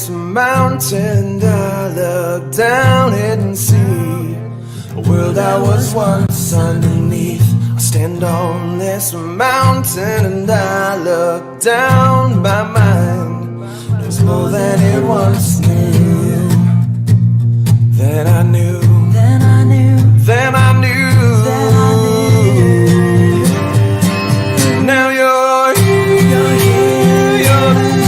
this mountain, I look down and see a world I was once underneath. I stand on this mountain and I look down. My mind knows more than it once knew. Then I knew. Then I knew. Then I knew. Then I knew. Now you're here. You're here. You're there.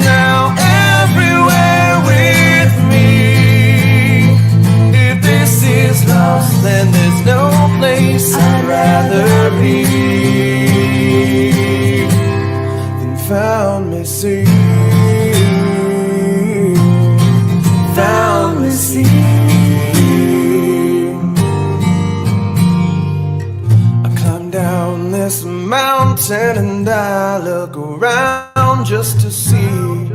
Now everywhere with me. If this is lost, then there's no place I'd rather be than found me, see. Found me, see. I climb down this mountain and I look around just to see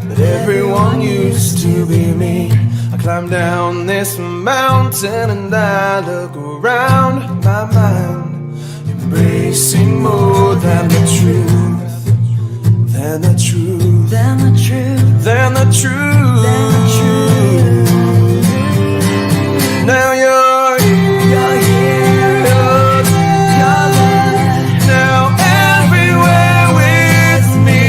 that everyone used to be me. I climb down this mountain and I look around, my mind embracing more than the truth, than the truth, than the truth, than the truth, than the truth. Now you're here, you're here, you're there. Now everywhere with me.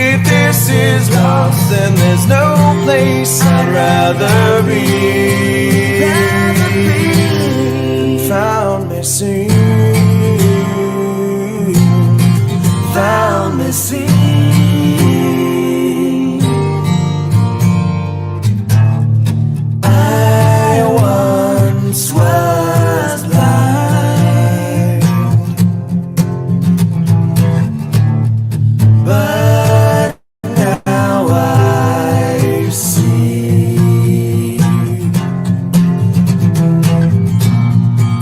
If this is lost, then there's no place I'd rather be. Found me, see. Found me, see. I once was blind, but now I see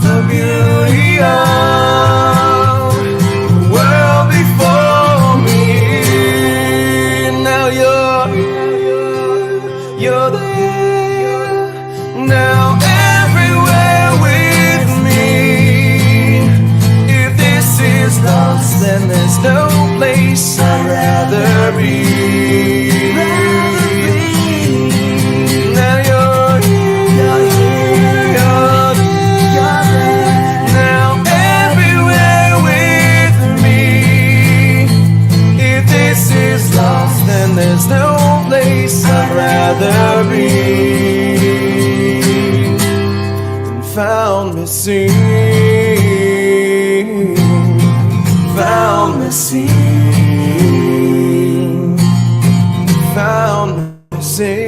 the beauty of the world before me. Now you're there. Now everywhere with me. If this is lost, then there's no place I'd rather be. Now you're here, you're there. Now everywhere with me. If this is lost, then there's no place I'd rather be than found me, see. Found me, see. Found me, see.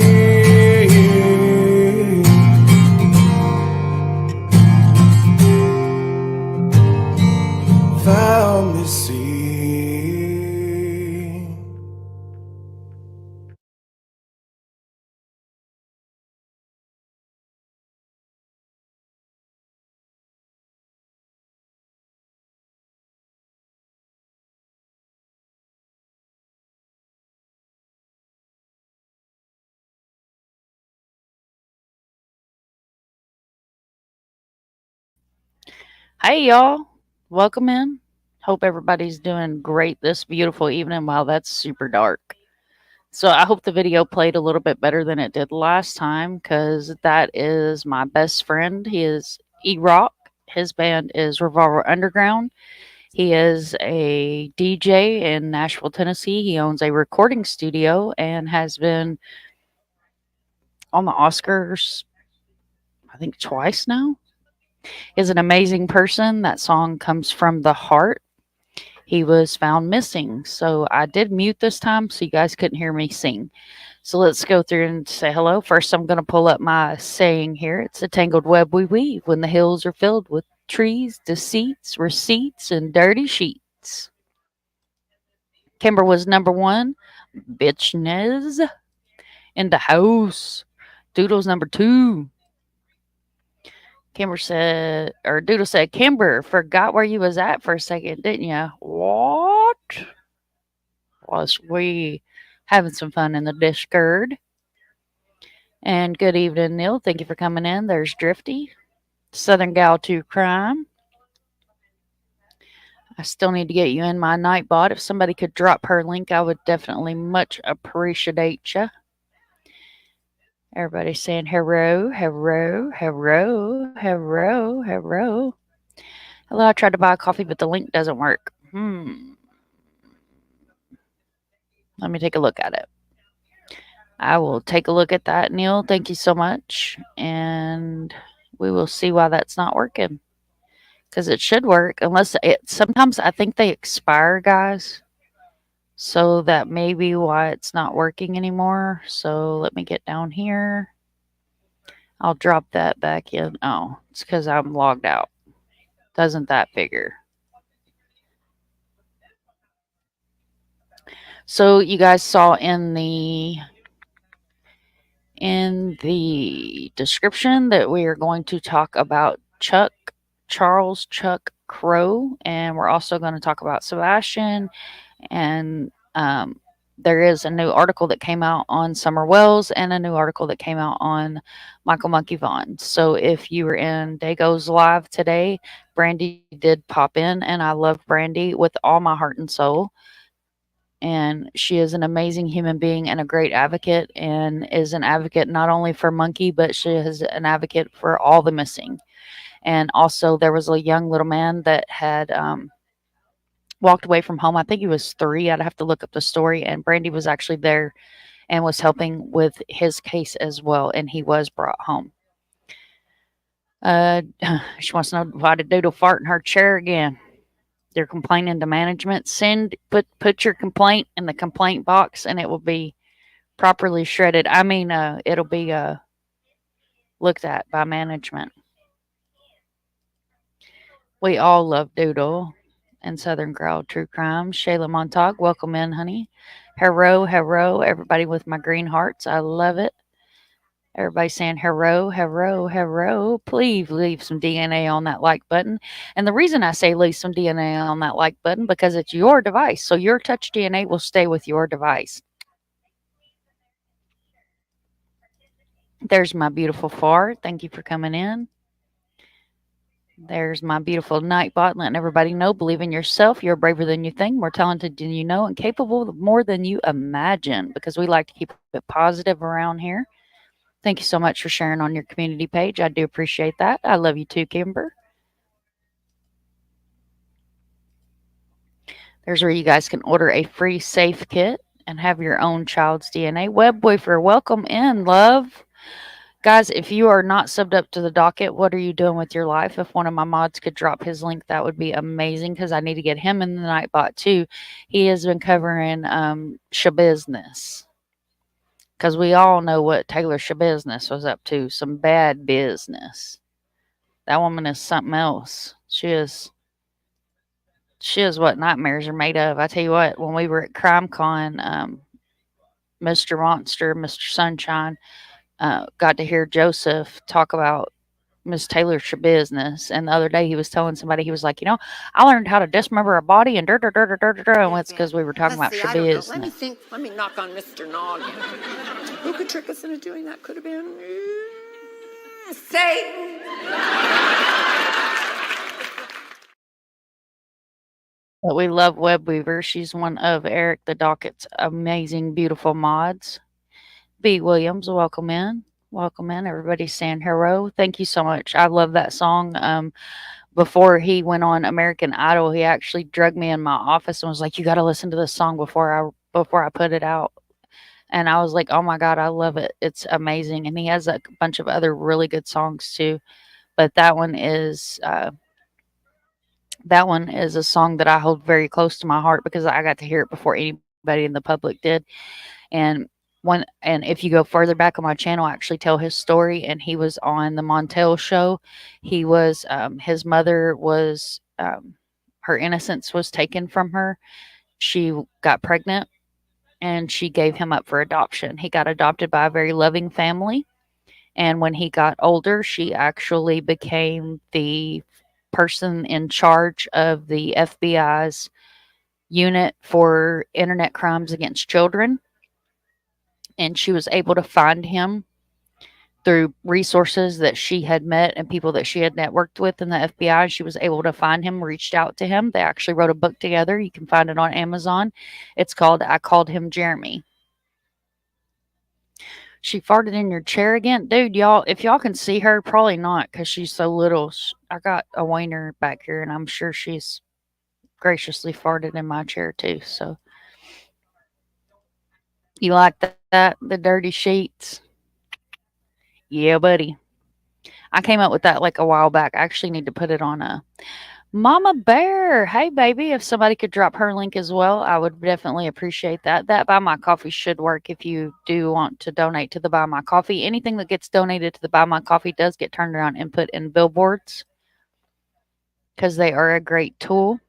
Found me, see. Hey, y'all. Welcome in. Hope everybody's doing great this beautiful evening. Wow, that's super dark. So, I hope the video played a little bit better than it did last time because that is my best friend. He is E Rock. His band is Revolver Underground. He is a DJ in Nashville, Tennessee. He owns a recording studio and has been on the Oscars, I think, twice now. Is an amazing person. That song comes from the heart. He was found missing. So I did mute this time so you guys couldn't hear me sing. So let's go through and say hello. First, I'm going to pull up my saying here. It's a tangled web we weave when the hills are filled with trees, deceits, receipts, and dirty sheets. Kimber was number one. Bitchness in the house. Doodle's number two. Kimber said, or Doodle said, Kimber, forgot where you was at for a second, didn't you? What? Was we having some fun in the Discord? And good evening, Neil. Thank you for coming in. There's Drifty. Southern Gal to Crime. I still need to get you in my Nightbot. If somebody could drop her link, I would definitely much appreciate you. Everybody's saying hello, hello, hello, hello, hello. Hello, I tried to buy a coffee, but the link doesn't work. Let me take a look at it. I will take a look at that, Neil. Thank you so much. And we will see why that's not working. Because it should work, unless it sometimes I think they expire, guys. So that may be why it's not working anymore. So let me get down here. I'll drop that back in. Oh, it's because I'm logged out. Doesn't that figure? So you guys saw in the description that we are going to talk about Charles Chuck Crow, and we're also going to talk about Sebastian. And there is a new article that came out on Summer Wells and a new article that came out on Michael Monkey Vaughan. So if you were in Dago's live today, Brandy did pop in, and I love Brandy with all my heart and soul. And she is an amazing human being and a great advocate, and is an advocate not only for Monkey, but she is an advocate for all the missing. And also, there was a young little man that had walked away from home. I think he was 3. I'd have to look up the story. And Brandy was actually there and was helping with his case as well. And he was brought home. She wants to know why did Doodle fart in her chair again. They're complaining to management. Put your complaint in the complaint box, and it will be properly shredded. I mean, it'll be looked at by management. We all love Doodle and Southern Growl True Crime. Shayla Montag, welcome in, honey. Hero, hero, everybody with my green hearts. I love it. Everybody saying hero, hero, hero. Please leave some DNA on that like button. And the reason I say leave some DNA on that like button, because it's your device. So your touch DNA will stay with your device. There's my beautiful Far. Thank you for coming in. There's my beautiful Nightbot, letting everybody know, believe in yourself. You're braver than you think, more talented than you know, and capable of more than you imagine, because we like to keep it positive around here. Thank you so much for sharing on your community page. I do appreciate that. I love you too, Kimber. There's where you guys can order a free safe kit and have your own child's DNA. Webwafer, welcome in, love. Guys, if you are not subbed up to the docket, what are you doing with your life? If one of my mods could drop his link, that would be amazing, because I need to get him in the Nightbot too. He has been covering Shabusiness, because we all know what Taylor Shabusiness was up to. Some bad business. That woman is something else. She is what nightmares are made of. I tell you what, when we were at CrimeCon, Mr. Monster, Mr. Sunshine, got to hear Joseph talk about Miss Taylor's business. And the other day he was telling somebody, he was like, I learned how to dismember a body and and it's because we were talking about business. Let me think. Let me knock on Mr. Noggin. Who could trick us into doing that? Could have been Satan. But we love Webweaver. She's one of Eric the Docket's amazing, beautiful mods. B. Williams, welcome in. Welcome in. Everybody's saying hero. Thank you so much. I love that song. Before he went on American Idol, he actually drugged me in my office and was like, "You got to listen to this song before I put it out." And I was like, "Oh my God, I love it. It's amazing." And he has a bunch of other really good songs too. But that one is a song that I hold very close to my heart, because I got to hear it before anybody in the public did. And if you go further back on my channel, I actually tell his story. And he was on the Montel show. He was his mother was her innocence was taken from her. She got pregnant, and she gave him up for adoption. He got adopted by a very loving family. And when he got older, she actually became the person in charge of the FBI's unit for internet crimes against children. And she was able to find him through resources that she had met and people that she had networked with in the FBI. She was able to find him, reached out to him. They actually wrote a book together. You can find it on Amazon. It's called I Called Him Jeremy. She farted in your chair again? Dude, y'all, if y'all can see her, probably not because she's so little. I got a wiener back here, and I'm sure she's graciously farted in my chair too. So, you like that? The dirty sheets? Yeah, buddy. I came up with that like a while back. I actually need to put it on a Mama Bear. Hey, baby. If somebody could drop her link as well, I would definitely appreciate that. That Buy My Coffee should work if you do want to donate to the Buy My Coffee. Anything that gets donated to the Buy My Coffee does get turned around and put in billboards because they are a great tool.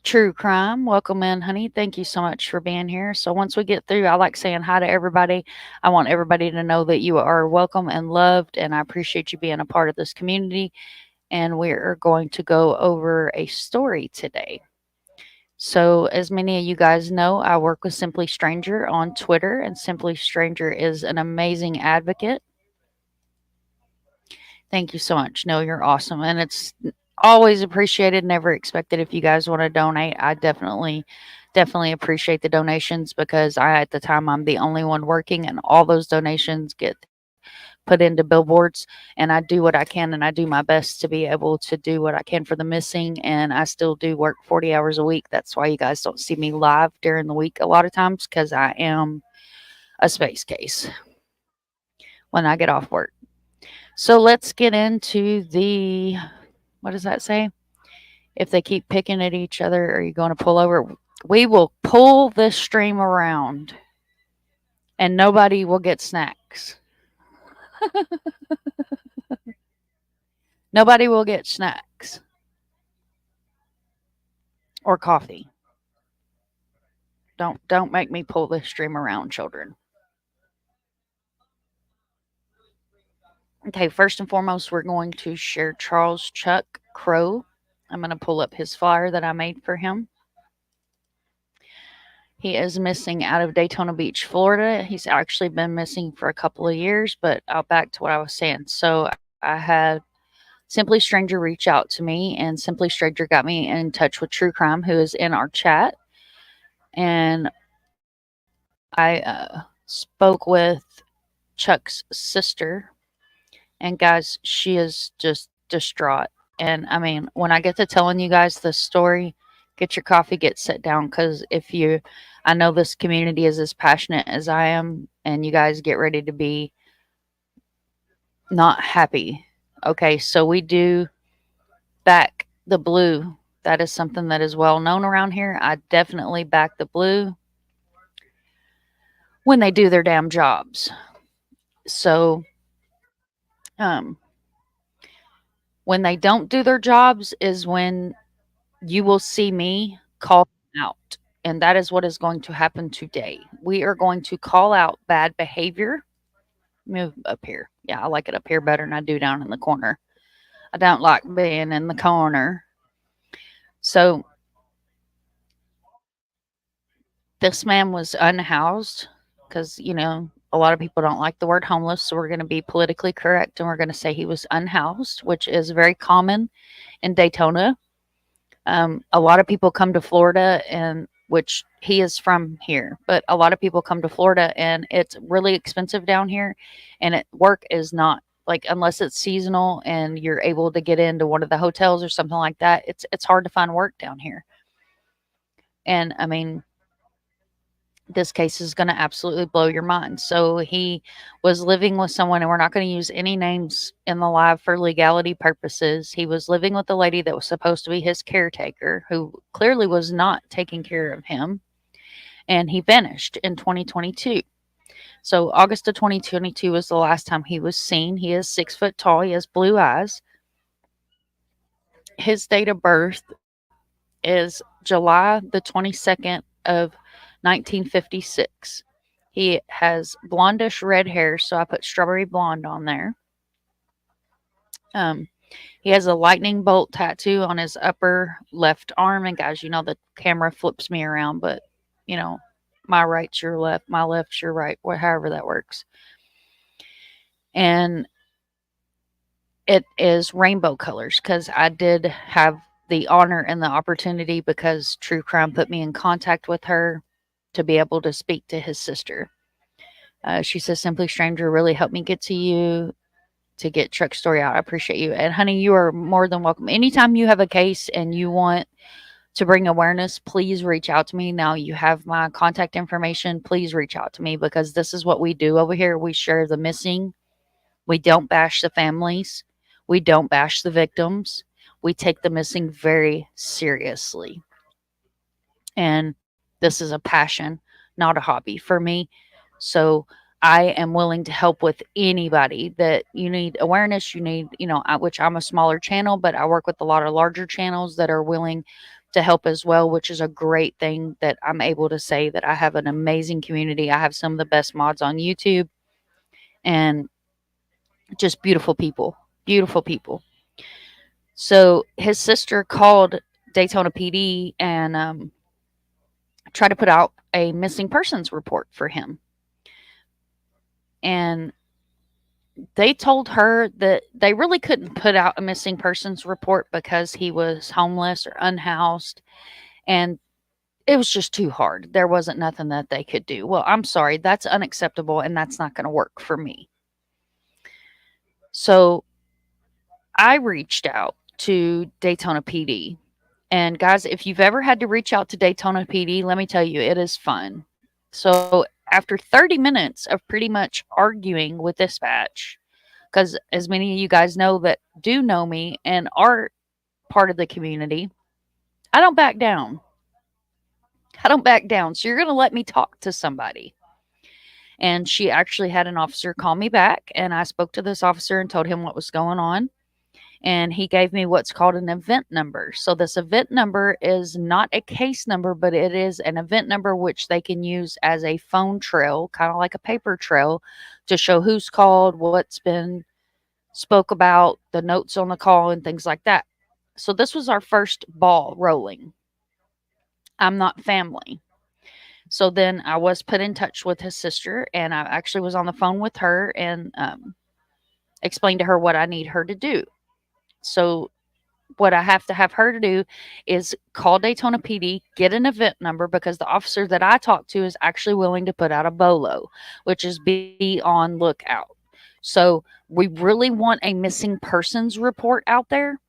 True Crime, welcome in, honey. Thank you so much for being here. So once we get through, I like saying hi to everybody. I want everybody to know that you are welcome and loved, and I appreciate you being a part of this community. And we're going to go over a story today. So, as many of you guys know, I work with Simply Stranger on Twitter, and Simply Stranger is an amazing advocate. Thank you so much. No, you're awesome. And it's always appreciated, never expected. If you guys want to donate, I definitely appreciate the donations because at the time, I'm the only one working, and all those donations get put into billboards, and I do what I can, and I do my best to be able to do what I can for the missing, and I still do work 40 hours a week. That's why you guys don't see me live during the week a lot of times, because I am a space case when I get off work. So let's get into the, what does that say? If they keep picking at each other, are you going to pull over? We will pull this stream around, and nobody will get snacks. Nobody will get snacks or coffee. Don't make me pull this stream around, children. Okay, first and foremost, we're going to share Charles Chuck Crow. I'm going to pull up his flyer that I made for him. He is missing out of Daytona Beach, Florida. He's actually been missing for a couple of years, but back to what I was saying. So I had Simply Stranger reach out to me, and Simply Stranger got me in touch with True Crime, who is in our chat. And I spoke with Chuck's sister, and guys, she is just distraught. And I mean, when I get to telling you guys this story, get your coffee, get sit down, because I know this community is as passionate as I am, and you guys get ready to be not happy. Okay, so we do back the blue. That is something that is well known around here. I definitely back the blue when they do their damn jobs. So, when they don't do their jobs is when you will see me call them out. And that is what is going to happen today. We are going to call out bad behavior. Move up here. Yeah, I like it up here better than I do down in the corner. I don't like being in the corner. So this man was unhoused because, a lot of people don't like the word homeless. So we're going to be politically correct and we're going to say he was unhoused, which is very common in Daytona. A lot of people come to Florida, and which he is from here, but a lot of people come to Florida and it's really expensive down here, and work is not like, unless it's seasonal and you're able to get into one of the hotels or something like that, it's hard to find work down here. And I mean, this case is going to absolutely blow your mind. So he was living with someone, and we're not going to use any names in the live for legality purposes. He was living with a lady that was supposed to be his caretaker, who clearly was not taking care of him. And he vanished in 2022. So August of 2022 was the last time he was seen. He is 6 foot tall. He has blue eyes. His date of birth is July the 22nd of 1956. He has blondish red hair, so I put strawberry blonde on there. He has a lightning bolt tattoo on his upper left arm. And guys, the camera flips me around, but my right's your left, my left's your right, however that works. And it is rainbow colors because I did have the honor and the opportunity, because True Crime put me in contact with her, to be able to speak to his sister. She says, "Simply Stranger really helped me get to you to get Truck's story out. I appreciate you. And honey, you are more than welcome. Anytime you have a case and you want to bring awareness, please reach out to me. Now you have my contact information. Please reach out to me, because this is what we do over here. We share the missing. We don't bash the families. We don't bash the victims. We take the missing very seriously. And this is a passion, not a hobby for me. So I am willing to help with anybody that you need awareness. You need, which I'm a smaller channel, but I work with a lot of larger channels that are willing to help as well, which is a great thing that I'm able to say that I have an amazing community. I have some of the best mods on YouTube, and just beautiful people, beautiful people. So his sister called Daytona PD and tried to put out a missing persons report for him. And they told her that they really couldn't put out a missing persons report because he was homeless or unhoused. And it was just too hard. There wasn't nothing that they could do. Well, I'm sorry. That's unacceptable, and that's not going to work for me. So I reached out to Daytona PD. And guys, if you've ever had to reach out to Daytona PD, let me tell you, it is fun. So after 30 minutes of pretty much arguing with dispatch, because as many of you guys know that do know me and are part of the community, I don't back down. I don't back down. So you're going to let me talk to somebody. And she actually had an officer call me back, and I spoke to this officer and told him what was going on. And he gave me what's called an event number. So this event number is not a case number, but it is an event number which they can use as a phone trail, kind of like a paper trail, to show who's called, what's been spoke about, the notes on the call, and things like that. So this was our first ball rolling. I'm not family. So then I was put in touch with his sister, and I actually was on the phone with her and explained to her what I need her to do. So what I have to have her to do is call Daytona PD, get an event number, because the officer that I talked to is actually willing to put out a BOLO, which is be on lookout. So we really want a missing persons report out there,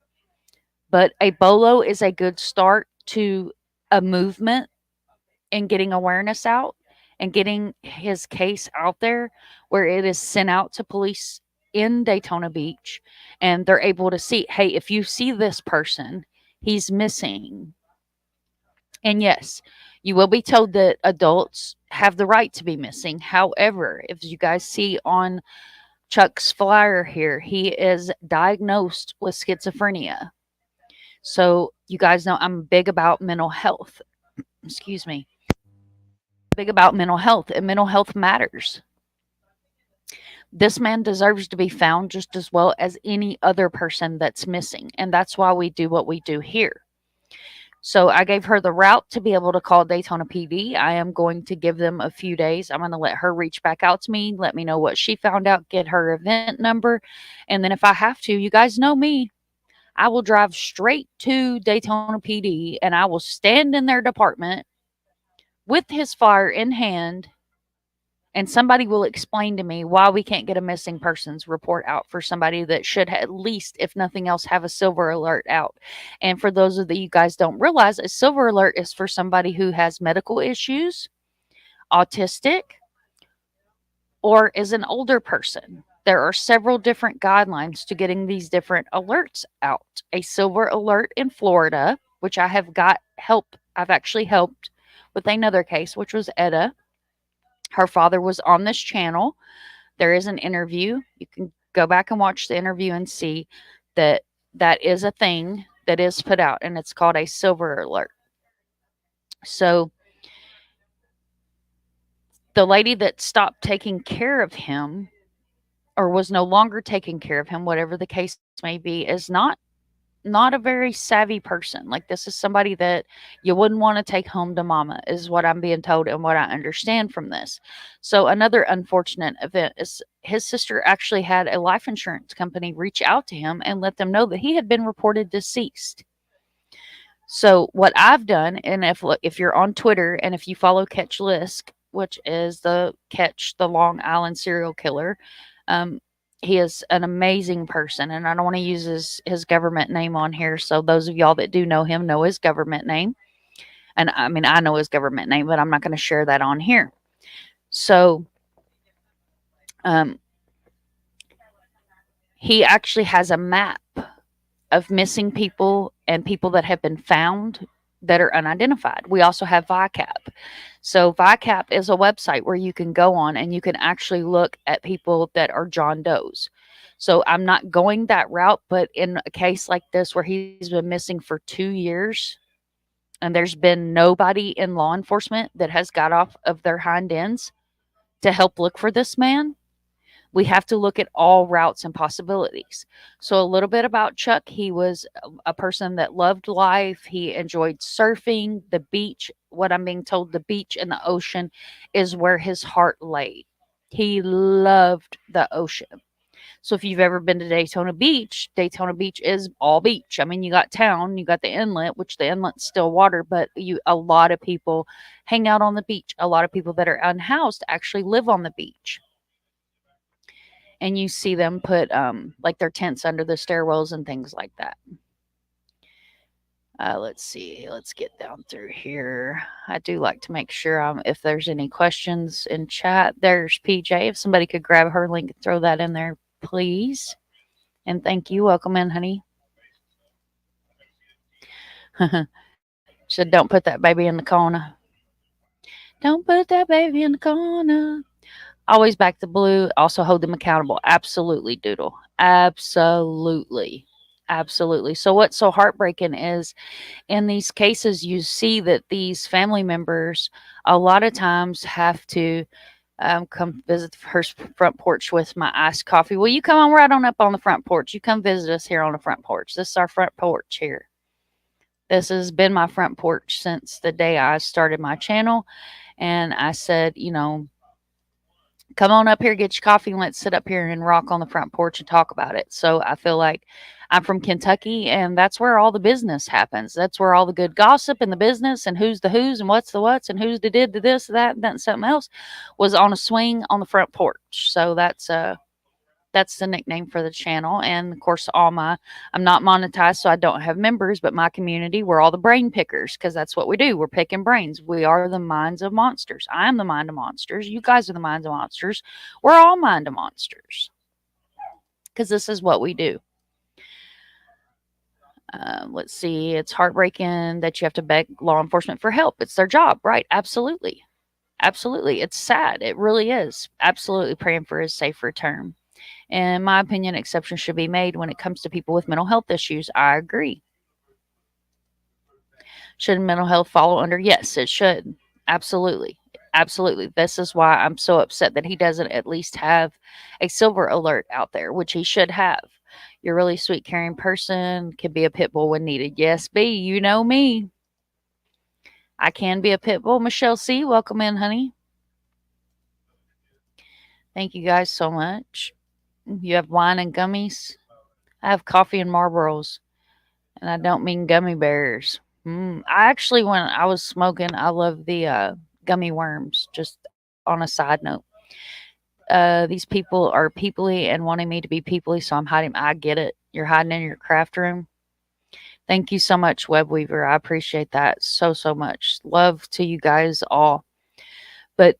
but a BOLO is a good start to a movement and getting awareness out and getting his case out there, where it is sent out to police in Daytona Beach, and they're able to see, hey, if you see this person, he's missing. And yes, you will be told that adults have the right to be missing. However, if you guys see on Chuck's flyer here, he is diagnosed with schizophrenia. So you guys know I'm big about mental health. Excuse me. Big about mental health, and mental health matters. This man deserves to be found just as well as any other person that's missing. And that's why we do what we do here. So I gave her the route to be able to call Daytona PD. I am going to give them a few days. I'm going to let her reach back out to me, let me know what she found out, get her event number. And then if I have to, you guys know me, I will drive straight to Daytona PD and I will stand in their department with his flyer in hand, and somebody will explain to me why we can't get a missing persons report out for somebody that should at least, if nothing else, have a silver alert out. And for those of you guys don't realize, a silver alert is for somebody who has medical issues, autistic, or is an older person. There are several different guidelines to getting these different alerts out. A silver alert in Florida, which I have got help. I've actually helped with another case, which was Etta. Her father was on this channel. There is an interview. You can go back and watch the interview and see that that is a thing that is put out, and it's called a silver alert. So the lady that stopped taking care of him, or was no longer taking care of him, whatever the case may be, is not not a very savvy person. Like, this is somebody that you wouldn't want to take home to mama, is what I'm being told and what I understand from this. So, another unfortunate event is his sister actually had a life insurance company reach out to him and let them know that he had been reported deceased. So, what I've done, and if you're on Twitter and if you follow Catch Lisk, which is the Long Island serial killer, um, he is an amazing person, and I don't want to use his government name on here. So those of y'all that do know him know his government name, and I mean I know his government name, but I'm not going to share that on here. So, um, he actually has a map of missing people and people that have been found that are unidentified. We also have VICAP. So VICAP is a website where you can go on and you can actually look at people that are John Does. So I'm not going that route, but in a case like this where he's been missing for 2 years and there's been nobody in law enforcement that has got off of their hind ends to help look for this man, we have to look at all routes and possibilities. So, a little bit about Chuck. He was a person that loved life. He enjoyed surfing, the beach. What I'm being told, the beach and the ocean is where his heart lay. He loved the ocean. So, if you've ever been to Daytona Beach is all beach. I mean, you got town, you got the inlet, which the inlet's still water, but a lot of people hang out on the beach. A lot of people that are unhoused actually live on the beach, and you see them put like their tents under the stairwells and things like that. Let's see. Let's get down through here. I do like to make sure if there's any questions in chat. There's PJ. If somebody could grab her link and throw that in there, please. And thank you. Welcome in, honey. Said, don't put that baby in the corner. Don't put that baby in the corner. Always back to blue. Also hold them accountable. Absolutely, Doodle. Absolutely. Absolutely. So, what's so heartbreaking is in these cases, you see that these family members a lot of times have to come visit the first front porch with my iced coffee. Will you come on right on up on the front porch? You come visit us here on the front porch. This is our front porch here. This has been my front porch since the day I started my channel. And I said, come on up here, get your coffee, and let's sit up here and rock on the front porch and talk about it. So I feel like I'm from Kentucky, and that's where all the business happens. That's where all the good gossip and the business and who's the who's and what's the what's and who's the did to this, that, and something else was on a swing on the front porch. So that's the nickname for the channel. And of course, I'm not monetized, so I don't have members, but my community, we're all the brain pickers because that's what we do. We're picking brains. We are the minds of monsters. I am the mind of monsters. You guys are the minds of monsters. We're all mind of monsters because this is what we do. Let's see. It's heartbreaking that you have to beg law enforcement for help. It's their job, right? Absolutely. Absolutely. It's sad. It really is. Absolutely praying for his safe return. In my opinion, exceptions should be made when it comes to people with mental health issues. I agree. Should mental health follow under? Yes, it should. Absolutely. Absolutely. This is why I'm so upset that he doesn't at least have a silver alert out there, which he should have. You're a really sweet, caring person. Can be a pit bull when needed. Yes, B, you know me. I can be a pit bull. Michelle C., welcome in, honey. Thank you guys so much. You have wine and gummies. I have coffee and Marlboros, and I don't mean gummy bears. I actually, when I was smoking, I love the gummy worms. Just on a side note, these people are peoply and wanting me to be peoply, so I'm hiding. I get it. You're hiding in your craft room. Thank you so much, Web Weaver. I appreciate that so much. Love to you guys all. But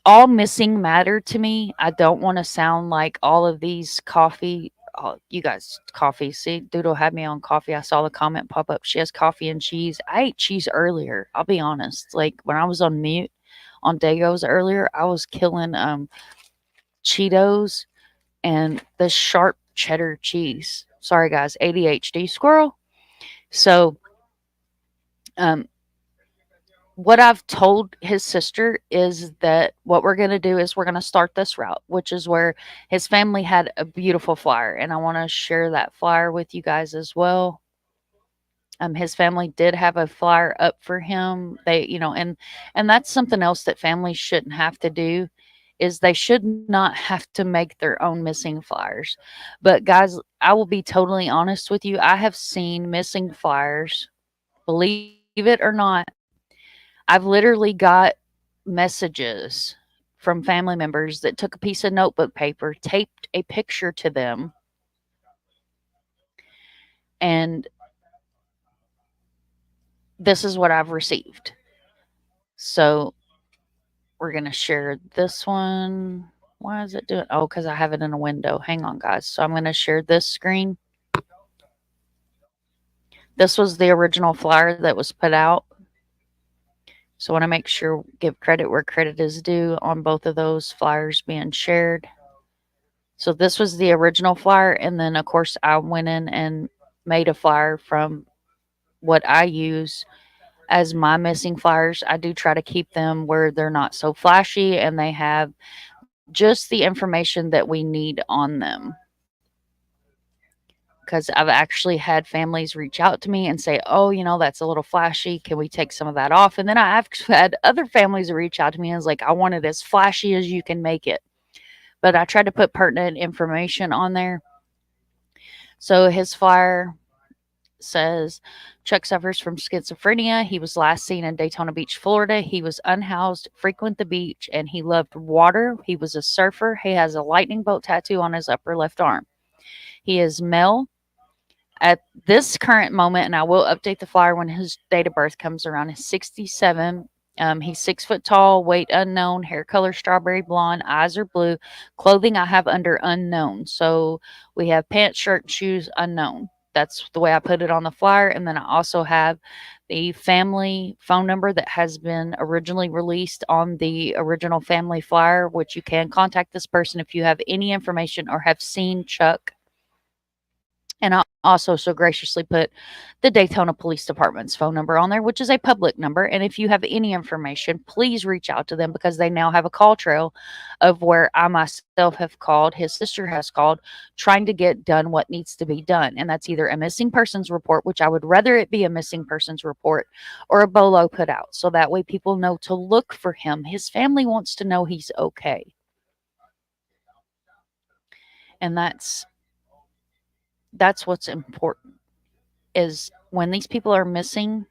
all missing matter to me. I don't want to sound like all of these coffee. Oh, you guys, coffee. See, Doodle had me on coffee. I saw the comment pop up. She has coffee and cheese. I ate cheese earlier. I'll be honest. Like when I was on mute on Dagos earlier, I was killing Cheetos and the sharp cheddar cheese. Sorry, guys, ADHD squirrel. So, what I've told his sister is that what we're going to do is we're going to start this route, which is where his family had a beautiful flyer. And I want to share that flyer with you guys as well. His family did have a flyer up for him. They, and that's something else that families shouldn't have to do is they should not have to make their own missing flyers. But guys, I will be totally honest with you. I have seen missing flyers, believe it or not. I've literally got messages from family members that took a piece of notebook paper, taped a picture to them, and this is what I've received. So we're going to share this one. Why is it doing? Oh, because I have it in a window. Hang on, guys. So I'm going to share this screen. This was the original flyer that was put out. So I want to make sure, give credit where credit is due on both of those flyers being shared. So this was the original flyer. And then, of course, I went in and made a flyer from what I use as my missing flyers. I do try to keep them where they're not so flashy and they have just the information that we need on them. Because I've actually had families reach out to me and say, oh, that's a little flashy. Can we take some of that off? And then I've had other families reach out to me and was like, I want it as flashy as you can make it. But I tried to put pertinent information on there. So his flyer says Chuck suffers from schizophrenia. He was last seen in Daytona Beach, Florida. He was unhoused, frequent the beach, and he loved water. He was a surfer. He has a lightning bolt tattoo on his upper left arm. He is male. At this current moment, and I will update the flyer when his date of birth comes around, is 67. He's 6 foot tall, weight unknown, hair color strawberry blonde, eyes are blue. Clothing I have under unknown. So we have pants, shirt, shoes, unknown. That's the way I put it on the flyer. And then I also have the family phone number that has been originally released on the original family flyer, which you can contact this person if you have any information or have seen Chuck. And I also so graciously put the Daytona Police Department's phone number on there, which is a public number. And if you have any information, please reach out to them because they now have a call trail of where I myself have called, his sister has called, trying to get done what needs to be done. And that's either a missing persons report, which I would rather it be a missing persons report, or a BOLO put out. So that way people know to look for him. His family wants to know he's okay. And that's what's important is when these people are missing,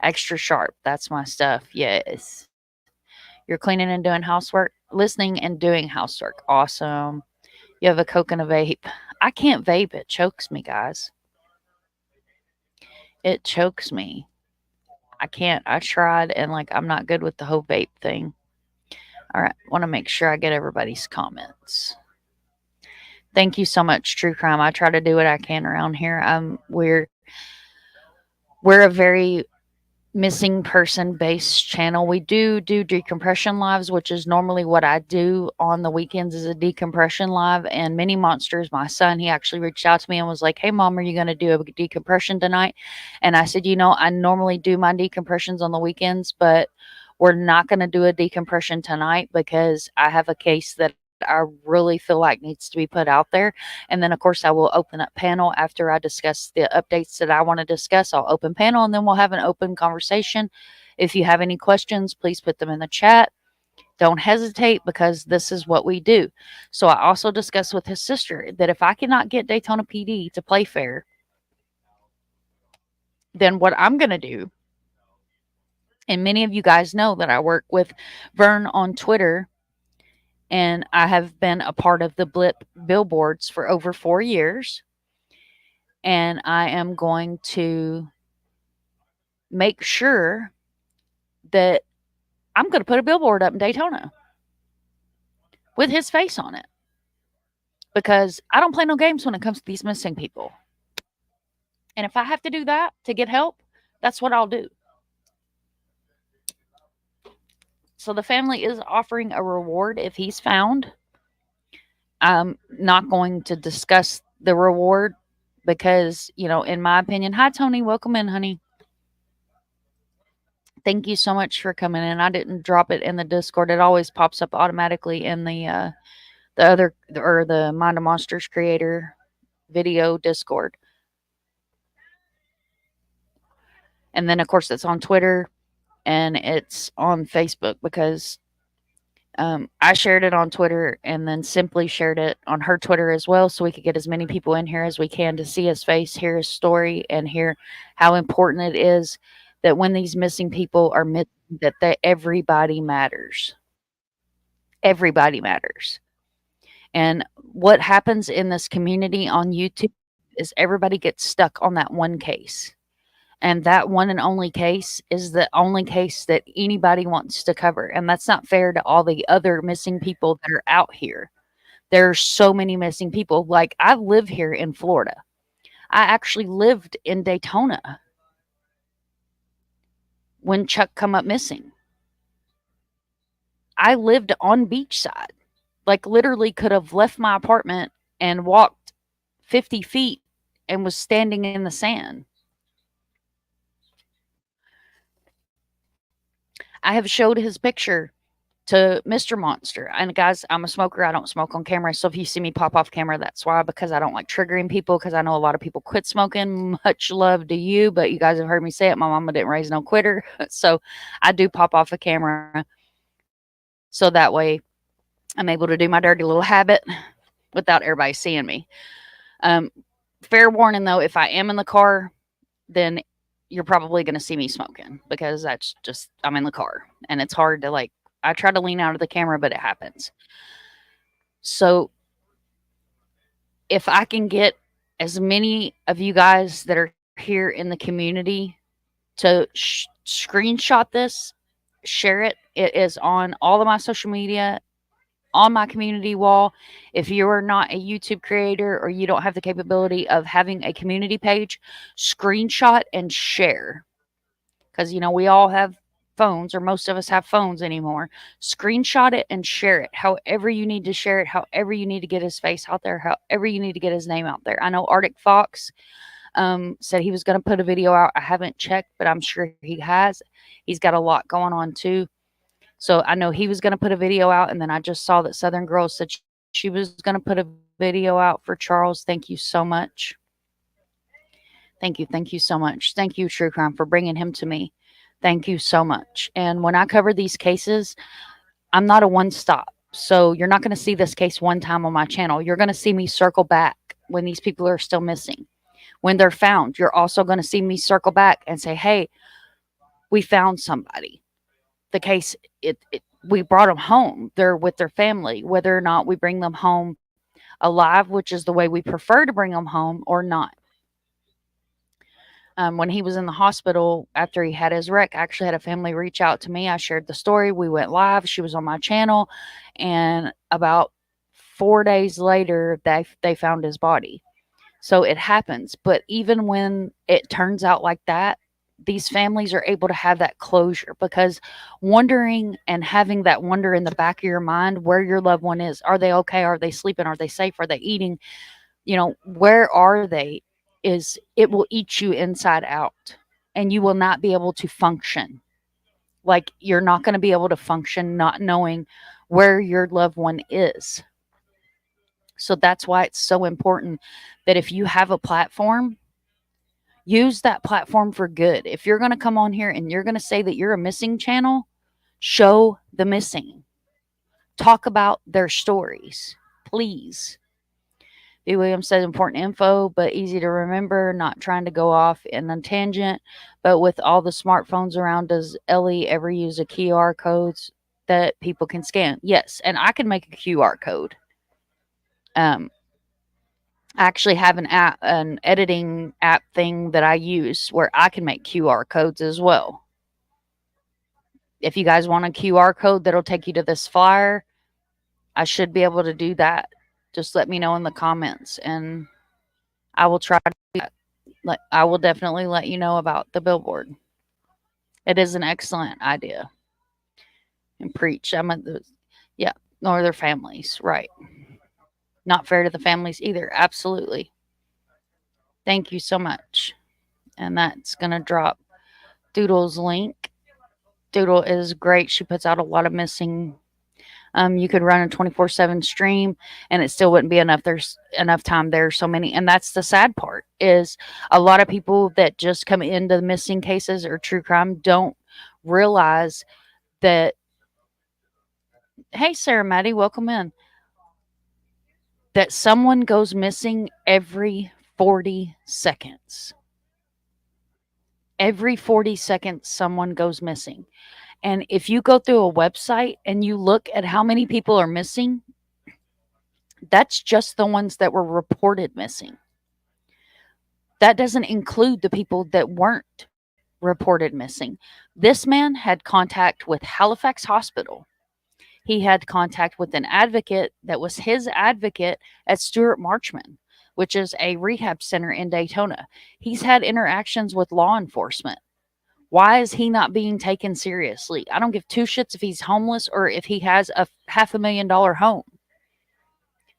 extra sharp. That's my stuff. Yes. You're cleaning and doing housework, listening and doing housework. Awesome. You have a Coke and a vape. I can't vape. It chokes me, guys. It chokes me. I can't. I tried and I'm not good with the whole vape thing. All right. Want to make sure I get everybody's comments. Thank you so much, True Crime. I try to do what I can around here. We're a very missing person based channel. We do decompression lives, which is normally what I do on the weekends is a decompression live. And Mini Monsters, my son, he actually reached out to me and was like, hey mom, are you going to do a decompression tonight? And I said, I normally do my decompressions on the weekends, but we're not going to do a decompression tonight because I have a case that I really feel like needs to be put out there. And then, of course, I will open up panel after I discuss the updates that I want to discuss. I'll open panel and then we'll have an open conversation. If you have any questions, please put them in the chat. Don't hesitate because this is what we do. So I also discussed with his sister that if I cannot get Daytona PD to play fair, then what I'm going to do, and many of you guys know that I work with Vern on Twitter, and I have been a part of the Blip billboards for over 4 years. And I am going to make sure that I'm going to put a billboard up in Daytona with his face on it. Because I don't play no games when it comes to these missing people. And if I have to do that to get help, that's what I'll do. So the family is offering a reward if he's found. I'm not going to discuss the reward because, in my opinion, hi, Tony, welcome in, honey. Thank you so much for coming in. I didn't drop it in the Discord. It always pops up automatically in the Mind of Monsters creator video Discord. And then of course it's on Twitter and it's on Facebook because I shared it on Twitter and then Simply shared it on her Twitter as well, so we could get as many people in here as we can to see his face, hear his story, and hear how important it is that when these missing people are missing, that everybody matters. Everybody matters. And what happens in this community on YouTube is everybody gets stuck on that one case. And that one and only case is the only case that anybody wants to cover. And that's not fair to all the other missing people that are out here. There's so many missing people. Like, I live here in Florida. I actually lived in Daytona when Chuck come up missing. I lived on beachside. Like, literally could have left my apartment and walked 50 feet and was standing in the sand. I have showed his picture to Mr. Monster. And guys, I'm a smoker. I don't smoke on camera. So if you see me pop off camera, that's why, because I don't like triggering people, because I know a lot of people quit smoking. Much love to you, but you guys have heard me say it. My mama didn't raise no quitter. So I do pop off a camera. So that way I'm able to do my dirty little habit without everybody seeing me. Fair warning though, if I am in the car, then you're probably going to see me smoking, because that's just, I'm in the car and it's hard to, like, I try to lean out of the camera, but it happens. So if I can get as many of you guys that are here in the community to screenshot this, share it. It is on all of my social media, on my community wall. If you are not a YouTube creator or you don't have the capability of having a community page, screenshot and share. Because, you know, we all have phones, or most of us have phones anymore. Screenshot it and share it however you need to share it, however you need to get his face out there, however you need to get his name out there. I know Arctic Fox said he was going to put a video out. I haven't checked, but I'm sure he has. He's got a lot going on too. So I know he was going to put a video out, and then I just saw that Southern Girl said she was going to put a video out for Charles. Thank you so much. Thank you so much. Thank you, True Crime, for bringing him to me. Thank you so much. And when I cover these cases, I'm not a one-stop. So you're not going to see this case one time on my channel. You're going to see me circle back when these people are still missing. When they're found, you're also going to see me circle back and say, hey, we found somebody. The case, we brought them home. They're with their family. Whether or not we bring them home alive, which is the way we prefer to bring them home, or not. When he was in the hospital after he had his wreck, I actually had a family reach out to me. I shared the story. We went live. She was on my channel. And about 4 days later, they found his body. So it happens. But even when it turns out like that, these families are able to have that closure, because wondering and having that wonder in the back of your mind where your loved one is. Are they okay? Are they sleeping? Are they safe? Are they eating? You know, where are they? It will eat you inside out, and you will not be able to function. Like, you're not going to be able to function not knowing where your loved one is. So that's why it's so important that if you have a platform, use that platform for good. If you're going to come on here and you're going to say that you're a missing channel, show the missing. Talk about their stories, please. B. Williams said important info, but easy to remember, not trying to go off in a tangent. But with all the smartphones around, does Ellie ever use a QR codes that people can scan? Yes, and I can make a QR code. I actually have an editing app thing that I use where I can make QR codes as well. If you guys want a QR code that'll take you to this flyer, I should be able to do that. Just let me know in the comments, and I will try to do that. I will definitely let you know about the billboard. It is an excellent idea. And preach. Yeah, nor their families. Right. Not fair to the families either. Absolutely. Thank you so much. And that's going to drop Doodle's link Doodle is great. She puts out a lot of missing. You could run a 24/7 stream, and it still wouldn't be enough. There's enough time. There's so many, and that's the sad part. Is a lot of people that just come into the missing cases or true crime don't realize that. Hey, Sarah Maddie, welcome in. That someone goes missing every 40 seconds. Every 40 seconds, someone goes missing. And if you go through a website and you look at how many people are missing, that's just the ones that were reported missing. That doesn't include the people that weren't reported missing. This man had contact with Halifax Hospital. He had contact with an advocate that was his advocate at Stuart Marchman, which is a rehab center in Daytona. He's had interactions with law enforcement. Why is he not being taken seriously? I don't give two shits if he's homeless or if he has a $500,000 home.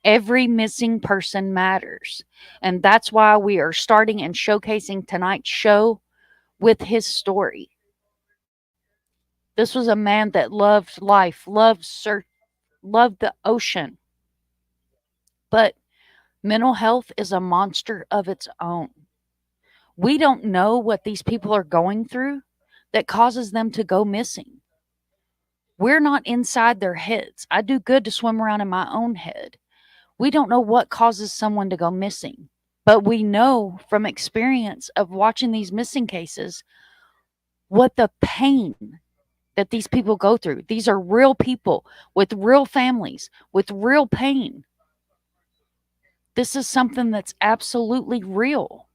Every missing person matters. And that's why we are starting and showcasing tonight's show with his story. This was a man that loved life, loved the ocean. But mental health is a monster of its own. We don't know what these people are going through that causes them to go missing. We're not inside their heads. I do good to swim around in my own head. We don't know what causes someone to go missing, but we know from experience of watching these missing cases what the pain that these people go through. These are real people with real families, with real pain. This is something that's absolutely real.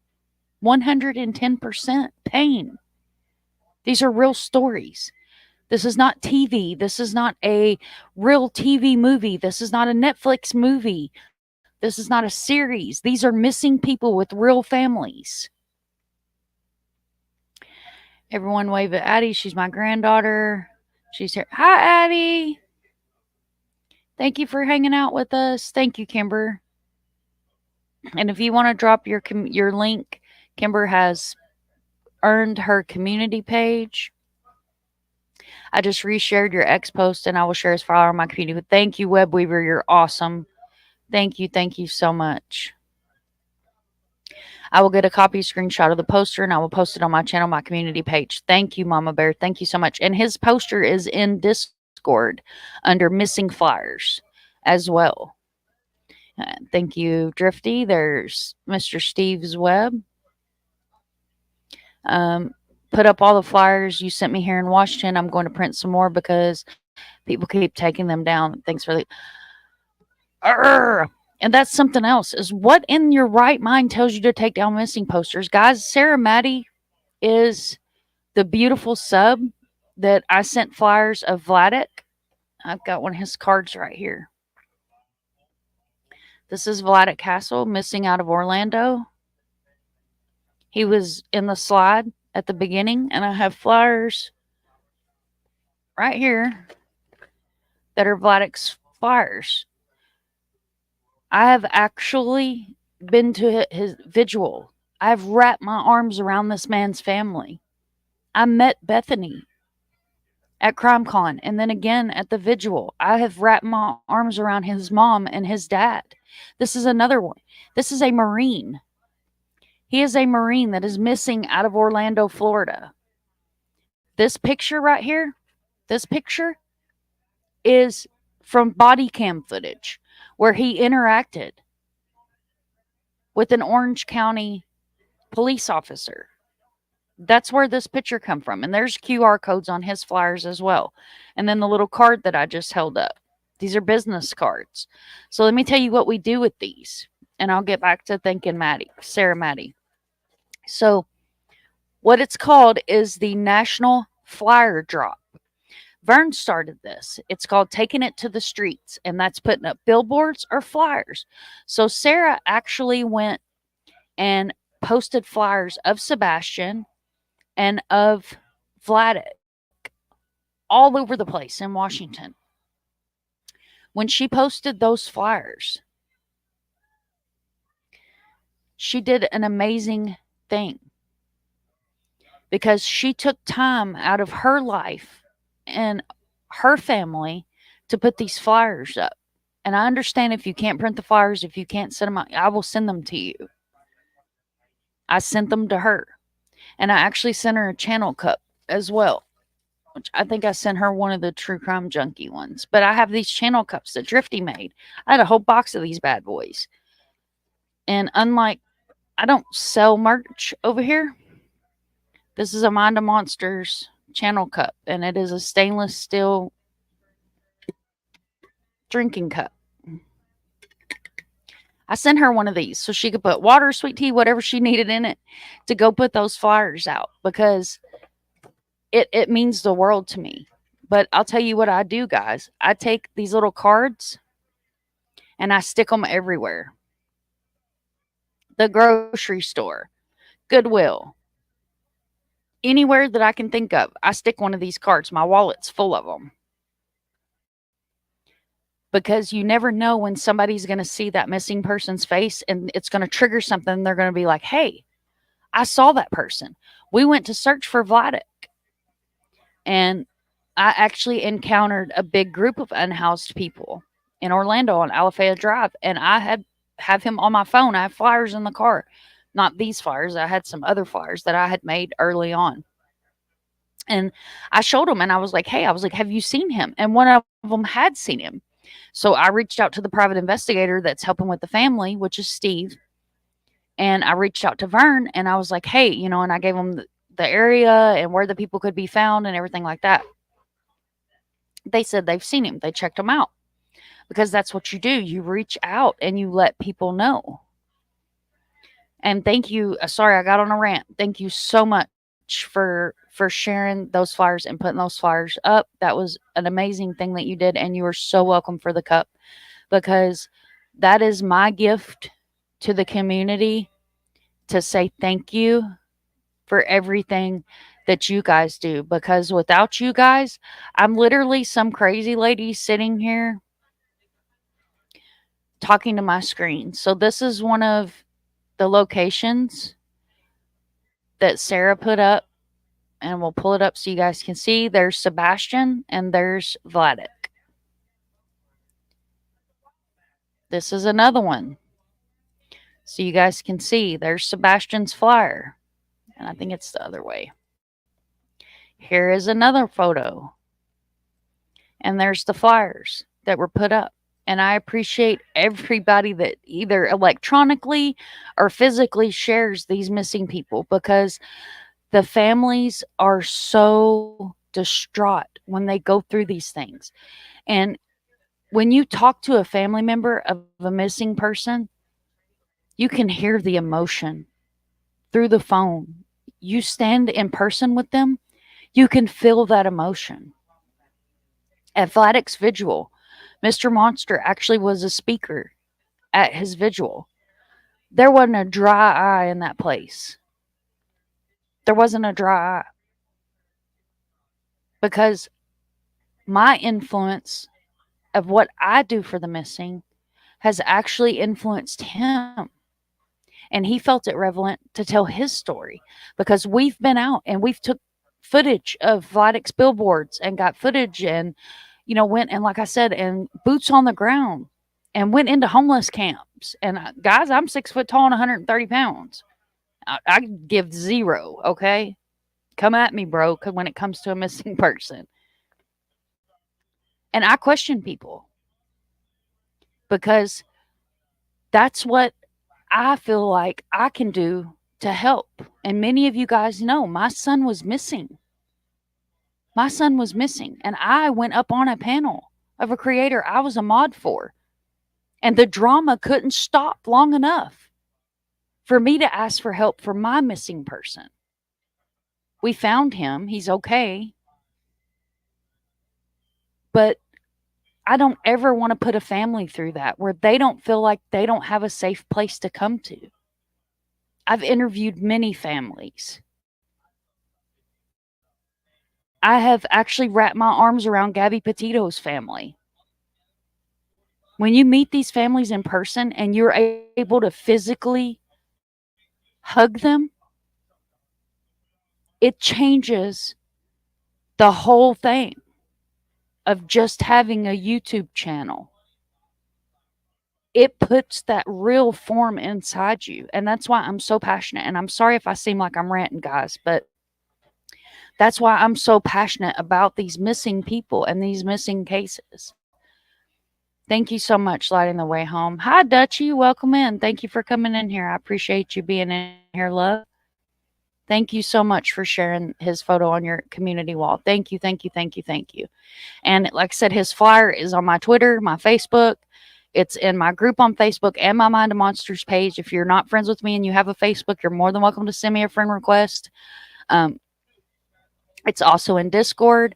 110% pain. These are real stories. This is not TV. This is not a real TV movie. This is not a Netflix movie. This is not a series. These are missing people with real families. Everyone wave at Addie. She's my granddaughter. She's here. Hi, Addie. Thank you for hanging out with us. Thank you, Kimber. And if you want to drop your link, Kimber has earned her community page. I just reshared your ex post, and I will share his file on my community. But thank you, Web Weaver. You're awesome. Thank you so much. I will get a copy screenshot of the poster, and I will post it on my channel, my community page. Thank you, Mama Bear. Thank you so much. And his poster is in Discord under Missing Flyers as well. Thank you, Drifty. There's Mr. Steve's Web. Put up all the flyers you sent me here in Washington. I'm going to print some more because people keep taking them down. Thanks for the... And that's something else, is what in your right mind tells you to take down missing posters. Guys, Sarah Maddie is the beautiful sub that I sent flyers of Vladik. I've got one of his cards right here. This is Vladik Castle, missing out of Orlando. He was in the slide at the beginning, and I have flyers right here that are Vladik's flyers. I have actually been to his vigil. I've wrapped my arms around this man's family. I met Bethany at CrimeCon, and then again at the vigil. I have wrapped my arms around his mom and his dad. This is another one. This is a Marine. He is a Marine that is missing out of Orlando, Florida. This picture right here, this picture is from body cam footage where he interacted with an Orange County police officer. That's where this picture come from. And there's QR codes on his flyers as well. And then the little card that I just held up. These are business cards. So let me tell you what we do with these. And I'll get back to thanking Maddie, Sarah Maddie. So what it's called is the National Flyer Drop. Vern started this. It's called Taking It to the Streets, and that's putting up billboards or flyers. So Sarah actually went and posted flyers of Sebastian and of Vladik all over the place in Washington. When she posted those flyers, she did an amazing thing because she took time out of her life and her family to put these flyers up. And I understand if you can't print the flyers, if you can't send them out, I will send them to you. I sent them to her. And I actually sent her a channel cup as well, which I think I sent her one of the True Crime Junkie ones. But I have these channel cups that Drifty made. I had a whole box of these bad boys. And unlike, I don't sell merch over here. This is a Mind of Monsters channel cup, and it is a stainless steel drinking cup. I sent her one of these so she could put water, sweet tea, whatever she needed in it to go put those flyers out, because it means the world to me. But I'll tell you what I do, guys. I take these little cards and I stick them everywhere. The grocery store, Goodwill, anywhere that I can think of, I stick one of these cards. My wallet's full of them. Because you never know when somebody's going to see that missing person's face and it's going to trigger something. They're going to be like, hey, I saw that person. We went to search for Vladik. And I actually encountered a big group of unhoused people in Orlando on Alafaya Drive. And I have him on my phone. I have flyers in the car. Not these flyers. I had some other flyers that I had made early on. And I showed him and I was like, hey, have you seen him? And one of them had seen him. So I reached out to the private investigator that's helping with the family, which is Steve. And I reached out to Vern and I was like, hey, and I gave him the area and where the people could be found and everything like that. They said they've seen him. They checked him out, because that's what you do. You reach out and you let people know. And thank you. Sorry, I got on a rant. Thank you so much for sharing those flyers and putting those flyers up. That was an amazing thing that you did. And you are so welcome for the cup, because that is my gift to the community, to say thank you for everything that you guys do. Because without you guys, I'm literally some crazy lady sitting here talking to my screen. So this is one of the locations that Sarah put up, and we'll pull it up so you guys can see. There's Sebastian and there's Vladik. This is another one, so you guys can see. There's Sebastian's flyer, and I think it's the other way. Here is another photo, and there's the flyers that were put up. And I appreciate everybody that either electronically or physically shares these missing people, because the families are so distraught when they go through these things. And when you talk to a family member of a missing person, you can hear the emotion through the phone. You stand in person with them, you can feel that emotion. At Vladik's vigil, Mr. Monster actually was a speaker at his vigil. There wasn't a dry eye in that place. There wasn't a dry eye. Because my influence of what I do for the missing has actually influenced him. And he felt it relevant to tell his story, because we've been out and we've took footage of Vladik's billboards and got footage and, went and, like I said, and boots on the ground and went into homeless camps. And guys, I'm 6 foot tall and 130 pounds. I give zero. Okay. Come at me, bro. When it comes to a missing person. And I question people, because that's what I feel like I can do to help. And many of you guys know my son was missing. My son was missing. And I went up on a panel of a creator I was a mod for. And the drama couldn't stop long enough for me to ask for help for my missing person. We found him. He's okay. But I don't ever want to put a family through that, where they don't feel like they don't have a safe place to come to. I've interviewed many families. I have actually wrapped my arms around Gabby Petito's family. When you meet these families in person and you're able to physically hug them, it changes the whole thing. of just having a YouTube channel. It puts that real form inside you. And that's why I'm so passionate. And I'm sorry if I seem like I'm ranting, guys, but that's why I'm so passionate about these missing people and these missing cases. Thank you so much, lighting the way home. Hi, Dutchie. Welcome in. Thank you for coming in here. I appreciate you being in here, love. Thank you so much for sharing his photo on your community wall. Thank you, thank you, thank you, thank you. And like I said, his flyer is on my Twitter, my Facebook. It's in my group on Facebook and my Mind of Monsters page. If you're not friends with me and you have a Facebook, you're more than welcome to send me a friend request. It's also in Discord.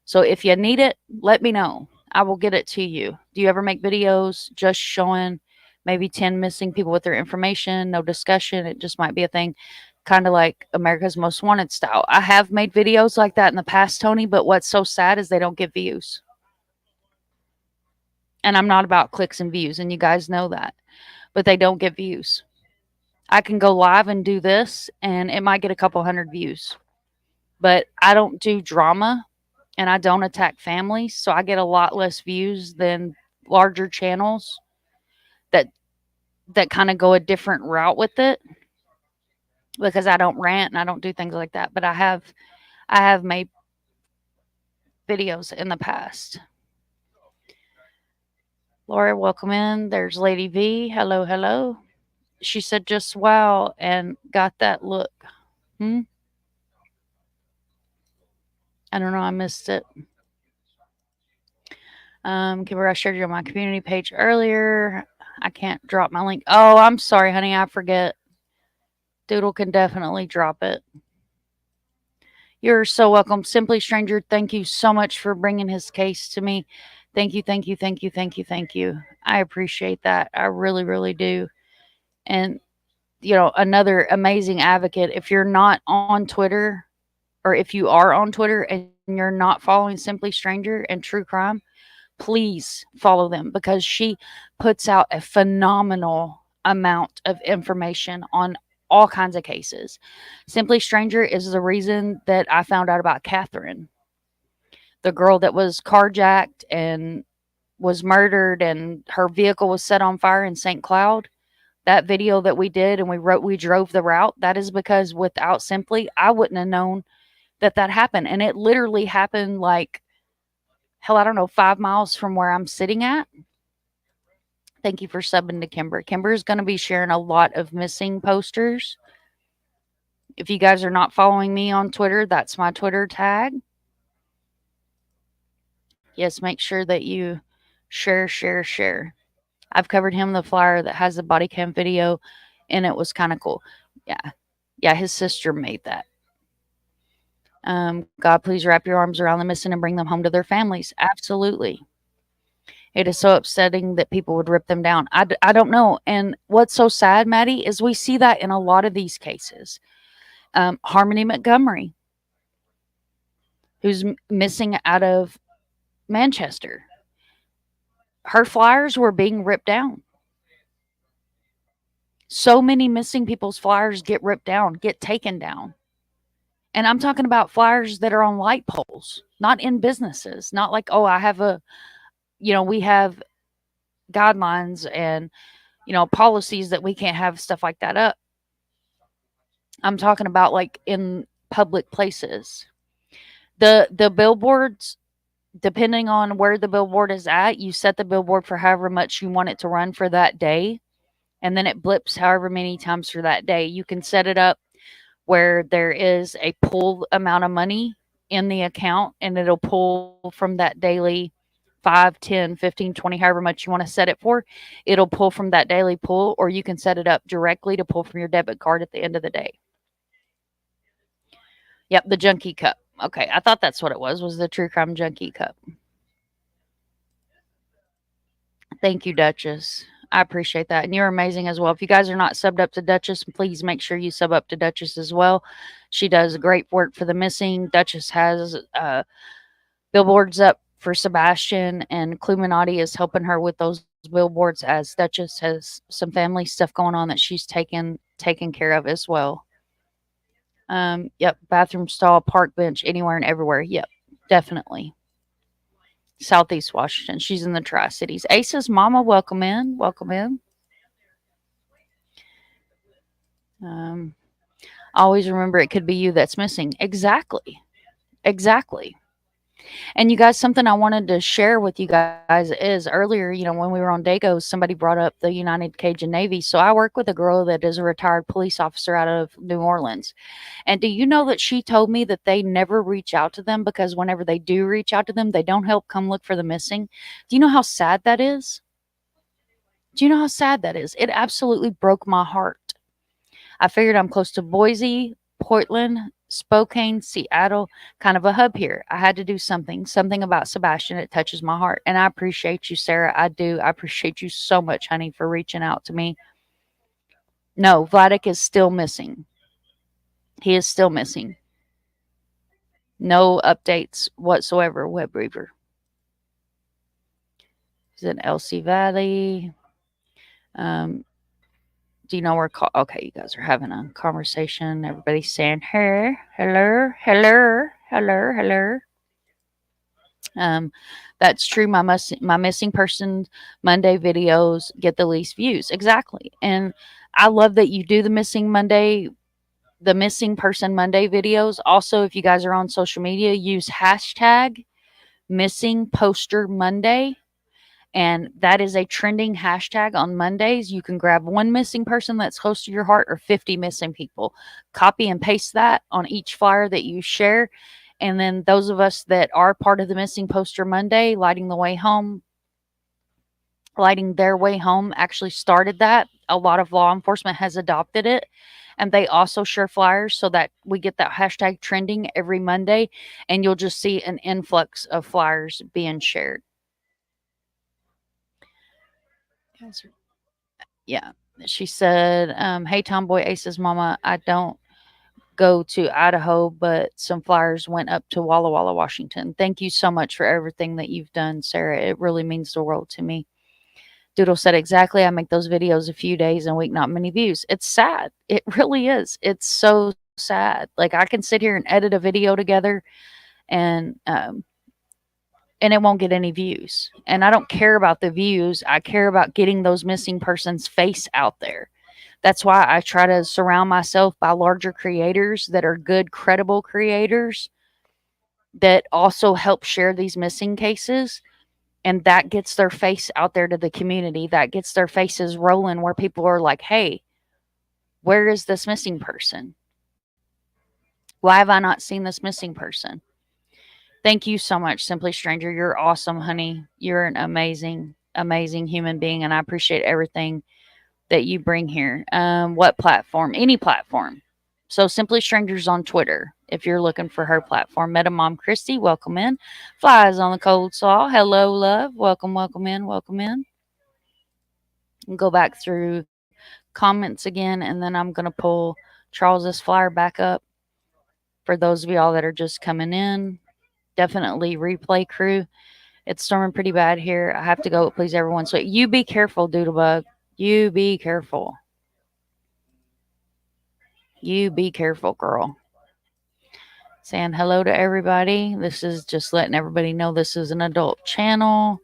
So if you need it, let me know. I will get it to you. Do you ever make videos just showing maybe 10 missing people with their information? No discussion. It just might be a thing, kind of like America's Most Wanted style. I have made videos like that in the past, Tony, but what's so sad is they don't get views. And I'm not about clicks and views, and you guys know that. But they don't get views. I can go live and do this, and it might get a couple hundred views. But I don't do drama, and I don't attack families, so I get a lot less views than larger channels that kind of go a different route with it, because I don't rant and I don't do things like that. But I have made videos in the past. Laura, welcome in. There's Lady V. Hello, hello. She said, just wow, and got that look. I don't know. I missed it. Kimber, I shared you on my community page earlier. I can't drop my link. Oh, I'm sorry, honey. I forget. Doodle can definitely drop it. You're so welcome. Simply Stranger, thank you so much for bringing his case to me. Thank you, thank you, thank you, thank you, thank you. I appreciate that. I really, really do. And, you know, another amazing advocate. If you're not on Twitter, or if you are on Twitter and you're not following Simply Stranger and True Crime, please follow them, because she puts out a phenomenal amount of information on all kinds of cases. Simply Stranger is the reason that I found out about Catherine, the girl that was carjacked and was murdered and her vehicle was set on fire in St. Cloud. That video that we did and we drove the route, that is because without Simply, I wouldn't have known that happened. And it literally happened like, hell, I don't know, 5 miles from where I'm sitting at. Thank you for subbing to Kimber. Kimber is going to be sharing a lot of missing posters. If you guys are not following me on Twitter, that's my Twitter tag. Yes, make sure that you share, share, share. I've covered him in the flyer that has the body cam video, and it was kind of cool. Yeah, his sister made that. God, please wrap your arms around the missing and bring them home to their families. Absolutely. It is so upsetting that people would rip them down. I don't know. And what's so sad, Maddie, is we see that in a lot of these cases. Harmony Montgomery, who's missing out of Manchester. Her flyers were being ripped down. So many missing people's flyers get ripped down, get taken down. And I'm talking about flyers that are on light poles, not in businesses. Not like, oh, I have we have guidelines and, policies that we can't have stuff like that up. I'm talking about like in public places. The billboards, depending on where the billboard is at, you set the billboard for however much you want it to run for that day. And then it blips however many times for that day. You can set it up where there is a pull amount of money in the account, and it'll pull from that daily 5, 10, 15, 20, however much you want to set it for. It'll pull from that daily pull, or you can set it up directly to pull from your debit card at the end of the day. Yep, the Junkie Cup. Okay, I thought that's what it was the True Crime Junkie Cup. Thank you, Duchess. I appreciate that. And you're amazing as well. If you guys are not subbed up to Duchess, please make sure you sub up to Duchess as well. She does great work for the missing. Duchess has billboards up for Sebastian, and Cluminati is helping her with those billboards, as Duchess has some family stuff going on that she's taken care of as well. Yep, bathroom stall, park bench, anywhere and everywhere. Yep, definitely. Southeast Washington. She's in the Tri-Cities. Ace's mama, welcome in. Welcome in. Always remember it could be you that's missing. Exactly. Exactly. And you guys, something I wanted to share with you guys is earlier, when we were on Dago, somebody brought up the United Cajun Navy. So I work with a girl that is a retired police officer out of New Orleans. And do you know that she told me that they never reach out to them because whenever they do reach out to them, they don't help come look for the missing? Do you know how sad that is? Do you know how sad that is? It absolutely broke my heart. I figured I'm close to Boise, Portland, Spokane, Seattle, kind of a hub here. I had to do something about Sebastian. It touches my heart. And I appreciate you, Sarah. I do. I appreciate you so much, honey, for reaching out to me. No, Vladik is still missing. He is still missing. No updates whatsoever, Web Reaver. He's in LC Valley. Do you know where? Okay, you guys are having a conversation. Everybody's saying her, hello, hello, hello, hello. That's true. My missing person Monday videos get the least views. Exactly. And I love that you do the missing person Monday videos. Also, if you guys are on social media, use hashtag missing poster Monday. And that is a trending hashtag on Mondays. You can grab one missing person that's close to your heart or 50 missing people. Copy and paste that on each flyer that you share. And then those of us that are part of the Missing Poster Monday, Lighting their way home, actually started that. A lot of law enforcement has adopted it. And they also share flyers so that we get that hashtag trending every Monday. And you'll just see an influx of flyers being shared. Yeah. She said, hey, Tomboy Ace's mama, I don't go to Idaho, but some flyers went up to Walla Walla, Washington. Thank you so much for everything that you've done, Sarah. It really means the world to me. Doodle said, exactly. I make those videos a few days and a week, not many views. It's sad. It really is. It's so sad. Like I can sit here and edit a video together and it won't get any views. And I don't care about the views. I care about getting those missing person's face out there. That's why I try to surround myself by larger creators that are good, credible creators that also help share these missing cases. And that gets their face out there to the community. That gets their faces rolling where people are like, hey, where is this missing person? Why have I not seen this missing person? Thank you so much, Simply Stranger. You're awesome, honey. You're an amazing, amazing human being, and I appreciate everything that you bring here. What platform? Any platform. So Simply Strangers on Twitter, if you're looking for her platform. Meta Mom Christy, welcome in. Flies on the Cold Saw. Hello, love. Welcome, welcome in, welcome in. And go back through comments again, and then I'm going to pull Charles's flyer back up for those of y'all that are just coming in. Definitely replay crew. It's storming pretty bad here. I have to go, please, everyone. So you be careful, Doodlebug. You be careful. You be careful, girl. Saying hello to everybody. This is just letting everybody know this is an adult channel.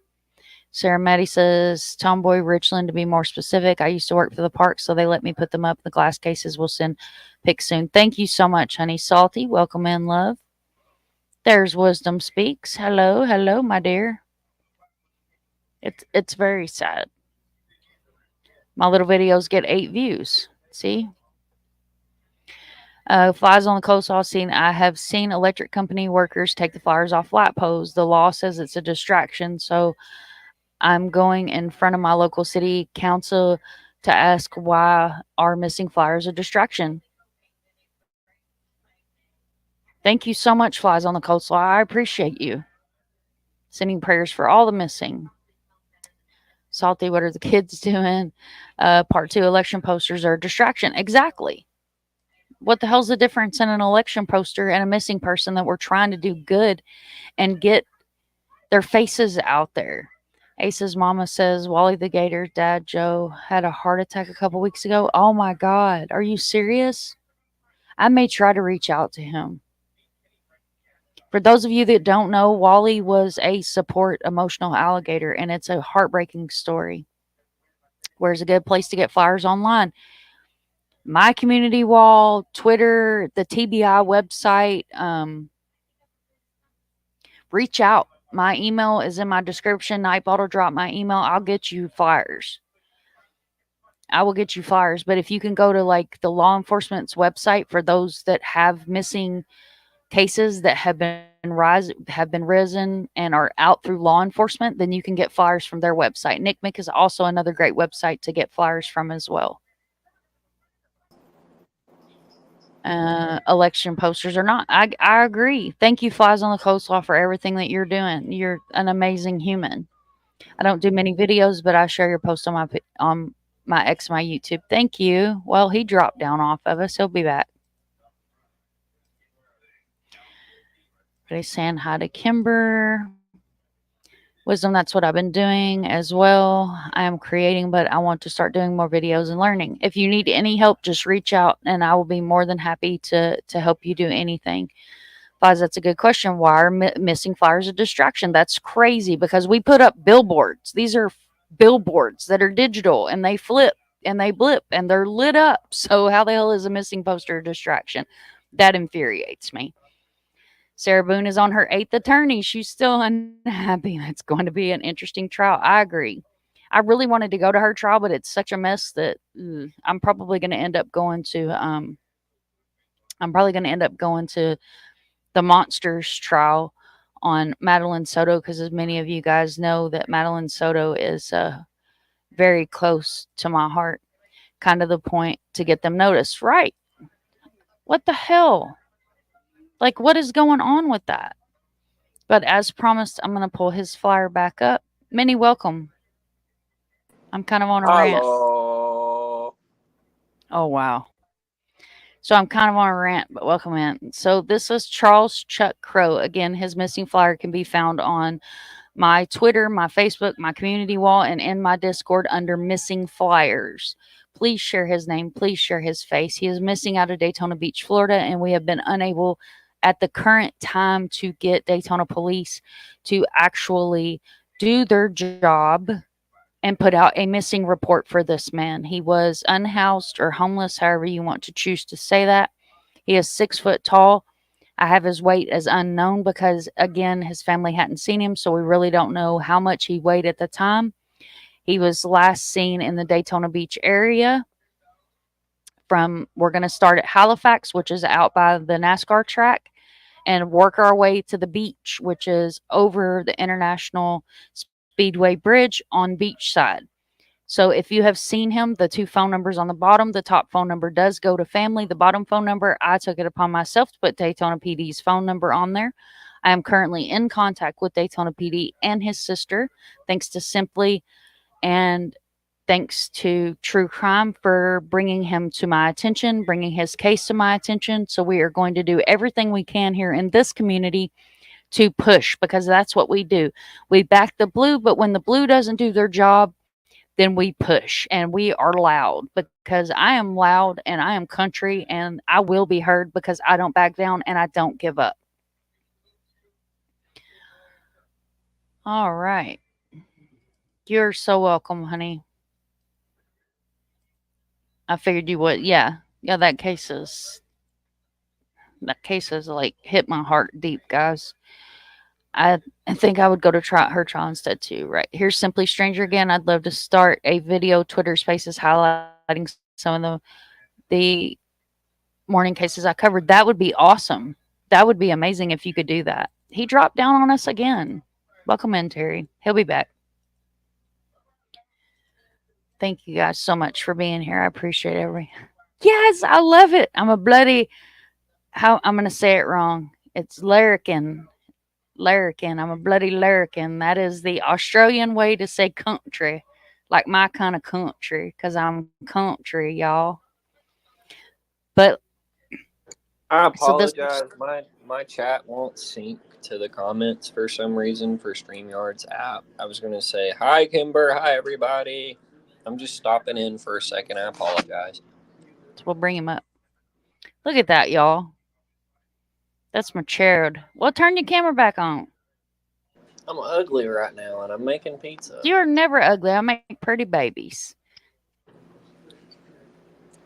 Sarah Maddie says, Tomboy Richland, to be more specific. I used to work for the park, so they let me put them up. The glass cases will send pics soon. Thank you so much, honey. Salty, welcome in, love. There's Wisdom Speaks. Hello, hello, my dear. It's very sad. My little videos get 8 views. See? Flies on the coleslaw scene. I have seen electric company workers take the flyers off light poles. The law says it's a distraction, so I'm going in front of my local city council to ask why are missing flyers a distraction. Thank you so much, Flies on the coleslaw. I appreciate you. Sending prayers for all the missing. Salty, what are the kids doing? Part 2, election posters are a distraction. Exactly. What the hell's the difference in an election poster and a missing person that we're trying to do good and get their faces out there? Ace's mama says Wally the Gator's dad, Joe, had a heart attack a couple weeks ago. Oh my God. Are you serious? I may try to reach out to him. For those of you that don't know, Wally was a support emotional alligator, and it's a heartbreaking story. Where's a good place to get flyers online? My community wall, Twitter, the TBI website. Reach out. My email is in my description. Nightbot will drop my email. I'll get you flyers. I will get you flyers. But if you can go to like the law enforcement's website for those that have missing cases that have been risen and are out through law enforcement, then you can get flyers from their website. NCMEC is also another great website to get flyers from as well. Election posters or not. I agree. Thank you, Flies on the Coastlaw, for everything that you're doing. You're an amazing human. I don't do many videos, but I share your post on my YouTube. Thank you. Well, he dropped down off of us. He'll be back. They saying hi to Kimber. Wisdom, that's what I've been doing as well. I am creating, but I want to start doing more videos and learning. If you need any help, just reach out and I will be more than happy to help you do anything. Flies, that's a good question. Why are missing flyers a distraction? That's crazy because we put up billboards. These are billboards that are digital and they flip and they blip and they're lit up. So how the hell is a missing poster a distraction? That infuriates me. Sarah Boone is on her 8th attorney. She's still unhappy. That's going to be an interesting trial. I agree. I really wanted to go to her trial, but it's such a mess that I'm probably going to end up going to the Monsters trial on Madeline Soto, because as many of you guys know that Madeline Soto is very close to my heart. Kind of the point to get them noticed. Right. What the hell? Like, what is going on with that? But as promised, I'm going to pull his flyer back up. Minnie, welcome. I'm kind of on a rant. Hello. Oh, wow. So I'm kind of on a rant, but welcome in. So this is Charles Chuck Crow. Again, his missing flyer can be found on my Twitter, my Facebook, my community wall, and in my Discord under missing flyers. Please share his name. Please share his face. He is missing out of Daytona Beach, Florida, and we have been unable at the current time to get Daytona police to actually do their job and put out a missing report for this man. He was unhoused or homeless, however you want to choose to say that. He is 6 foot tall. I have his weight as unknown because, again, his family hadn't seen him, so we really don't know how much he weighed at the time. He was last seen in the Daytona Beach area. We're going to start at Halifax, which is out by the NASCAR track, and work our way to the beach, which is over the International Speedway Bridge on beachside. So if you have seen him, the 2 phone numbers on the bottom, the top phone number does go to family. The bottom phone number, I took it upon myself to put Daytona PD's phone number on there. I am currently in contact with Daytona PD and his sister, thanks to Simply and thanks to True Crime for bringing him to my attention, bringing his case to my attention. So we are going to do everything we can here in this community to push, because that's what we do. We back the blue, but when the blue doesn't do their job, then we push, and we are loud, because I am loud and I am country and I will be heard because I don't back down and I don't give up. All right. You're so welcome, honey. I figured you would. Yeah. Yeah, that case is like hit my heart deep, guys. I think I would go to her trial instead too. Right. Here's Simply Stranger again. I'd love to start a video, Twitter Spaces, highlighting some of the morning cases I covered. That would be awesome. That would be amazing if you could do that. He dropped down on us again. Welcome in, Terry. He'll be back. Thank you guys so much for being here. I appreciate every. Yes, I love it. I'm a bloody. How I'm gonna say it wrong. It's larrikin. Larrikin. I'm a bloody larrikin. That is the Australian way to say country, like my kind of country, because I'm country, y'all. But I apologize. My chat won't sync to the comments for some reason for StreamYard's app. I was going to say, hi, Kimber. Hi, everybody. I'm just stopping in for a second. I apologize. So we'll bring him up. Look at that, y'all. That's my child. Well, turn your camera back on. I'm ugly right now, and I'm making pizza. You're never ugly. I make pretty babies.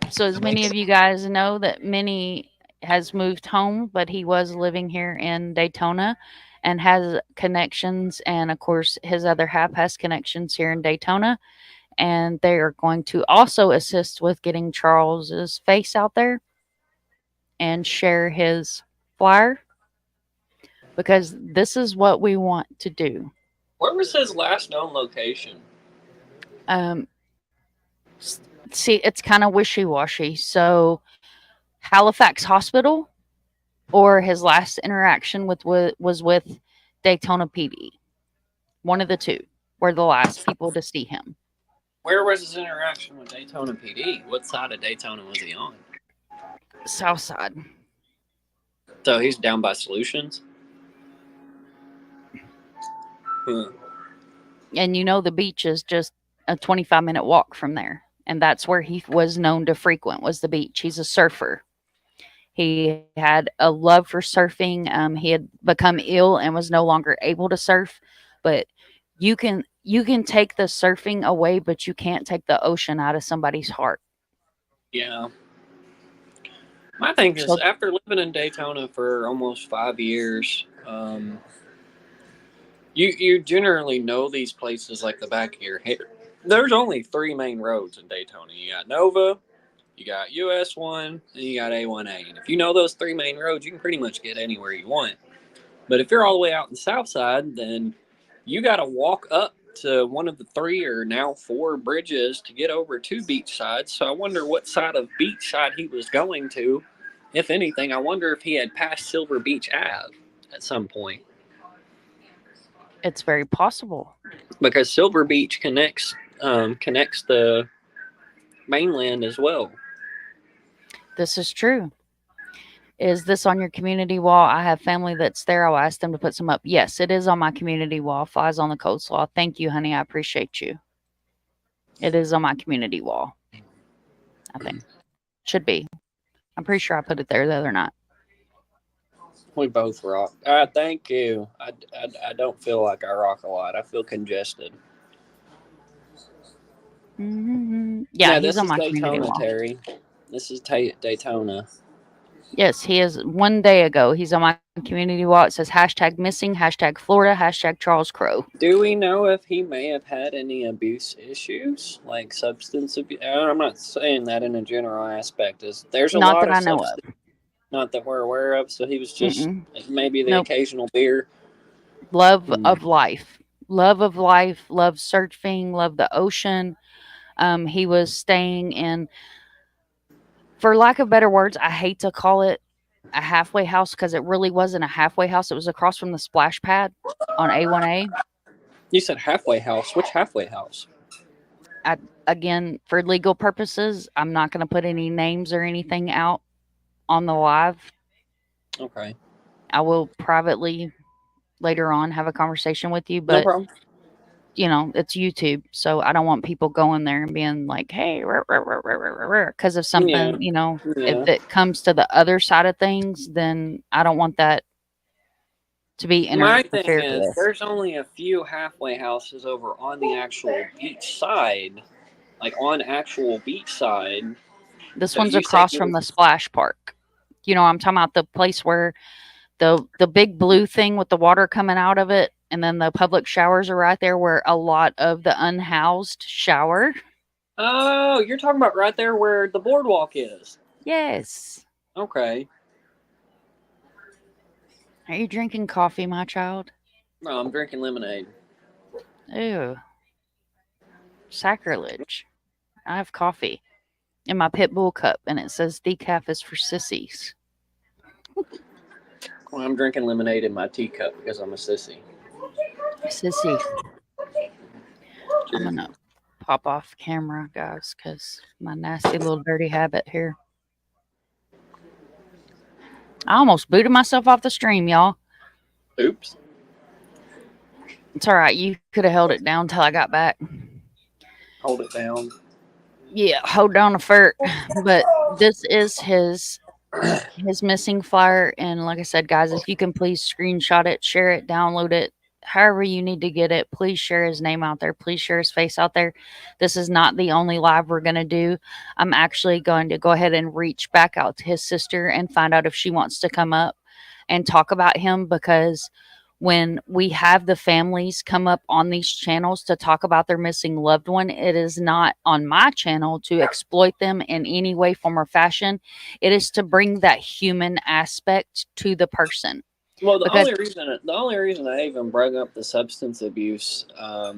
So as many of you guys know that Minnie has moved home, but he was living here in Daytona and has connections. And of course, his other half has connections here in Daytona. And they are going to also assist with getting Charles's face out there and share his flyer, because this is what we want to do. Where was his last known location? See, it's kind of wishy-washy. So Halifax Hospital, or his last interaction was with Daytona PD. One of the two were the last people to see him. Where was his interaction with Daytona PD? What side of Daytona was he on? South side. So he's down by Solutions? And you know the beach is just a 25-minute walk from there. And that's where he was known to frequent, was the beach. He's a surfer. He had a love for surfing. He had become ill and was no longer able to surf. But you can take the surfing away, but you can't take the ocean out of somebody's heart. Yeah. My thing is, after living in Daytona for almost 5 years, you generally know these places like the back of your head. There's only 3 main roads in Daytona. You got Nova, you got US 1, and you got A1A. And if you know those 3 main roads, you can pretty much get anywhere you want. But if you're all the way out in the south side, then you got to walk up to one of the 3 or now 4 bridges to get over to Beachside. So I wonder what side of Beachside he was going to. If anything, I wonder if he had passed Silver Beach Ave at some point. It's very possible. Because Silver Beach connects the mainland as well. This is true. Is this on your community wall? I have family that's there. I'll ask them to put some up. Yes, it is on my community wall. Flies on the coleslaw. Thank you, honey. I appreciate you. It is on my community wall. I think. Should be. I'm pretty sure I put it there the other night. We both rock. Thank you. I don't feel like I rock a lot. I feel congested. Mm-hmm. Yeah, this he's on is my Daytona, community wall. Terry. This is Daytona. Yes, he is. 1 day ago, he's on my community wall. It says #missing, #Florida, #Charles Crow. Do we know if he may have had any abuse issues, like substance abuse? I'm not saying that in a general aspect. There's a Not lot that of I know substance, of. not that we're aware of. So he was just maybe the Nope. occasional beer. Love of life. Love of life. Love surfing. Love the ocean. He was staying in, for lack of better words, I hate to call it a halfway house because it really wasn't a halfway house. It was across from the splash pad on A1A. You said halfway house. Which halfway house? Again, for legal purposes, I'm not going to put any names or anything out on the live. Okay. I will privately later on have a conversation with you, No but problem. you know, it's YouTube, so I don't want people going there and being like, hey, because of something, you know, if it comes to the other side of things, then I don't want that to be interfered My thing is, with. there's only a few halfway houses over on the actual beach side, like on actual beach side. This one's across from the splash park. You know, I'm talking about the place where the big blue thing with the water coming out of it, and then the public showers are right there where a lot of the unhoused shower. Oh, you're talking about right there where the boardwalk is. Yes. Okay. Are you drinking coffee, my child? No, I'm drinking lemonade. Ew. Sacrilege. I have coffee in my pit bull cup, and it says decaf is for sissies. Well, I'm drinking lemonade in my teacup because I'm a sissy. Sissy. I'm going to pop off camera, guys, because my nasty little dirty habit here. I almost booted myself off the stream, y'all. Oops. It's all right. You could have held it down until I got back. Hold it down. Yeah, hold down a furt. But this is his his missing flyer. And like I said, guys, if you can please screenshot it, share it, download it, however you need to get it, please share his name out there. Please share his face out there. This is not the only live we're going to do. I'm actually going to go ahead and reach back out to his sister and find out if she wants to come up and talk about him, because when we have the families come up on these channels to talk about their missing loved one, it is not on my channel to exploit them in any way, form, or fashion. It is to bring that human aspect to the person. Well, the Because only reason I even brought up the substance abuse, or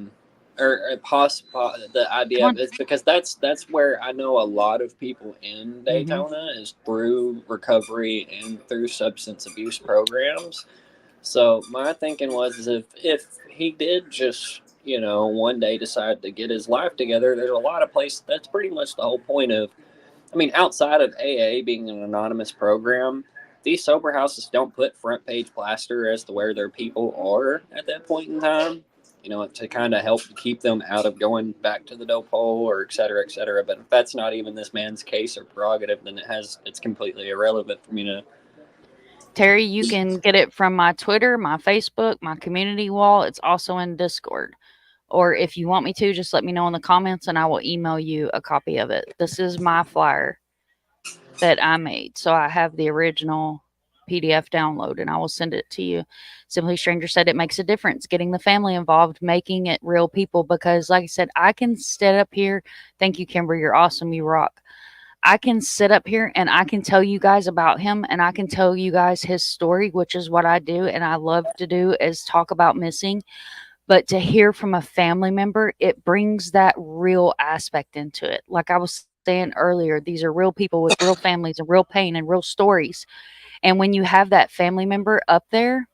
the idea of is because that's where I know a lot of people in Daytona is through recovery and through substance abuse programs. So my thinking was is if he did just one day decide to get his life together, there's a lot of places. That's pretty much the whole point of. I mean, outside of AA being an anonymous program, these sober houses don't put front page plaster as to where their people are at that point in time. To kind of help keep them out of going back to the dope hole or et cetera, et cetera. But if that's not even this man's case or prerogative, then it's completely irrelevant for me to. Terry, you can get it from my Twitter, my Facebook, my community wall. It's also in Discord. Or if you want me to, just let me know in the comments and I will email you a copy of it. This is my flyer that I made. So I have the original PDF download and I will send it to you. Simply Stranger said it makes a difference getting the family involved, making it real people, because like I said, I can sit up here. Thank you, Kimber. You're awesome. You rock. I can sit up here and I can tell you guys about him and I can tell you guys his story, which is what I do and I love to do, is talk about missing. But to hear from a family member, it brings that real aspect into it. Like I was saying earlier, these are real people with real families and real pain and real stories. And when you have that family member up there,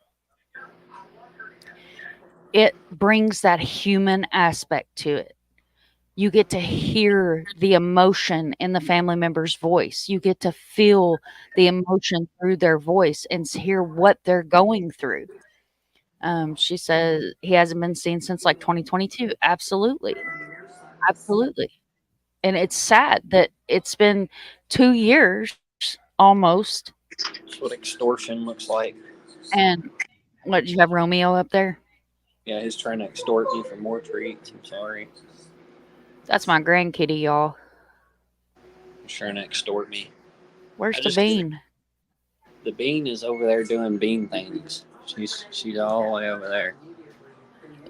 it brings that human aspect to it. You get to hear the emotion in the family member's voice. You get to feel the emotion through their voice and hear what they're going through. She says he hasn't been seen since like 2022. Absolutely. Absolutely. And it's sad that it's been 2 years almost. That's what extortion looks like. And what, did you have Romeo up there? Yeah, he's trying to extort me for more treats. I'm sorry. That's my grandkitty, y'all. He's trying to extort me. Where's the bean? The bean is over there doing bean things. She's all the way over there.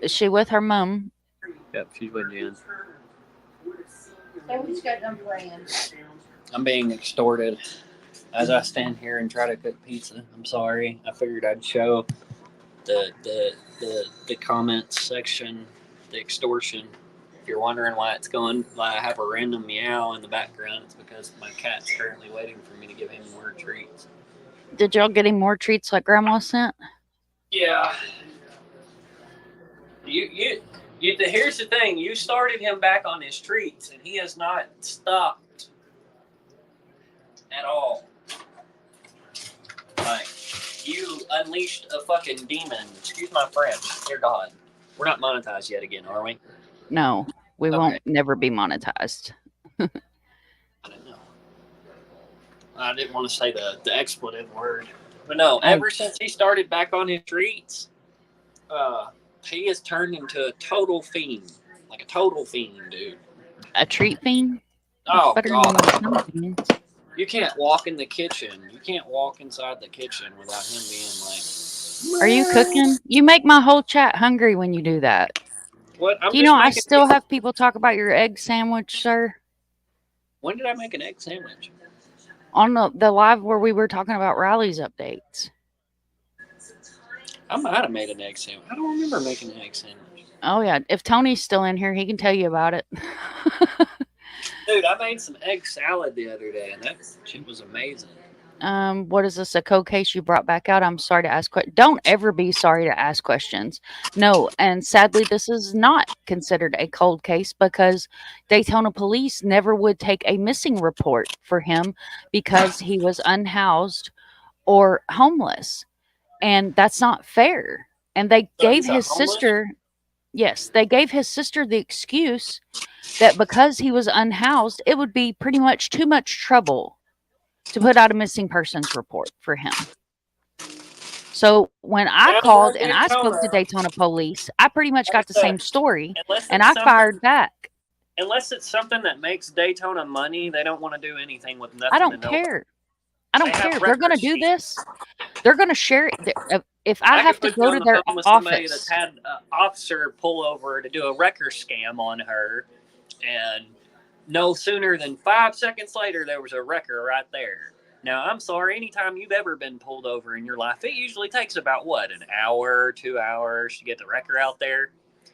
Is she with her mom? Yep, she's with Jen. So we just got done playing. I'm being extorted as I stand here and try to cook pizza. I'm sorry. I figured I'd show the comments section, the extortion. If you're wondering why I have a random meow in the background, it's because my cat's currently waiting for me to give him more treats. Did y'all get him more treats like Grandma sent? Yeah. Here's the thing. You started him back on his treats, and he has not stopped at all. Like, you unleashed a fucking demon. Excuse my French. Dear God. We're not monetized yet again, are we? No, we won't never be monetized. I don't know. I didn't want to say the expletive word. But no, ever since he started back on his treats, he has turned into a total fiend. Like a total fiend, dude. A treat fiend? Oh, God. You can't walk in the kitchen. You can't walk inside the kitchen without him being like... Are you cooking? You make my whole chat hungry when you do that. What? Do you know I still have people talk about your egg sandwich, sir? When did I make an egg sandwich? On the live where we were talking about Riley's updates. I might have made an egg sandwich. I don't remember making an egg sandwich. Oh, yeah. If Tony's still in here, he can tell you about it. Dude, I made some egg salad the other day, and that shit was amazing. What is this, a cold case you brought back out? I'm sorry to ask questions. Don't ever be sorry to ask questions. No, and sadly, this is not considered a cold case because Daytona police never would take a missing report for him because he was unhoused or homeless. And that's not fair. And they gave his sister, yes, they gave his sister the excuse that because he was unhoused, it would be pretty much too much trouble to put out a missing persons report for him. So when I Now, called we're and I spoke to Daytona. Daytona police, I pretty much got the same story, Unless and it's I something, fired back. unless it's something that makes Daytona money, they don't want to do anything with nothing. I don't care. I don't care. If they're going to do this, they're going to share it. If I have to go to their somebody that's office, had an officer pull over to do a wrecker scam on her, and no sooner than 5 seconds later, there was a wrecker right there. Now, I'm sorry, anytime you've ever been pulled over in your life, it usually takes about, what, an hour, 2 hours to get the wrecker out there?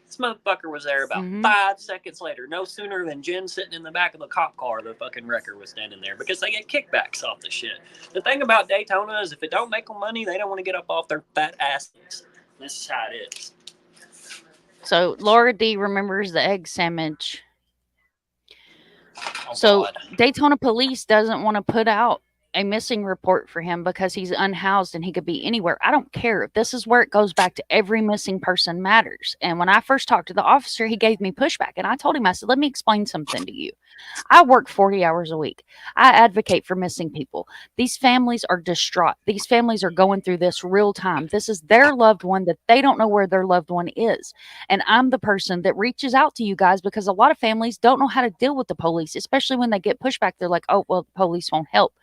This motherfucker was there about 5 seconds later. No sooner than Jen sitting in the back of the cop car, the fucking wrecker was standing there because they get kickbacks off the shit. The thing about Daytona is if it don't make them money, they don't want to get up off their fat asses. This is how it is. So Laura D remembers the egg sandwich. Oh, so God. Daytona police doesn't want to put out a missing report for him because he's unhoused and he could be anywhere. I don't care. This is where it goes back to every missing person matters. And when I first talked to the officer, he gave me pushback. And I told him, I said, let me explain something to you. I work 40 hours a week. I advocate for missing people. These families are distraught. These families are going through this real time. This is their loved one that they don't know where their loved one is. And I'm the person that reaches out to you guys because a lot of families don't know how to deal with the police, especially when they get pushback. They're like, oh, well, the police won't help.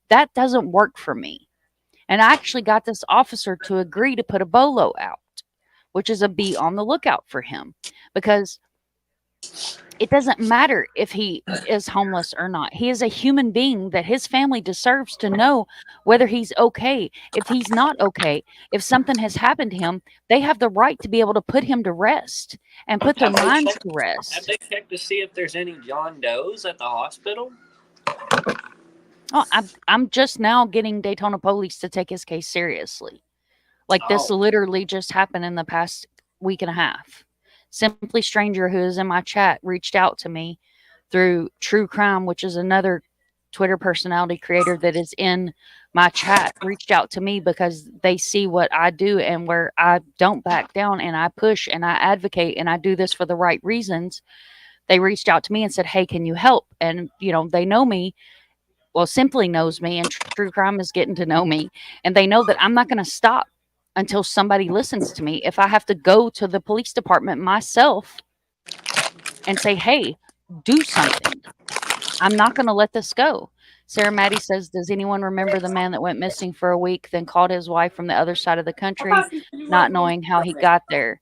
That doesn't work for me. And I actually got this officer to agree to put a bolo out, which is a be on the lookout for him, because it doesn't matter if he is homeless or not. He is a human being that his family deserves to know whether he's okay. If he's not okay, if something has happened to him, they have the right to be able to put him to rest and put their minds to rest. Have they checked to see if there's any John Does at the hospital? Oh, I'm just now getting Daytona police to take his case seriously. Like this literally just happened in the past week and a half. Simply Stranger, who is in my chat, reached out to me through True Crime, which is another Twitter personality creator that is in my chat, reached out to me because they see what I do and where I don't back down and I push and I advocate and I do this for the right reasons. They reached out to me and said, hey, can you help? And, you know, they know me. Well, Simply knows me, and True Crime is getting to know me. And they know that I'm not going to stop until somebody listens to me. If I have to go to the police department myself and say, hey, do something, I'm not going to let this go. Sarah Maddie says, does anyone remember the man that went missing for a week, then called his wife from the other side of the country, not knowing how he got there?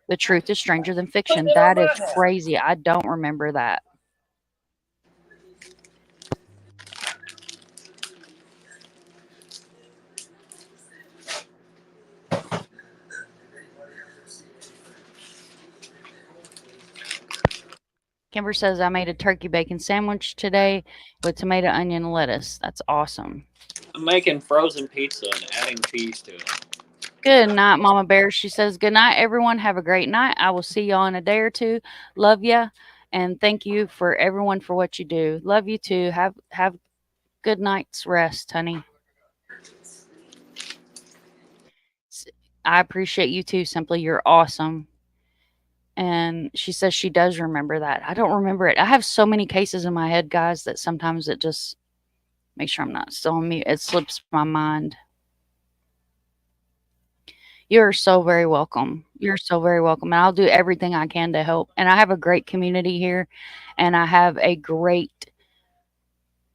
The truth is stranger than fiction. That is crazy. I don't remember that. Kimber says, I made a turkey bacon sandwich today with tomato, onion, and lettuce. That's awesome. I'm making frozen pizza and adding cheese to it. Good night, Mama Bear. She says, good night, everyone. Have a great night. I will see y'all in a day or two. Love ya. And thank you for everyone for what you do. Love you too. Have good night's rest, honey. I appreciate you too, Simply. You're awesome. And she says she does remember that. I don't remember it. I have so many cases in my head, guys, that sometimes it just, make sure I'm not still on mute, it slips my mind. You're so very welcome. You're so very welcome. And I'll do everything I can to help. And I have a great community here. And I have a great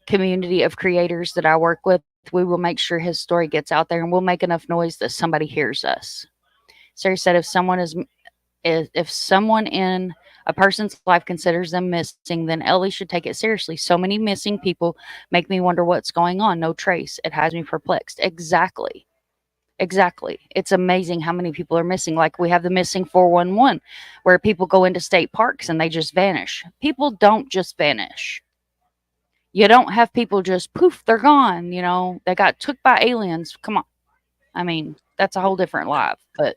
community of creators that I work with. We will make sure his story gets out there and we'll make enough noise that somebody hears us. Sarah said, if someone in a person's life considers them missing, then Ellie should take it seriously. So many missing people make me wonder what's going on. No trace. It has me perplexed. Exactly. It's amazing how many people are missing. Like we have the missing 411 where people go into state parks and they just vanish. People don't just vanish. You don't have people just poof, they're gone. You know, they got took by aliens. Come on. I mean, that's a whole different life. But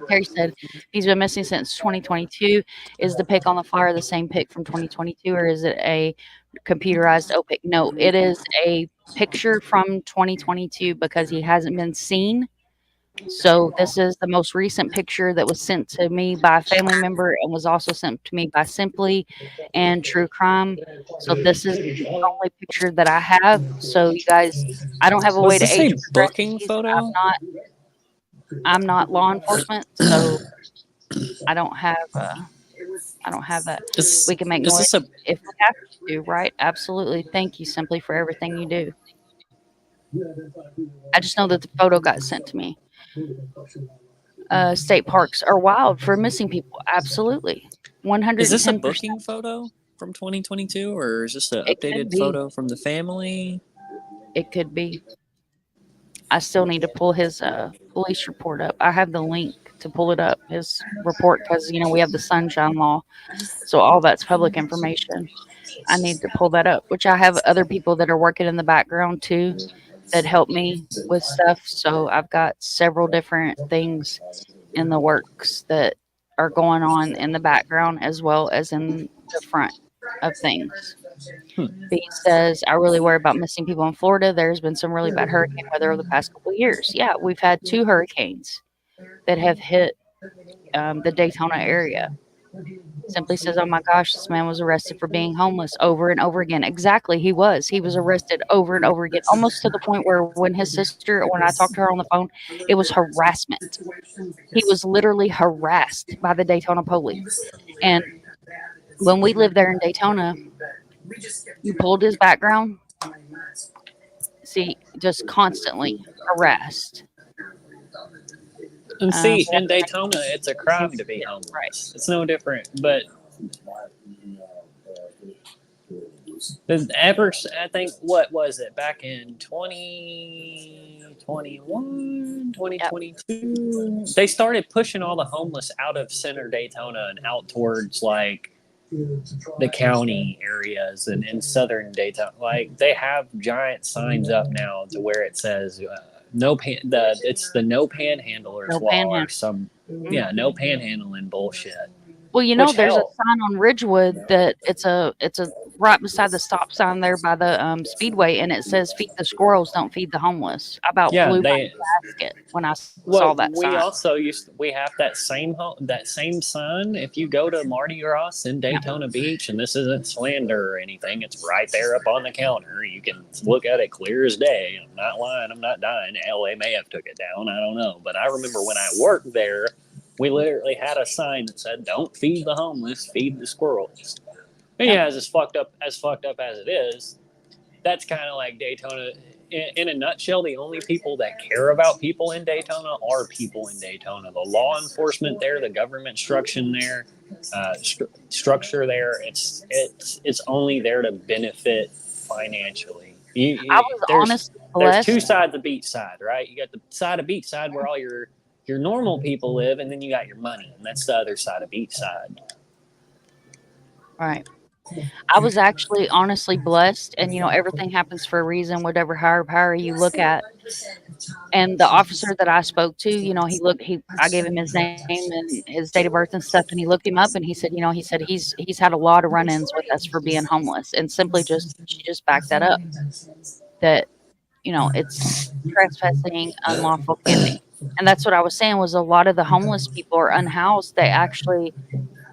Harry said he's been missing since 2022. Is the pic on the flyer the same pic from 2022 or is it a computerized OPIC? No, it is a picture from 2022 because he hasn't been seen So this is the most recent picture that was sent to me by a family member and was also sent to me by Simply and True Crime. So this is the only picture that I have. So you guys, I don't have a way Was to this age a progress booking these. photo? I'm not law enforcement, so I don't have I don't have that. Is We can make is noise this a if we have to, right? Absolutely. Thank you, Simply, for everything you do. I just know that the photo got sent to me. State parks are wild for missing people. Absolutely. is this a 110%. booking photo from 2022, or is this an It could updated be. photo from the family? It could be. I still need to pull his police report up. I have the link to pull it up, his report, because, we have the sunshine law. So all that's public information. I need to pull that up, which I have other people that are working in the background too that help me with stuff. So I've got several different things in the works that are going on in the background as well as in the front of things. B says, I really worry about missing people in Florida. There's been some really bad hurricane weather over the past couple of years. Yeah, we've had 2 hurricanes that have hit the Daytona area. Simply says, oh my gosh, this man was arrested for being homeless over and over again. Exactly, he was. He was arrested over and over again, almost to the point where when his sister, when I talked to her on the phone, it was harassment. He was literally harassed by the Daytona police. And when we lived there in Daytona, you pulled his background, see, just constantly harassed. And We see, have in to make Daytona, it's a crime to be right. homeless. It's no different. But ever, I think, what was it, back in 2021, Yep. 2022, they started pushing all the homeless out of center Daytona and out towards like the county areas and in southern Daytona. Like they have giant signs up now to where it says it's the no panhandlers No law or panhandle. some Mhm. no panhandling bullshit. Well, Which there's a hell, sign on Ridgewood that it's a right beside the stop sign there by the speedway, and it says "Feed the squirrels, don't feed the homeless." I about yeah, blew my they gasket when I saw well, that we sign. also we have that same sign. If you go to Mardi Gras in Yeah. Daytona Beach, and this isn't slander or anything, it's right there up on the counter. You can look at it clear as day. I'm not lying. I'm not dying. LA may have took it down. I don't know, but I remember when I worked there, we literally had a sign that said, "Don't feed the homeless, feed the squirrels." And yeah, as fucked up as it is, that's kind of like Daytona. In a nutshell, the only people that care about people in Daytona are people in Daytona. The law enforcement there, the government structure there, it's only there to benefit financially. I was honestly There's two blessed. sides of beachside, right? You got the side of beachside where all your normal people live, and then you got your money, and that's the other side of beachside. Right. I was actually honestly blessed, and everything happens for a reason, whatever higher power you look at. And the officer that I spoke to, I gave him his name and his date of birth and stuff, and he looked him up and he said he's had a lot of run-ins with us for being homeless, and she just backed that up that it's trespassing, unlawful camping, and that's what I was saying was a lot of the homeless people are unhoused. They actually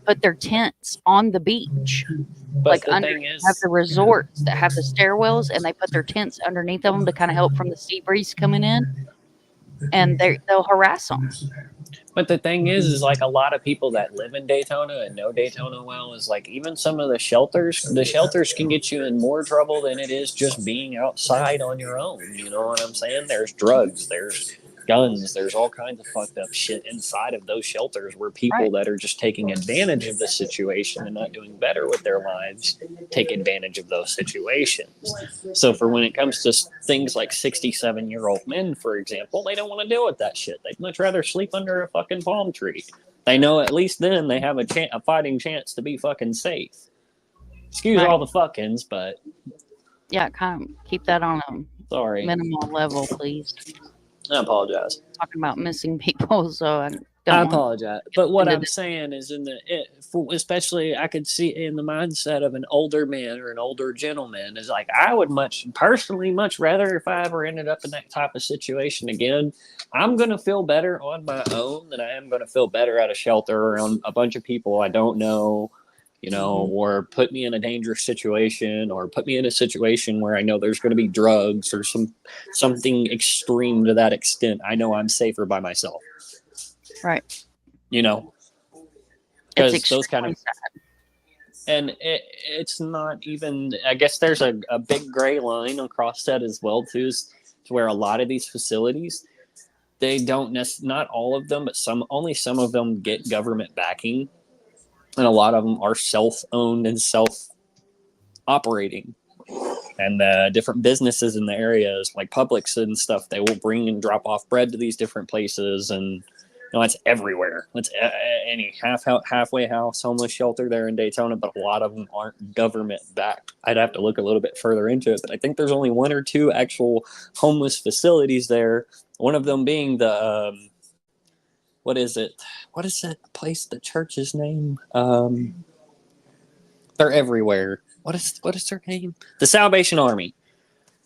put their tents on the beach. But Like the under thing have is, the resorts that have the stairwells, and they put their tents underneath of them to kind of help from the sea breeze coming in, and they'll harass them. But the thing is like a lot of people that live in Daytona and know Daytona well is like even some of the shelters can get you in more trouble than it is just being outside on your own. You know what I'm saying? There's drugs, there's guns, there's all kinds of fucked up shit inside of those shelters where people Right. that are just taking advantage of the situation and not doing better with their lives take advantage of those situations. So for when it comes to things like 67-year-old men, for example, they don't want to deal with that shit. They'd much rather sleep under a fucking palm tree. They know at least then they have a fighting chance to be fucking safe. Excuse Right. all the fuckings, but Yeah, kind of keep that on a sorry. minimal level, please. I apologize. Talking about missing people, so Don't I want apologize, but what into I'm saying is, especially I could see in the mindset of an older man or an older gentleman is like I would much rather if I ever ended up in that type of situation again, I'm gonna feel better on my own than I am gonna feel better at a shelter around a bunch of people I don't know, or put me in a dangerous situation, or put me in a situation where I know there's going to be drugs or something extreme to that extent. I know I'm safer by myself. right. You know, It's because those kind extremely of, sad. and it's not even, I guess there's a big gray line across that as well too, is to where a lot of these facilities, they don't not all of them, but only some of them get government backing, and a lot of them are self-owned and self-operating. And different businesses in the areas like Publix and stuff, they will bring and drop off bread to these different places, and it's everywhere. It's any halfway house, homeless shelter there in Daytona, but a lot of them aren't government backed. I'd have to look a little bit further into it, but I think there's only one or two actual homeless facilities there. One of them being the what is it? What is that place? The church's name? They're everywhere. What is their name? The Salvation Army.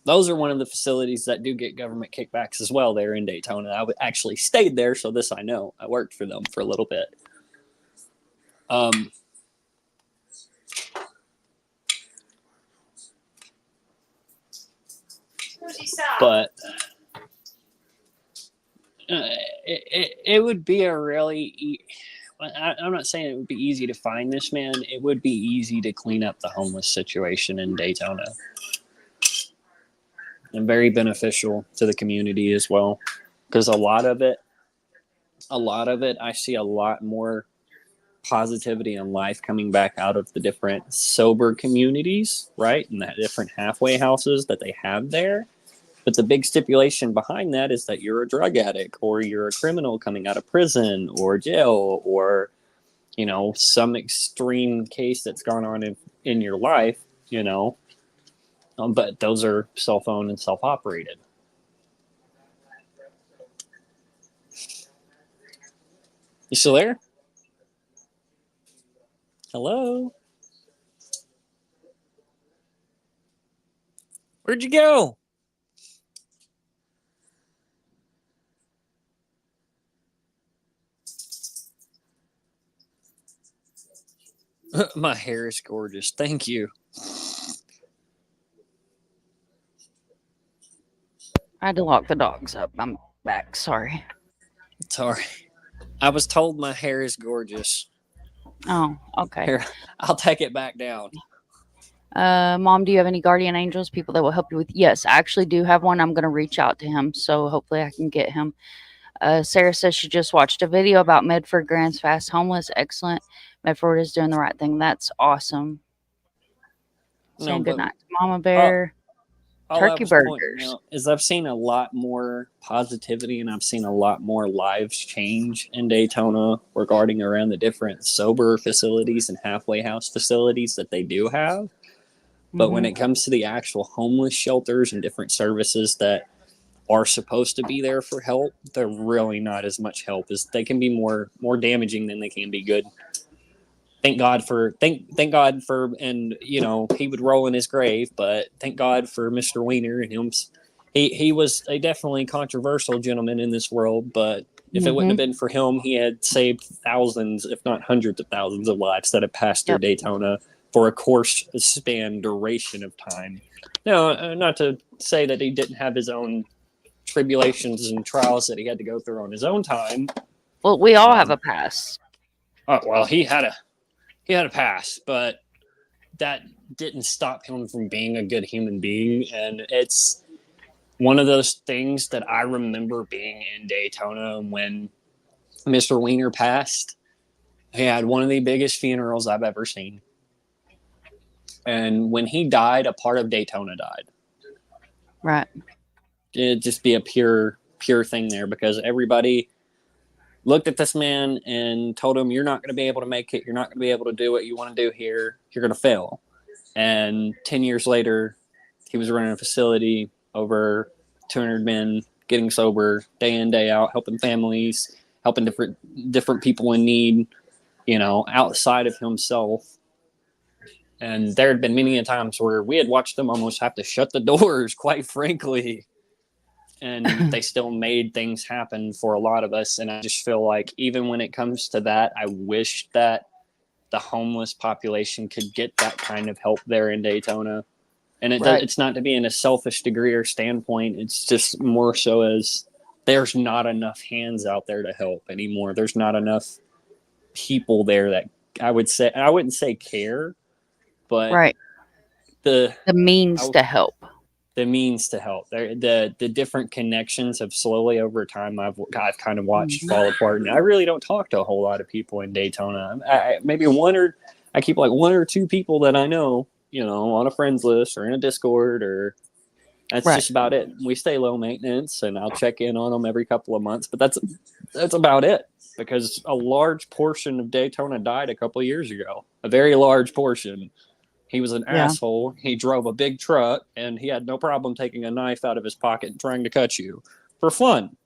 Those are one of the facilities that do get government kickbacks as well there in Daytona. I actually stayed there, so this I know. I worked for them for a little bit. But it would be a really... I'm not saying it would be easy to find this man. It would be easy to clean up the homeless situation in Daytona. And very beneficial to the community as well. Because a lot of it, I see a lot more positivity and life coming back out of the different sober communities, right? And the different halfway houses that they have there. But the big stipulation behind that is that you're a drug addict, or you're a criminal coming out of prison or jail, or, some extreme case that's gone on in your life, but those are self-owned and self-operated. You still there? Hello? Where'd you go? My hair is gorgeous. Thank you. I had to lock the dogs up. I'm back. Sorry. Sorry. I was told my hair is gorgeous. Oh, okay. Here, I'll take it back down. Mom, do you have any guardian angels, people that will help you with? Yes, I actually do have one. I'm going to reach out to him, so hopefully I can get him. Sarah says she just watched a video about Medford Grants Fast Homeless. Excellent. Medford is doing the right thing. That's awesome. Saying good night to Mama Bear. Turkey burgers. Is I've seen a lot more positivity, and I've seen a lot more lives change in Daytona regarding around the different sober facilities and halfway house facilities that they do have. But when it comes to the actual homeless shelters and different services that are supposed to be there for help, they're really not as much help. As they can be more damaging than they can be good. Thank God for, and he would roll in his grave, but thank God for Mr. Weiner and him. He was a definitely controversial gentleman in this world, but if it wouldn't have been for him, he had saved thousands, if not hundreds of thousands of lives that have passed through Daytona for a course span duration of time. Now, not to say that he didn't have his own tribulations and trials that he had to go through on his own time. Well, we all have a past. Oh, well, he had a past, but that didn't stop him from being a good human being. And it's one of those things that I remember being in Daytona when Mr. Weiner passed. He had one of the biggest funerals I've ever seen. And when he died, a part of Daytona died. Right. It'd just be a pure thing there, because everybody looked at this man and told him, you're not going to be able to make it. You're not going to be able to do what you want to do here. You're going to fail. And 10 years later, he was running a facility, over 200 men, getting sober, day in, day out, helping families. helping different people in need, you know, outside of himself. And there had been many times where we had watched them almost have to shut the doors, quite frankly. And they still made things happen for a lot of us. And I just feel like even when it comes to that, I wish that the homeless population could get that kind of help there in Daytona. And it's not to be in a selfish degree or standpoint. It's just more so as there's not enough hands out there to help anymore. There's not enough people there that I wouldn't say care, but the means to help. The means to help. The different connections have slowly over time I've kind of watched fall apart. And I really don't talk to a whole lot of people in Daytona. I keep like one or two people that I know, you know, on a friends list or in a Discord, or that's just about it. We stay low maintenance, and I'll check in on them every couple of months, but that's about it, because a large portion of Daytona died a couple of years ago. A very large portion. He was an asshole. He drove a big truck, and he had no problem taking a knife out of his pocket and trying to cut you for fun.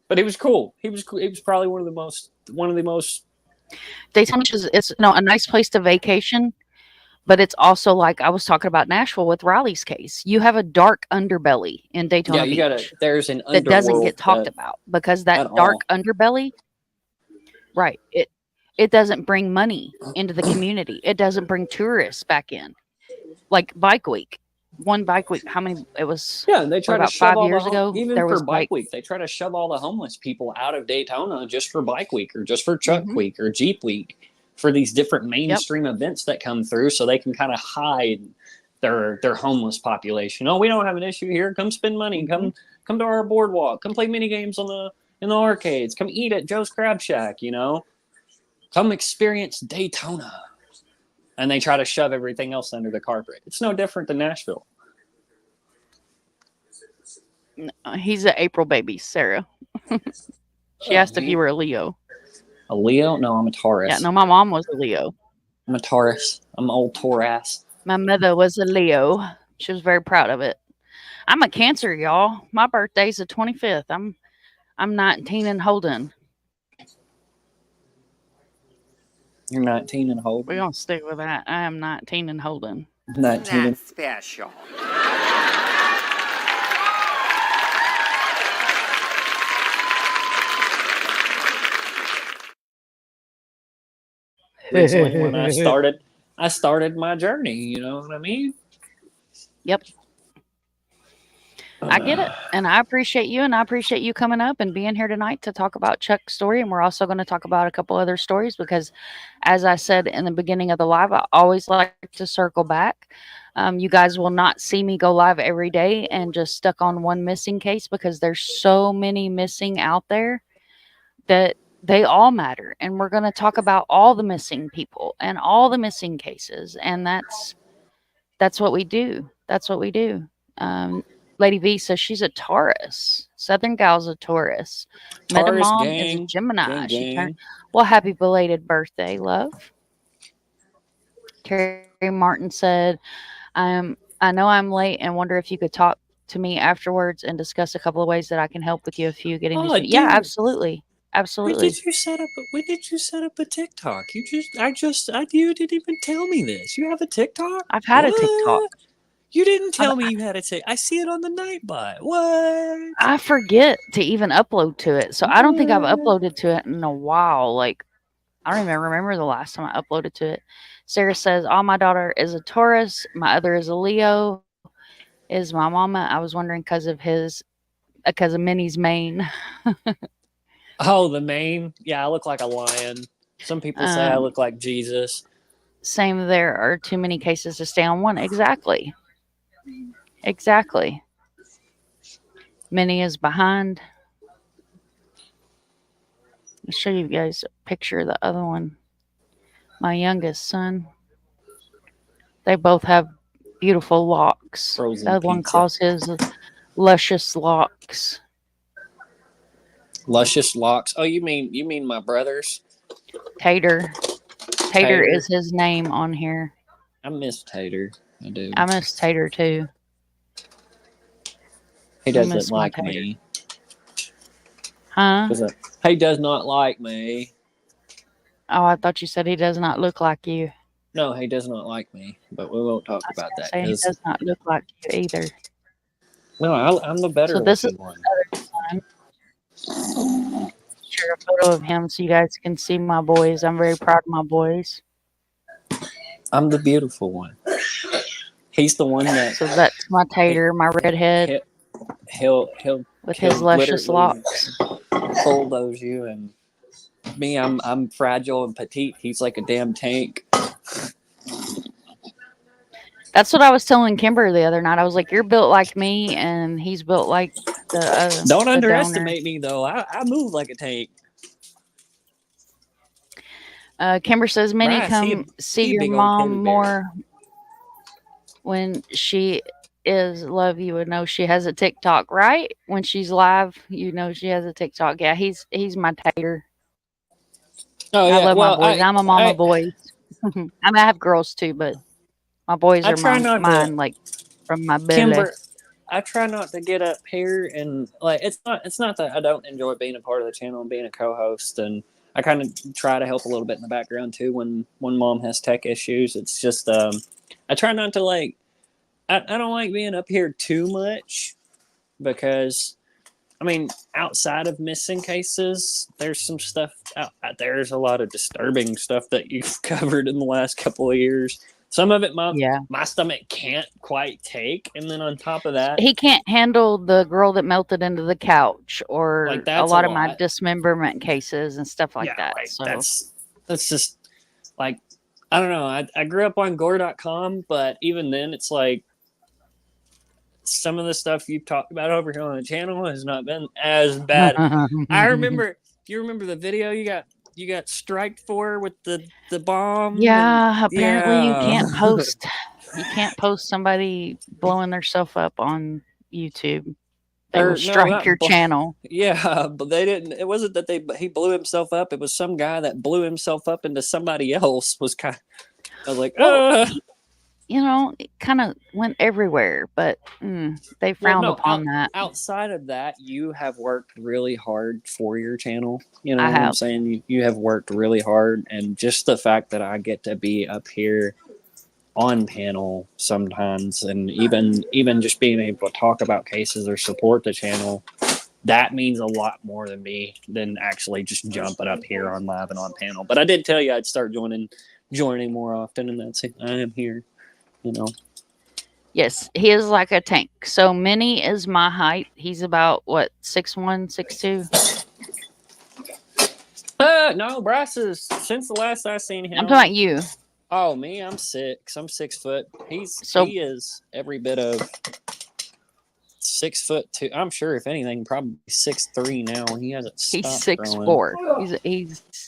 But he was cool. He was probably one of the most. Daytona is a nice place to vacation, but it's also like I was talking about Nashville with Riley's case. You have a dark underbelly in Daytona Beach. There's an that doesn't get talked about, because that dark underbelly, it doesn't bring money into the community. It doesn't bring tourists back in. Like Bike Week. One Bike Week, how many? It was they try about to shove 5 years ago. Even there was Bike Week, they try to shove all the homeless people out of Daytona just for Bike Week or just for Truck Week or Jeep Week, for these different mainstream events that come through, so they can kind of hide their homeless population. Oh, we don't have an issue here. Come spend money. Come to our boardwalk. Come play mini games in the arcades. Come eat at Joe's Crab Shack. You know, come experience Daytona. And they try to shove everything else under the carpet. It's no different than Nashville. He's an April baby, Sarah. She asked if you were a Leo. A Leo? No, I'm a Taurus. Yeah, no, my mom was a Leo. I'm a Taurus. I'm an old Taurus. My mother was a Leo. She was very proud of it. I'm a Cancer, y'all. My birthday's the 25th. I'm 19 and holding. You're 19 and holding? We're going to stick with that. I am 19 and holding. 19 and special. Recently, when I started my journey, you know what I mean? Yep. I get it. And I appreciate you, and I appreciate you coming up and being here tonight to talk about Chuck's story. And we're also going to talk about a couple other stories, because as I said in the beginning of the live, I always like to circle back. You guys will not see me go live every day and just stuck on one missing case, because there's so many missing out there that they all matter. And we're going to talk about all the missing people and all the missing cases. And that's what we do. That's what we do. Lady V says she's a Taurus. Southern gal's a Taurus. Taurus Metamom gang. is a Gemini. Gang. Well, happy belated birthday, love. Terry Martin said, I know I'm late and wonder if you could talk to me afterwards and discuss a couple of ways that I can help with you if you get into Yeah, absolutely. Absolutely. When did you set up a TikTok? You didn't even tell me this. You have a TikTok? I've had a TikTok. You didn't tell me you had a TikTok. I see it on the Nightbot. What? I forget to even upload to it. So I don't think I've uploaded to it in a while. Like, I don't even remember the last time I uploaded to it. Sarah says, my daughter is a Taurus. My other is a Leo. Is my mama. I was wondering because of Minnie's mane. Oh, the mane? Yeah, I look like a lion. Some people say I look like Jesus. Same, there are too many cases to stay on one. Exactly. Minnie is behind. I'll show you guys a picture of the other one. My youngest son. They both have beautiful locks. Frozen the other one pizza. calls his luscious locks. Luscious locks. Oh, you mean my brothers? Tater. Tater is his name on here. I miss Tater. I do. I miss Tater too. He doesn't like me. Huh? He does not like me. Oh, I thought you said he does not look like you. No, he does not like me. But we won't talk I was about gonna that say he because does not look like you either. no, I'm the So better this is looking one. another son. Share a photo of him so you guys can see my boys. I'm very proud of my boys. I'm the beautiful one. He's the one that So that's my tater, my redhead he'll with his luscious literally locks. bulldoze you, and me, I'm fragile and petite. He's like a damn tank. That's what I was telling Kimber the other night. I was like, "You're built like me, and he's built like Don't the donor." underestimate me though. I move like a tank. Kimber says, "Minnie, Bryce, come see he a your big old teddy mom bear. more when she is love. You would know she has a TikTok, right? When she's live, you know she has a TikTok. Yeah, he's my tater. Oh I yeah. love my Well, boys. I'm a mama boy. I mean, I have girls too, but my boys I are try not to, mine, like from my belly. Kimber. I try not to get up here and like it's not that I don't enjoy being a part of the channel and being a co-host, and I kind of try to help a little bit in the background too when mom has tech issues. It's just I try not to like I don't like being up here too much because I mean outside of missing cases there's some stuff there's a lot of disturbing stuff that you've covered in the last couple of years. Some of it Yeah, my stomach can't quite take, and then on top of that, he can't handle the girl that melted into the couch, like or a that's a lot of my lot. dismemberment cases and stuff like Yeah, that. like So that's just like I don't know. I grew up on gore.com, but even then it's like some of the stuff you've talked about over here on the channel has not been as bad. I remember. Do you remember the video you got striked for with the bomb? And yeah, apparently you yeah, can't post. You can't post somebody blowing themselves up on YouTube. They will or no, strike not your channel. yeah, but they didn't. It wasn't that he blew himself up. It was some guy that blew himself up into somebody else. Was kind. I was like, Well, you know, it kind of went everywhere, but they well, frowned no. upon that. Outside of that, you have worked really hard for your channel. You know I what I'm have. saying? You have worked really hard, and just the fact that I get to be up here on panel sometimes, and even just being able to talk about cases or support the channel, that means a lot more than me than actually just jumping up here on live and on panel. But I did tell you I'd start joining more often, and that's it. I am here. You know. Yes, he is like a tank. So Minnie is my height. He's about what 6'1", 6'2". No, Bryce is since the last I seen him. I'm talking about you. Oh, me, I'm 6. I'm 6 foot. He is every bit of 6 foot 2. I'm sure if anything, probably 6'3" now. He hasn't stopped He's growing. 6'4".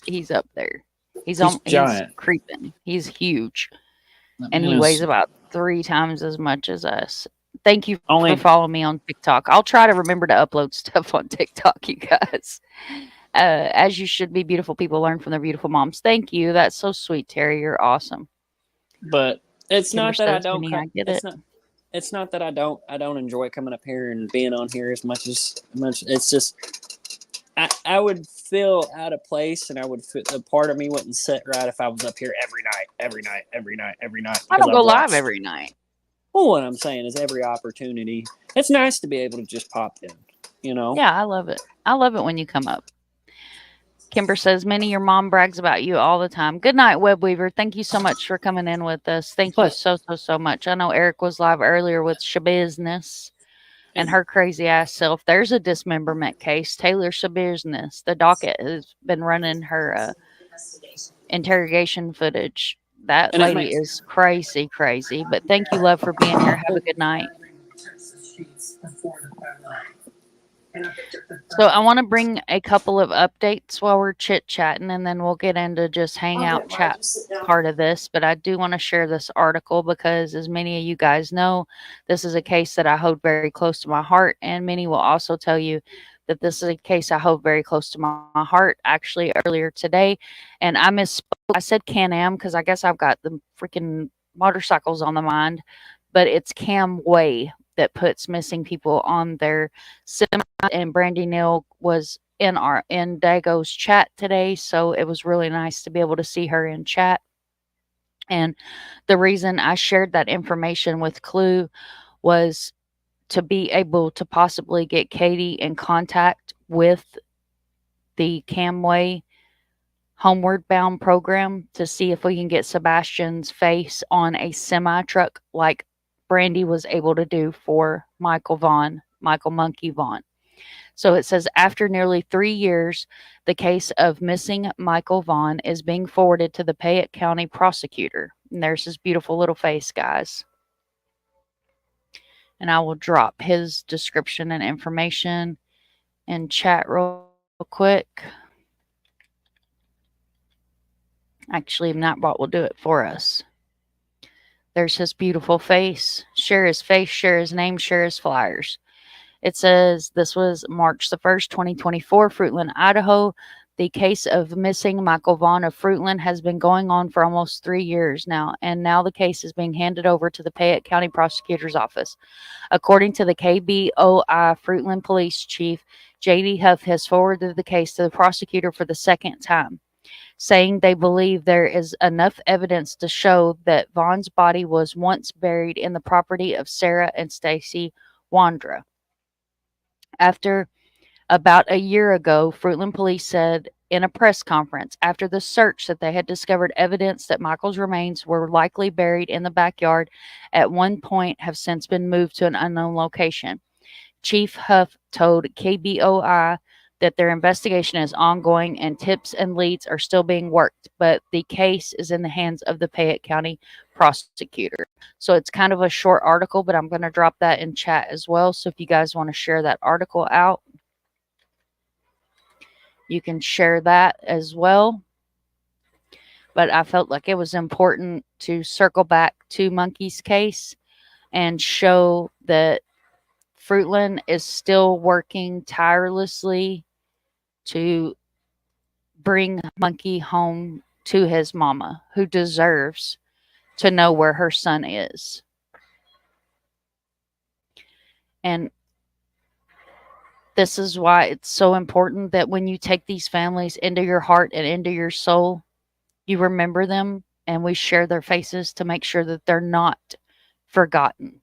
He's up there. He's giant. creeping. He's huge, That and man he is weighs about 3 times as much as us. Thank you only for following me on TikTok. I'll try to remember to upload stuff on TikTok, you guys. As you should be, beautiful people learn from their beautiful moms. Thank you. That's so sweet, Terry. You're awesome. but it's Kimber not that I says, don't. Minnie, I get it. It's not that I don't enjoy coming up here and being on here as much. It's just I would feel out of place, and I would feel, a part of me wouldn't sit right if I was up here every night. I don't because go I've live watched- every night. Well, what I'm saying is every opportunity. It's nice to be able to just pop in. You know. Yeah, I love it. I love it when you come up. Kimber says, Minnie, your mom brags about you all the time. Good night, Web Weaver. Thank you so much for coming in with us. Thank you so much. I know Eric was live earlier with Shabusiness and her crazy ass self. There's a dismemberment case. Taylor Shabusiness. The docket has been running her interrogation footage. That lady is crazy. But thank you, love, for being here. Have a good night. So I want to bring a couple of updates while we're chit-chatting, and then we'll get into just hangout chat part of this. But I do want to share this article because, as many of you guys know, this is a case that I hold very close to my heart, and many will also tell you that this is a case I hold very close to my heart. Actually, earlier today, and I misspoke. I said Can-Am because I guess I've got the freaking motorcycles on the mind, but it's Cam Way that puts missing people on their semi, and Brandy Neal was in Dago's chat today, so it was really nice to be able to see her in chat. And the reason I shared that information with Clue was to be able to possibly get Katie in contact with the Camway Homeward Bound program to see if we can get Sebastian's face on a semi truck like Brandy was able to do for Michael Monkey Vaughan. So it says, after nearly 3 years, the case of missing Michael Vaughan is being forwarded to the Fayette County prosecutor. And there's his beautiful little face, guys. And I will drop his description and information in chat real quick. Actually, Nightbot will do it for us. There's his beautiful face. Share his face, share his name, share his flyers. It says this was March the 1st, 2024, Fruitland, Idaho. The case of missing Michael Vaughan of Fruitland has been going on for almost 3 years now, and now the case is being handed over to the Fayette County Prosecutor's Office. According to the KBOI Fruitland Police Chief, J.D. Huff has forwarded the case to the prosecutor for the second time, saying they believe there is enough evidence to show that Vaughan's body was once buried in the property of Sarah and Stacy Wandra. After about a year ago, Fruitland police said in a press conference after the search that they had discovered evidence that Michael's remains were likely buried in the backyard at one point have since been moved to an unknown location. Chief Huff told KBOI that their investigation is ongoing and tips and leads are still being worked, but the case is in the hands of the Fayette County prosecutor. So it's kind of a short article, but I'm going to drop that in chat as well. So if you guys want to share that article out, you can share that as well. But I felt like it was important to circle back to Monkey's case and show that Fruitland is still working tirelessly to bring Monkey home to his mama, who deserves to know where her son is. And this is why it's so important that when you take these families into your heart and into your soul, you remember them and we share their faces to make sure that they're not forgotten.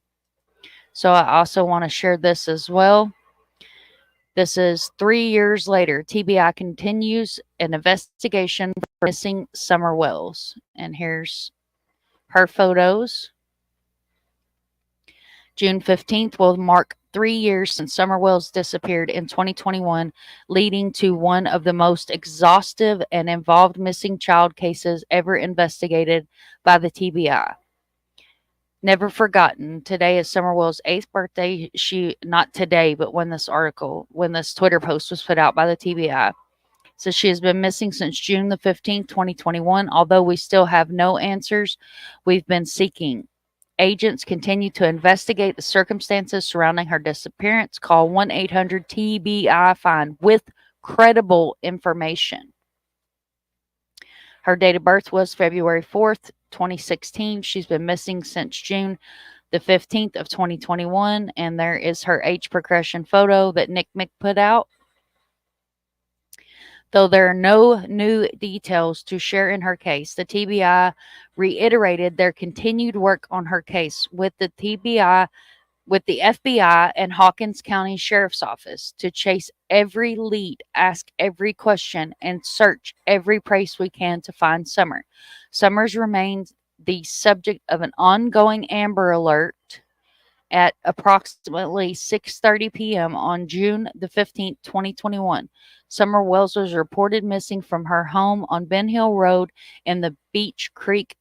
So I also want to share this as well. This is 3 years later. TBI continues an investigation for missing Summer Wells. And here's her photos. June 15th will mark 3 years since Summer Wells disappeared in 2021, leading to one of the most exhaustive and involved missing child cases ever investigated by the TBI. Never forgotten. Today is Summer Wells' 8th birthday. Not today, but when this Twitter post was put out by the TBI. So she has been missing since June the 15th, 2021. Although we still have no answers, we've been seeking. Agents continue to investigate the circumstances surrounding her disappearance. Call 1-800-TBI-FIND with credible information. Her date of birth was February 4th, 2016. She's been missing since June the 15th of 2021. And there is her age progression photo that Nick Mick put out. Though there are no new details to share in her case, the TBI reiterated their continued work on her case with the FBI and Hawkins County Sheriff's Office to chase every lead, ask every question, and search every place we can to find Summer. Summers remains the subject of an ongoing Amber Alert at approximately 6:30 p.m. on June the 15th, 2021. Summer Wells was reported missing from her home on Ben Hill Road in the Beach Creek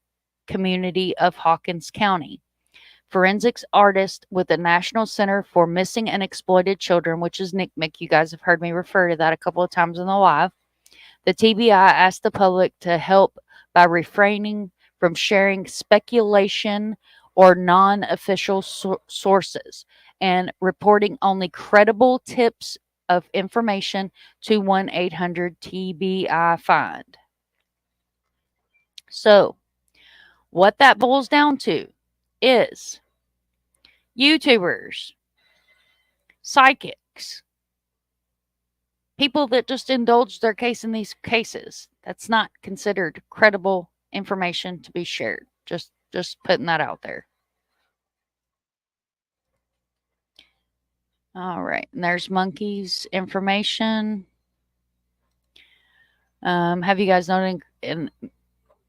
community of Hawkins County. Forensics artist with the National Center for Missing and Exploited Children, which is NCMEC. You guys have heard me refer to that a couple of times in the live. The TBI asked the public to help by refraining from sharing speculation or non-official sources and reporting only credible tips of information to 1-800-TBI-FIND. So, what that boils down to is YouTubers, psychics, people that just indulge their case in these cases. That's not considered credible information to be shared. Just putting that out there. All right, and there's Monkey's information. Have you guys noticed?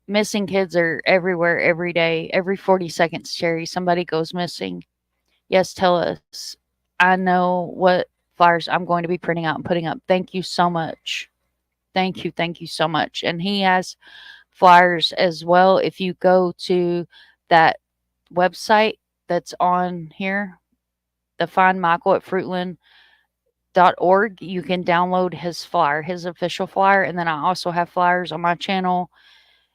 Missing kids are everywhere, every day, every 40 seconds. Cherry, somebody goes missing. Yes, tell us. I know what flyers I'm going to be printing out and putting up. Thank you so much. Thank you so much. And he has flyers as well. If you go to that website that's on here, the findmichael at fruitland.org, you can download his flyer, his official flyer. And then I also have flyers on my channel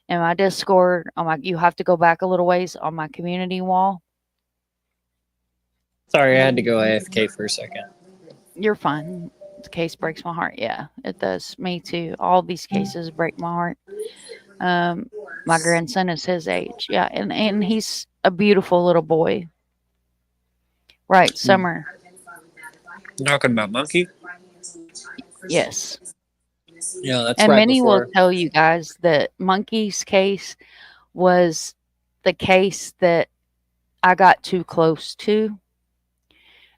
and my Discord. You have to go back a little ways on my community wall. Sorry, I had to go AFK for a second. You're fine. The case breaks my heart. Yeah, it does. Me too. All these cases break my heart. My grandson is his age. Yeah, and he's a beautiful little boy. Right, Summer. Talking about Monkey? Yes. Yeah, that's and right many before. will tell you guys that Monkey's case was the case that I got too close to.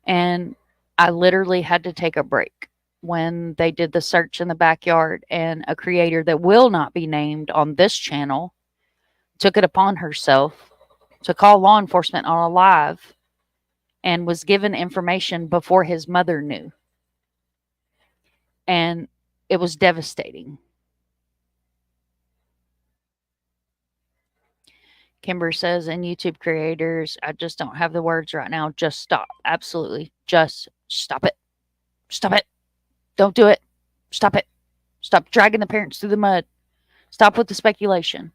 And I literally had to take a break when they did the search in the backyard, and a creator that will not be named on this channel took it upon herself to call law enforcement on a live and was given information before his mother knew. And it was devastating. Kimber says, and YouTube creators, I just don't have the words right now. Just stop. Absolutely. Just stop it. Stop it. Don't do it. Stop it. Stop dragging the parents through the mud. Stop with the speculation.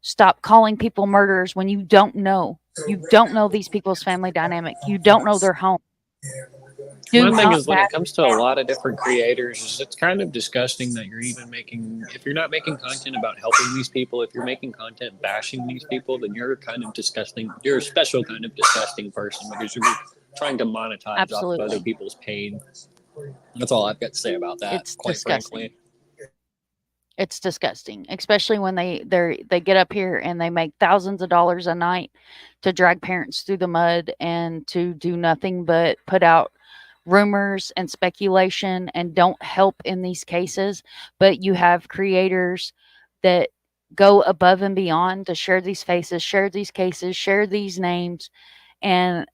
Stop calling people murderers when you don't know. You don't know these people's family dynamic. You don't know their home. One thing is, when it comes to a lot of different creators, it's kind of disgusting that you're even making, if you're not making content about helping these people, if you're making content bashing these people, then you're kind of disgusting. You're a special kind of disgusting person because you're trying to monetize off of other people's pain. That's all I've got to say about that. It's quite disgusting. Frankly. It's disgusting, especially when they get up here and they make thousands of dollars a night to drag parents through the mud and to do nothing but put out rumors and speculation and don't help in these cases. But you have creators that go above and beyond to share these faces, share these cases, share these names, and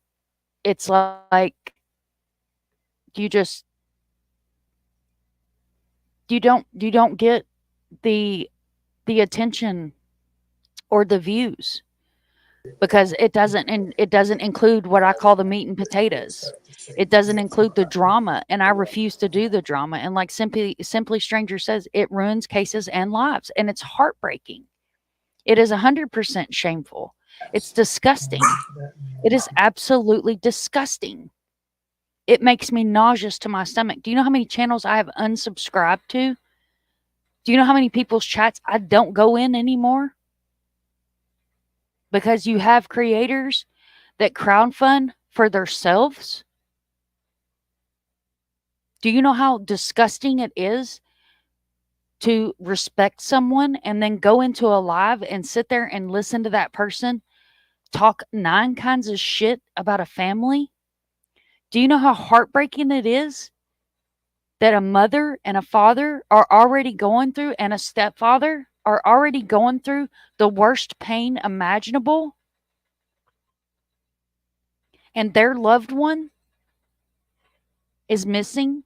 it's like you don't get the attention or the views because it doesn't include what I call the meat and potatoes. It doesn't include the drama, and I refuse to do the drama. And like Simply Stranger says, it ruins cases and lives, and it's heartbreaking. It is 100% shameful. It's disgusting. It is absolutely disgusting. It makes me nauseous to my stomach. Do you know how many channels I have unsubscribed to? Do you know how many people's chats I don't go in anymore? Because you have creators that crowdfund for themselves. Do you know how disgusting it is to respect someone and then go into a live and sit there and listen to that person talk 9 kinds of shit about a family? Do you know how heartbreaking it is that a mother and a father are already going through, and a stepfather are already going through the worst pain imaginable, and their loved one is missing,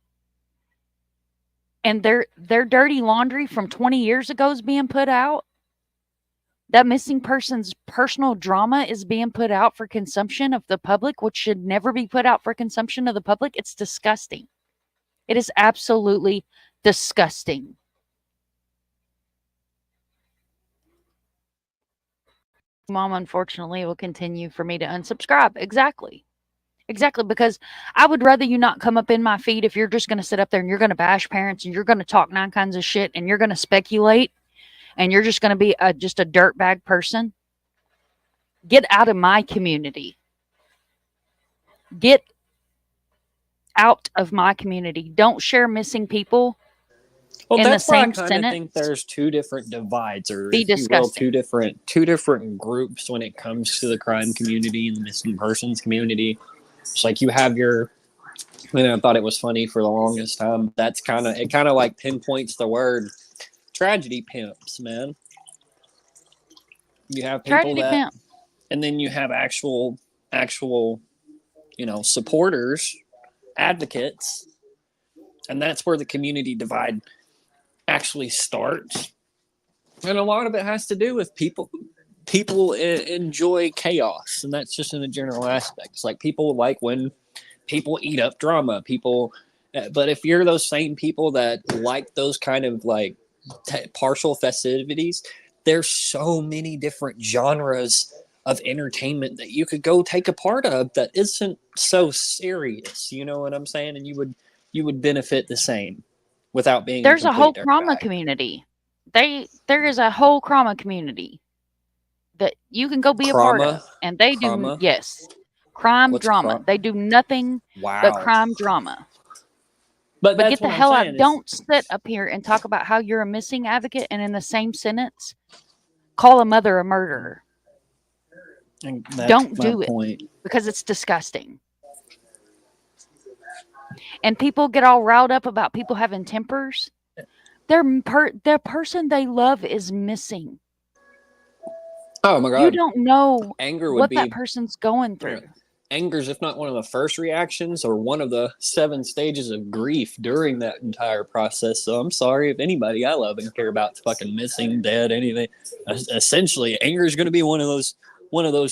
and their dirty laundry from 20 years ago is being put out? That missing person's personal drama is being put out for consumption of the public, which should never be put out for consumption of the public. It's disgusting. It is absolutely disgusting. Mom, unfortunately, will continue for me to unsubscribe. Exactly, because I would rather you not come up in my feed if you're just going to sit up there and you're going to bash parents and you're going to talk 9 kinds of shit and you're going to speculate and you're just going to be just a dirtbag person. Get out of my community. Get out of my community. Don't share missing people Well, in the that's where I same kind of think sentence. there's two different divides, or Be if you will, disgusting. two different groups when it comes to the crime community and the missing persons community. It's like you have your, I thought it was funny for the longest time. That's kind of, it kind of like pinpoints the word tragedy pimps, man. You have people Tragedy that, pimp. and then you have actual, supporters, advocates, and that's where the community divide actually starts. And a lot of it has to do with people enjoy chaos, and that's just in a general aspect. It's like people like when people eat up drama, but if you're those same people that like those kind of like partial festivities, there's so many different genres of entertainment that you could go take a part of that isn't so serious, you know what I'm saying? And you would benefit the same without being There's a whole complete trauma dirtbag. community. There is a whole trauma community that you can go be a part Trauma? of, and they do Trauma? yes, crime What's drama. They do nothing but Wow. crime drama. But But that's get the what I'm hell out! saying is, Don't sit up here and talk about how you're a missing advocate, and in the same sentence, call a mother a murderer. and that's Don't my do it point. because it's disgusting. And people get all riled up about people having tempers. The person they love is missing. Oh my You god. don't know Anger would what that be person's going through. anger's if not one of the first reactions or one of the 7 stages of grief during that entire process. So I'm sorry if anybody I love and care about fucking missing, dead, anything. Essentially, anger is going to be one of those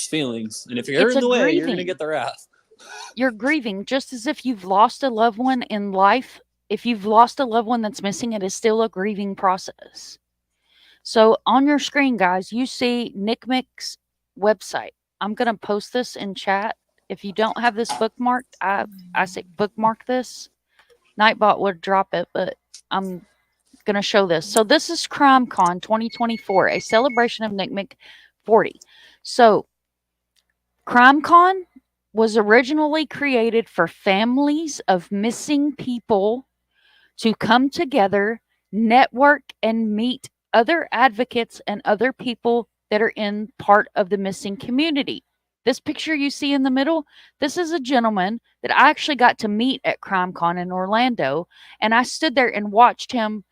feelings. And if you're It's in a the way, you're going to grieving. get the wrath. You're grieving just as if you've lost a loved one in life. If you've lost a loved one that's missing, it is still a grieving process. So on your screen, guys, you see NCMEC's website. I'm going to post this in chat. If you don't have this bookmarked, I say bookmark this. Nightbot would drop it, but I'm going to show this. So this is CrimeCon 2024, a celebration of NCMEC 40. So CrimeCon was originally created for families of missing people to come together, network, and meet other advocates and other people that are in part of the missing community. This picture you see in the middle, this is a gentleman that I actually got to meet at CrimeCon in Orlando, and I stood there and watched him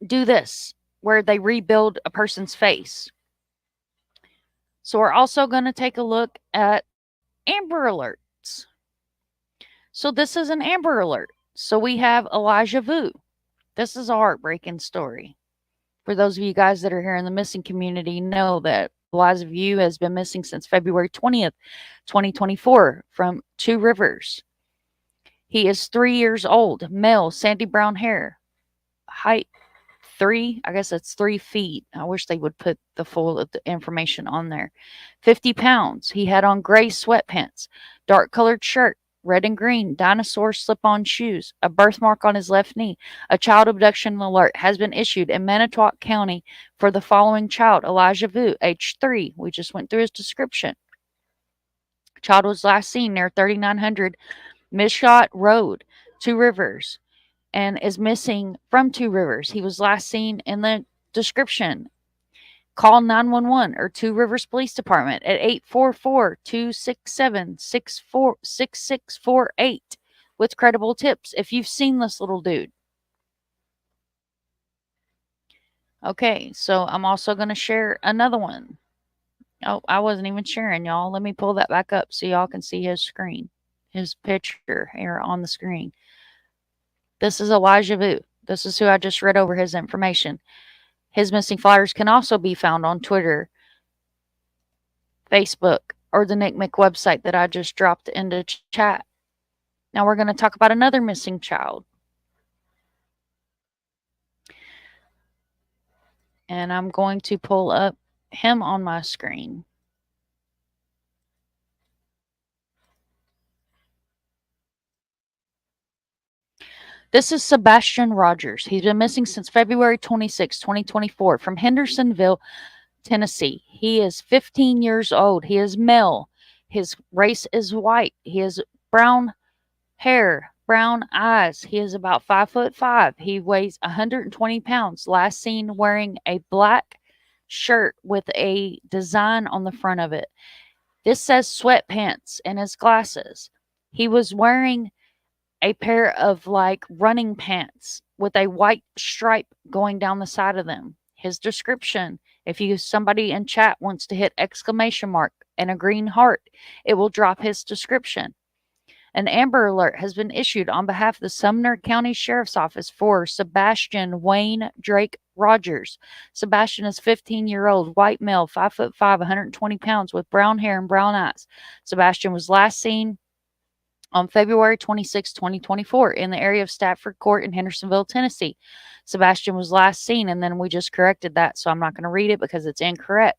do this, where they rebuild a person's face. So we're also going to take a look at Amber Alerts. So this is an Amber Alert. So we have Elijah Vu. This is a heartbreaking story. For those of you guys that are here in the missing community, know that Elijah Vu has been missing since February 20th, 2024 from Two Rivers. He is 3 years old, male, sandy brown hair, height 3, I guess it's 3 feet. I wish they would put the full information on there. 50 pounds. He had on gray sweatpants, dark colored shirt, red and green, dinosaur slip-on shoes, a birthmark on his left knee. A child abduction alert has been issued in Manitowoc County for the following child, Elijah Vu, age 3. We just went through his description. Child was last seen near 3900 Mishot Road, Two Rivers, and is missing from Two Rivers. He was last seen in the description. Call 911 or Two Rivers Police Department at 844-267-6648 with credible tips if you've seen this little dude. Okay, so I'm also going to share another one. Oh, I wasn't even sharing, y'all. Let me pull that back up so y'all can see his screen, his picture here on the screen. This is Elijah Vu. This is who I just read over his information. His missing flyers can also be found on Twitter, Facebook, or the NCMEC website that I just dropped into chat. Now we're going to talk about another missing child. And I'm going to pull up him on my screen. This is Sebastian Rogers. He's been missing since February 26, 2024 from Hendersonville, Tennessee. He is 15 years old. He is male. His race is white. He has brown hair, brown eyes. He is about 5'5". He weighs 120 pounds. Last seen wearing a black shirt with a design on the front of it. This says sweatpants and his glasses. He was wearing a pair of like running pants with a white stripe going down the side of them. His description, if somebody in chat wants to hit exclamation mark and a green heart, it will drop his description. An Amber Alert has been issued on behalf of the Sumner County Sheriff's Office for Sebastian Wayne Drake Rogers. Sebastian is 15-year-old, white male, 5'5", 120 pounds, with brown hair and brown eyes. Sebastian was last seen on February 26, 2024, in the area of Stafford Court in Hendersonville, Tennessee. Sebastian was last seen, and then we just corrected that, so I'm not going to read it because it's incorrect.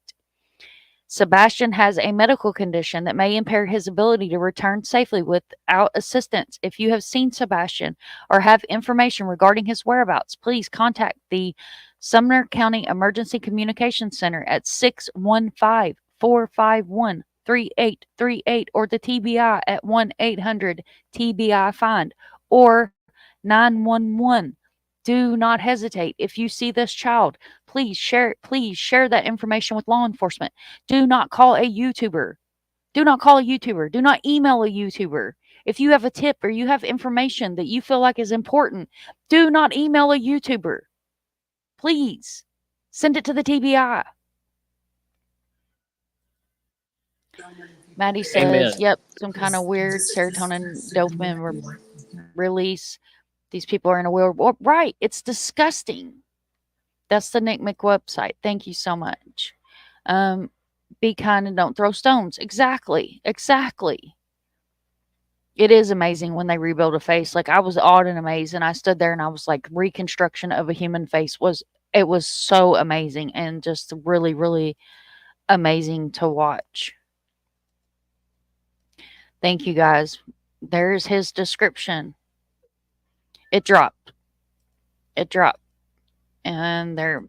Sebastian has a medical condition that may impair his ability to return safely without assistance. If you have seen Sebastian or have information regarding his whereabouts, please contact the Sumner County Emergency Communications Center at 615-451-3838 or the TBI at 1-800-TBI-FIND or 911. Do not hesitate. If you see this child, please share that information with law enforcement. Do not call a YouTuber. Do not call a YouTuber. Do not email a YouTuber. If you have a tip or you have information that you feel like is important, do not email a YouTuber. Please send it to the TBI. Maddie says, Amen. yep, some kind of weird serotonin dopamine release. These people are in a weird... Right, it's disgusting. That's the Nick Mick website. Thank you so much. Be kind and don't throw stones. Exactly. It is amazing when they rebuild a face. Like, I was awed and amazed, and I stood there and I was like, reconstruction of a human face was so amazing and just really, really amazing to watch. Thank you, guys. There's his description. It dropped. And there,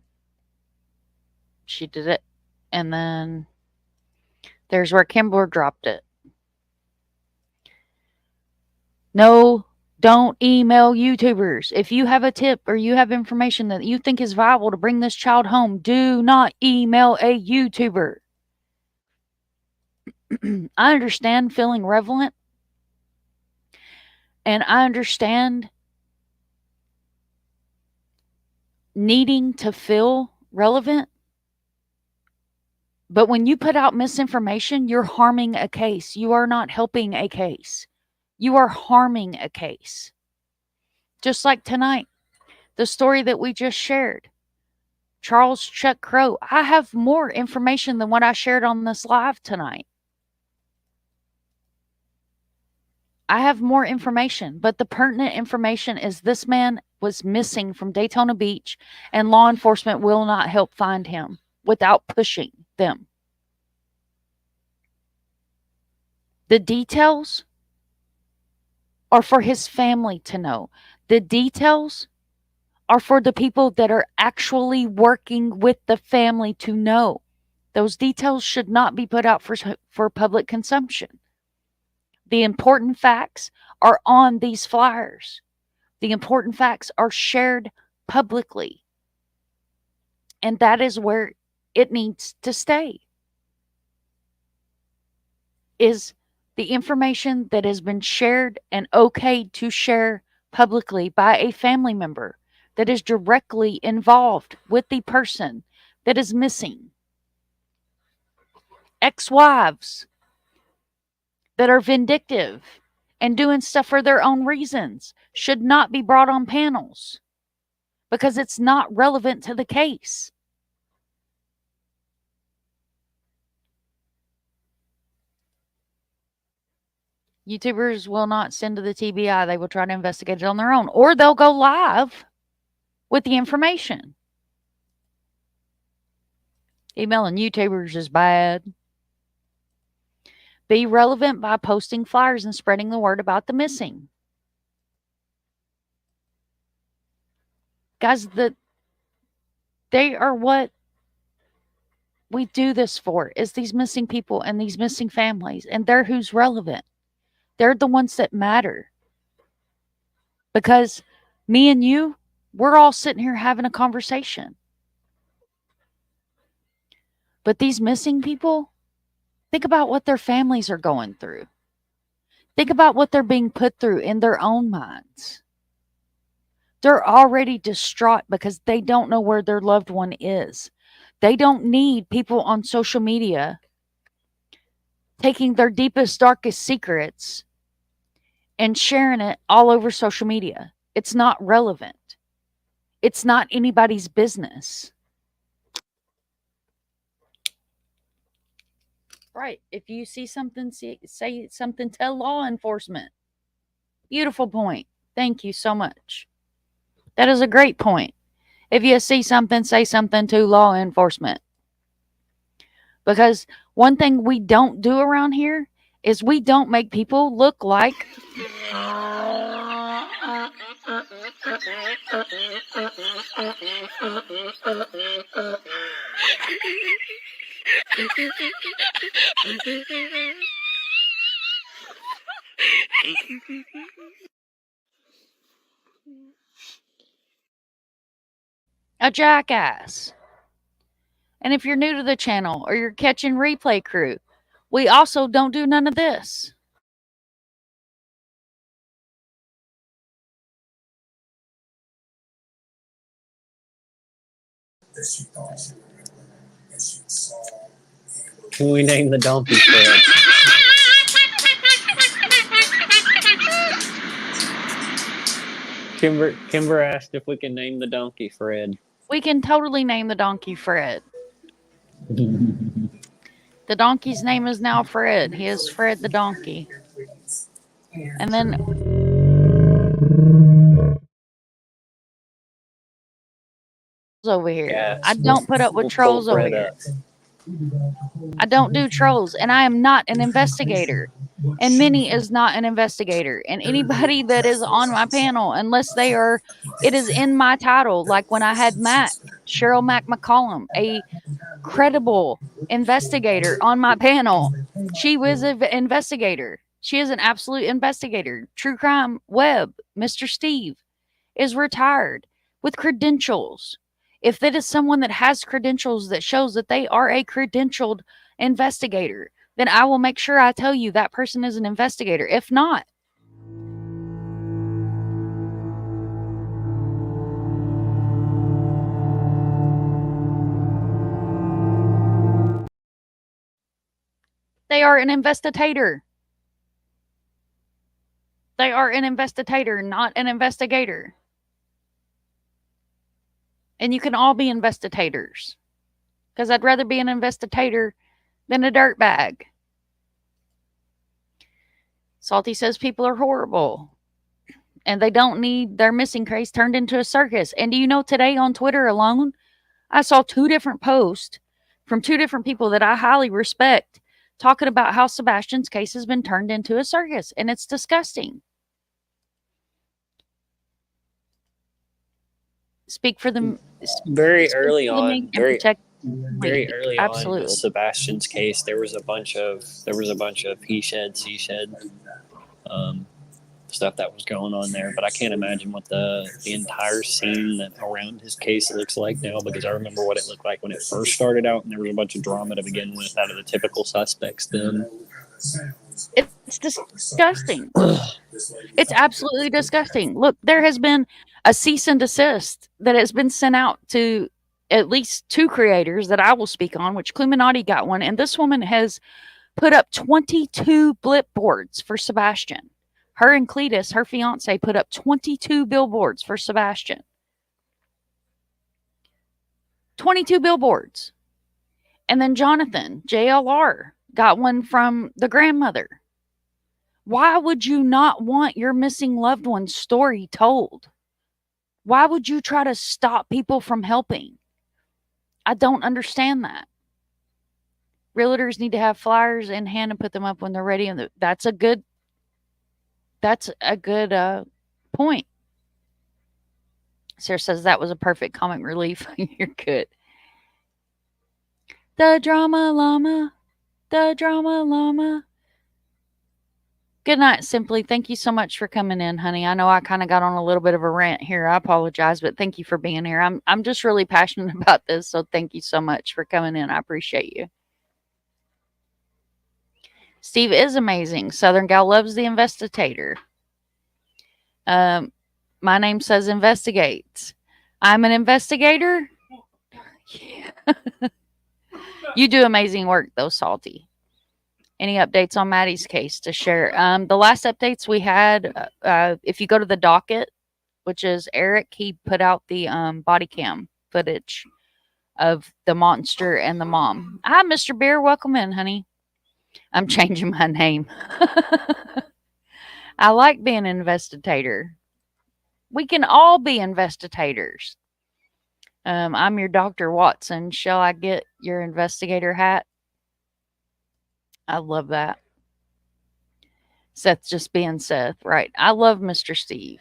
she did it. And then there's where Kimber dropped it. No, don't email YouTubers. If you have a tip or you have information that you think is viable to bring this child home, do not email a YouTuber. I understand feeling relevant. And I understand needing to feel relevant. But when you put out misinformation, you're harming a case. You are not helping a case. You are harming a case. Just like tonight, the story that we just shared. Charles Chuck Crow. I have more information than what I shared on this live tonight. I have more information, but the pertinent information is this man was missing from Daytona Beach, and law enforcement will not help find him without pushing them. The details are for his family to know. The details are for the people that are actually working with the family to know. Those details should not be put out for public consumption. The important facts are on these flyers. The important facts are shared publicly. And that is where it needs to stay. Is the information that has been shared and okayed to share publicly by a family member that is directly involved with the person that is missing. Ex-wives that are vindictive and doing stuff for their own reasons should not be brought on panels because it's not relevant to the case. YouTubers will not send to the TBI. They will try to investigate it on their own, or they'll go live with the information. Emailing YouTubers is bad. Be relevant by posting flyers and spreading the word about the missing. Guys, they are what we do this for, is these missing people and these missing families, and they're who's relevant. They're the ones that matter. Because me and you, we're all sitting here having a conversation. But these missing people, think about what their families are going through. Think about what they're being put through in their own minds. They're already distraught because they don't know where their loved one is. They don't need people on social media taking their deepest, darkest secrets and sharing it all over social media. It's not relevant. It's not anybody's business. Right. If you see something, say something, tell law enforcement. Beautiful point. Thank you so much. That is a great point. If you see something, say something to law enforcement. Because one thing we don't do around here is we don't make people look like a jackass. And if you're new to the channel or you're catching replay crew, we also don't do none of this. Can we name the donkey Fred? Kimber asked if we can name the donkey Fred. We can totally name the donkey Fred. The donkey's name is now Fred. He is Fred the donkey. And then over here. Yeah, I don't put up with trolls over here. I don't do trolls, and I am not an investigator. And Minnie is not an investigator. And anybody that is on my panel, unless they are, it is in my title. Like when I had Cheryl Mac McCollum, a credible investigator on my panel. She was an investigator. She is an absolute investigator. True Crime Web, Mr. Steve, is retired with credentials. If that is someone that has credentials that shows that they are a credentialed investigator, then I will make sure I tell you that person is an investigator. If not, they are an investigator. They are an investigator, not an investigator. And you can all be investigators. Because I'd rather be an investigator than a dirtbag. Salty says people are horrible. And they don't need their missing craze turned into a circus. And do you know today on Twitter alone, I saw 2 different posts from 2 different people that I highly respect talking about how Sebastian's case has been turned into a circus. And it's disgusting. Speak for them. Very early on Absolutely. in Sebastian's case, there was a bunch of he shed, she shed stuff that was going on there. But I can't imagine what the entire scene that around his case looks like now, because I remember what it looked like when it first started out, and there was a bunch of drama to begin with out of the typical suspects then. It's disgusting. It's absolutely disgusting. Look, there has been a cease and desist that has been sent out to at least 2 creators that I will speak on, which Cluminati got one, and this woman has put up 22 blip boards for Sebastian. Her and Cletus, her fiance, put up 22 billboards for Sebastian. 22 billboards. And then Jonathan, JLR, got one from the grandmother. Why would you not want your missing loved one's story told? Why would you try to stop people from helping? I don't understand that. Realtors need to have flyers in hand and put them up when they're ready. And that's a good point. Sarah says that was a perfect comic relief. You're good. The drama llama. The drama llama. Good night, Simply. Thank you so much for coming in, honey. I know I kind of got on a little bit of a rant here. I apologize, but thank you for being here. I'm just really passionate about this, so thank you so much for coming in. I appreciate you. Steve is amazing. Southern Gal loves the investigator. My name says investigate. I'm an investigator. Yeah. You do amazing work, though, Salty. Any updates on Maddie's case to share? The last updates we had, if you go to the docket, which is Eric, he put out the body cam footage of the monster and the mom. Hi, Mr. Beer. Welcome in, honey. I'm changing my name. I like being an investigator. We can all be investigators. I'm your Dr. Watson. Shall I get your investigator hat? I love that. Seth just being Seth, right? I love Mr. Steve.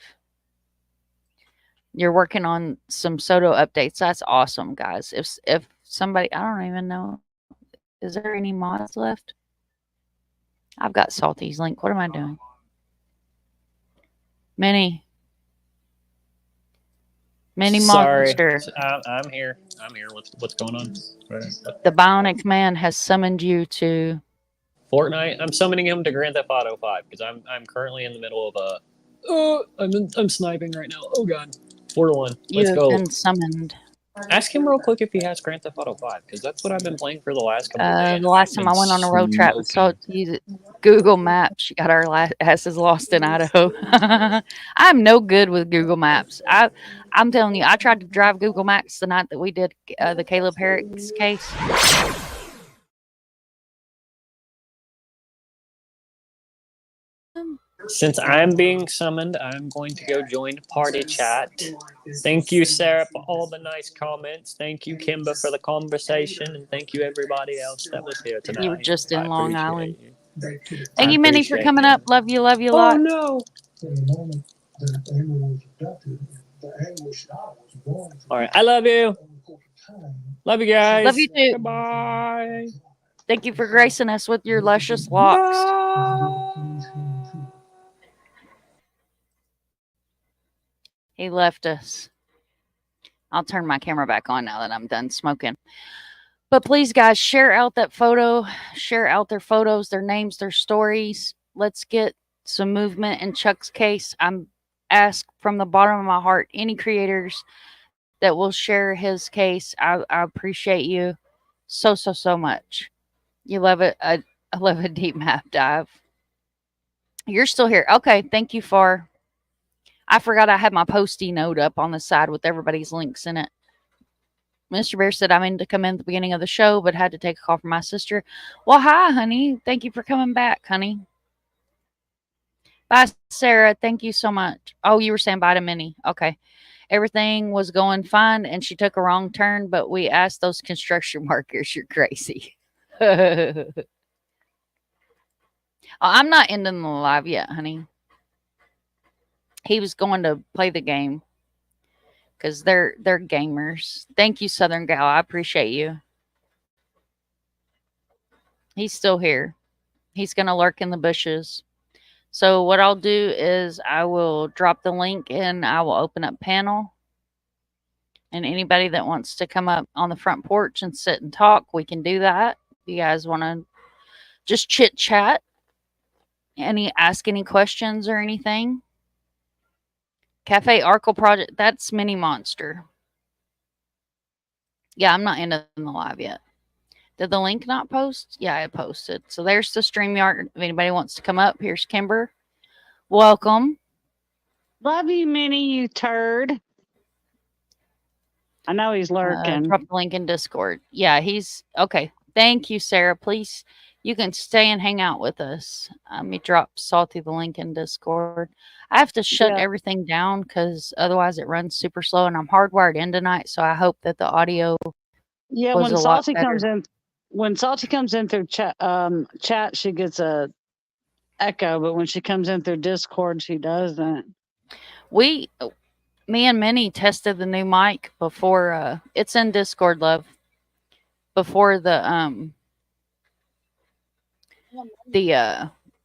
You're working on some Soto updates. That's awesome, guys. If somebody, I don't even know, is there any mods left? I've got Salty's link. What am I doing? Mini monster. I'm here. What's going on? The Bionic Man has summoned you to Fortnite. I'm summoning him to Grand Theft Auto 5 because I'm currently in the middle of a. I'm sniping right now. Oh god. 4-1. You Let's have go. been summoned. Ask him real quick if he has Grand Theft Auto 5 because that's what I've been playing for the last couple of days. The last time I went on a road trip, so use Google Maps. She got our asses lost in Idaho. I'm no good with Google Maps. I'm telling you, I tried to drive Google Maps the night that we did the Caleb Herrick's case. Since I'm being summoned, I'm going to go join party chat. Thank you, Sarah, for all the nice comments. Thank you, Kimba, for the conversation. And thank you, everybody else that was here tonight. You were just in Long Island. You. Thank you, Minnie, for coming up. Love you a lot. Oh, no. All right. I love you. Love you guys. Love you too. Bye. Thank you for gracing us with your luscious locks. He left us. I'll turn my camera back on now that I'm done smoking. But please, guys, share out that photo. Share out their photos, their names, their stories. Let's get some movement in Chuck's case. I'm asked from the bottom of my heart, any creators that will share his case, I appreciate you so much. You love it. I love a deep map dive. You're still here. Okay, thank you for... I forgot I had my posty note up on the side with everybody's links in it. Mr. Bear said I'm in to come in at the beginning of the show, but had to take a call from my sister. Well, hi, honey. Thank you for coming back, honey. Bye, Sarah. Thank you so much. Oh, you were saying bye to Minnie. Okay. Everything was going fine, and she took a wrong turn, but we asked those construction workers, you're crazy. I'm not ending the live yet, honey. He was going to play the game because they're gamers. Thank you, Southern Gal. I appreciate you. He's still here. He's going to lurk in the bushes. So what I'll do is I will drop the link and I will open up panel. And anybody that wants to come up on the front porch and sit and talk, we can do that. If you guys want to just chit chat, ask any questions or anything. Cafe Arkle Project, that's Mini Monster. Yeah, I'm not into the live yet. Did the link not post? Yeah, I posted. So there's the StreamYard. If anybody wants to come up, here's Kimber. Welcome. Love you, Minnie, you turd. I know he's lurking. Drop the link in Discord. Yeah, he's okay. Thank you, Sarah. Please, you can stay and hang out with us. Let me drop Salty the link in Discord. I have to shut everything down because otherwise it runs super slow, and I'm hardwired in tonight, so I hope that the audio. Yeah, when Salty comes in through chat, she gets a echo, but when she comes in through Discord, she doesn't. Me and Minnie tested the new mic before. It's in Discord, love. Before the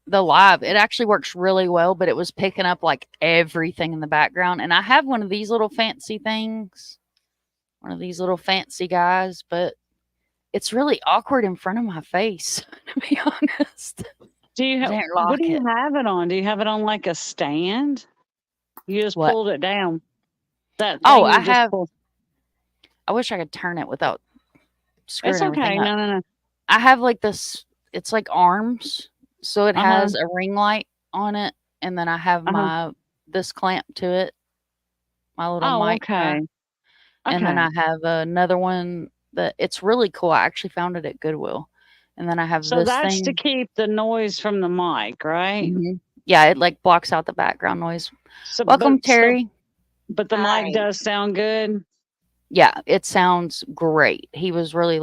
the live, it actually works really well, but it was picking up like everything in the background. And I have one of these little fancy things, one of these little fancy guys, but it's really awkward in front of my face, to be honest. Do you I have didn't what lock do you it. have it on? Do you have it on like a stand? You just What? pulled it down. That Oh, thing I you just have. pulled. I wish I could turn it without screwing It's everything okay. up. No. I have like this. It's like arms, so it Uh-huh. has a ring light on it, and then I have Uh-huh. this clamp to it, my little Oh, mic guy. okay. And then I Okay. have another one that it's really cool. I actually found it at Goodwill. And then I have So this that's to thing. keep the noise from the mic, right? Yeah, it like blocks out the background noise. So, Welcome, Terry. but the mic does sound good. Yeah, it sounds great. He was really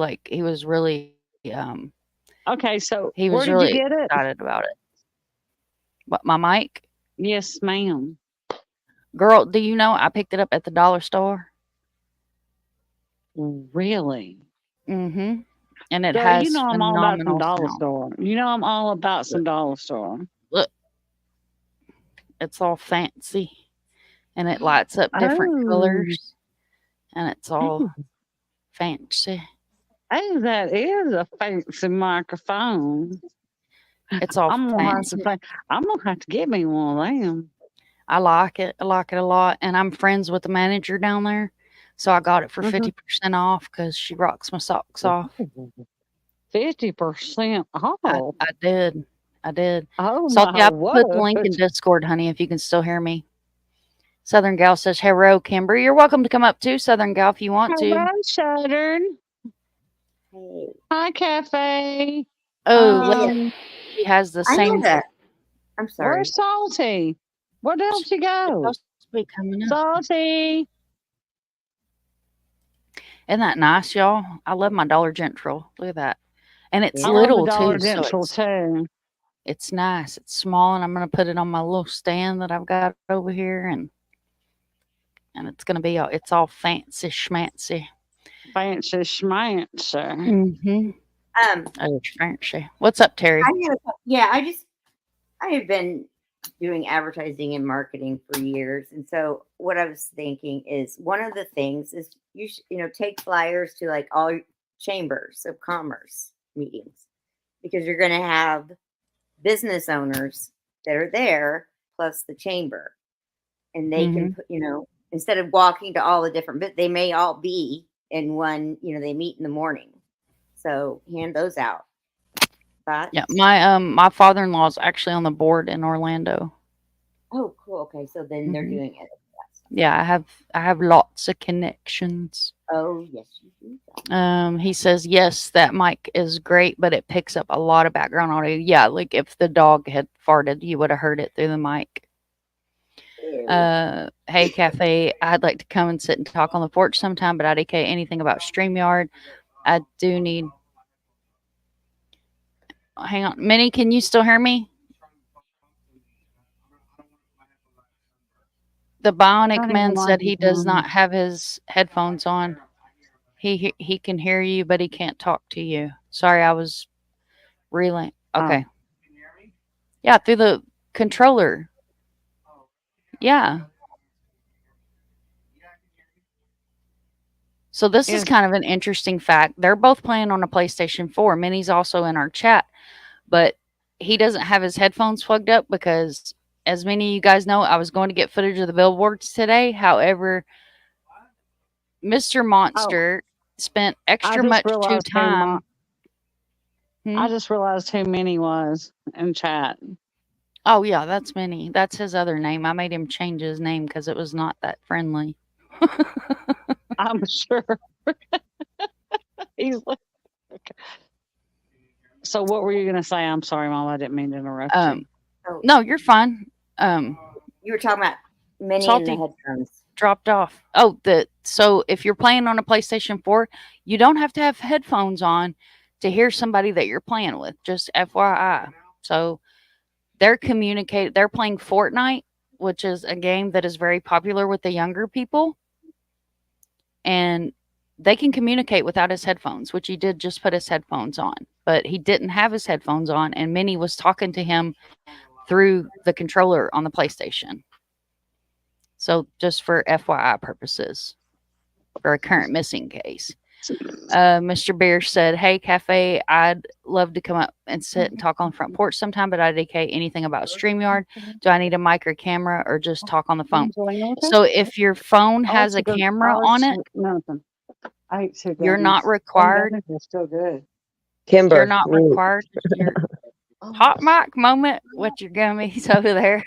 Okay, so he where was did you really get it? excited about it. What, my mic? Yes, ma'am. Girl, do you know I picked it up at the dollar store? Really? Mm-hmm. And it Girl, you has know I'm all about some phenomenal dollar sound. store. You know I'm all about some dollar store. Look, it's all fancy. And it lights up different colors. And it's all fancy. Oh, that is a fancy microphone. It's all I'm fancy. gonna have to get me one of them. I like it. I like it a lot. And I'm friends with the manager down there. So I got it for 50% off because she rocks my socks off. 50% off. I did. Oh Salty, my I put the link in word. Discord, honey, if you can still hear me. Southern Gal says, hello, Kimber. You're welcome to come up too, Southern Gal, if you want to. Hello, Southern. Hi, Cafe. Oh, she has the I same. know that. I'm sorry. Where's Salty? Where the hell did she go? Supposed to be coming up. Salty. Isn't that nice, y'all? I love my Dollar General. Look at that. And it's I love little the Dollar too. General too. It's nice. It's small, and I'm going to put it on my little stand that I've got over here, and it's going to be it's all fancy schmancy. Fancy schmancy. Mm-hmm. Oh, fancy. What's up, Terry? I have been doing advertising and marketing for years, and so what I was thinking is one of the things is you take flyers to like all chambers of commerce meetings, because you're going to have business owners that are there plus the chamber, and they can put, instead of walking to all the different they may all be in one, they meet in the morning, so hand those out. Thoughts? Yeah, my father-in-law is actually on the board in Orlando. Oh, cool. Okay, so then they're doing it. Yeah, I have lots of connections. Oh, yes, you do. He says, yes, that mic is great, but it picks up a lot of background audio. Yeah, like if the dog had farted, you would have heard it through the mic. Hey, Cafe, I'd like to come and sit and talk on the porch sometime, but IDK anything about StreamYard. I do need. Hang on. Minnie, can you still hear me? The Bionic Man said he does not have his headphones on. He can hear you, but he can't talk to you. Sorry, I was reeling. Okay. Yeah, through the controller. Yeah. So this is kind of an interesting fact. They're both playing on a PlayStation 4. Minnie's also in our chat, but he doesn't have his headphones plugged up because, as many of you guys know, I was going to get footage of the billboards today. However, Mr. Monster spent extra much too time. I just realized who Minnie was in chat. Oh, yeah, that's Minnie. That's his other name. I made him change his name because it was not that friendly. I'm sure. He's like, okay. So what were you going to say? I'm sorry, Mom. I didn't mean to interrupt you. No, you're fine. You were talking about Minnie and the headphones. Dropped off. Oh, so if you're playing on a PlayStation 4, you don't have to have headphones on to hear somebody that you're playing with. Just FYI. So they're playing Fortnite, which is a game that is very popular with the younger people. And they can communicate without his headphones, which he did just put his headphones on. But he didn't have his headphones on, and Minnie was talking to him through the controller on the PlayStation. So just for FYI purposes, for a current missing case. Mr. Bear said, "Hey, Cafe, I'd love to come up and sit and talk on the front porch sometime, but I DK anything about StreamYard. Do I need a mic or camera or just talk on the phone?" So if your phone has a camera on it, you're not required. Still good. Kimber. You're not required. Hot mic moment with your gummies over there.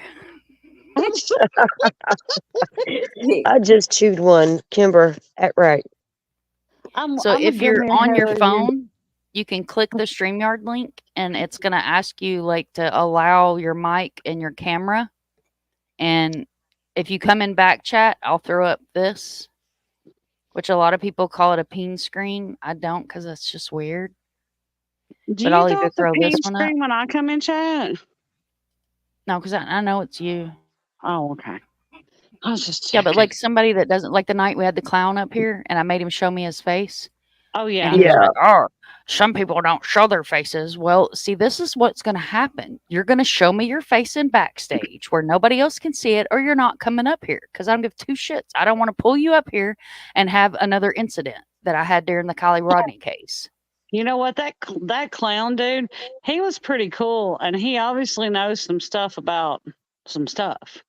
I just chewed one. Kimber, right. So if you're on your phone, you can click the StreamYard link, and it's going to ask you like to allow your mic and your camera. And if you come in back chat, I'll throw up this, which a lot of people call it a peen screen. I don't, because that's just weird. But I'll either throw this one up when I come in chat. No, because I know it's you. Oh, okay. I was just checking. Yeah, but like somebody that doesn't, like the night we had the clown up here, and I made him show me his face. Oh yeah, and he was like, "Oh, some people don't show their faces." Well, see, this is what's going to happen. You're going to show me your face in backstage where nobody else can see it, or you're not coming up here because I don't give two shits. I don't want to pull you up here and have another incident that I had during the Kylie Rodney case. You know what? That clown dude, he was pretty cool, and he obviously knows some stuff about some stuff.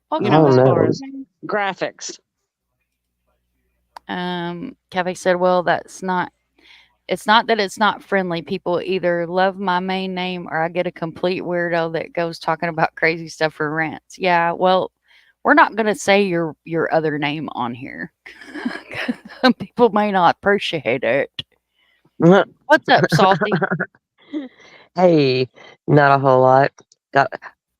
Well, you know, as far as graphics. Cafe said, "Well, it's not that it's not friendly. People either love my main name or I get a complete weirdo that goes talking about crazy stuff for rants." Yeah, well, we're not going to say your other name on here. Some people may not appreciate it. What's up, Salty? Hey, not a whole lot.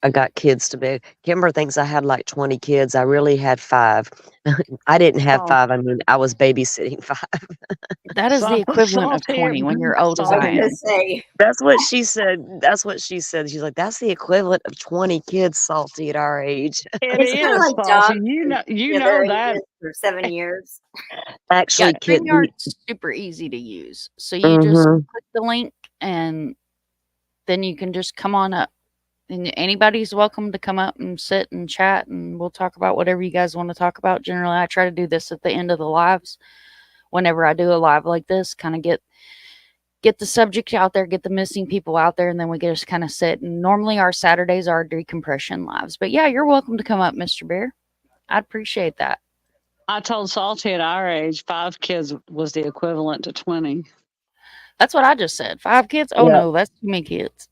I got kids to be. Kimber thinks I had like 20 kids. I really had 5. I didn't have 5. I mean, I was babysitting 5. That is the equivalent of 20 when you're old as I am. That's what she said. That's what she said. She's like, that's the equivalent of 20 kids, Salty, at our age. It is, like Salty. You know that for 7 years. Actually, StreamYard's super easy to use. So you just click the link, and then you can just come on up. And anybody's welcome to come up and sit and chat, and we'll talk about whatever you guys want to talk about. Generally, I try to do this at the end of the lives. Whenever I do a live like this, kind of get the subject out there, get the missing people out there, and then we just kind of sit. And normally our Saturdays are decompression lives. But yeah, you're welcome to come up, Mr. Bear. I'd appreciate that. I told Salty at our age, 5 kids was the equivalent to 20. That's what I just said. 5 kids? Oh, no, that's too many kids.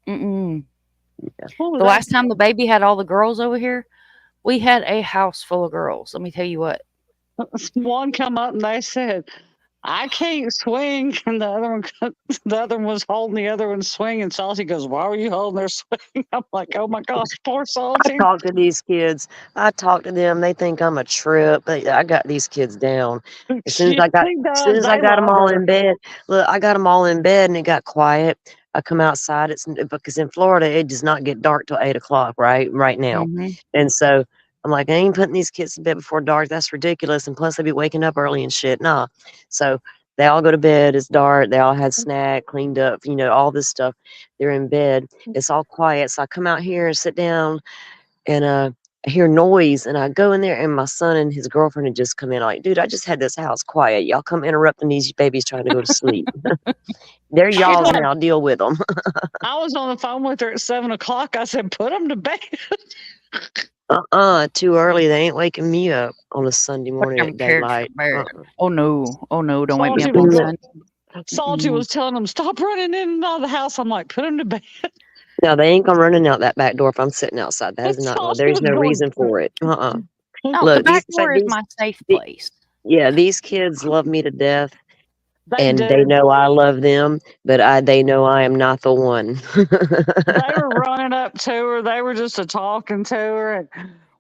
Yeah. The last time the baby had all the girls over here, we had a house full of girls. Let me tell you what. One come up and they said, "I can't swing," and the other one was holding the other one's swing, and Salty goes, "Why were you holding their swing?" I'm like, "Oh my gosh, poor Salty." I talk to these kids. I talk to them. They think I'm a trip, but I got these kids down. As soon as I got them all in bed, look, I got them all in bed, and it got quiet. I come outside. It's because in Florida it does not get dark till 8 o'clock, right now, and so I'm like, I ain't putting these kids to bed before dark. That's ridiculous. And plus, they be waking up early and shit. Nah. So they all go to bed. It's dark. They all had snack, cleaned up, all this stuff. They're in bed. It's all quiet. So I come out here and sit down, and I hear noise, and I go in there, and my son and his girlfriend had just come in. I'm like, dude, I just had this house quiet. Y'all come interrupting these babies trying to go to sleep. They're y'all now. Deal with them. I was on the phone with her at 7 o'clock. I said, "Put them to bed." Too early. They ain't waking me up on a Sunday morning at daylight. Oh no, don't wake me up on Sunday. Salty was telling them, "Stop running in and out of the house." I'm like, "Put them to bed." No, they ain't gonna running out that back door if I'm sitting outside. That is not. There's no reason for it. No, look, the back door is my safe place. Yeah, these kids love me to death. They do. know I love them, but they know I am not the one. They were running up to her. They were just talking to her. And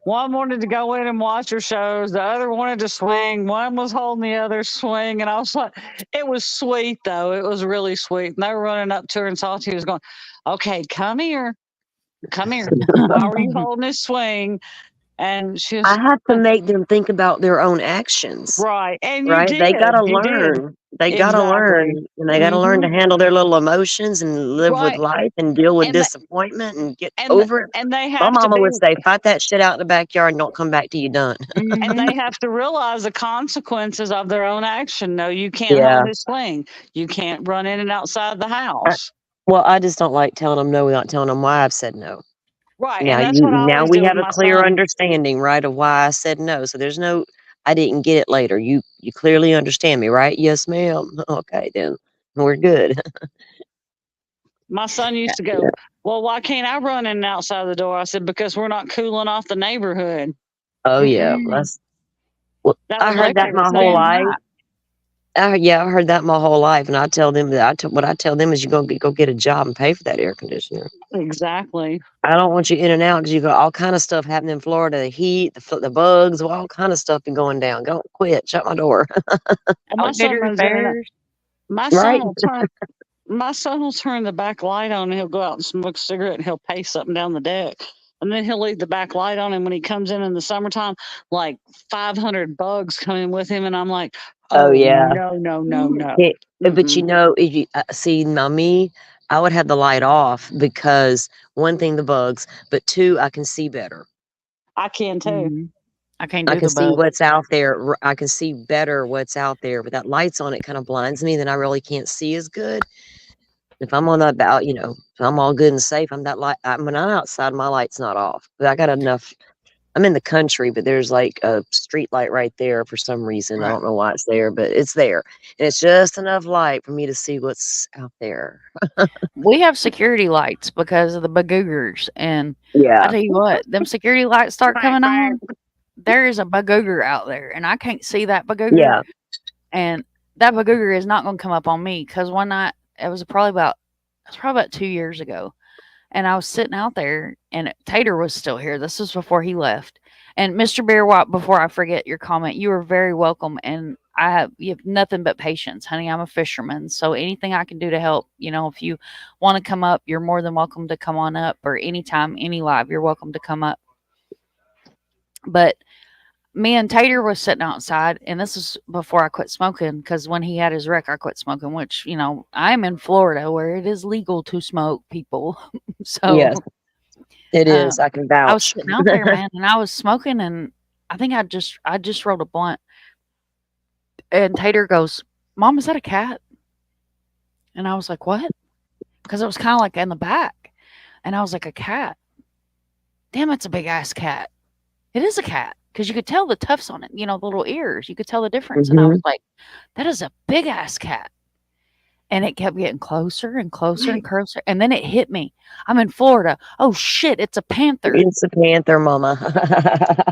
one wanted to go in and watch her shows. The other wanted to swing. One was holding the other swing. And I was like, it was sweet, though. It was really sweet. And they were running up to her, and Salty was going, "Okay, come here. Come here. Why are you holding this swing?" And she I was have to make them think about their own actions, right. And you right? They did. gotta You did. learn. They gotta Exactly. learn, and they gotta learn to handle their little emotions and live with Right. life and deal with And disappointment and get and over it. and they My have to mama be would say, "Fight that shit out in the backyard and don't come back till you're done." and they have to realize the consequences of their own action. No, you can't Yeah. hold his swing. You can't run in and outside the I, house. well, I just don't like telling them no without telling them why I've said no. Right. Now And that's what I now always we do with have a my clear son. understanding, right, of why I said no. So there's no, I didn't get it later. You clearly understand me, right? Yes, ma'am. Okay, then we're good. My son used to go, well, why can't I run in and outside the door? I said, because we're not cooling off the neighborhood. Oh yeah, that's. Well, That I was my heard that my favorite whole saying. life. Yeah, I heard that my whole life, and I tell them that what I tell them is you go get a job and pay for that air conditioner. Exactly. I don't want you in and out because you got all kind of stuff happening in Florida. The heat, the bugs, all kind of stuff been going down. Go quit, shut my door. And my son Alligator runs in and out. bears. My Right? son will turn the back light on and he'll go out and smoke a cigarette and he'll pace something down the deck. And then he'll leave the back light on. And when he comes in the summertime, like 500 bugs come in with him. And I'm like, Oh oh, yeah. no. But you know, if you see now me, I would have the light off because one thing, the bugs, but two, I can see better. I can too. I can't I do can the see bug. what's out there. I can see better what's out there. But that lights on, it kind of blinds me. Then I really can't see as good. If I'm on that about, if I'm all good and safe, I'm that light. When I'm outside, my light's not off. But I got enough. I'm in the country, but there's like a street light right there for some reason. I Right. don't know why it's there, but it's there. And it's just enough light for me to see what's out there. We have security lights because of the bagoogers, and I Yeah. tell you what, them security lights start coming on, there is a bagooger out there, and I can't see that bagooger, Yeah. and that bagooger is not going to come up on me because one night it was probably about 2 years ago, and I was sitting out there, and Tater was still here. This was before he left. And Mr. Bearwatt, before I forget your comment, you are very welcome, and you have nothing but patience, honey. I'm a fisherman, so anything I can do to help, if you want to come up, you're more than welcome to come on up, or anytime, any live, you're welcome to come up. But me and Tater was sitting outside, and this is before I quit smoking, because when he had his wreck, I quit smoking, which, I'm in Florida where it is legal to smoke, people. So Yes, it is. I can I was vouch. sitting out there, man, and I was smoking, and I think I just rolled a blunt. And Tater goes, "Mom, is that a cat?" And I was like, "What?" Because it was kind of like in the back. And I was like, "A cat? Damn, it's a big ass cat. It is a cat." Because you could tell the tufts on it, the little ears. You could tell the difference. And I was like, "That is a big ass cat." And it kept getting closer and closer and closer. And then it hit me. I'm in Florida. Oh, shit, it's a panther. It's a panther, mama.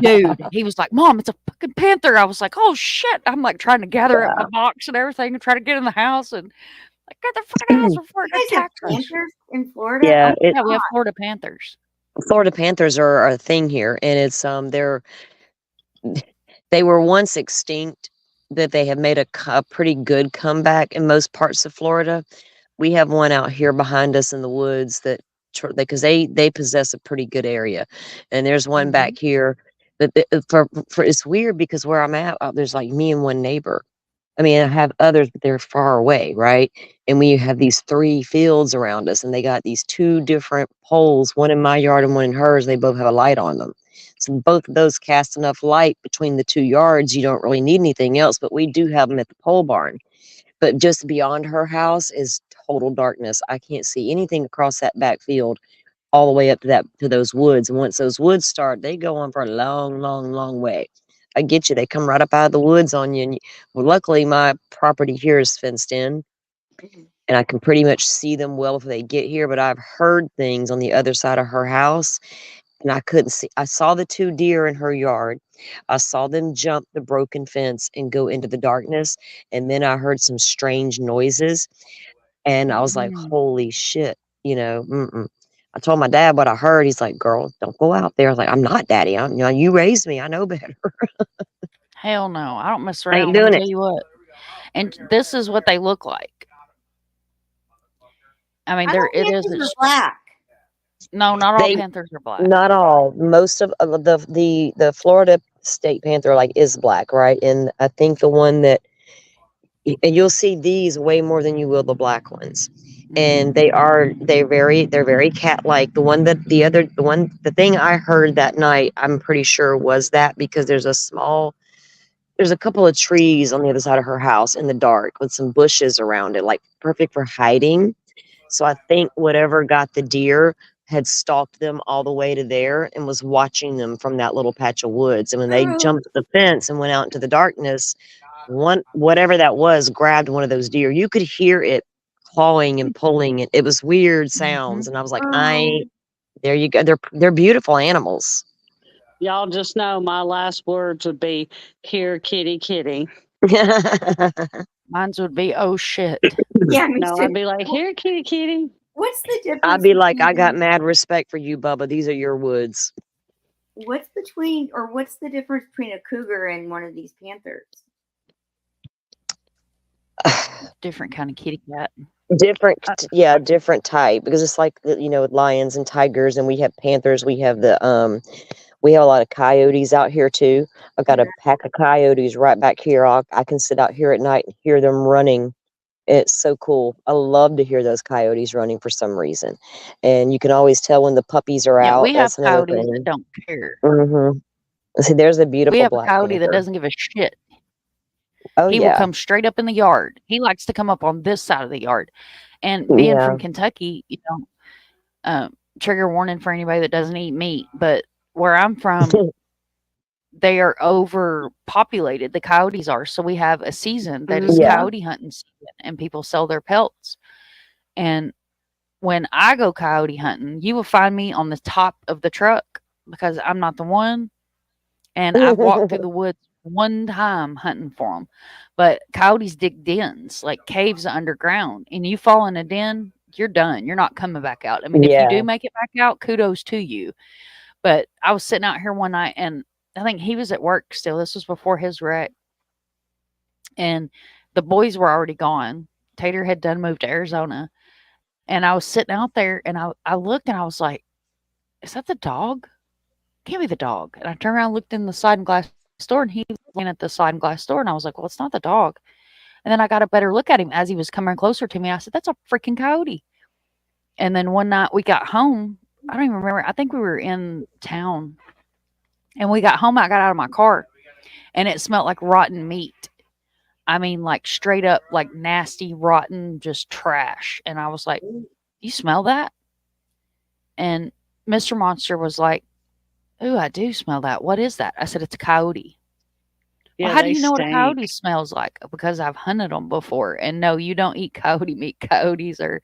Dude, he was like, "Mom, it's a fucking panther." I was like, "Oh, shit." I'm like trying to gather up my box and everything and try to get in the house and like, get the fucking house before it You guys have attacks us. panthers in Florida? Yeah, Yeah, we have Florida Panthers. Florida Panthers are a thing here, and it's they were once extinct, but they have made a pretty good comeback in most parts of Florida. We have one out here behind us in the woods that because they possess a pretty good area, and there's one back here. But for it's weird because where I'm at, there's like me and one neighbor. I mean, I have others, but they're far away, right? And we have these 3 fields around us, and they got these 2 different poles, one in my yard and one in hers. They both have a light on them. So both of those cast enough light between the 2 yards. You don't really need anything else, but we do have them at the pole barn. But just beyond her house is total darkness. I can't see anything across that back field all the way up to those woods. And once those woods start, they go on for a long, long, long way. I get you. They come right up out of the woods on you. And well, luckily, my property here is fenced in, and I can pretty much see them well before they get here. But I've heard things on the other side of her house, and I couldn't see. I saw the 2 deer in her yard. I saw them jump the broken fence and go into the darkness. And then I heard some strange noises, and I was like, "Holy shit!" Mm-mm. I told my dad what I heard. He's like, "Girl, don't go out there." I was like, "I'm not, Daddy. You raised me. I know better." Hell no. I don't mess I ain't around. Let doing me it. tell you what. And this is what they look like. I mean, I there thought it is. panthers were black. No, not all They panthers are black. not all. Most of the Florida state panther like is black, right? And I think the one that and you'll see these way more than you will the black ones. And they're very cat like. The thing I heard that night, I'm pretty sure was that because there's a couple of trees on the other side of her house in the dark with some bushes around it, like perfect for hiding. So I think whatever got the deer had stalked them all the way to there and was watching them from that little patch of woods. And when they Oh, jumped the fence and went out into the darkness, whatever that was grabbed one of those deer. You could hear it clawing and pulling. It was weird sounds, and I was like, oh. there you go. They're beautiful animals. Y'all just know my last words would be, "Here, kitty, kitty." Mine's would be, oh shit. Yeah, me No, too. I'd be like, "Here, kitty, kitty." What's the difference? I'd be like, I got between- mad respect for you, Bubba. These are your woods. What's the difference between a cougar and one of these panthers? Different kind of kitty cat. Different, yeah, different type because it's like with lions and tigers, and we have panthers. We have we have a lot of coyotes out here too. I've got a pack of coyotes right back here. I can sit out here at night and hear them running. It's so cool. I love to hear those coyotes running for some reason, and you can always tell when the puppies are Yeah, out. we have That's another coyotes that thing. don't care. See, there's a We beautiful have a black coyote that panther. doesn't give a shit. Oh He will yeah, come straight up in the yard. He likes to come up on this side of the yard. And being yeah. from Kentucky, trigger warning for anybody that doesn't eat meat, but where I'm from, they are overpopulated. The coyotes are. So we have a season that is Yeah. coyote hunting season, and people sell their pelts. And when I go coyote hunting, you will find me on the top of the truck because I'm not the one. And I've walked through the woods one time hunting for them. But coyotes dig dens, like caves underground. And you fall in a den, you're done. You're not coming back out. I mean, if you Yeah. do make it back out, kudos to you. But I was sitting out here one night, and I think he was at work still. This was before his wreck. And the boys were already gone. Tater had done moved to Arizona. And I was sitting out there, and I looked, and I was like, is that the dog? Can't be the dog. And I turned around, looked in the sliding glass door, and he was looking at the sliding glass door. And I was like, well, it's not the dog. And then I got a better look at him as he was coming closer to me. I said, that's a freaking coyote. And then one night we got home. I don't even remember. I think we were in town. And we got home. I got out of my car, and it smelled like rotten meat. I mean, like straight up, like nasty, rotten, just trash. And I was like, you smell that? And Mr. Monster was like, ooh, I do smell that. What is that? I said, it's a coyote. Yeah, Well, how do they you know what a stink. coyote smells like? Because I've hunted them before. And no, you don't eat coyote meat. Coyotes are,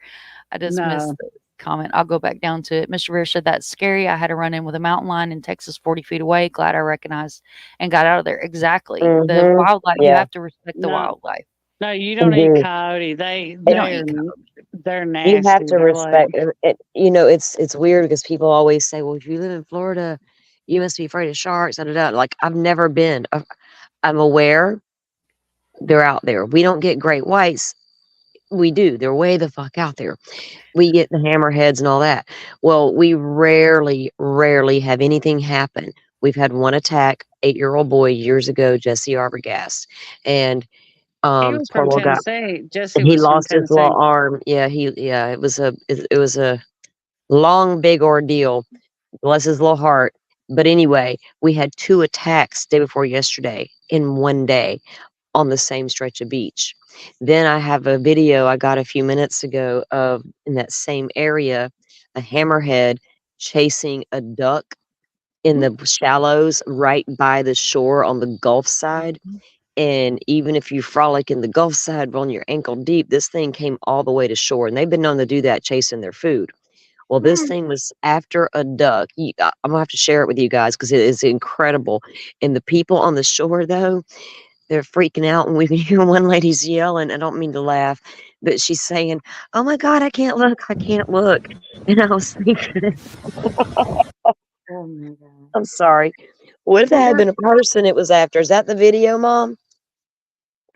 I just missed No. the comment. I'll go back down to it. Mr. Bear said, that's scary. I had to run in with a mountain lion in Texas 40 feet away. Glad I recognized and got out of there. Exactly. The wildlife, you Yeah. have to respect the No. wildlife. No, you don't Mhm. eat coyote. You don't eat coyote. They're nasty. You have to They're respect like, it. It's weird because people always say, well, if you live in Florida, you must be afraid of sharks. Da, da, da. Like, I've never been. I'm aware they're out there. We don't get great whites. We do. They're way the fuck out there. We get the hammerheads and all that. Well, we rarely have anything happen. We've had one attack, 8-year-old boy years ago, Jesse Arbogast. And he was poor from little guy, Tennessee. Jesse he was from lost his Tennessee. little arm. Yeah, it was a long, big ordeal. Bless his little heart. But anyway, we had 2 attacks day before yesterday in one day on the same stretch of beach. Then I have a video I got a few minutes ago of in that same area, a hammerhead chasing a duck in the shallows right by the shore on the Gulf side. And even if you frolic in the Gulf side on your ankle deep, this thing came all the way to shore. And they've been known to do that chasing their food. Well, this thing was after a duck. I'm going to have to share it with you guys because it is incredible. And the people on the shore, though, they're freaking out. And we can hear one lady's yelling. I don't mean to laugh, but she's saying, oh my God, I can't look. I can't look. And I was thinking, Oh my god. I'm sorry. What if that had been a person it was after? Is that the video, Mom?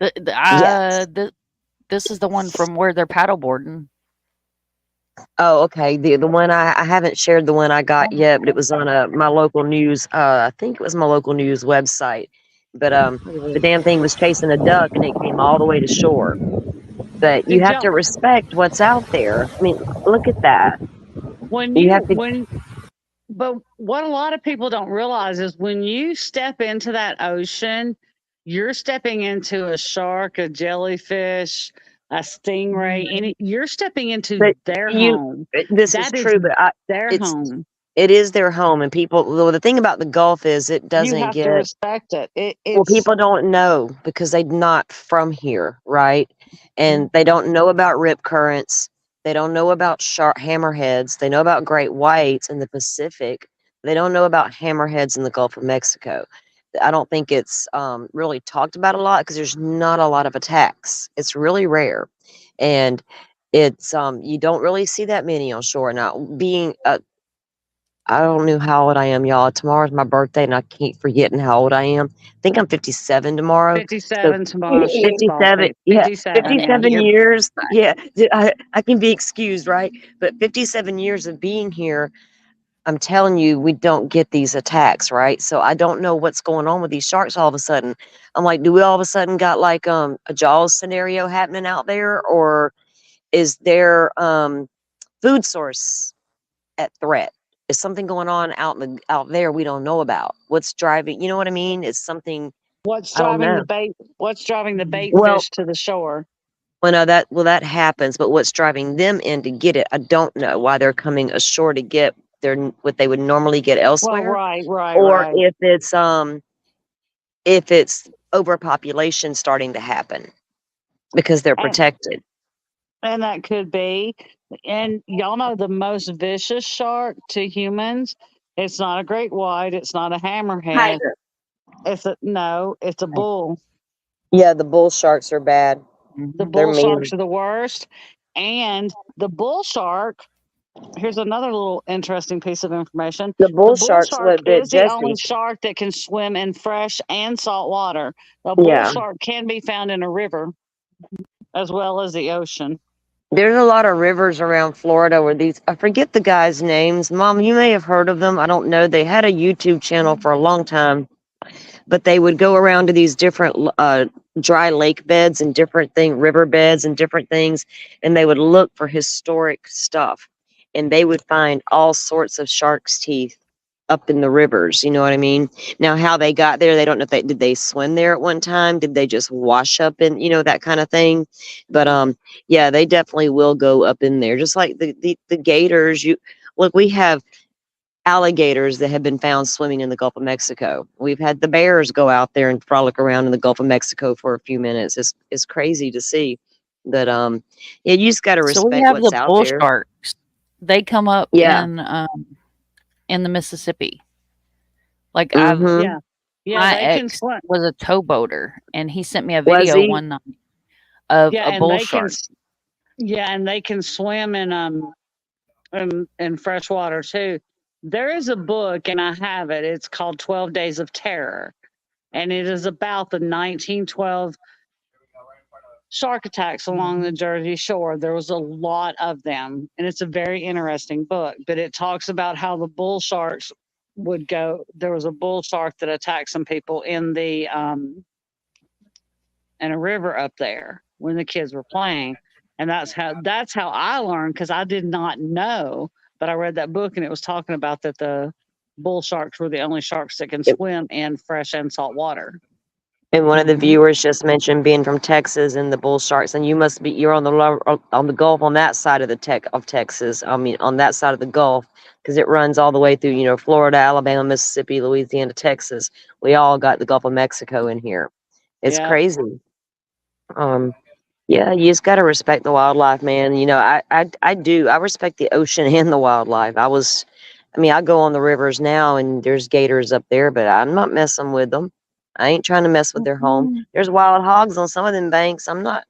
Yes. This is the one from where they're paddleboarding. Oh, okay. The one I haven't shared the one I got yet, but it was on my local news. I think it was my local news website. But the damn thing was chasing a duck and it came all the way to shore. But you Did have to y'all respect what's out there. I mean, look at that. when You have you to. when but what a lot of people don't realize is when you step into that ocean, you're stepping into a shark, a jellyfish, a stingray, you're stepping into But their you. home. This is That is true, but their it's home. it is their home, and people. Well, the thing about the Gulf is it You doesn't have to get. respect it. Well, It's people don't know because they're not from here, right? And they don't know about rip currents. They don't know about shark hammerheads. They know about great whites in the Pacific. They don't know about hammerheads in the Gulf of Mexico. I don't think it's really talked about a lot because there's not a lot of attacks. It's really rare, and it's you don't really see that many on shore. Now, being I don't know how old I am, y'all. Tomorrow's my birthday, and I keep forgetting how old I am. I think I'm 57 tomorrow. So 57 tomorrow. She's 57, bossy. yeah, 57. Yeah, 57 you're years. Yeah, I can be excused, right? But 57 years of being here, I'm telling you, we don't get these attacks, right? So I don't know what's going on with these sharks all of a sudden. I'm like, do we all of a sudden got like a Jaws scenario happening out there, or is there food source at threat? Is something going on out there we don't know about? What's driving? You know what I mean? It's something What's I don't driving the know. bait? What's driving the bait Well, fish to the shore? that happens, but what's driving them in to get it? I don't know why they're coming ashore to get what they would normally get Well, elsewhere, or right. if it's overpopulation starting to happen because they're And, protected. and that could be. And y'all know the most vicious shark to humans. It's not a great white. It's not a hammerhead. tiger. It's a bull. Yeah, the bull sharks are bad. The They're bull sharks mean. are the worst. And the bull shark, here's another little interesting piece of information. The The bull bull sharks shark what bit is the only Jesse. shark that can swim in fresh and salt water. A bull Yeah. shark can be found in a river as well as the ocean. There's a lot of rivers around Florida where I forget the guys' names. Mom, you may have heard of them. I don't know. They had a YouTube channel for a long time, but they would go around to these different dry lake beds and river beds and different things, and they would look for historic stuff, and they would find all sorts of shark's teeth up in the rivers. You know what I mean? Now, how they got there, they don't know if did they swim there at one time? Did they just wash up in, that kind of thing? But yeah, they definitely will go up in there, just like the gators. We have alligators that have been found swimming in the Gulf of Mexico. We've had the bears go out there and frolic around in the Gulf of Mexico for a few minutes. It's crazy to see. But yeah, you just got to So we respect have what's the out bull there. sharks. They come up Yeah. in the Mississippi. Like Mm-hmm. Yeah, my they can ex swim. was a towboater, and he sent me a Was video he? one night of Yeah, a and bull they can shark. and they can swim in fresh water too. There is a book and I have it. It's called 12 Days of Terror. And it is about the 1912 shark attacks along the Jersey Shore. There was a lot of them, and it's a very interesting book. But it talks about how the bull sharks would go. There was a bull shark that attacked some people in a river up there when the kids were playing, and that's how I learned because I did not know. But I read that book, and it was talking about that the bull sharks were the only sharks that can swim in fresh and salt water. And one of the viewers just mentioned being from Texas and the bull sharks, and you're on the Gulf on that side of Texas. I mean, on that side of the Gulf, because it runs all the way through, Florida, Alabama, Mississippi, Louisiana, Texas. We all got the Gulf of Mexico in here. It's Yeah. crazy. Yeah, you just got to respect the wildlife, man. I do. I respect the ocean and the wildlife. I go on the rivers now, and there's gators up there, but I'm not messing with them. I ain't trying to mess with their home. There's wild hogs on some of them banks. I'm not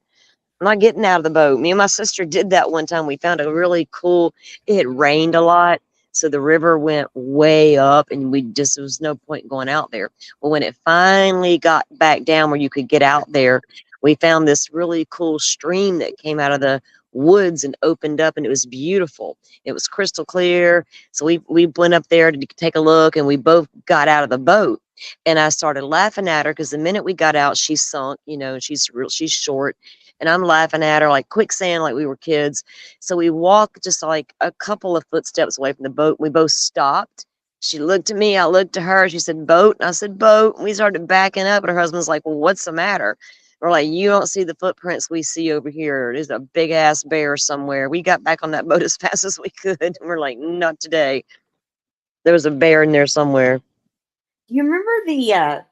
getting out of the boat. Me and my sister did that one time. We found a really cool, it had rained a lot. So the river went way up and there was no point going out there. But when it finally got back down where you could get out there, we found this really cool stream that came out of the woods and opened up, and it was beautiful. It was crystal clear. So we went up there to take a look, and we both got out of the boat. And I started laughing at her because the minute we got out, she sunk, and she's short. And I'm laughing at her like quicksand, like we were kids. So we walked just like a couple of footsteps away from the boat. We both stopped. She looked at me, I looked at her. She said, boat. And I said, boat. And we started backing up. And her husband's like, well, what's the matter? We're like, you don't see the footprints we see over here. There's a big ass bear somewhere. We got back on that boat as fast as we could. And we're like, not today. There was a bear in there somewhere. Do you remember it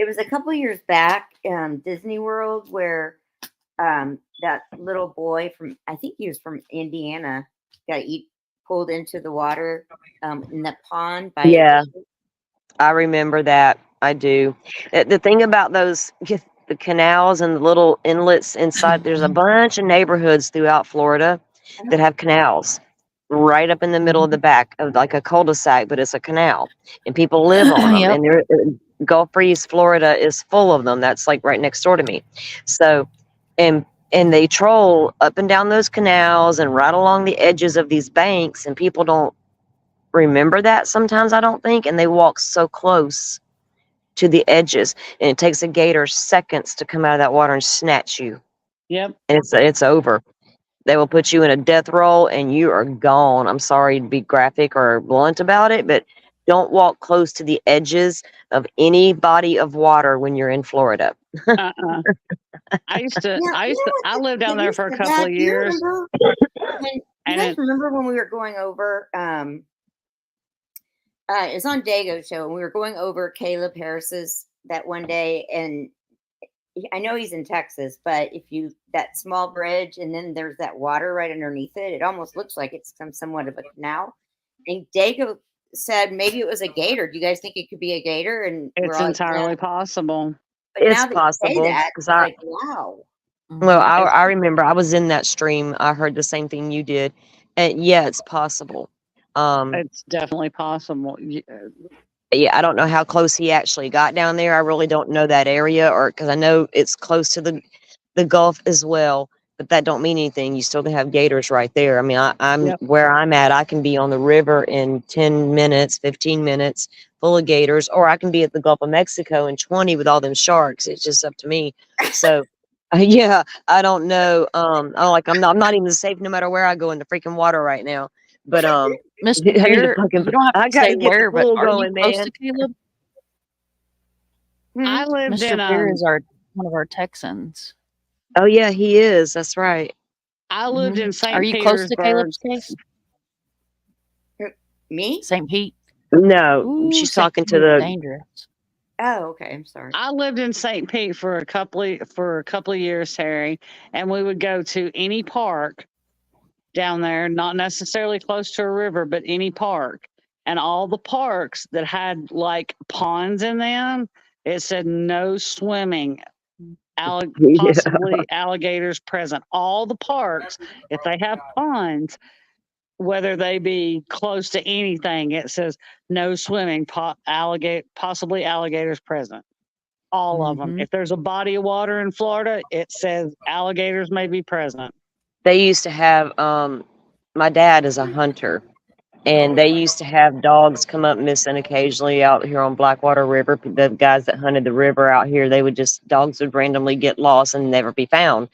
was a couple years back, Disney World, where that little boy I think he was from Indiana, got pulled into the water in the pond by I remember that. I do. The thing about those, the canals and the little inlets inside, there's a bunch of neighborhoods throughout Florida that have canals right up in the middle of the back of like a cul-de-sac, but it's a canal and people live on them. Yep. And Gulf Breeze, Florida is full of them. That's like right next door to me. So, and they troll up and down those canals and right along the edges of these banks, and people don't remember that sometimes, I don't think, and they walk so close to the edges, and it takes a gator seconds to come out of that water and snatch you. Yep. And it's over. They will put you in a death roll and you are gone. I'm sorry to be graphic or blunt about it, but don't walk close to the edges of any body of water when you're in Florida. I lived down there for a couple of years. You guys remember when we were going over, it's on Dago's show, and we were going over Caleb Harris's that one day, and I know he's in Texas, but that small bridge, and then there's that water right underneath it, it almost looks like it's somewhat of a canal. And Dago said maybe it was a gator. Do you guys think it could be a gator? And it's entirely possible. But it's possible. It's like, wow. Well, I remember I was in that stream. I heard the same thing you did. And yeah, it's possible. It's definitely possible. Yeah, I don't know how close he actually got down there. I really don't know that area, or because I know it's close to the Gulf as well. But that don't mean anything. You still have gators right there. I mean, I'm where I'm at. I can be on the river in 10 minutes, 15 minutes, full of gators, or I can be at the Gulf of Mexico in 20 with all them sharks. It's just up to me. So, yeah, I don't know. I'm not even safe no matter where I go in the freaking water right now. But Mr. Pierre, you don't have to say where, but are you close to Caleb? I lived Mr. Pierre is one of our Texans. Oh yeah, he is. That's right. I lived in St. Are you close to Caleb's case? Me? St. Pete? No, she's talking to the dangerous. Oh, okay. I'm sorry. I lived in St. Pete for a couple of years, Terry, and we would go to any park down there, not necessarily close to a river, but any park. And all the parks that had like ponds in them, it said no swimming, possibly alligators present. All the parks, if they have ponds, whether they be close to anything, it says no swimming, possibly alligators present. All of them. If there's a body of water in Florida, it says alligators may be present. They used to have my dad is a hunter, and they used to have dogs come up missing occasionally out here on Blackwater River. The guys that hunted the river out here, dogs would randomly get lost and never be found.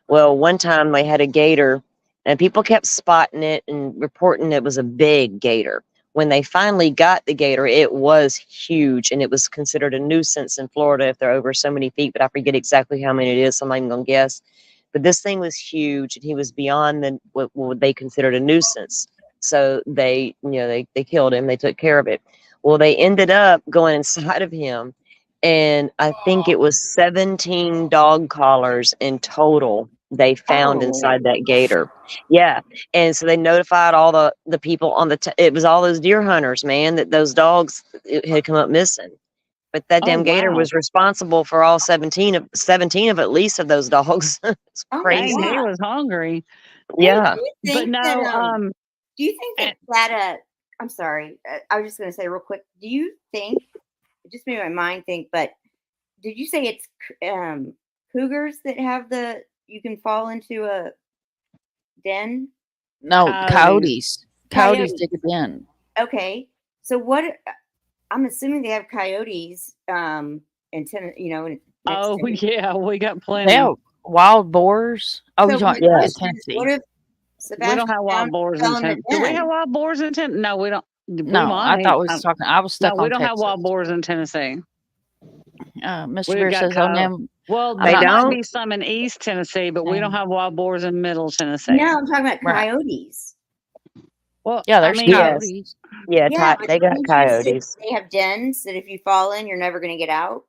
Well, one time they had a gator, and people kept spotting it and reporting it was a big gator. When they finally got the gator, it was huge, and it was considered a nuisance in Florida if they're over so many feet, but I forget exactly how many it is, so I'm not even going to guess. But this thing was huge, and he was beyond what they considered a nuisance. So they killed him. They took care of it. Well, they ended up going inside of him, and I think it was 17 dog collars in total they found inside that gator. Yeah. And so they notified all the people on it was all those deer hunters, man, that those dogs had come up missing. But that damn gator was responsible for all 17 of at least of those dogs. It's crazy. He was hungry. Yeah. But no, do you think that I'm sorry, I was just going to say real quick, do you think, it just made my mind think, but did you say it's cougars that have you can fall into den? No, Coyotes. Coyotes dig a den. Okay. So what? I'm assuming they have coyotes. In Oh yeah, we got plenty. They have wild boars. Oh, So you talking Yeah. in Tennessee? what if Sebastian We don't have wild boars in Tennessee. Do we have wild boars in Tennessee? No, we don't. No, I thought we was talking. I was stuck No, we on don't have Texas. wild boars in Tennessee. Mr. We Beer got says, "Oh, no, well, I'm there not- might be some in East Tennessee, but we don't have wild boars in Middle Tennessee. No, I'm talking about Right. coyotes. Well, yeah, I there's mean, coyotes. Yeah, Yeah, but they got didn't you say coyotes. They have dens that if you fall in, you're never going to get out.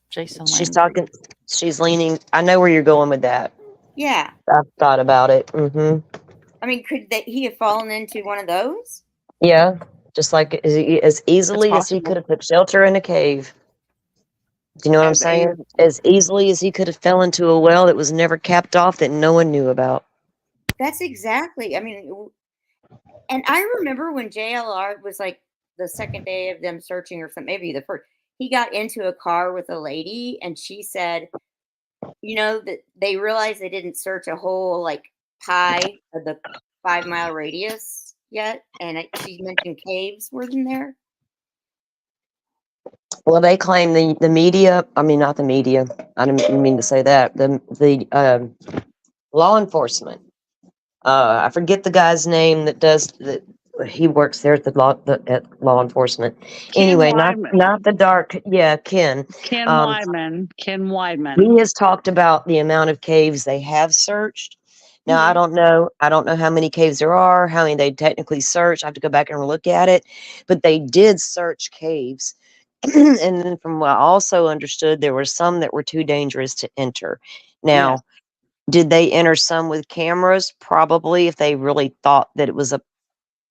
Jason She's Landry. talking. She's leaning. I know where you're going with that. Yeah. I've thought about it. Mm-hmm. I mean, could he have fallen into one of those? Yeah, just like as easily as he possible. could have put shelter in a cave. Do you know what I'm As saying? As easily as he could have fell into a well that was never capped off that no one knew about. That's exactly. I mean, and I remember when JLR was like the second day of them searching, or something, maybe the first. He got into a car with a lady, and she said, that they realized they didn't search a whole like pie of the 5-mile radius yet, and she mentioned caves were in there. Well, they claim the media. I mean, not the media. I didn't mean to say that. The law enforcement. I forget the guy's name that does that. He works there at at law enforcement. Anyway, not the dark. Yeah, Ken. Ken Weidman. He has talked about the amount of caves they have searched. Now, I don't know how many caves there are, how many they technically searched. I have to go back and look at it, but they did search caves. And then from what I also understood, there were some that were too dangerous to enter. Now, did they enter some with cameras? Probably, if they really thought that it was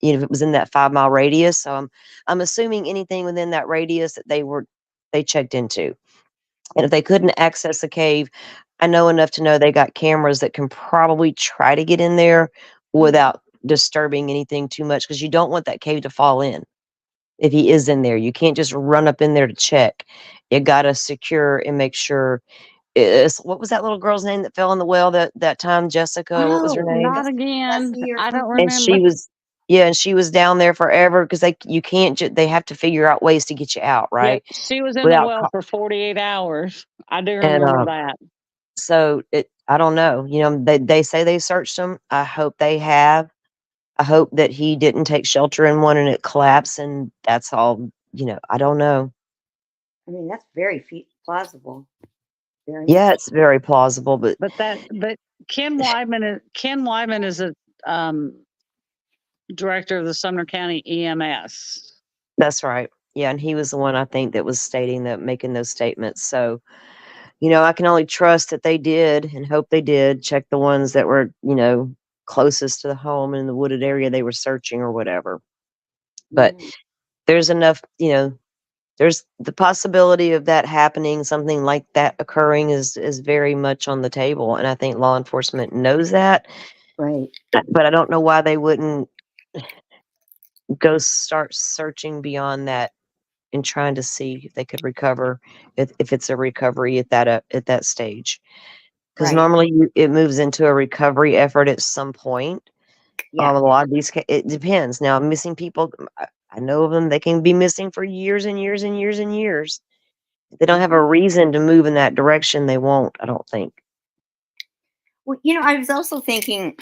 if it was in that 5-mile radius. So I'm assuming anything within that radius that they checked into. And if they couldn't access the cave, I know enough to know they got cameras that can probably try to get in there without disturbing anything too much, because you don't want that cave to fall in. If he is in there, you can't just run up in there to check. You got to secure and make sure. What was that little girl's name that fell in the well that time? Jessica, what was her name? Not again. I don't And remember. she was down there forever because you can't. They have to figure out ways to get you out, right? Yeah, she was in Without the well for 48 hours. I do and remember that. So I don't know. They say they searched them. I hope they have. I hope that he didn't take shelter in one and it collapsed, and that's all. I don't know. I mean, that's very plausible. Yeah, it's very plausible, but Ken Weidman is a director of the Sumner County EMS. that's right. Yeah, and he was the one I think that was making those statements. So, I can only trust that they did and hope they did check the ones that were, closest to the home in the wooded area they were searching or whatever. But there's enough, there's the possibility of that happening, something like that occurring is very much on the table. And I think law enforcement knows that. Right. But I don't know why they wouldn't go start searching beyond that and trying to see if they could recover, if it's a recovery at that stage. Because normally it moves into a recovery effort at some point. A lot of these, it depends. Now, missing people, I know of them. They can be missing for years and years and years and years. If they don't have a reason to move in that direction, they won't, I don't think. Well, I was also thinking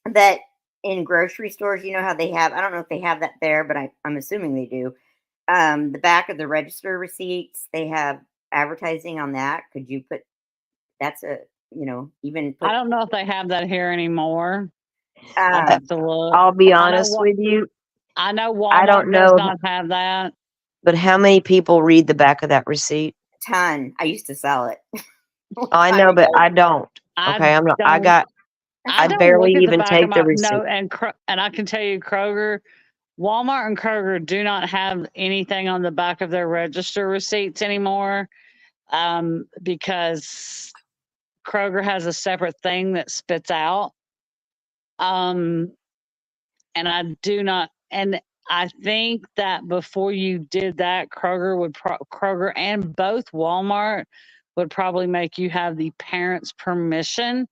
that in grocery stores, how they have, I don't know if they have that there, but I'm assuming they do. The back of the register receipts, they have advertising on that. Could you put, that's a, even put, I don't know if they have that here anymore. I have to look. I'll be honest with you. I know Walmart does not have that. But how many people read the back of that receipt? A ton. I used to sell it. I know, but I don't. Okay, I'm not. I barely even take the receipt. No, and I can tell you, Walmart and Kroger do not have anything on the back of their register receipts anymore, because Kroger has a separate thing that spits out. And I do not, and I think that before you did that, Kroger and both Walmart would probably make you have the parents' permission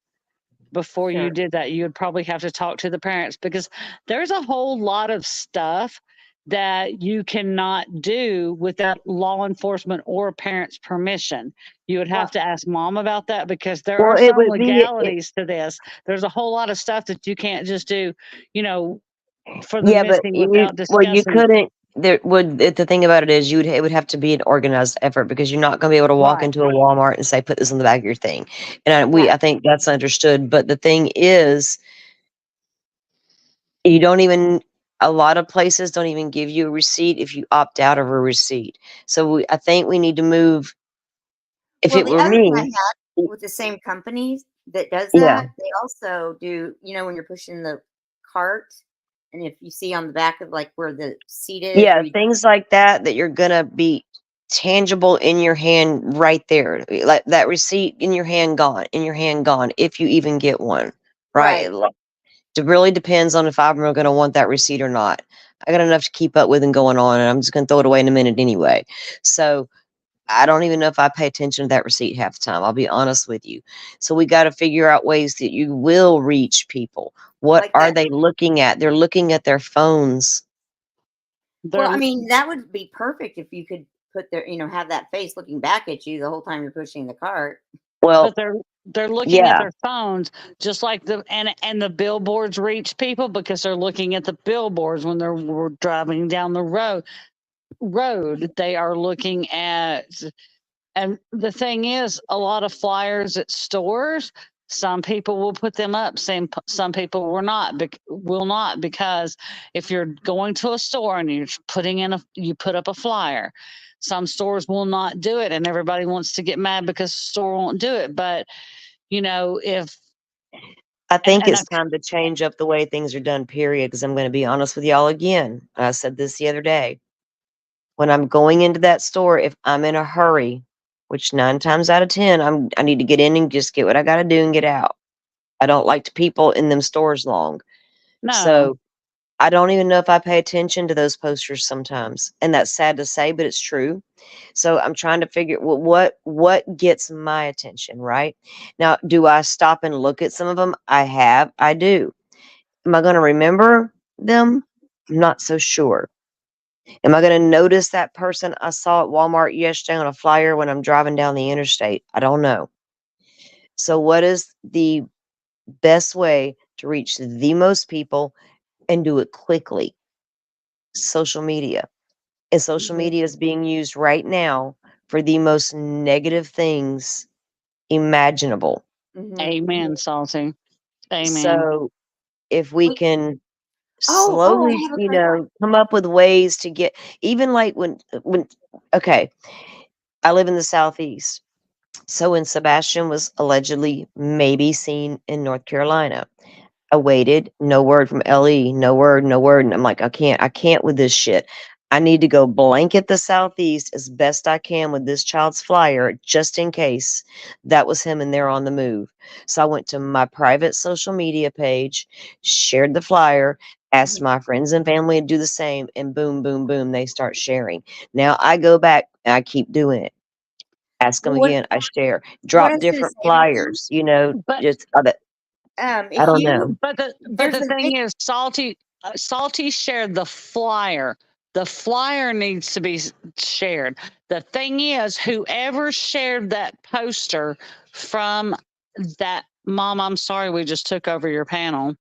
before Sure. you did that. You would probably have to talk to the parents because there's a whole lot of stuff that you cannot do without law enforcement or parents' permission. You would have Well, to ask mom about that because there Well, are it some would be legalities to this. There's a whole lot of stuff that you can't just do, you know, for the yeah, but missing without you discussing. couldn't. The thing about it is, it would have to be an organized effort because you're not going to be able to walk Right. into a Walmart and say, "Put this on the back of your thing," and right. I think that's understood. But the thing is, you don't even. A lot of places don't even give you a receipt if you opt out of a receipt. So I think we need to move. If Well, it the were other thing I me, had with the same company that does yeah, that, they also do, when you're pushing the cart, and if you see on the back of like where the seat is, yeah, where you, things like that you're gonna be tangible in your hand right there, like that receipt in your hand, gone, if you even get one, right? right. It really depends on if I'm gonna want that receipt or not. I got enough to keep up with and going on, and I'm just gonna throw it away in a minute anyway. So I don't even know if I pay attention to that receipt half the time. I'll be honest with you. So we got to figure out ways that you will reach people. What Like are that. they looking at? They're looking at their phones. Well, They're I mean, that would be perfect if you could put their, have that face looking back at you the whole time you're pushing the cart. Well, but they're looking at yeah, their phones just like and the billboards reach people because they're looking at the billboards when they're driving down the road. They are looking at, and the thing is, a lot of flyers at stores, some people will put them up, some people will not, because if you're going to a store and you put up a flyer, some stores will not do it, and everybody wants to get mad because the store won't do it. But if I think and I, it's time to change up the way things are done, period. Because I'm going to be honest with y'all again. I said this the other day. When I'm going into that store, if I'm in a hurry, which 9 times out of 10, I need to get in and just get what I got to do and get out. I don't like to people in them stores long. no, So I don't even know if I pay attention to those posters sometimes. And that's sad to say, but it's true. So I'm trying to figure what gets my attention, right? Now, do I stop and look at some of them? I do. Am I going to remember them? I'm not so sure. Am I going to notice that person I saw at Walmart yesterday on a flyer when I'm driving down the interstate? I don't know. So what is the best way to reach the most people and do it quickly? Social media. And social Mhm. media is being used right now for the most negative things imaginable. Mhm. amen, salty, amen. So if we Wait. can Oh, slowly, I have a question. come up with ways to get, even like when okay, I live in the Southeast. So when Sebastian was allegedly maybe seen in North Carolina, I waited, no word from LE, no word, no word. And I'm like, I can't with this shit. I need to go blanket the Southeast as best I can with this child's flyer, just in case that was him and they're on the move. So I went to my private social media page, shared the flyer, asked Mhm. my friends and family to do the same, and boom, boom, boom, they start sharing. Now I go back and I keep doing it. Ask them Well, what again, I share. what I Drop was going to different say about that, flyers, But just I if don't you know. but there's the a big thing is, salty shared the flyer. The flyer needs to be shared. The thing is, whoever shared that poster from that mom, I'm sorry, we just took over your panel.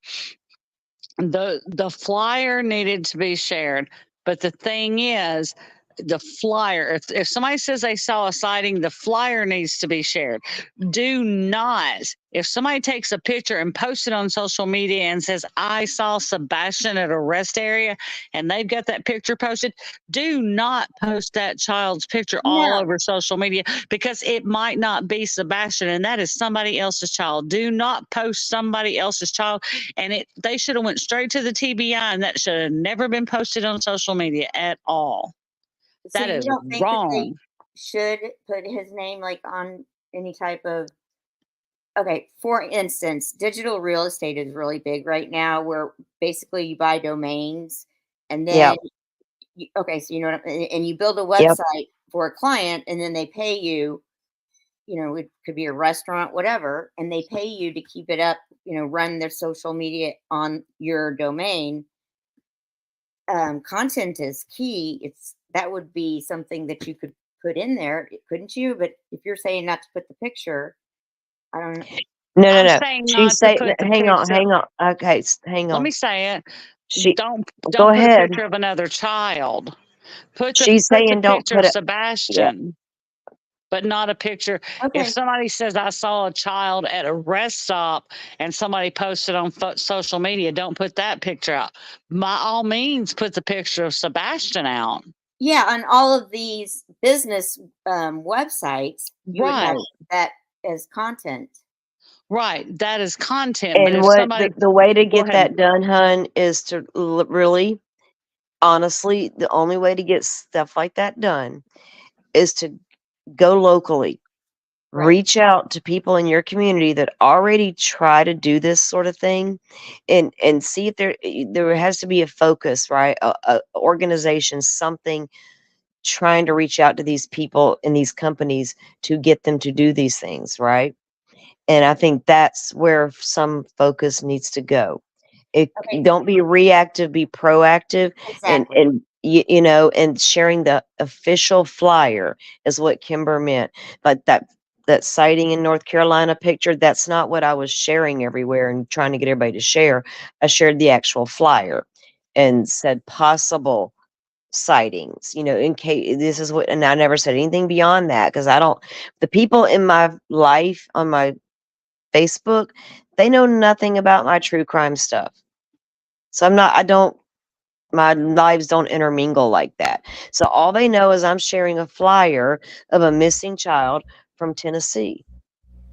The flyer needed to be shared, but the thing is, the flyer, if somebody says they saw a sighting, the flyer needs to be shared. Do not, if somebody takes a picture and posts it on social media and says, I saw Sebastian at a rest area, and they've got that picture posted, do not post that child's picture all no. over social media, because it might not be Sebastian and that is somebody else's child. Do not post somebody else's child, and they should have went straight to the TBI, and that should have never been posted on social media at all. So That you is don't think that they wrong. should put his name like on any type of, okay, for instance, digital real estate is really big right now where basically you buy domains and then Yep, okay, so you know and you build a yep. website for a client and then they pay you, it could be a restaurant, whatever, and they pay you to keep it up run their social media on your domain, content is key. That would be something that you could put in there, couldn't you? But if you're saying not to put the picture, I don't know. No, I'm no. saying She's not to saying, put the hang on, picture. hang on. Okay, hang Let on. me say it. She, Don't go put a ahead. picture of another child. She's saying don't picture put of it. Yeah. Sebastian, but not a picture. Okay. If somebody says I saw a child at a rest stop and somebody posted on social media, don't put that picture out. By all means, put the picture of Sebastian out. Yeah, on all of these business websites, you would have Right. that as content. Right. That is content. But And if what somebody the way to go get ahead. that done, hun, is to really, honestly, the only way to get stuff like that done is to go locally. Right. Reach out to people in your community that already try to do this sort of thing, and see if there has to be a focus, right? A organization, something trying to reach out to these people in these companies to get them to do these things, right? And I think that's where some focus needs to go. Okay. Don't be reactive, be proactive, Exactly. and and sharing the official flyer is what Kimber meant. Like that sighting in North Carolina picture, that's not what I was sharing everywhere and trying to get everybody to share. I shared the actual flyer and said possible sightings, in case this is what, and I never said anything beyond that, because the people in my life on my Facebook, they know nothing about my true crime stuff. So my lives don't intermingle like that. So all they know is I'm sharing a flyer of a missing child from Tennessee.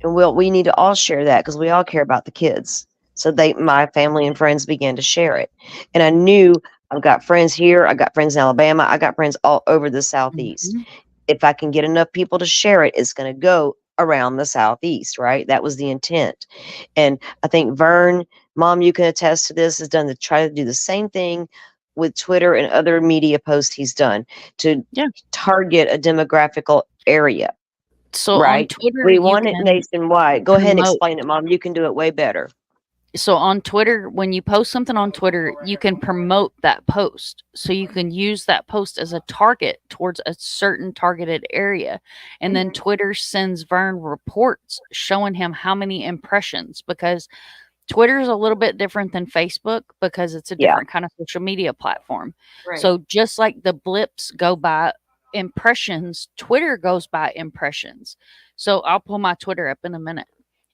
And we need to all share that because we all care about the kids. So my family and friends began to share it. And I knew I've got friends here, I got friends in Alabama, I got friends all over the Southeast. Mhm. If I can get enough people to share it, it's going to go around the Southeast, right? That was the intent. And I think Vern, Mom, you can attest to this, has done to try to do the same thing with Twitter and other media posts he's done to target a demographical area. So on Right? Twitter, We you want it can nationwide. Go ahead and promote. explain it, Mom. You can do it way better. So on Twitter, when you post something on Twitter, you can promote that post. So you can use that post as a target towards a certain targeted area. And then Twitter sends Vern reports showing him how many impressions, because Twitter is a little bit different than Facebook because it's a different kind of social media platform. Right. So just like the blips go by impressions, Twitter goes by impressions. So I'll pull my Twitter up in a minute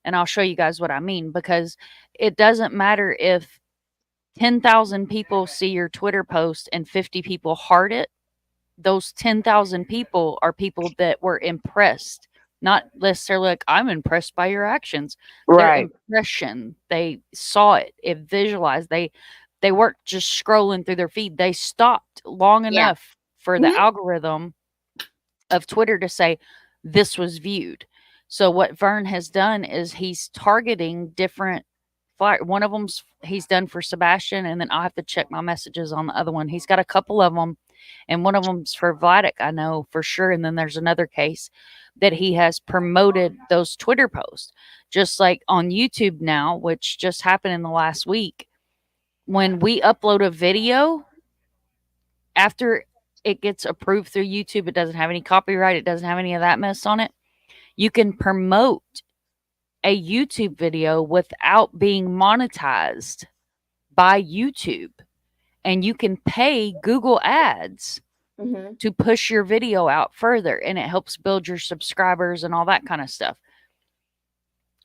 and I'll show you guys what I mean, because it doesn't matter if 10,000 people see your Twitter post and 50 people heart it. Those 10,000 people are people that were impressed, not necessarily like, I'm impressed by your actions. Their Right. impression, they saw it, it visualized. They weren't just scrolling through their feed. They stopped long enough for the algorithm of Twitter to say this was viewed. So what Vern has done is he's targeting different flyer. One of them's he's done for Sebastian, and then I'll have to check my messages on the other one. He's got a couple of them, and one of them's for Vladik, I know for sure. And then there's another case that he has promoted those Twitter posts, just like on YouTube now, which just happened in the last week. When we upload a video, after it gets approved through YouTube, it doesn't have any copyright, it doesn't have any of that mess on it. You can promote a YouTube video without being monetized by YouTube, and you can pay Google Ads to push your video out further, and it helps build your subscribers and all that kind of stuff.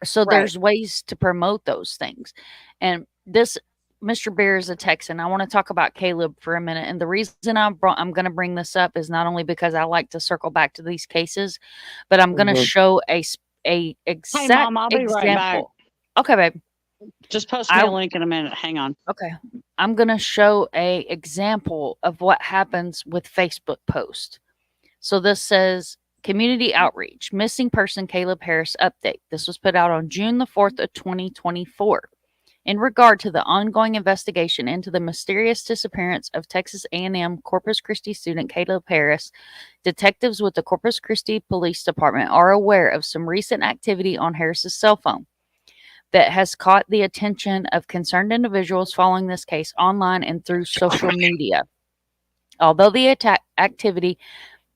So there's ways to promote those things. And this Mr. Bear is a Texan. I want to talk about Caleb for a minute. And the reason I'm going to bring this up is not only because I like to circle back to these cases, but I'm going to show a exact Hey, Mom, I'll be example. right back. Okay, babe. Just post me a link in a minute. Hang on. Okay. I'm going to show a example of what happens with Facebook post. So this says community outreach, missing person Caleb Harris update. This was put out on June the 4th of 2024. In regard to the ongoing investigation into the mysterious disappearance of Texas A&M Corpus Christi student Caleb Harris, detectives with the Corpus Christi Police Department are aware of some recent activity on Harris's cell phone. that has caught the attention of concerned individuals following this case online and through social media. Although the activity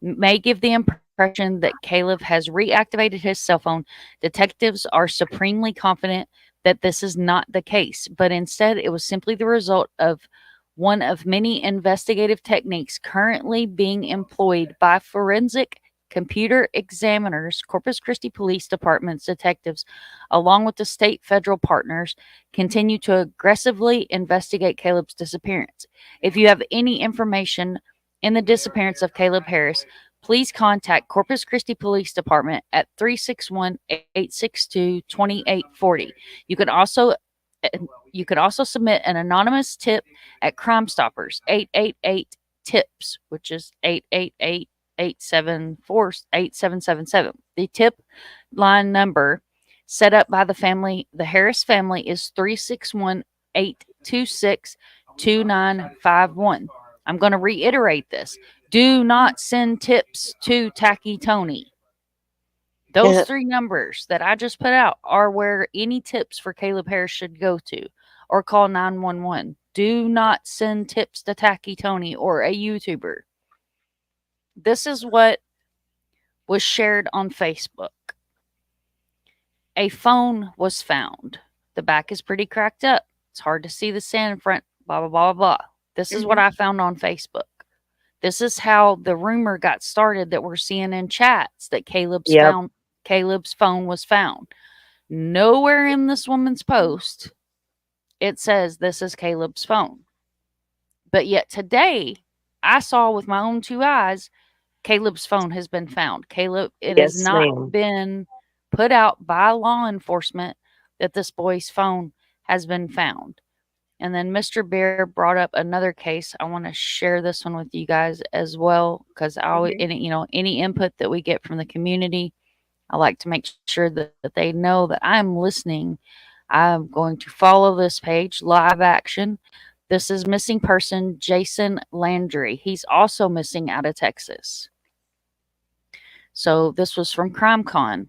may give the impression that Caleb has reactivated his cell phone, detectives are supremely confident that this is not the case, but instead it was simply the result of one of many investigative techniques currently being employed by forensic computer examiners, Corpus Christi Police Department's detectives, along with the state federal partners, continue to aggressively investigate Caleb's disappearance. If you have any information in the disappearance of Caleb Harris, please contact Corpus Christi Police Department at 361-862-2840. You can also submit an anonymous tip at Crime Stoppers 888 TIPS, which is 888-874-8777. The tip line number set up by the Harris family is 361-826-2951. I'm going to reiterate this. Do not send tips to Tacky Tony. Those three numbers that I just put out are where any tips for Caleb Harris should go to, or call 911. Do not send tips to Tacky Tony or a YouTuber. This is what was shared on Facebook. A phone was found. The back is pretty cracked up. It's hard to see the sand in front, blah, blah, blah, blah. This is what I found on Facebook. This is how the rumor got started that we're seeing in chats that Caleb's phone was found. Nowhere in this woman's post it says this is Caleb's phone. But yet today, I saw with my own two eyes, Caleb's phone has been found. It has not been put out by law enforcement that this boy's phone has been found. And then Mr. Bear brought up another case. I want to share this one with you guys as well, because any input that we get from the community, I like to make sure that they know that I'm listening. I'm going to follow this page, Live Action. This is missing person Jason Landry. He's also missing out of Texas. So this was from CrimeCon.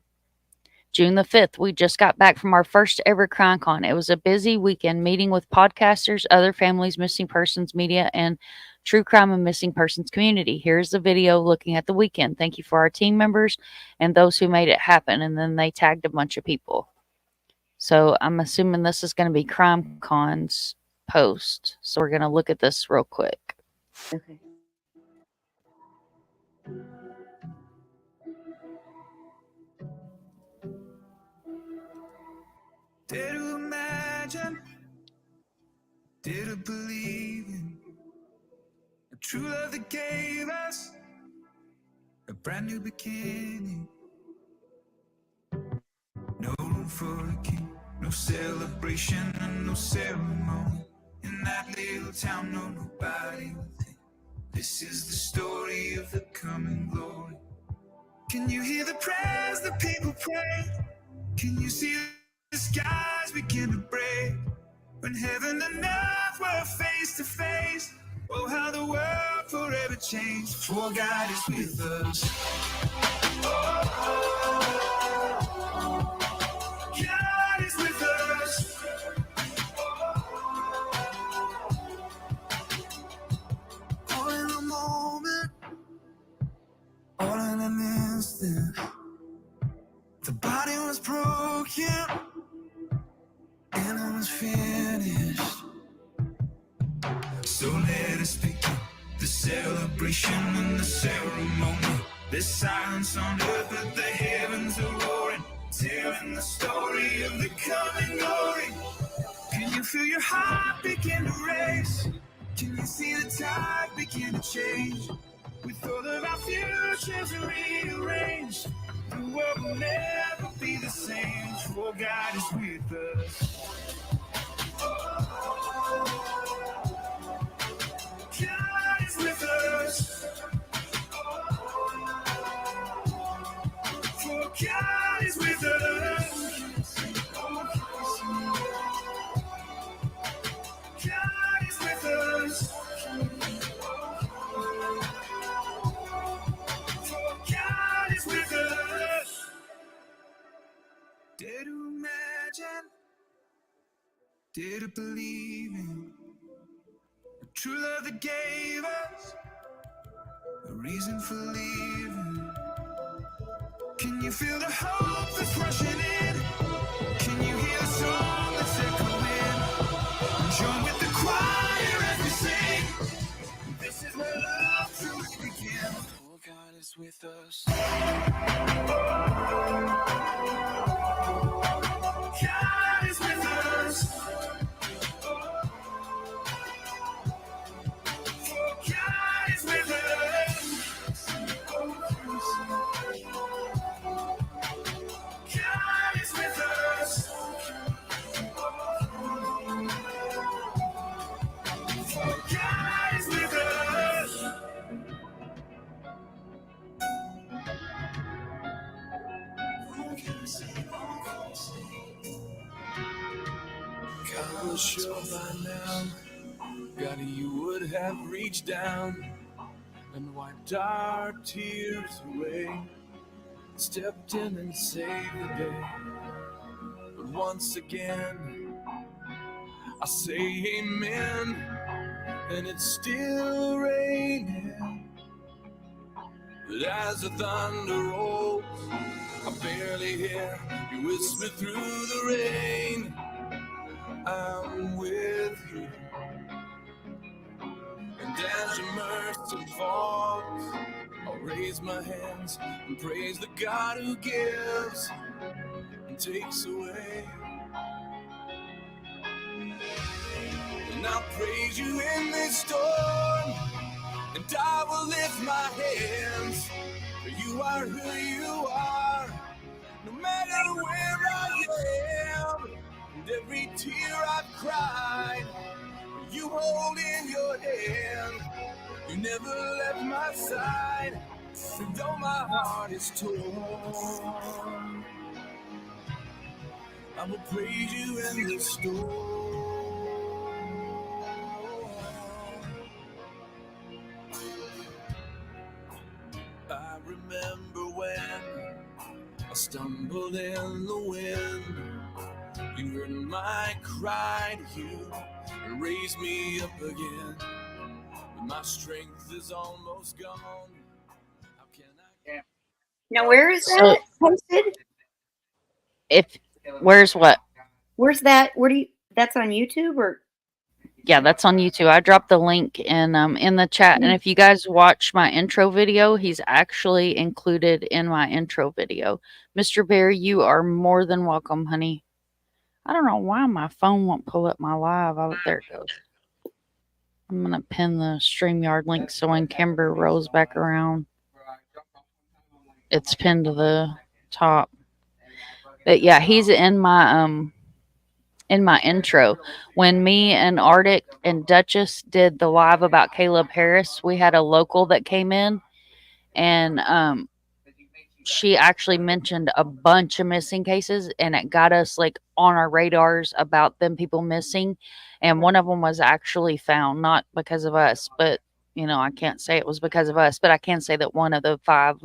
June the 5th, we just got back from our first ever CrimeCon. It was a busy weekend meeting with podcasters, other families, missing persons, media, and true crime and missing persons community. Here's the video looking at the weekend. Thank you for our team members and those who made it happen. And then they tagged a bunch of people. So I'm assuming this is going to be CrimeCon's post. So we're going to look at this real quick. Okay. Dare to imagine, dare to believe in a true love that gave us a brand new beginning. No room for a king, no celebration and no ceremony. In that little town, no nobody will think. This is the story of the coming glory. Can you hear the prayers that people pray? Can you see the skies begin to break? When heaven and earth were face to face, oh, how the world forever changed. For God is with us. God is with us. All in a moment, all in an instant, the body was broken and it was finished. So let us begin the celebration and the ceremony. There's silence on earth, but the heavens are roaring, telling the story of the coming glory. Can you feel your heart begin to race? Can you see the tide begin to change? With all of our futures rearranged, the world will never be the same. For God is with us. God is with us. For God is with us. God is with us. For God is with us. Dare to imagine, Dare to believe in the true love that gave us a reason for leaving. Can you feel the hope that's rushing in? Can you hear the song that's echoing? Join with the choir as we sing. This is where love truly begins. Oh, God is with us. God is with us. God is with us. God is with us. God is with us. God was sure by now, God, you would have reached down and wiped our tears away, stepped in and saved the day. But once again, I say amen, and it's still raining. But as the thunder rolls, I barely hear you whisper through the rain, I'm with you. And as your mercy falls, I'll raise my hands and praise the God who gives and takes away. And I'll praise you in this storm, and I will lift my hands, for you are who you are, no matter where I am. And every tear I've cried, you hold in your hand. You never left my side, and though my heart is torn, I will praise you in the storm. I remember when I stumbled in the wind. You heard my cry to you and raised me up again. But my strength is almost gone. How can I? Now, where is So that posted? where's what? Where's that? Where do you? That's on YouTube or? Yeah, that's on YouTube. I dropped the link in the chat, and if you guys watch my intro video, he's actually included in my intro video. Mr. Bear, you are more than welcome, honey. I don't know why my phone won't pull up my live. Oh, there it goes. I'm gonna pin the StreamYard link so when Kimber rolls back around, it's pinned to the top. But yeah, he's in my intro. When me and Arctic and Duchess did the live about Caleb Harris, we had a local that came in, and she actually mentioned a bunch of missing cases, and it got us like on our radars about them people missing. And one of them was actually found, not because of us, but I can't say it was because of us, but I can say that one of the 5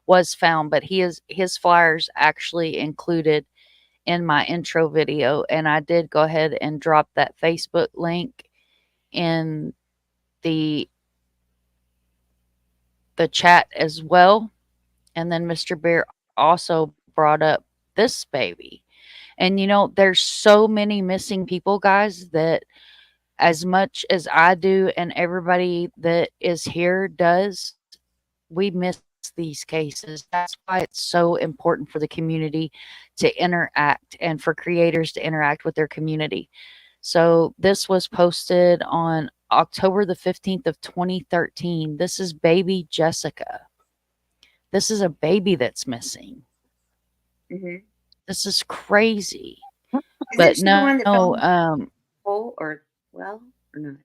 was found. But his flyers actually included in my intro video, and I did go ahead and drop that Facebook link in the chat as well. And then Mr. Bear also brought up this baby. And there's so many missing people, guys, that as much as I do and everybody that is here does, we miss these cases. That's why it's so important for the community to interact and for creators to interact with their community. So this was posted on October the 15th of 2013. This is baby Jessica. This is a baby that's missing. Mm-hmm. This is crazy. But no, full or well or not?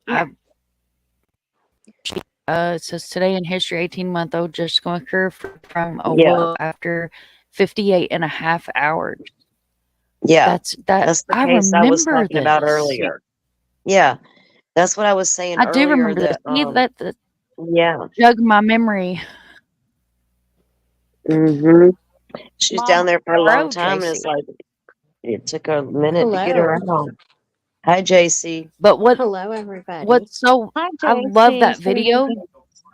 Yeah. It says today in history, 18-month-old Jessica McCurry from Oval after 58 and a half hours. Yeah, that's the I case I was talking about earlier. Yeah, that's what I was saying earlier. I do remember that. That jug my memory. Mm-hmm. She's down there for a long time, and it's like, It took a minute to get Hello. her out. Hi, JC. But Hello, everybody. what's so Hi, I love JC. that video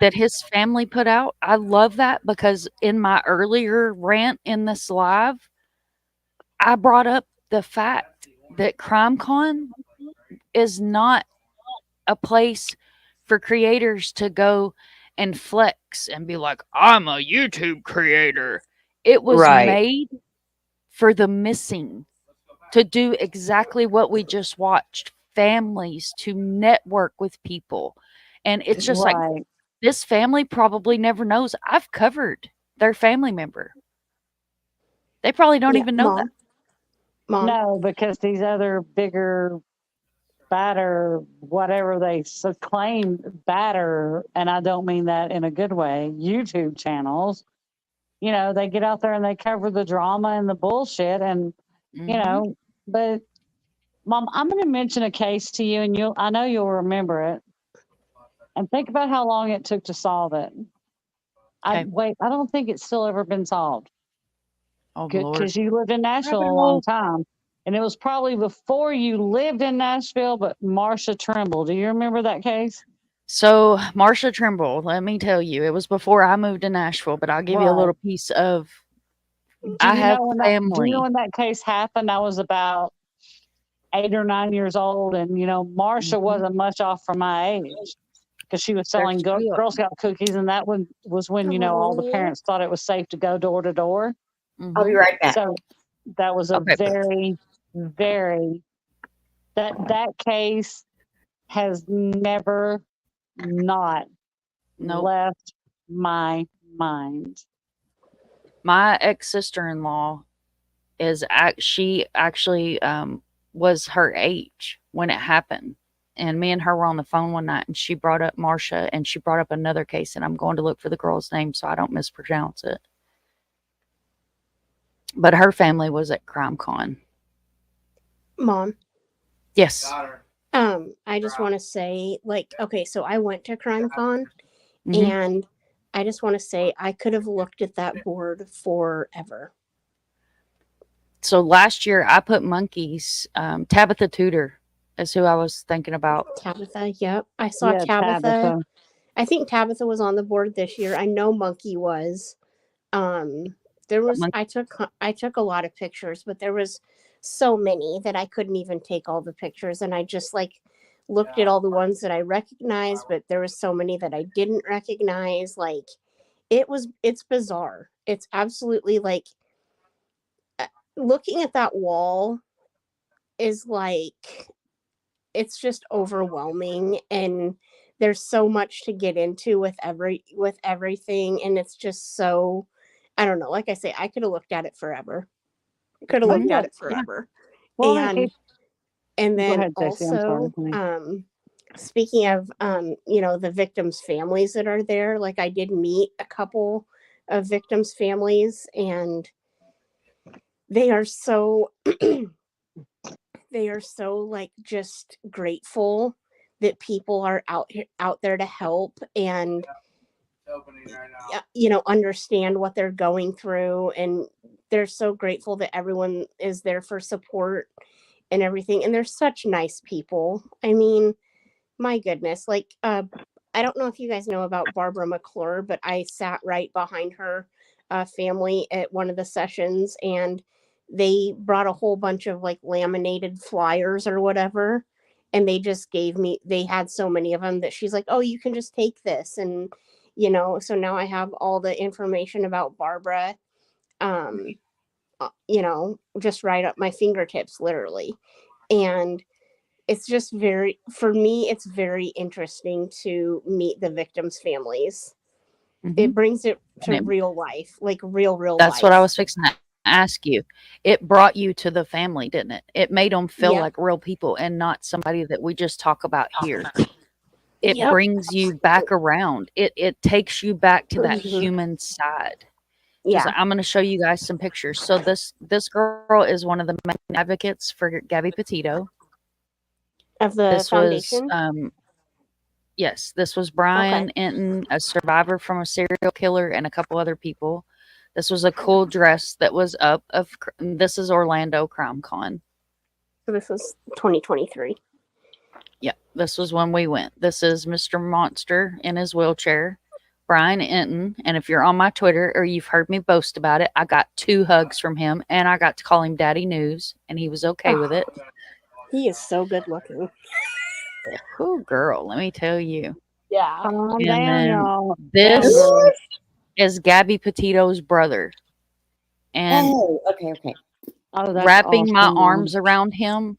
that his family put out. I love that because in my earlier rant in this live, I brought up the fact that CrimeCon is not a place for creators to go and flex and be like, I'm a YouTube creator. It was Right. made for the missing to do exactly what we just watched, families to network with people. And it's just like, Right. this family probably never knows I've covered their family member. They probably don't Yeah, even know that. Mom. No, because these other bigger, badder, whatever they claim badder, and I don't mean that in a good way, YouTube channels, you know, they get out there and they cover the drama and the bullshit and, you know, but Mom, I'm going to mention a case to you and I know you'll remember it. And think about how long it took to solve it. I don't think it's still ever been solved. Oh, Good, Lord. because you lived in Nashville a long time. And it was probably before you lived in Nashville, but Marsha Trimble. Do you remember that case? So, Marsha Trimble, let me tell you, it was before I moved to Nashville, but I'll give you a little piece of. I have family. Do you know when that case happened? I was about 8 or 9 years old, and you know, Marsha wasn't much off from my age because she was selling Girl Scout cookies, and that one was when you know all the parents thought it was safe to go door to door. I'll be right back. So that was a very, very that case has never not left my mind. My ex-sister-in-law she actually was her age when it happened. And me and her were on the phone one night and she brought up Marsha and she brought up another case, and I'm going to look for the girl's name so I don't mispronounce it. But her family was at CrimeCon. Mom. Yes. I just want to say, like, okay, so I went to CrimeCon and I just want to say I could have looked at that board forever. So last year I put monkeys. Tabitha Tudor is who I was thinking about. Tabitha, yep. I saw Tabitha. I think Tabitha was on the board this year. I know Monkey was. There was I took a lot of pictures, but there was so many that I couldn't even take all the pictures, and I just like looked at all the ones that I recognized, but there was so many that I didn't recognize. Like it's bizarre. It's absolutely like looking at that wall is like it's just overwhelming, and there's so much to get into with everything, and it's just so I don't know. Like I say, I could have looked at it forever. Could have looked at it forever. Well, and then ahead, Stacey, also, speaking of, you know, the victims' families that are there, like I did meet a couple of victims' families, and they are so, like just grateful that people are out there to help and you know, understand what they're going through, and they're so grateful that everyone is there for support and everything, and they're such nice people. I mean, my goodness, like I don't know if you guys know about Barbara McClure, but I sat right behind her family at one of the sessions, and they brought a whole bunch of like laminated flyers or whatever, and they just they had so many of them that she's like, oh, you can just take this, and you know, so now I have all the information about Barbara, you know, just right up my fingertips, literally. And it's just for me, it's very interesting to meet the victims' families. It brings it to real life, like real life. That's what I was fixing to ask you. It brought you to the family, didn't it? It made them feel like real people and not somebody that we just talk about here. It brings you back around. It takes you back to that human side. Yeah. I'm going to show you guys some pictures. So this girl is one of the main advocates for Gabby Petito. Of the foundation? Yes, this was Brian Enton, a survivor from a serial killer, and a couple other people. This was a cool dress that was up of. This is Orlando Crime Con. So this was 2023. Yeah, this was when we went. This is Mr. Monster in his wheelchair, Brian Enton. And if you're on my Twitter or you've heard me boast about it, I got 2 hugs from him, and I got to call him Daddy News, and he was okay with it. He is so good looking. Oh, girl, let me tell you. Yeah. Calm And down, then y'all. this Down, is Gabby Petito's brother. And Oh, okay. oh, that's wrapping my awesome. arms around him,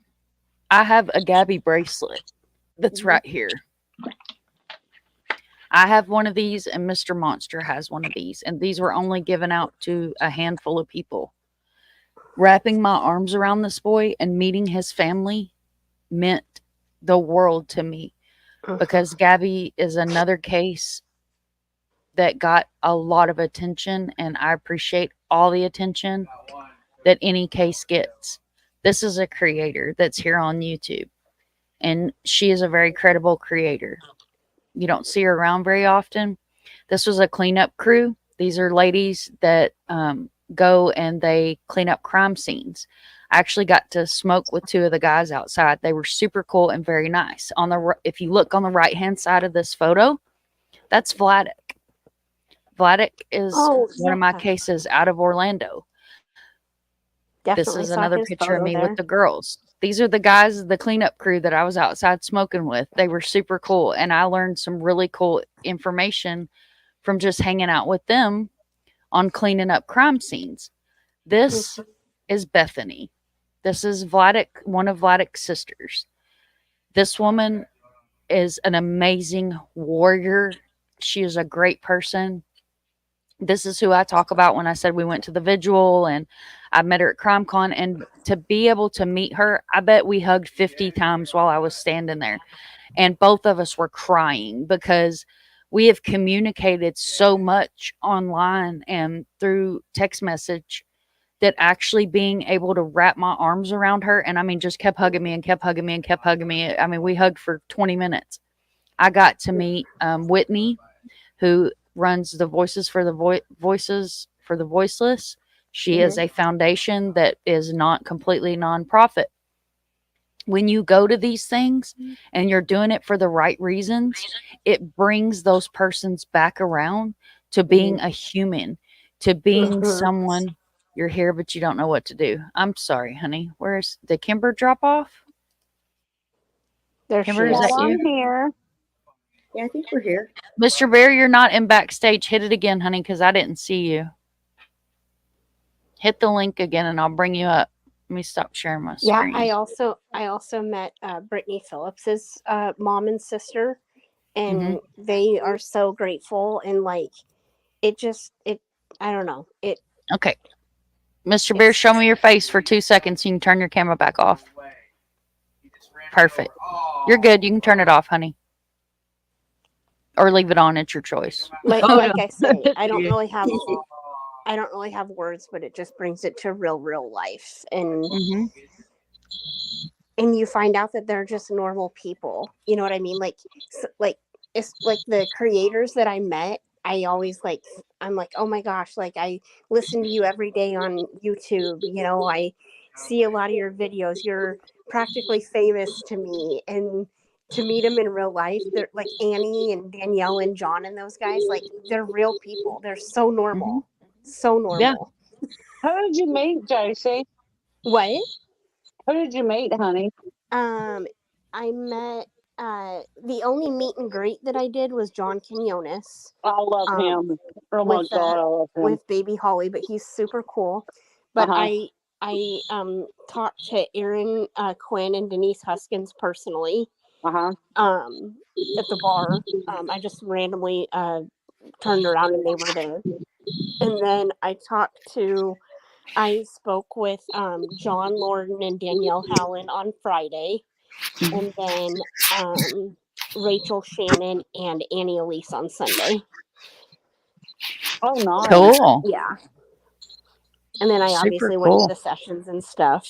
I have a Gabby bracelet that's right here. I have one of these, and Mr. Monster has one of these, and these were only given out to a handful of people. Wrapping my arms around this boy and meeting his family meant the world to me, because Gabby is another case that got a lot of attention, and I appreciate all the attention that any case gets. This is a creator that's here on YouTube, and she is a very credible creator. You don't see her around very often. This was a cleanup crew. These are ladies that go and they clean up crime scenes. I actually got to smoke with 2 of the guys outside. They were super cool and very nice. If you look on the right-hand side of this photo, that's Vladik. Vladik is one of my cases out of Orlando. Definitely this is saw another his picture of photo me there. with the girls. These are the guys, the cleanup crew that I was outside smoking with. They were super cool, and I learned some really cool information from just hanging out with them on cleaning up crime scenes. This is Bethany. This is Vladik, one of Vladik's sisters. This woman is an amazing warrior. She is a great person. This is who I talk about when I said we went to the vigil and I met her at CrimeCon. And to be able to meet her, I bet we hugged 50 times while I was standing there. And both of us were crying because we have communicated so much online and through text message that actually being able to wrap my arms around her, and I mean, just kept hugging me and kept hugging me and kept hugging me. I mean, we hugged for 20 minutes. I got to meet Whitney, who runs the Voices for the Voices for the Voiceless. She is a foundation that is not completely nonprofit. When you go to these things and you're doing it for the right reasons, it brings those persons back around to being a human, to being someone. You're here, but you don't know what to do. I'm sorry, honey. Did Kimber drop off? There Kimber, she is is. that you? I'm here. Yeah, I think we're here. Mr. Bear, you're not in backstage. Hit it again, honey, because I didn't see you. Hit the link again, and I'll bring you up. Let me stop sharing my screen. Yeah, I also met Brittany Phillips's mom and sister, and they are so grateful, and like it I don't know it. Okay, Mr. Bear, show me your face for 2 seconds. You can turn your camera back off. Perfect. You're good. You can turn it off, honey, or leave it on. It's your choice. Like I say, I don't really have words, but it just brings it to real life, and and you find out that they're just normal people. You know what I mean? Like it's like the creators that I met. I always I'm like, oh my gosh, like I listen to you every day on YouTube. You know, I see a lot of your videos. You're practically famous to me, and to meet them in real life, they're like Annie and Danielle and John and those guys. Like they're real people. They're so normal. So normal. Yeah. Who did you meet, JC? What? Who did you meet, honey? I met the only meet and greet that I did was John Quinones. I love him. Oh my God, I love him. With baby Holly, but he's super cool. But I talked to Aaron Quinn and Denise Huskins personally. At the bar. I just randomly turned around and they were there. And then I spoke with John Lorden and Danielle Hallen on Friday. And then Rachel Shannon and Annie Elise on Sunday. Oh, nice. Cool. Yeah. And then I obviously went to the sessions and stuff.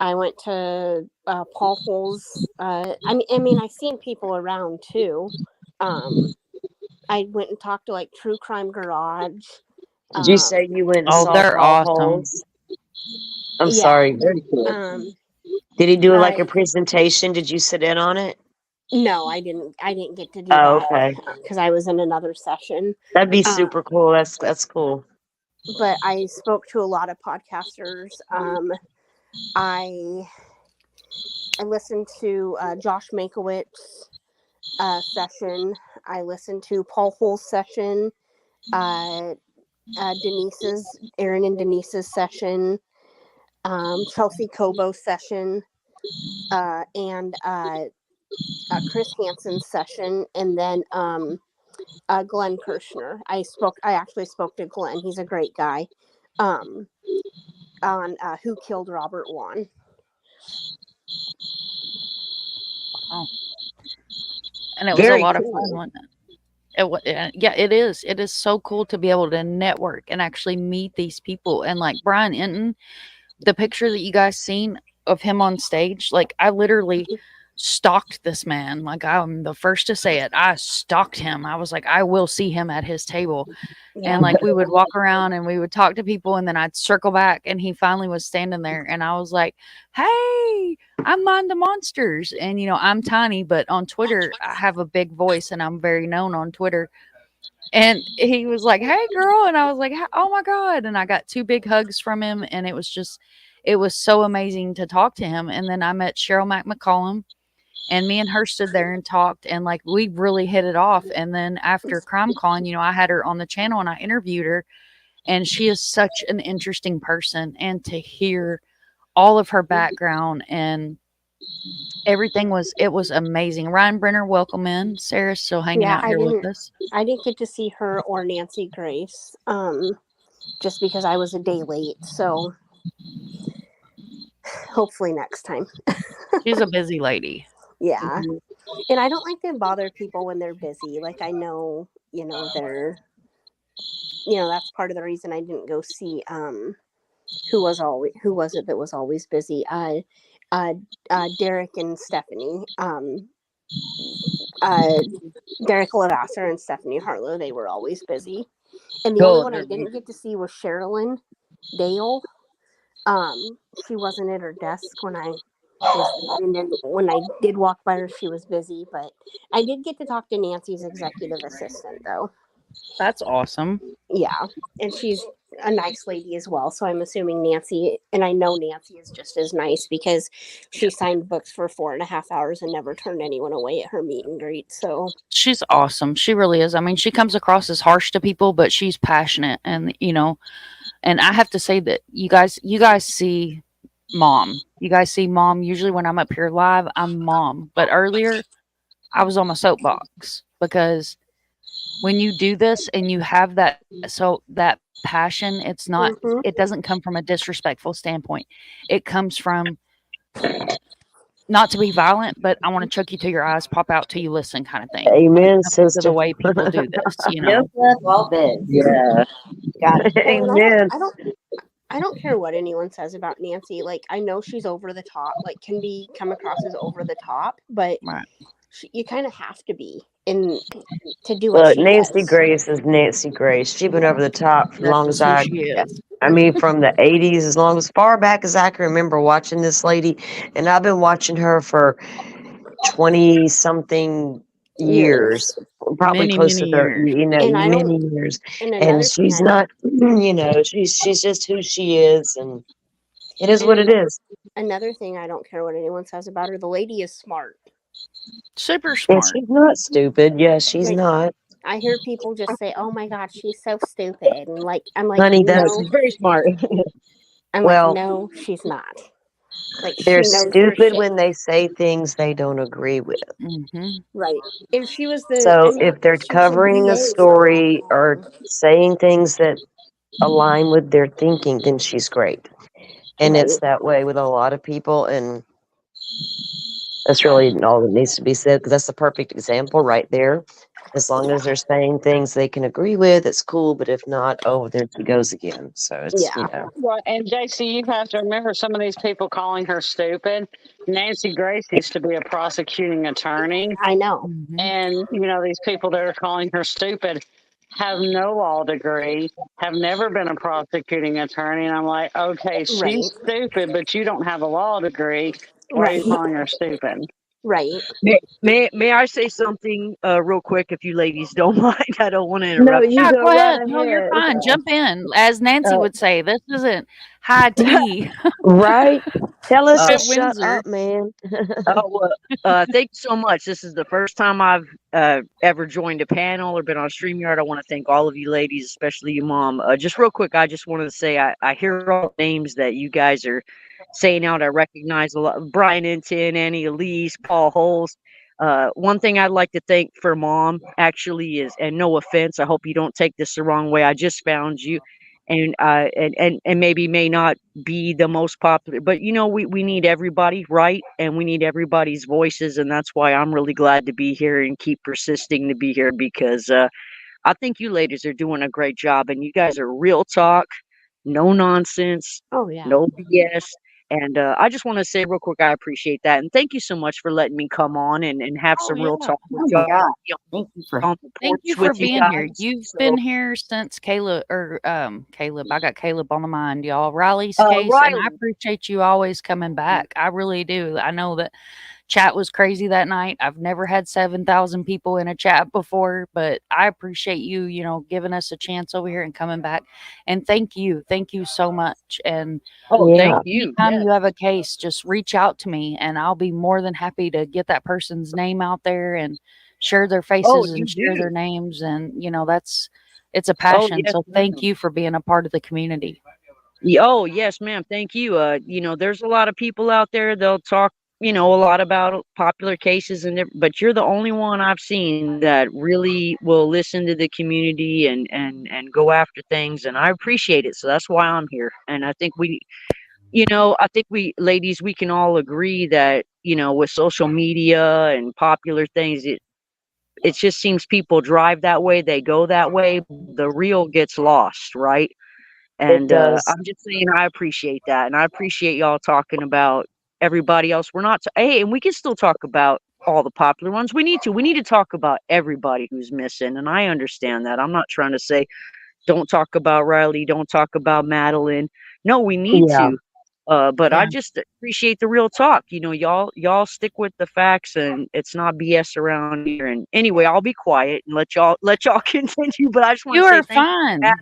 I went to Paul Hole's. I mean, I've seen people around too. I went and talked to like True Crime Garage. Did you say you went and Oh, saw they're Paul awesome. Holes? I'm Yeah. sorry. Very cool. Did he do like a presentation? Did you sit in on it? No, I didn't get to do Oh, that okay. because I was in another session. That'd be super cool. That's cool. But I spoke to a lot of podcasters. I listened to Josh Mankiewicz session. I listened to Paul Hull's session, Aaron and Denise's session, Chelsea Kobo's session, and Chris Hansen's session, and then Glenn Kirshner. I actually spoke to Glenn. He's a great guy. On Who Killed Robert Vaughan. Oh. And it was a lot of fun, wasn't it? Yeah, it is. It is so cool to be able to network and actually meet these people. And like Brian Enton, the picture that you guys seen of him on stage, like I literally stalked this man. Like I'm the first to say it. I stalked him. I was like, I will see him at his table. Yeah. And like we would walk around and we would talk to people and then I'd circle back and he finally was standing there and I was like, hey, I'm Mind the Monsters. And you know, I'm tiny, but on Twitter I have a big voice and I'm very known on Twitter. And he was like, hey girl. And I was like, oh my God. And I got 2 big hugs from him. And it was so amazing to talk to him. And then I met Cheryl McCollum. And me and her stood there and talked and like we really hit it off. And then after CrimeCon, you know, I had her on the channel and I interviewed her and she is such an interesting person. And to hear all of her background and everything was amazing. Ryan Brenner, welcome in. Sarah's still hanging out here with us. I didn't get to see her or Nancy Grace just because I was a day late. So hopefully next time. She's a busy lady. Yeah. And I don't like to bother people when they're busy. Like I know, you know, that's part of the reason I didn't go see who was it that was always busy? Derek and Stephanie. Derek Lavasser and Stephanie Harlow, they were always busy. And the only one I didn't get to see was Sherilyn Dale. She wasn't at her desk when I did walk by her, she was busy, but I did get to talk to Nancy's executive assistant though. That's awesome. Yeah. And she's a nice lady as well. So I'm assuming Nancy, and I know Nancy is just as nice because she signed books for 4.5 hours and never turned anyone away at her meet and greet. So she's awesome. She really is. I mean, she comes across as harsh to people, but she's passionate and, you know, and I have to say that you guys see Mom. You guys see Mom. Usually when I'm up here live, I'm Mom. But earlier, I was on my soapbox because when you do this and you have that passion, it's not. It doesn't come from a disrespectful standpoint. It comes from not to be violent, but I want to choke you till your eyes pop out till you listen, kind of thing. Amen, sister. The way people do this, you know. Yeah. Amen. I don't care what anyone says about Nancy. Like, I know she's over the top, like can come across as over the top, but you kind of have to be to do what she Nancy does. Grace is Nancy Grace. She's been over the top for as long as I mean, from the 80s, as far back as I can remember watching this lady. And I've been watching her for 20 something years, probably close to 30, you know, many years. And she's not, you know, she's just who she is, and it is what it is. Another thing, I don't care what anyone says about her. The lady is smart, super smart. And she's not stupid. Yeah, she's not. I hear people just say, "Oh my God, she's so stupid," and I'm like, honey, no. she's very smart. I'm like, no, she's not. Like, they're stupid when they say things they don't agree with. Right. If she was if they're covering a story or saying things that align with their thinking, then she's great. And it's that way with a lot of people. And That's really all that needs to be said because that's the perfect example right there. As long as they're saying things they can agree with, it's cool. But if not, oh, there she goes again. So it's, you know. Well, and JC, you have to remember some of these people calling her stupid. Nancy Grace used to be a prosecuting attorney. I know. Mhm. And, you know, these people that are calling her stupid have no law degree, have never been a prosecuting attorney. And I'm like, okay, she's Right. stupid, but you don't have a law degree. Why are you Right. calling her stupid? Right. May I say something real quick if you ladies don't mind? I don't want to No, interrupt you Yeah, you. go go right ahead. No, you're ahead. fine. Jump in. As Nancy would say, this isn't high tea Right? Tell us to Uh, at shut Windsor. up, man. Oh, well, thank you so much. This is the first time I've ever joined a panel or been on StreamYard. I want to thank all of you ladies, especially you, Mom. Just real quick, I just wanted to say I hear all the names that you guys are saying out. I recognize a lot. Brian Inton, Annie Elise, Paul Holes. One thing I'd like to thank for Mom actually is, and no offense, I hope you don't take this the wrong way. I just found you, and maybe may not be the most popular, but you know, we need everybody, right? And we need everybody's voices, and that's why I'm really glad to be here and keep persisting to be here because I think you ladies are doing a great job, and you guys are real talk, no nonsense, Oh yeah. no BS. And I just want to say real quick, I appreciate that, and thank you so much for letting me come on and have Oh, some real yeah. talk with Oh my y'all, God. be Thank you for on the Thank porch you for with you being here. guys. You've So, been here since Caleb or Caleb. I got Caleb on the mind, y'all. Riley's case, and I Riley, appreciate you always coming back. I really do. I know that chat was crazy that night. I've never had 7,000 people in a chat before, but I appreciate you, you know, giving us a chance over here and coming back. And thank you. Thank you so much. And oh, Yeah. thank you. anytime Yes. you have a case, just reach out to me and I'll be more than happy to get that person's name out there and share their Oh, faces you and share their do. names. And, you know, it's a Oh, passion. yes, So thank ma'am. you for being a part of the community. Oh, yes, ma'am. Thank you. You know, there's a lot of people out there. They'll talk, you know, a lot about popular cases but you're the only one I've seen that really will listen to the community and go after things, and I appreciate it. So that's why I'm here. And I think I think we ladies, we can all agree that, you know, with social media and popular things, it just seems people drive that way, they go that way, the real gets lost, right? It And does. I'm just saying I appreciate that, and I appreciate y'all talking about everybody else. We're not hey, and we can still talk about all the popular ones. We need to talk about everybody who's missing, and I understand that. I'm not trying to say don't talk about Riley, don't talk about Madeline. No, we need Yeah. to. But I Yeah. just appreciate the real talk. You know, y'all stick with the facts, and it's not BS around here. And anyway, I'll be quiet and let y'all continue. But I just want You to say are thank you for fine. asking.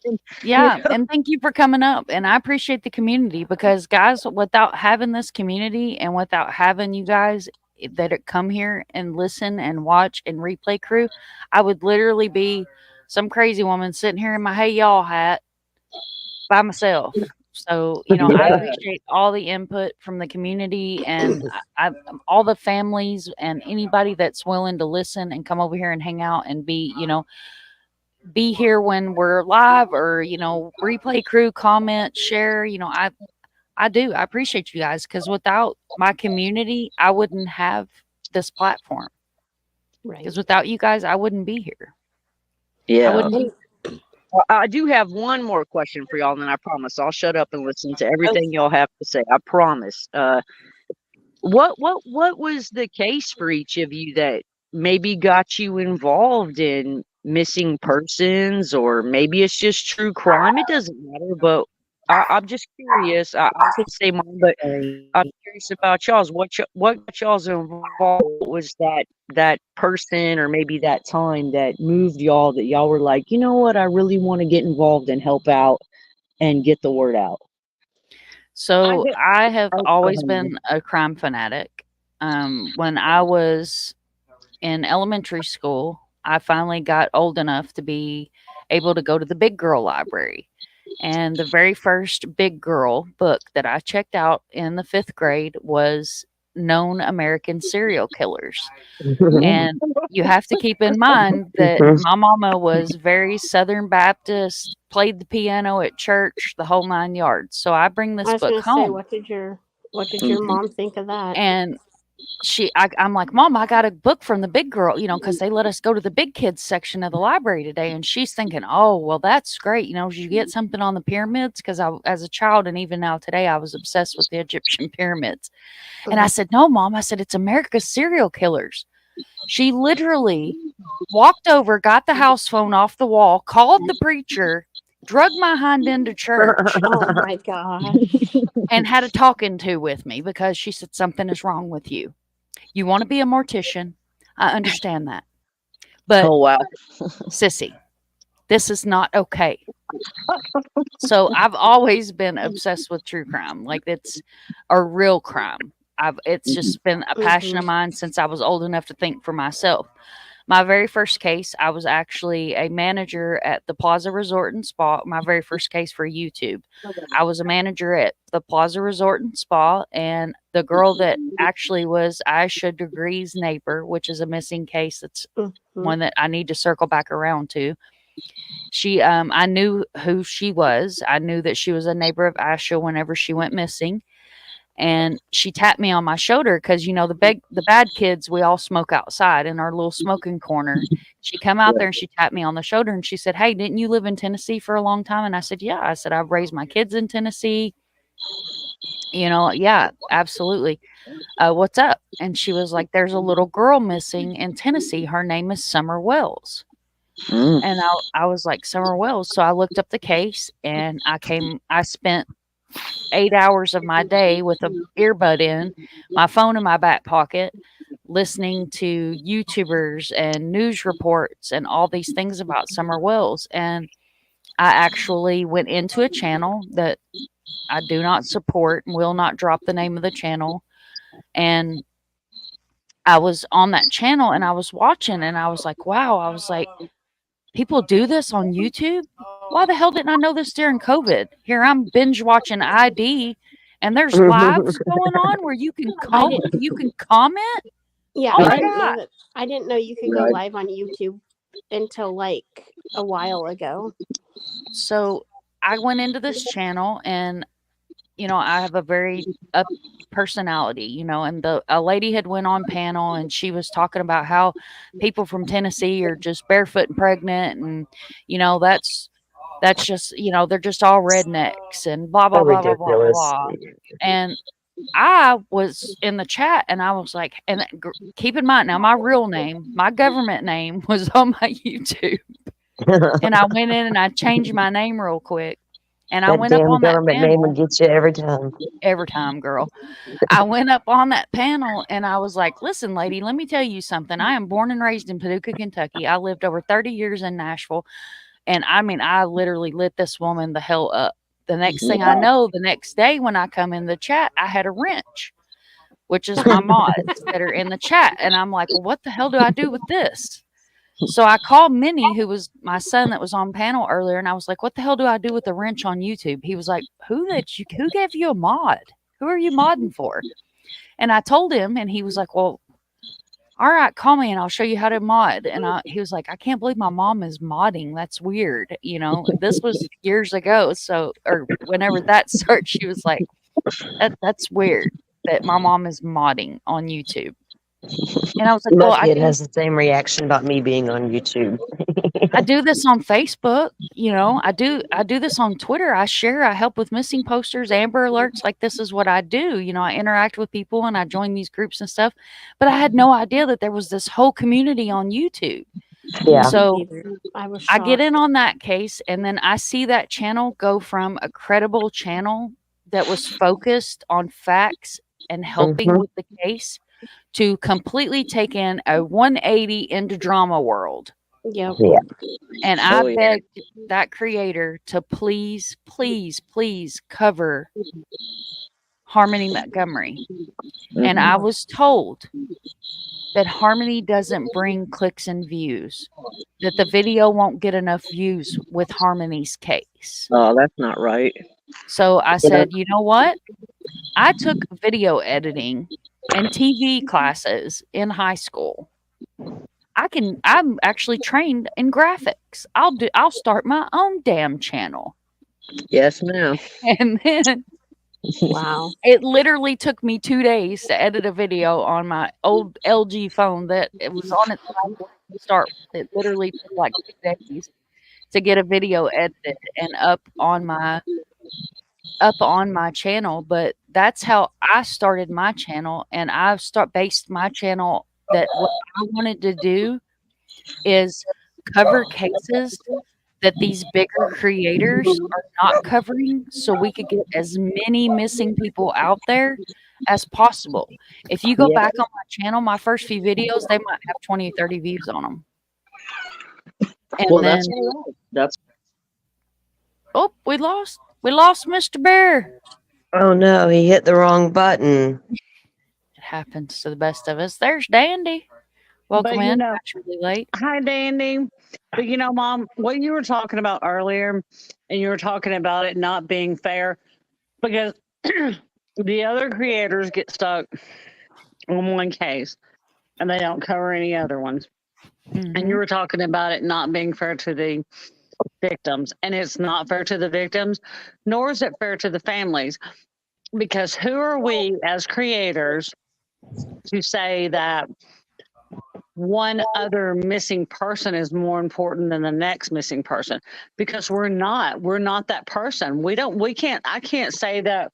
You Yeah, and thank you for coming up. And I appreciate the community because, guys, without having this community and without having you guys that come here and listen and watch and replay crew, I would literally be some crazy woman sitting here in my hey y'all hat by myself. So, you know, I Yeah. appreciate all the input from the community and all the families and anybody that's willing to listen and come over here and hang out and be here when we're live or replay crew comment share. I appreciate you guys because without my community I wouldn't have this platform Right. because without you guys I wouldn't be here. I Yeah. wouldn't be. I do have one more question for y'all, and then I promise I'll shut up and listen to Oh, everything y'all have to say. I promise. What was the case for each of you that maybe got you involved in missing persons, or maybe it's just true crime? It doesn't matter, but I'm just curious. I could say mine, but I'm curious about y'all's. What got y'all's involved? What was that person, or maybe that time that moved y'all that y'all were like, you know what, I really want to get involved and help out and get the word out. so I have Oh, go always ahead, Mom. been a crime fanatic. When I was in elementary school, I finally got old enough to be able to go to the big girl library. And the very first big girl book that I checked out in the 5th grade was Known American Serial Killers. And you have to keep in mind that my mama was very Southern Baptist, played the piano at church, the whole 9 yards. So I bring I this was book gonna say, home. what did your Mhm. mom think of that? And I'm like, Mom, I got a book from the big girl, because they let us go to the big kids section of the library today. And she's thinking, oh, well, that's great. Did you get something on the pyramids? Because as a child and even now today, I was obsessed with the Egyptian pyramids. And I said, no, Mom. I said, it's America's serial killers. She literally walked over, got the house phone off the wall, called the preacher, drug my hind into church. Oh my God. And had a talking to with me because she said, something is wrong with you. You want to be a mortician. I understand that. But Oh, wow. sissy, this is not okay. So I've always been obsessed with true crime. Like it's a real crime. It's just been a passion of mine since I was old enough to think for myself. My very first case, I was actually a manager at the Plaza Resort and Spa. My very first case for YouTube. I was a manager at the Plaza Resort and Spa, and the girl that actually was Aisha Degree's neighbor, which is a missing case. That's one that I need to circle back around to. I knew who she was. I knew that she was a neighbor of Aisha whenever she went missing. And she tapped me on my shoulder because, the bad kids, we all smoke outside in our little smoking corner. She come out there and she tapped me on the shoulder and she said, hey, didn't you live in Tennessee for a long time? And I said, yeah. I said, I've raised my kids in Tennessee. Yeah, absolutely. What's up? And she was like, there's a little girl missing in Tennessee. Her name is Summer Wells. And I was like, Summer Wells. So I looked up the case and I spent 8 hours of my day with an earbud in, my phone in my back pocket, listening to YouTubers and news reports and all these things about Summer Wells. And I actually went into a channel that I do not support and will not drop the name of the channel. And I was on that channel and I was watching and I was like, wow, I was like, people do this on YouTube? Why the hell didn't I know this during COVID? Here I'm binge watching ID, and there's lives going on where you can comment. Yeah, oh my God. I didn't know you could go live on YouTube until like a while ago. So I went into this channel, and I have a very up personality, and a lady had went on panel and she was talking about how people from Tennessee are just barefoot and pregnant, and that's just they're just all rednecks and blah blah blah blah blah blah. And I was in the chat and I was like, and keep in mind now, my real name, my government name was on my YouTube. And I went in and I changed my name real quick. And I went up on that government name would get you every time. Every time, girl. I went up on that panel and I was like, listen, lady, let me tell you something. I am born and raised in Paducah, Kentucky. I lived over 30 years in Nashville. And I literally lit this woman the hell up. The next thing I know, the next day when I come in the chat, I had a wrench, which is my mods that are in the chat. And I'm like, well, what the hell do I do with this? So I called Minnie, who was my son that was on panel earlier, and I was like, what the hell do I do with the wrench on YouTube? He was like, who gave you a mod? Who are you modding for? And I told him, and he was like, well, all right, call me and I'll show you how to mod. And he was like, I can't believe my mom is modding. That's weird. This was years ago. So, or whenever that started, she was like, that's weird that my mom is modding on YouTube. And I was like, well, it has the same reaction about me being on YouTube. I do this on Facebook, I do this on Twitter. I help with missing posters, Amber Alerts. Like, this is what I do. I interact with people and I join these groups and stuff, but I had no idea that there was this whole community on YouTube. Yeah. So I get in on that case, and then I see that channel go from a credible channel that was focused on facts and helping with the case to completely take in a 180 into drama world. Yep. Yeah. And I begged that creator to please, please, please cover Harmony Montgomery. And I was told that Harmony doesn't bring clicks and views, that the video won't get enough views with Harmony's case. Oh, that's not right. So I said, you know what? I took video editing and TV classes in high school. I'm actually trained in graphics. I'll start my own damn channel. Yes, ma'am. And then Wow. It literally took me 2 days to edit a video on my old LG phone that it was on its last leg to start with. It literally took like 2 days to get a video edited and up on my channel, but that's how I started my channel, and I've based my channel that what I wanted to do is cover cases that these bigger creators are not covering so we could get as many missing people out there as possible. If you go Yeah. back on my channel, my first few videos, they might have 20 or 30 views on them. And Well, then that's all right. That's oh, we lost Mr. Bear. Oh no, he hit the wrong button. It happens to the best of us. There's Dandy. Welcome But you in. know, Actually late. hi, Dandy. But you know, Mom, what you were talking about earlier, and you were talking about it not being fair because the other creators get stuck on one case and they don't cover any other ones. And you were talking about it not being fair to the victims, and it's not fair to the victims, nor is it fair to the families. Because who are we as creators to say that one other missing person is more important than the next missing person? Because we're not that person. I can't say that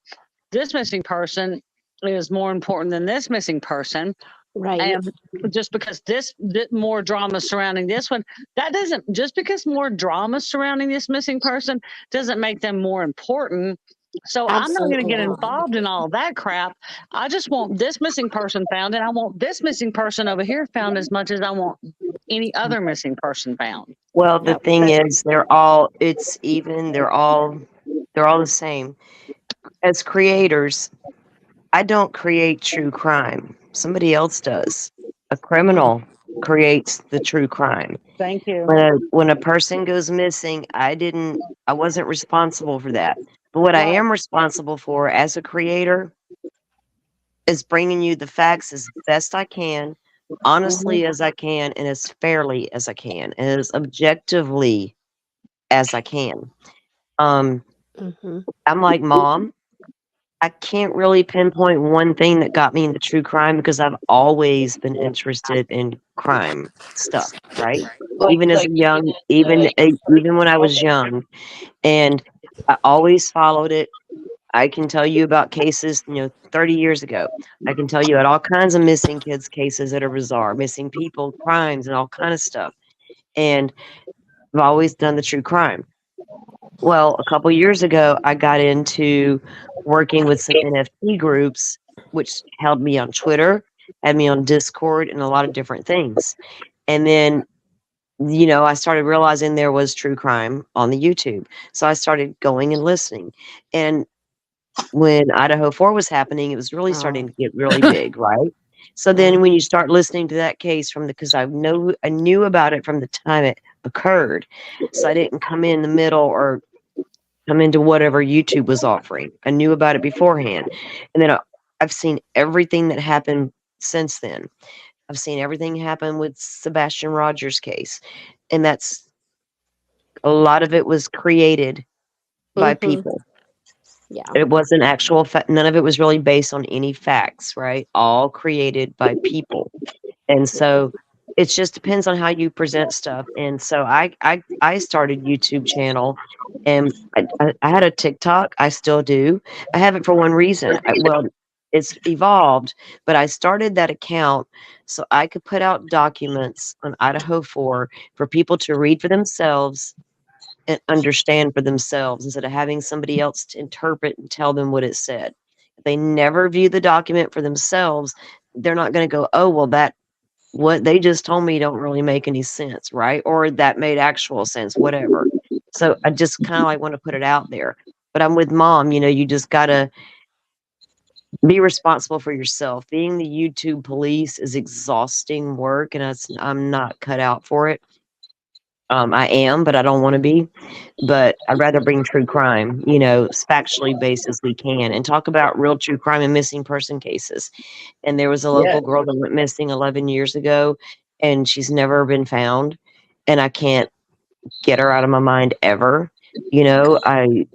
this missing person is more important than this missing person. Right. And just because this more drama surrounding this one, that doesn't, just because more drama surrounding this missing person doesn't make them more important. So I'm not going to Absolutely get not. involved in all that crap. I just want this missing person found, and I want this missing person over here found as much as I want any other missing person found. Well, the Yep. thing is, they're all it's even. They're all the same. As creators, I don't create true crime. Somebody else does. A criminal creates the true crime. Thank you. When a person goes missing, I wasn't responsible for that. But what I am responsible for as a creator is bringing you the facts as best I can, honestly as I can, and as fairly as I can, and as objectively as I can. I'm like, Mom, I can't really pinpoint one thing that got me into true crime because I've always been interested in crime stuff, right? Even as a young, even when I was young, and I always followed it. I can tell you about cases, 30 years ago. I can tell you about all kinds of missing kids cases that are bizarre, missing people, crimes, and all kind of stuff. And I've always done the true crime. Well, a couple years ago, I got into working with some NFT groups, which held me on Twitter, had me on Discord, and a lot of different things. And then, I started realizing there was true crime on the YouTube. So I started going and listening. And when Idaho 4 was happening, it was really starting to get really big, right? So then when you start listening to that case because I knew about it from the time it occurred. So I didn't come in the middle or come into whatever YouTube was offering. I knew about it beforehand. And then I've seen everything that happened since then. I've seen everything happen with Sebastian Rogers' case. And a lot of it was created by people. Yeah. It wasn't actual none of it was really based on any facts, right? All created by people. And so it just depends on how you present stuff. And so I started YouTube channel, and I had a TikTok. I still do. I have it for one reason. It's evolved, but I started that account so I could put out documents on Idaho 4 for people to read for themselves and understand for themselves instead of having somebody else to interpret and tell them what it said. If they never view the document for themselves, they're not going to go, oh, well, what they just told me don't really make any sense, right? Or that made actual sense, whatever. So I just kind of like want to put it out there. But I'm with Mom, you just got to be responsible for yourself. Being the YouTube police is exhausting work, and I'm not cut out for it. I am, but I don't want to be. But I'd rather bring true crime, factually based as we can, and talk about real true crime and missing person cases. And there was a local girl that went missing 11 years ago, and she's never been found. And I can't get her out of my mind ever. And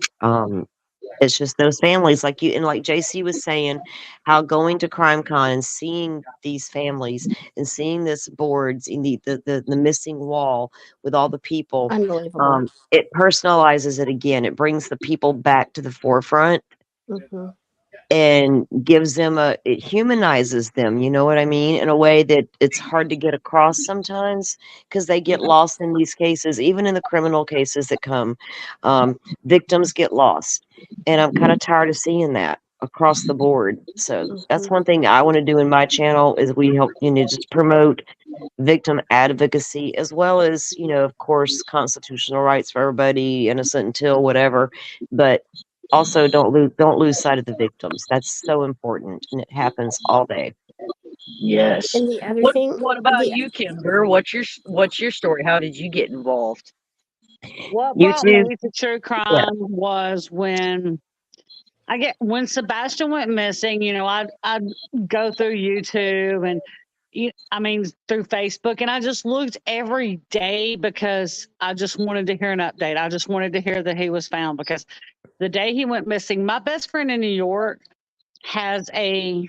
It's just those families like you and like JC was saying, how going to CrimeCon and seeing these families and seeing this boards in the missing wall with all the people, Unbelievable. it personalizes it again. It brings the people back to the forefront Mm-hmm. and gives them it humanizes them, you know what I mean, in a way that it's hard to get across sometimes because they get lost in these cases, even in the criminal cases that come. Victims get lost, and I'm kind of tired of seeing that across the board. So that's Mm-hmm. one thing I want to do in my channel is we help, just promote victim advocacy as well as, of course, constitutional rights for everybody, innocent until whatever, but also don't lose sight of the victims. That's so important, and it happens all day. Yes. And the other What thing, What about you, Kimber? What's your story? How did you get involved? What brought YouTube, me to true yeah, crime was when Sebastian went missing. I'd go through YouTube and through Facebook, and I just looked every day because I just wanted to hear an update. I just wanted to hear that he was found because the day he went missing, my best friend in New York has a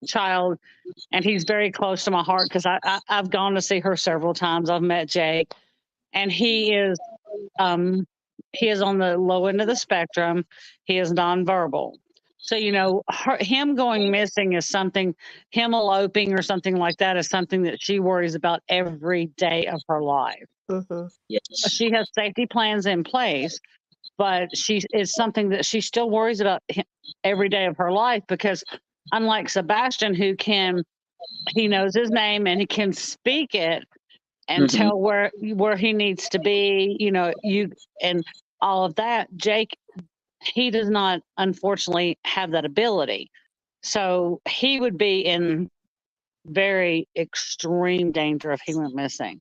child, and he's very close to my heart because I've gone to see her several times. I've met Jake, and um, he is on the low end of the spectrum. He is nonverbal. So, him going missing is something, him eloping or something like that is something that she worries about every day of her life. mm-hmm. Yes. She has safety plans in place, but it's something that she still worries about every day of her life because unlike Sebastian, he knows his name and he can speak it and tell where he needs to be, and all of that. Jake, he does not unfortunately have that ability. So he would be in very extreme danger if he went missing.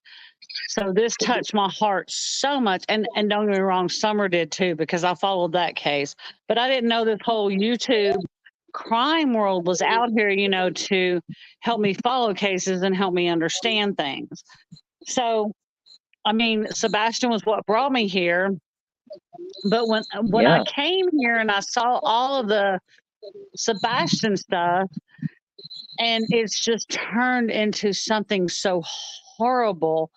So this touched my heart so much. And don't get me wrong, Summer did too, because I followed that case. But I didn't know this whole YouTube crime world was out here, to help me follow cases and help me understand things. So Sebastian was what brought me here. But when I Yeah. came here and I saw all of the Sebastian stuff, and it's just turned into something so horrible.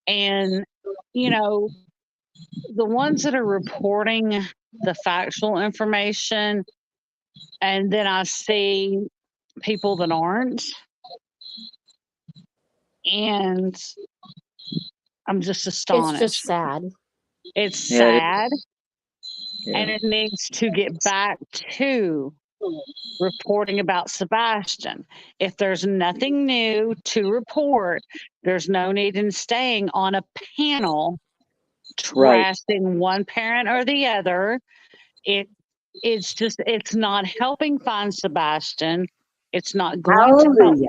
And the ones that are reporting the factual information, and then I see people that aren't, and I'm just It's astonished. just sad. It's Yeah. sad. Yeah. And it needs to get back to reporting about Sebastian. If there's nothing new to report, there's no need in staying on a panel Right. trashing one parent or the other. It's not helping find Sebastian. It's not going to help. Hallelujah.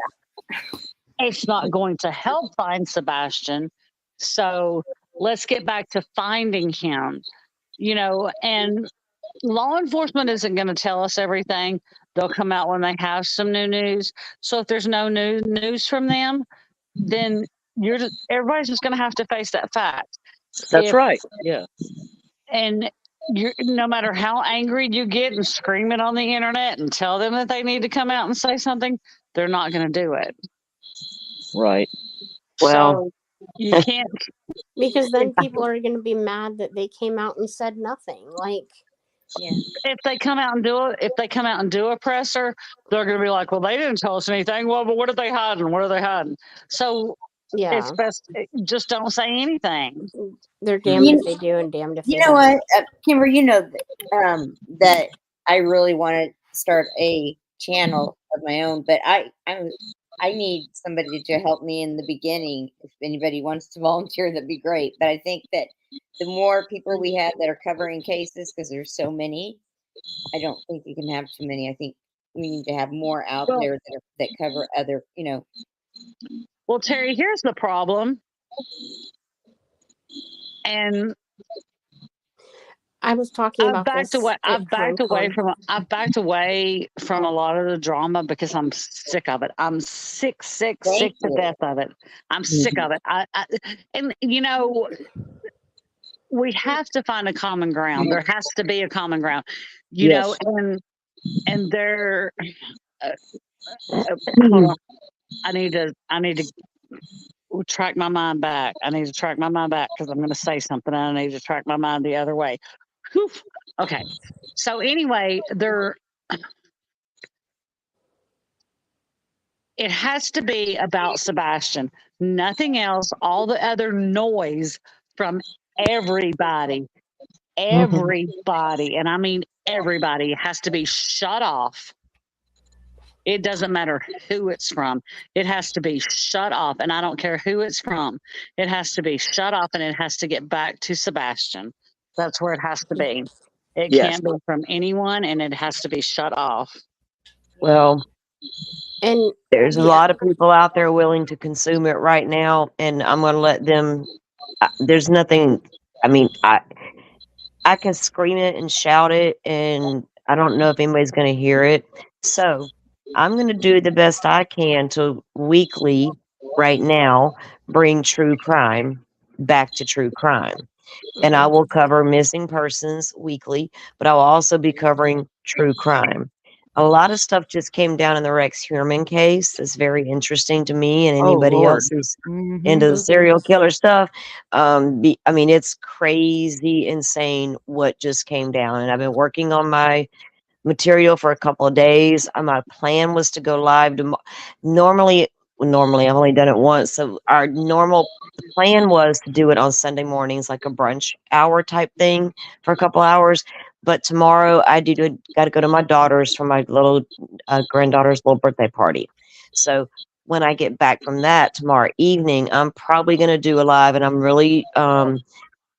It's not going to help find Sebastian. So let's get back to finding him. And law enforcement isn't going to tell us everything. They'll come out when they have some new news. So if there's no new news from them, then everybody's just going to have to face that fact. That's right. Yeah. And no matter how angry you get and scream it on the internet and tell them that they need to come out and say something, they're not going to do it. Right. well, So you can't. Because then people are going to be mad that they came out and said nothing. Like, Yeah. If they come out and do a presser, they're going to be like, well, they didn't tell us anything. Well, but what are they hiding? What are they hiding? So yeah, it's best just don't say anything. they're damned if they do and damned if they You know don't. what, Kimber? That I really want to start a channel of my own, but I need somebody to help me in the beginning. If anybody wants to volunteer, that'd be great. But I think that the more people we have that are covering cases, because there's so many, I don't think you can have too many. I think we need to have more out Well- there that cover other, Well, Terry, here's the problem. And I was talking I've about backed this. away. at I've backed away CrimeCon. from a lot of the drama because I'm sick of it. I'm sick Thank to you. death of it. I'm sick of it. And we have to find a common ground. There has to be a common ground, you know, Yes. and there. Hold on, I need to track my mind back. I need to track my mind back because I'm going to say something. And I need to track my mind the other way. Whew. Okay. So anyway, it has to be about Sebastian. Nothing else. All the other noise from everybody, and I mean everybody, has to be shut off. It doesn't matter who it's from. It has to be shut off. And I don't care who it's from. It has to be shut off and it has to get back to Sebastian. That's where it has to be. It Yes. can't be from anyone and it has to be shut off. Well, And there's a lot of people out there willing to consume it right now, and I'm going to let them. There's nothing. I mean, I can scream it and shout it, and I don't know if anybody's going to hear it. So I'm going to do the best I can to weekly, right now, bring true crime back to true crime. And I will cover missing persons weekly, but I will also be covering true crime. A lot of stuff just came down in the Rex Heuermann case. It's very interesting to me and anybody else who's into the serial killer stuff. I mean, it's crazy, insane what just came down. And I've been working on my material for a couple of days. My plan was to go live normally I've only done it once. So the plan was to do it on Sunday mornings, like a brunch hour type thing for a couple hours. But tomorrow got to go to my daughter's for my little granddaughter's little birthday party. So when I get back from that tomorrow evening, I'm probably going to do a live, and I'm really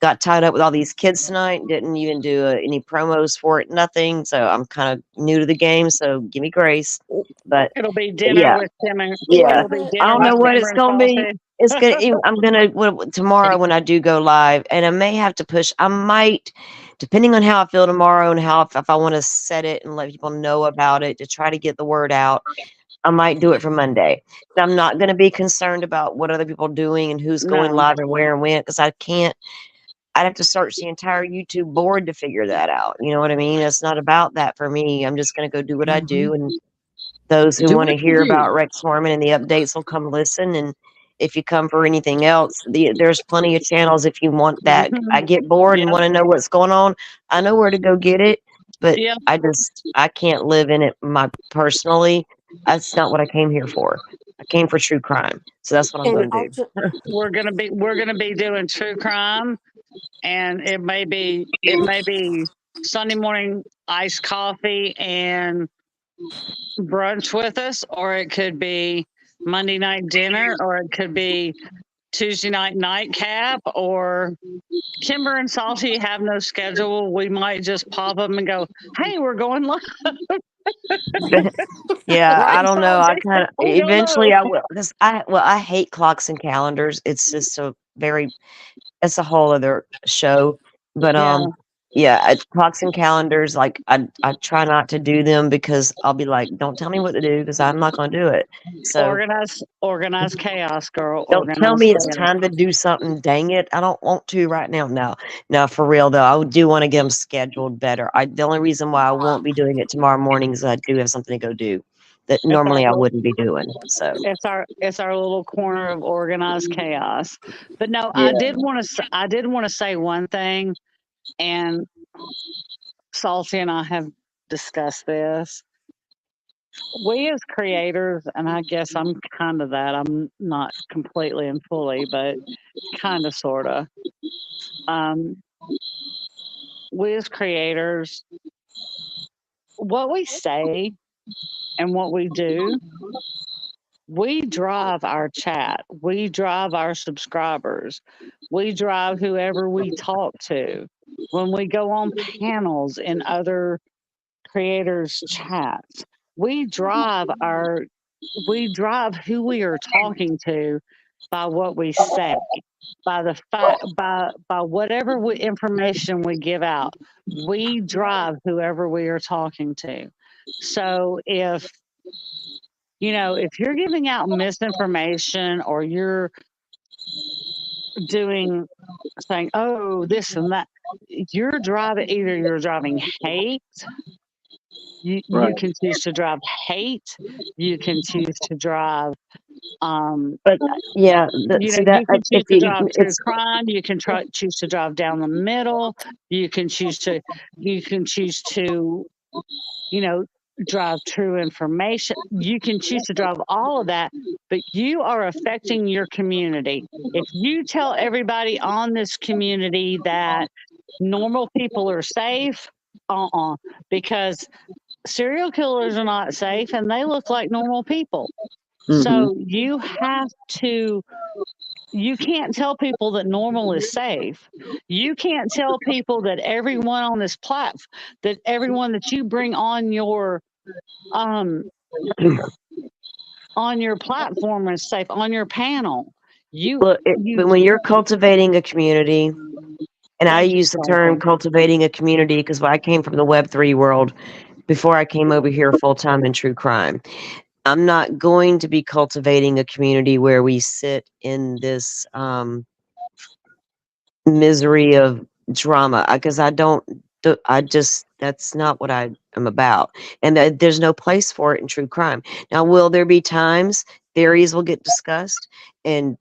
got tied up with all these kids tonight. Didn't even do any promos for it. Nothing. So I'm kind of new to the game. So give me grace. But It'll be dinner yeah, with Tim and yeah. it'll be I dinner don't with know what Timber it's and gonna be. Salty. It's gonna. I'm gonna tomorrow when I do go live, and I may have to push. I might, depending on how I feel tomorrow and how if I want to set it and let people know about it to try to get the word out. I might do it for Monday. I'm not going to be concerned about what other people are doing and who's going No. live and where and when, because I can't. I'd have to search the entire YouTube board to figure that out. You know what I mean? It's not about that for me. I'm just going to go do what I do. And those who Do want to what you hear do. about Rex Norman and the updates will come listen. And if you come for anything else, there's plenty of channels if you want that. I get bored and want to know what's going on. I know where to go get it, but Yeah. I can't live in it personally. That's not what I came here for. I came for true crime. So that's what I'm and going to do. We're gonna be doing true crime, and it may be Sunday morning iced coffee and brunch with us, or it could be Monday night dinner, or it could be Tuesday night nightcap, or Kimber and Salty have no schedule. We might just pop them and go, "Hey, we're going live." Yeah, Right, I don't know. I Salty? kind of We don't eventually know. I will because I hate clocks and calendars. It's just it's a whole other show. But Yeah. yeah, clocks and calendars, like I try not to do them because I'll be like, don't tell me what to do because I'm not going to do it. So Organize chaos, girl. don't tell Organize me it's chaos. time to do something. Dang it, I don't want to right now. No, for real though, I do want to get them scheduled better. The only reason why I won't be doing it tomorrow morning is I do have something to go do that normally I wouldn't be doing. So It's our little corner of organized chaos. But no, yeah. I did want to say one thing, and Salty and I have discussed this. We as creators, and I guess I'm kind of that. I'm not completely and fully, but kind of, sort of. We as creators, what we say and what we do, we drive our chat. We drive our subscribers. We drive whoever we talk to. When we go on panels in other creators' chats, we drive who we are talking to by what we say, by the fact, by whatever information we give out. We drive whoever we are talking to. So if you're giving out misinformation or you're saying, oh, this and that. You're driving hate. You can choose to drive hate. You can choose to drive But yeah, see that you can choose if to you, drive true it's crime. You can choose to drive down the middle. You can choose to, drive true information. You can choose to drive all of that, but you are affecting your community. If you tell everybody on this community that normal people are safe, because serial killers are not safe and they look like normal people. So you can't tell people that normal is safe. You can't tell people that everyone on this that everyone that you bring on your platform is safe, on your panel. but when you're cultivating a community, and I use the term cultivating a community because I came from the Web3 world before I came over here full time in true crime. I'm not going to be cultivating a community where we sit in this misery of drama because that's not what I am about. And there's no place for it in true crime. Now, will there be times theories will get discussed and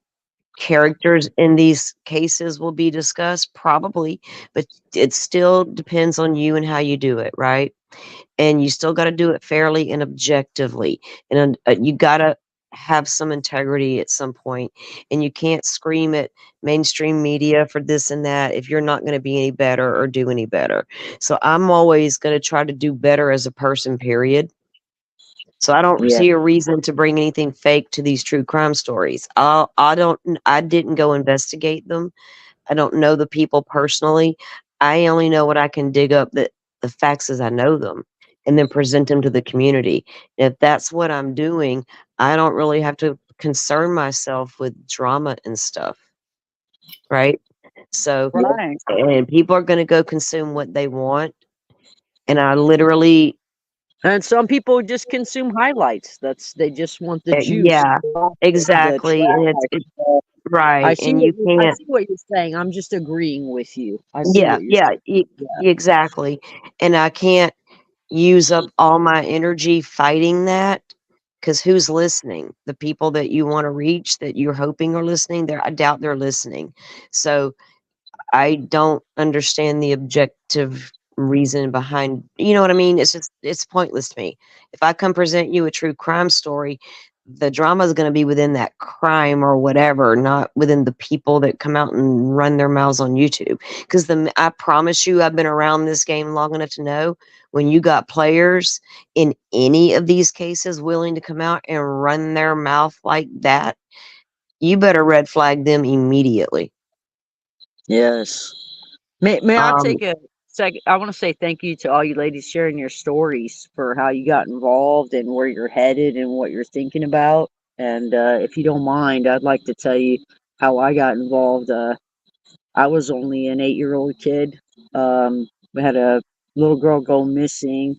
characters in these cases will be discussed? Probably, but it still depends on you and how you do it, right? And you still got to do it fairly and objectively. And you got to have some integrity at some point, and you can't scream at mainstream media for this and that if you're not going to be any better or do any better. So I'm always going to try to do better as a person, period. So I don't see a reason to bring anything fake to these true crime stories. I didn't go investigate them. I don't know the people personally. I only know what I can dig up, the facts as I know them, and then present them to the community. If that's what I'm doing, I don't really have to concern myself with drama and stuff, right? So, and people are going to go consume what they want, and I literally, and some people just consume highlights. They just want the juice. yeah, exactly, and it's right, and you I can't. see what you're saying. I'm just agreeing with you. I see Yeah, what you're yeah, saying. exactly, and I can't use up all my energy fighting that because who's listening? The people that you want to reach that you're hoping are listening, I doubt they're listening. So I don't understand the objective reason behind, you know what I mean? It's pointless to me. If I come present you a true crime story, the drama is going to be within that crime or whatever, not within the people that come out and run their mouths on YouTube. Because I promise you, I've been around this game long enough to know when you got players in any of these cases willing to come out and run their mouth like that, you better red flag them immediately. Yes. May I take a second? I want to say thank you to all you ladies sharing your stories for how you got involved and where you're headed and what you're thinking about. And if you don't mind, I'd like to tell you how I got involved. I was only an 8-year-old kid. We had a little girl go missing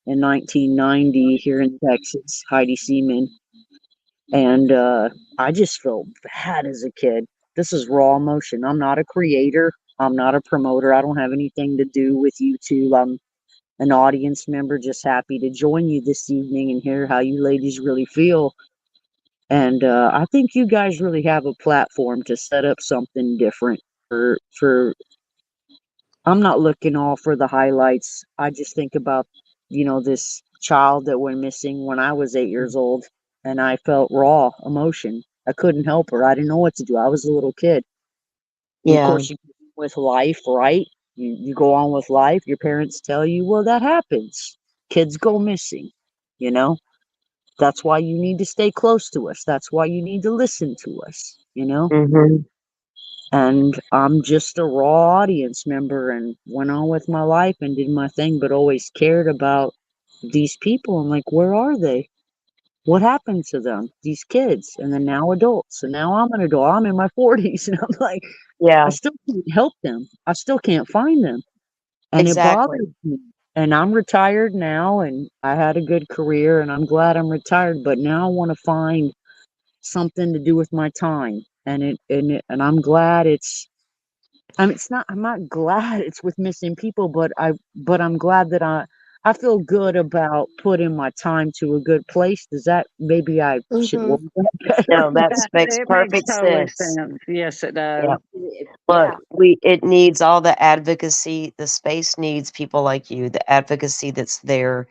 in 1990 here in Texas, Heidi Seaman. And I just felt bad as a kid. This is raw emotion. I'm not a creator. I'm not a promoter. I don't have anything to do with YouTube. I'm an audience member, just happy to join you this evening and hear how you ladies really feel. And I think you guys really have a platform to set up something different for I'm not looking all for the highlights. I just think about, this child that went missing when I was 8 years old, and I felt raw emotion. I couldn't help her. I didn't know what to do. I was a little kid. And of Yeah. course, you with life, right? You go on with life. Your parents tell you, well, that happens. Kids go missing, you know? That's why you need to stay close to us. That's why you need to listen to us, Mm-hmm. And I'm just a raw audience member and went on with my life and did my thing, but always cared about these people. I'm like, where are they? What happened to them? These kids, and then now adults, and now I'm an adult. I'm in my 40s, and I'm like, I Yeah, still can't help them. I still can't find them, and it exactly. bothers me. And I'm retired now, and I had a good career, and I'm glad I'm retired. But now I want to find something to do with my time. and I'm glad it's. It's not. I'm not glad it's with missing people, but I'm glad that I feel good about putting my time to a good place. Does that maybe I should Mm-hmm. work that better? No, that makes It makes perfect totally sense. sense. Yes, it Yeah. does. Look, Yeah. it needs all the advocacy. The space needs people like you, the advocacy that's there,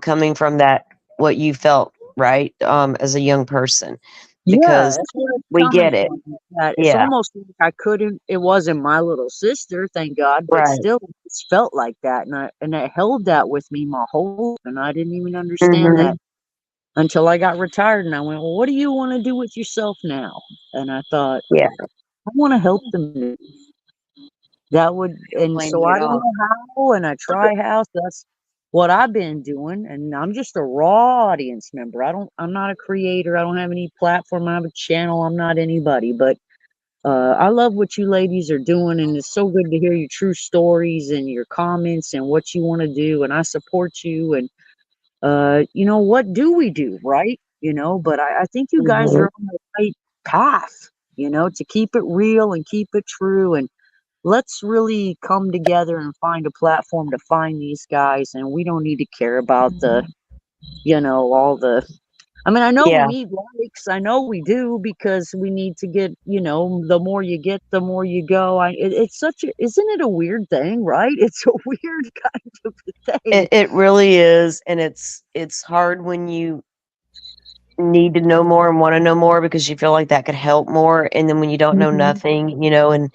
coming from that, what you felt, right? As a young person, Yeah, because that's where it's we coming get it. from. That it's Yeah. almost like I couldn't. It wasn't my little sister, thank God, but Right. still, it's felt like that, and I held that with me my whole life, and I didn't even understand Hmm. that until I got retired, and I went, well, what do you want to do with yourself now? And I thought, Yeah. I want to help them. That would, Don't and blame so you I at don't all. know how, and I try how. So that's what I've been doing, and I'm just a raw audience member. I'm not a creator. I don't have any platform. I don't have a channel. I'm not anybody, but I love what you ladies are doing, and it's so good to hear your true stories and your comments and what you want to do. And I support you. And what do we do, right? But I think you guys Hmm. are on the right path. To keep it real and keep it true, and let's really come together and find a platform to find these guys. And we don't need to care about all the. I know we Yeah. need likes. I know we do because we need to get, the more you get, the more you go. It's such a, isn't it a weird thing, right? It's a weird kind of thing. It really is, and it's hard when you need to know more and want to know more because you feel like that could help more, and then when you don't know Mhm. nothing, and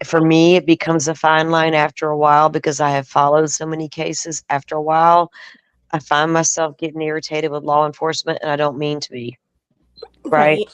for me it becomes a fine line after a while because I have followed so many cases. After a while, I find myself getting irritated with law enforcement, and I don't mean to be, right? Right.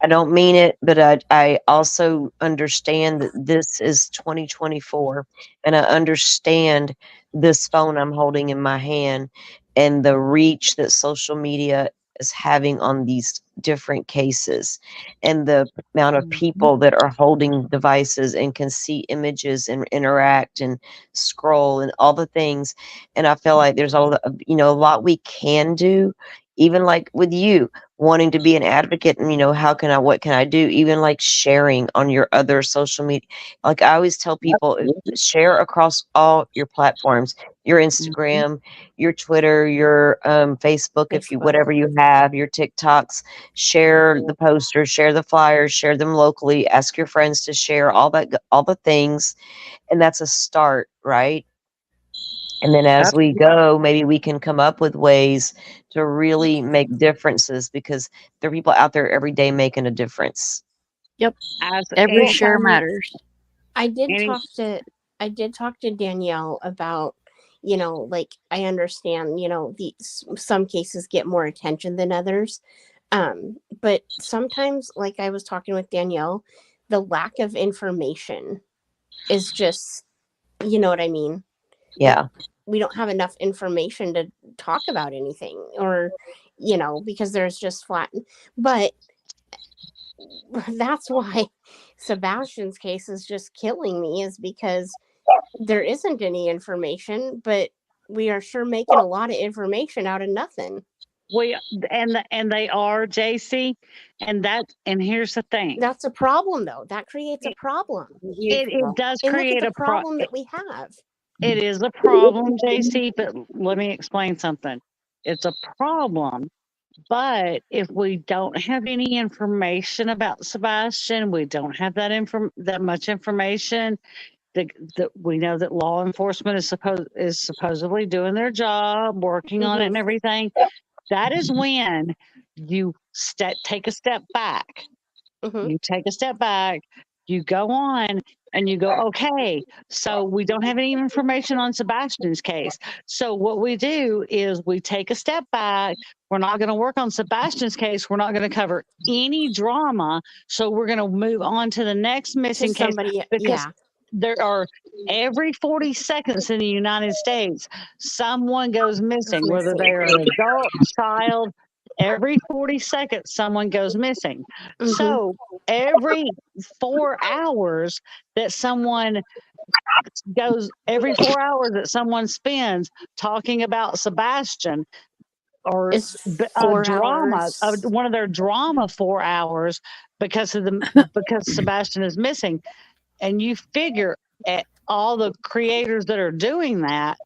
I don't mean it, but I also understand that this is 2024, and I understand this phone I'm holding in my hand and the reach that social media is having on these different cases, and the amount of Mhm. people that are holding devices and can see images and interact and scroll and all the things. And I feel like there's a lot we can do, even like with you wanting to be an advocate, and what can I do, even like sharing on your other social media. Like I always tell people, share across all your platforms, your Mhm. Instagram, your Twitter, your Facebook, if you Facebook. whatever you have, your TikToks. Share the posters, share the flyers, share them locally, ask your friends to share all the things, and that's a start, right? And then as we Absolutely. go, maybe we can come up with ways to really make differences, because there are people out there every day making a difference. Yep. As Every Well, share anytime, matters. I did any talk to I did talk to Danielle about, like I understand, some cases get more attention than others. But sometimes, like I was talking with Danielle, the lack of information is just, you know what I mean? Like Yeah. we don't have enough information to talk about anything, or because there's just flat. But that's why Sebastian's case is just killing me, is because there isn't any information, but we are sure making a lot of information out of nothing. we and they are JC, and here's the thing. That's a problem, though. That creates a problem. Huge It problem. does And look at create the a problem that we have. it is a problem, JC, but let me explain something. It's a problem, but if we don't have any information about Sebastian, we don't have that much information. That we know that law enforcement is supposedly doing their job, working on it Mm-hmm. and everything. That is when you take a step back. Mm-hmm. You take a step back, you go on, and you go, okay, so we don't have any information on Sebastian's case. So what we do is we take a step back. We're not going to work on Sebastian's case. We're not going to cover any drama. So we're going to move on to the next To missing case, somebody, because yeah, there are every 40 seconds in the United States, someone goes is missing, whether they missing. are an adult, child, every 40 seconds, someone goes missing. Mm-hmm. So every 4 hours that someone every 4 hours that someone spends talking about Sebastian, or It's a 4 drama, hours. one of their drama 4 hours because Sebastian is missing. And you figure at all the creators that are doing that,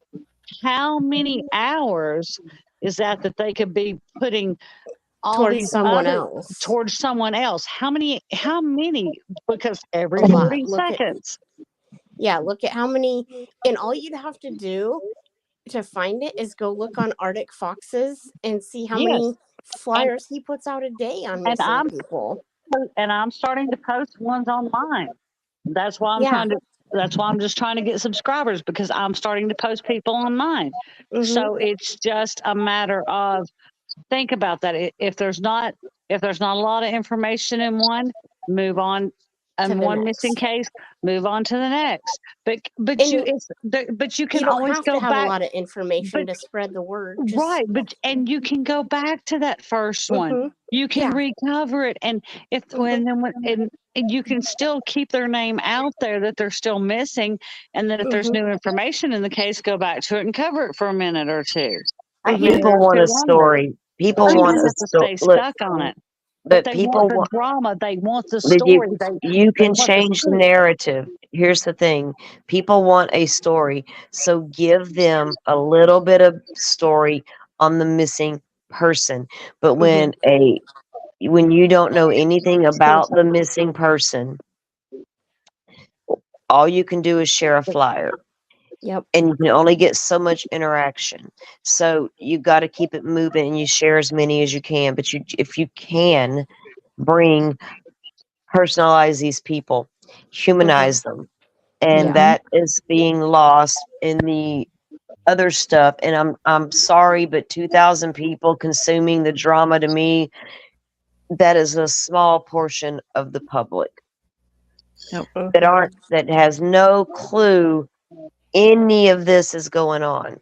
how many hours is that they could be putting all Towards these someone other else. towards someone else? How many? Because every A lot. 40 seconds. Look at how many, and all you'd have to do to find it is go look on Arctic Foxes and see how many flyers he puts out a day on missing people. And I'm starting to post ones online. That's why I'm just trying to get subscribers, because I'm starting to post people on mine. So it's just a matter of, think about that. If there's not a lot of information in one, move on. And one missing case, move on to the next. But you can always have go to have back. a lot of information to spread the word. Right, and you can go back to that first one. You can recover it, and and you can still keep their name out there that they're still missing, and then if there's new information in the case, go back to it and cover it for a minute or two. People want a story. People want a story. Stay stuck on it. But they people want the drama. They want the story. You can change the narrative. Here's the thing. People want a story. So give them a little bit of story on the missing person. But when you don't know anything about the missing person, all you can do is share a flyer. Yep. And you can only get so much interaction. So you got to keep it moving, and you share as many as you can. But if you can personalize these people, humanize them. And that is being lost in the other stuff. And I'm sorry, but 2,000 people consuming the drama, to me, that is a small portion of the public that has no clue any of this is going on.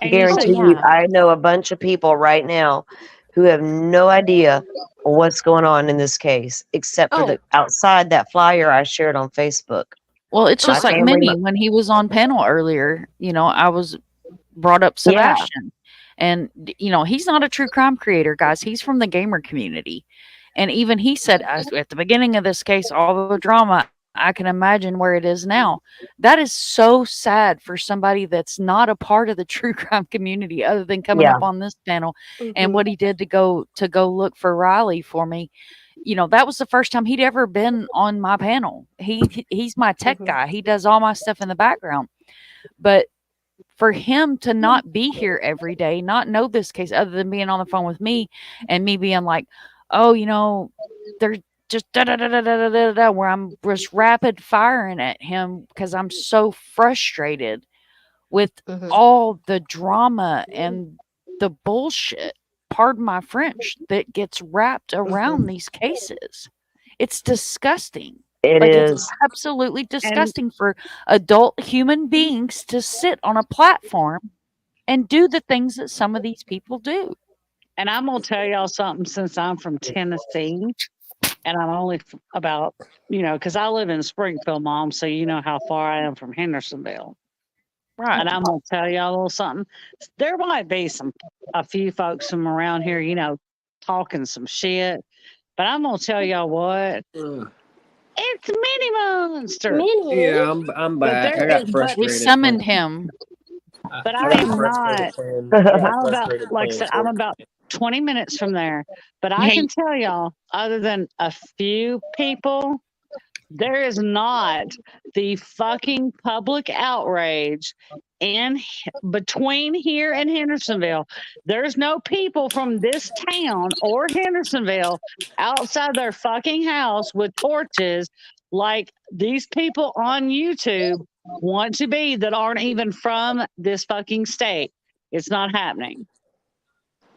I guarantee you, I know a bunch of people right now who have no idea what's going on in this case, except for the outside that flyer I shared on Facebook. Well, it's just like Minnie when he was on panel earlier. I was brought up Sebastian, and he's not a true crime creator, guys. He's from the gamer community, and even he said at the beginning of this case, all the drama, I can imagine where it is now. That is so sad for somebody that's not a part of the true crime community, other than coming up on this panel and what he did to go look for Riley for me. That was the first time he'd ever been on my panel. He's my tech guy. He does all my stuff in the background. But for him to not be here every day, not know this case, other than being on the phone with me and me being like, oh, they're just where I'm just rapid firing at him because I'm so frustrated with all the drama and the bullshit, pardon my French, that gets wrapped around these cases. It's disgusting. It's absolutely disgusting for adult human beings to sit on a platform and do the things that some of these people do. And I'm going to tell y'all something, since I'm from Tennessee. And I'm only about, because I live in Springfield, Mom, so you know how far I am from Hendersonville. Right. And I'm going to tell y'all a little something. There might be a few folks from around here, talking some shit. But I'm going to tell y'all what. It's Mini Monster. Yeah, I'm back. I got frustrated. We summoned him. But I am not. I'm about, like I said, I'm about 20 minutes from there. But I can tell y'all, other than a few people, there is not the fucking public outrage between here and Hendersonville. There's no people from this town or Hendersonville outside their fucking house with torches like these people on YouTube want to be, that aren't even from this fucking state. It's not happening.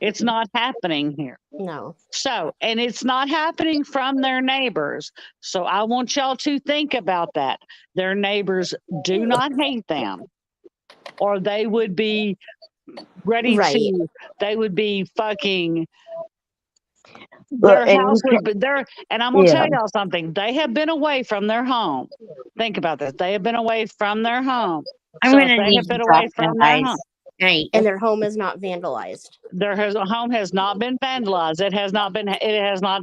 It's not happening here. No. So, and it's not happening from their neighbors. So I want y'all to think about that. Their neighbors do not hate them, or they would be ready to, they would be fucking, their house would be there. And I'm going to tell y'all something. They have been away from their home. Think about this. They have been away from their home. I'm So going if to they need have to been drop away them, from their guys. home. Right. and their home is not vandalized. A home has not been vandalized. It has not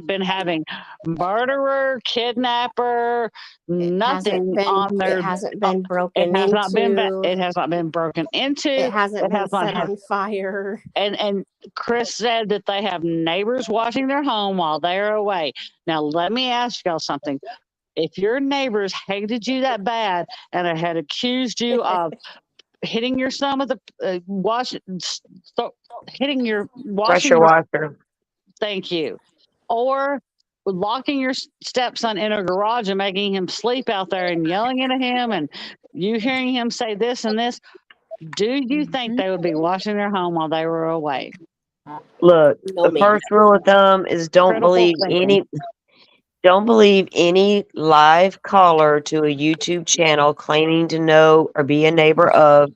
been having murderer, kidnapper, nothing on It there. hasn't been It broken has not been. into. It has not been broken into. It hasn't been has not set had. on fire. And Chris said that they have neighbors watching their home while they're away. Now let me ask y'all something. If your neighbors hated you that bad and had accused you of hitting your son with hitting your washing Pressure washer. thank you, or locking your stepson in a garage and making him sleep out there and yelling at him and you hearing him say this and this, do you think they would be washing their home while they were away? Look, No, the ma'am. first rule of thumb is don't believe any live caller to a YouTube channel claiming to know or be a neighbor of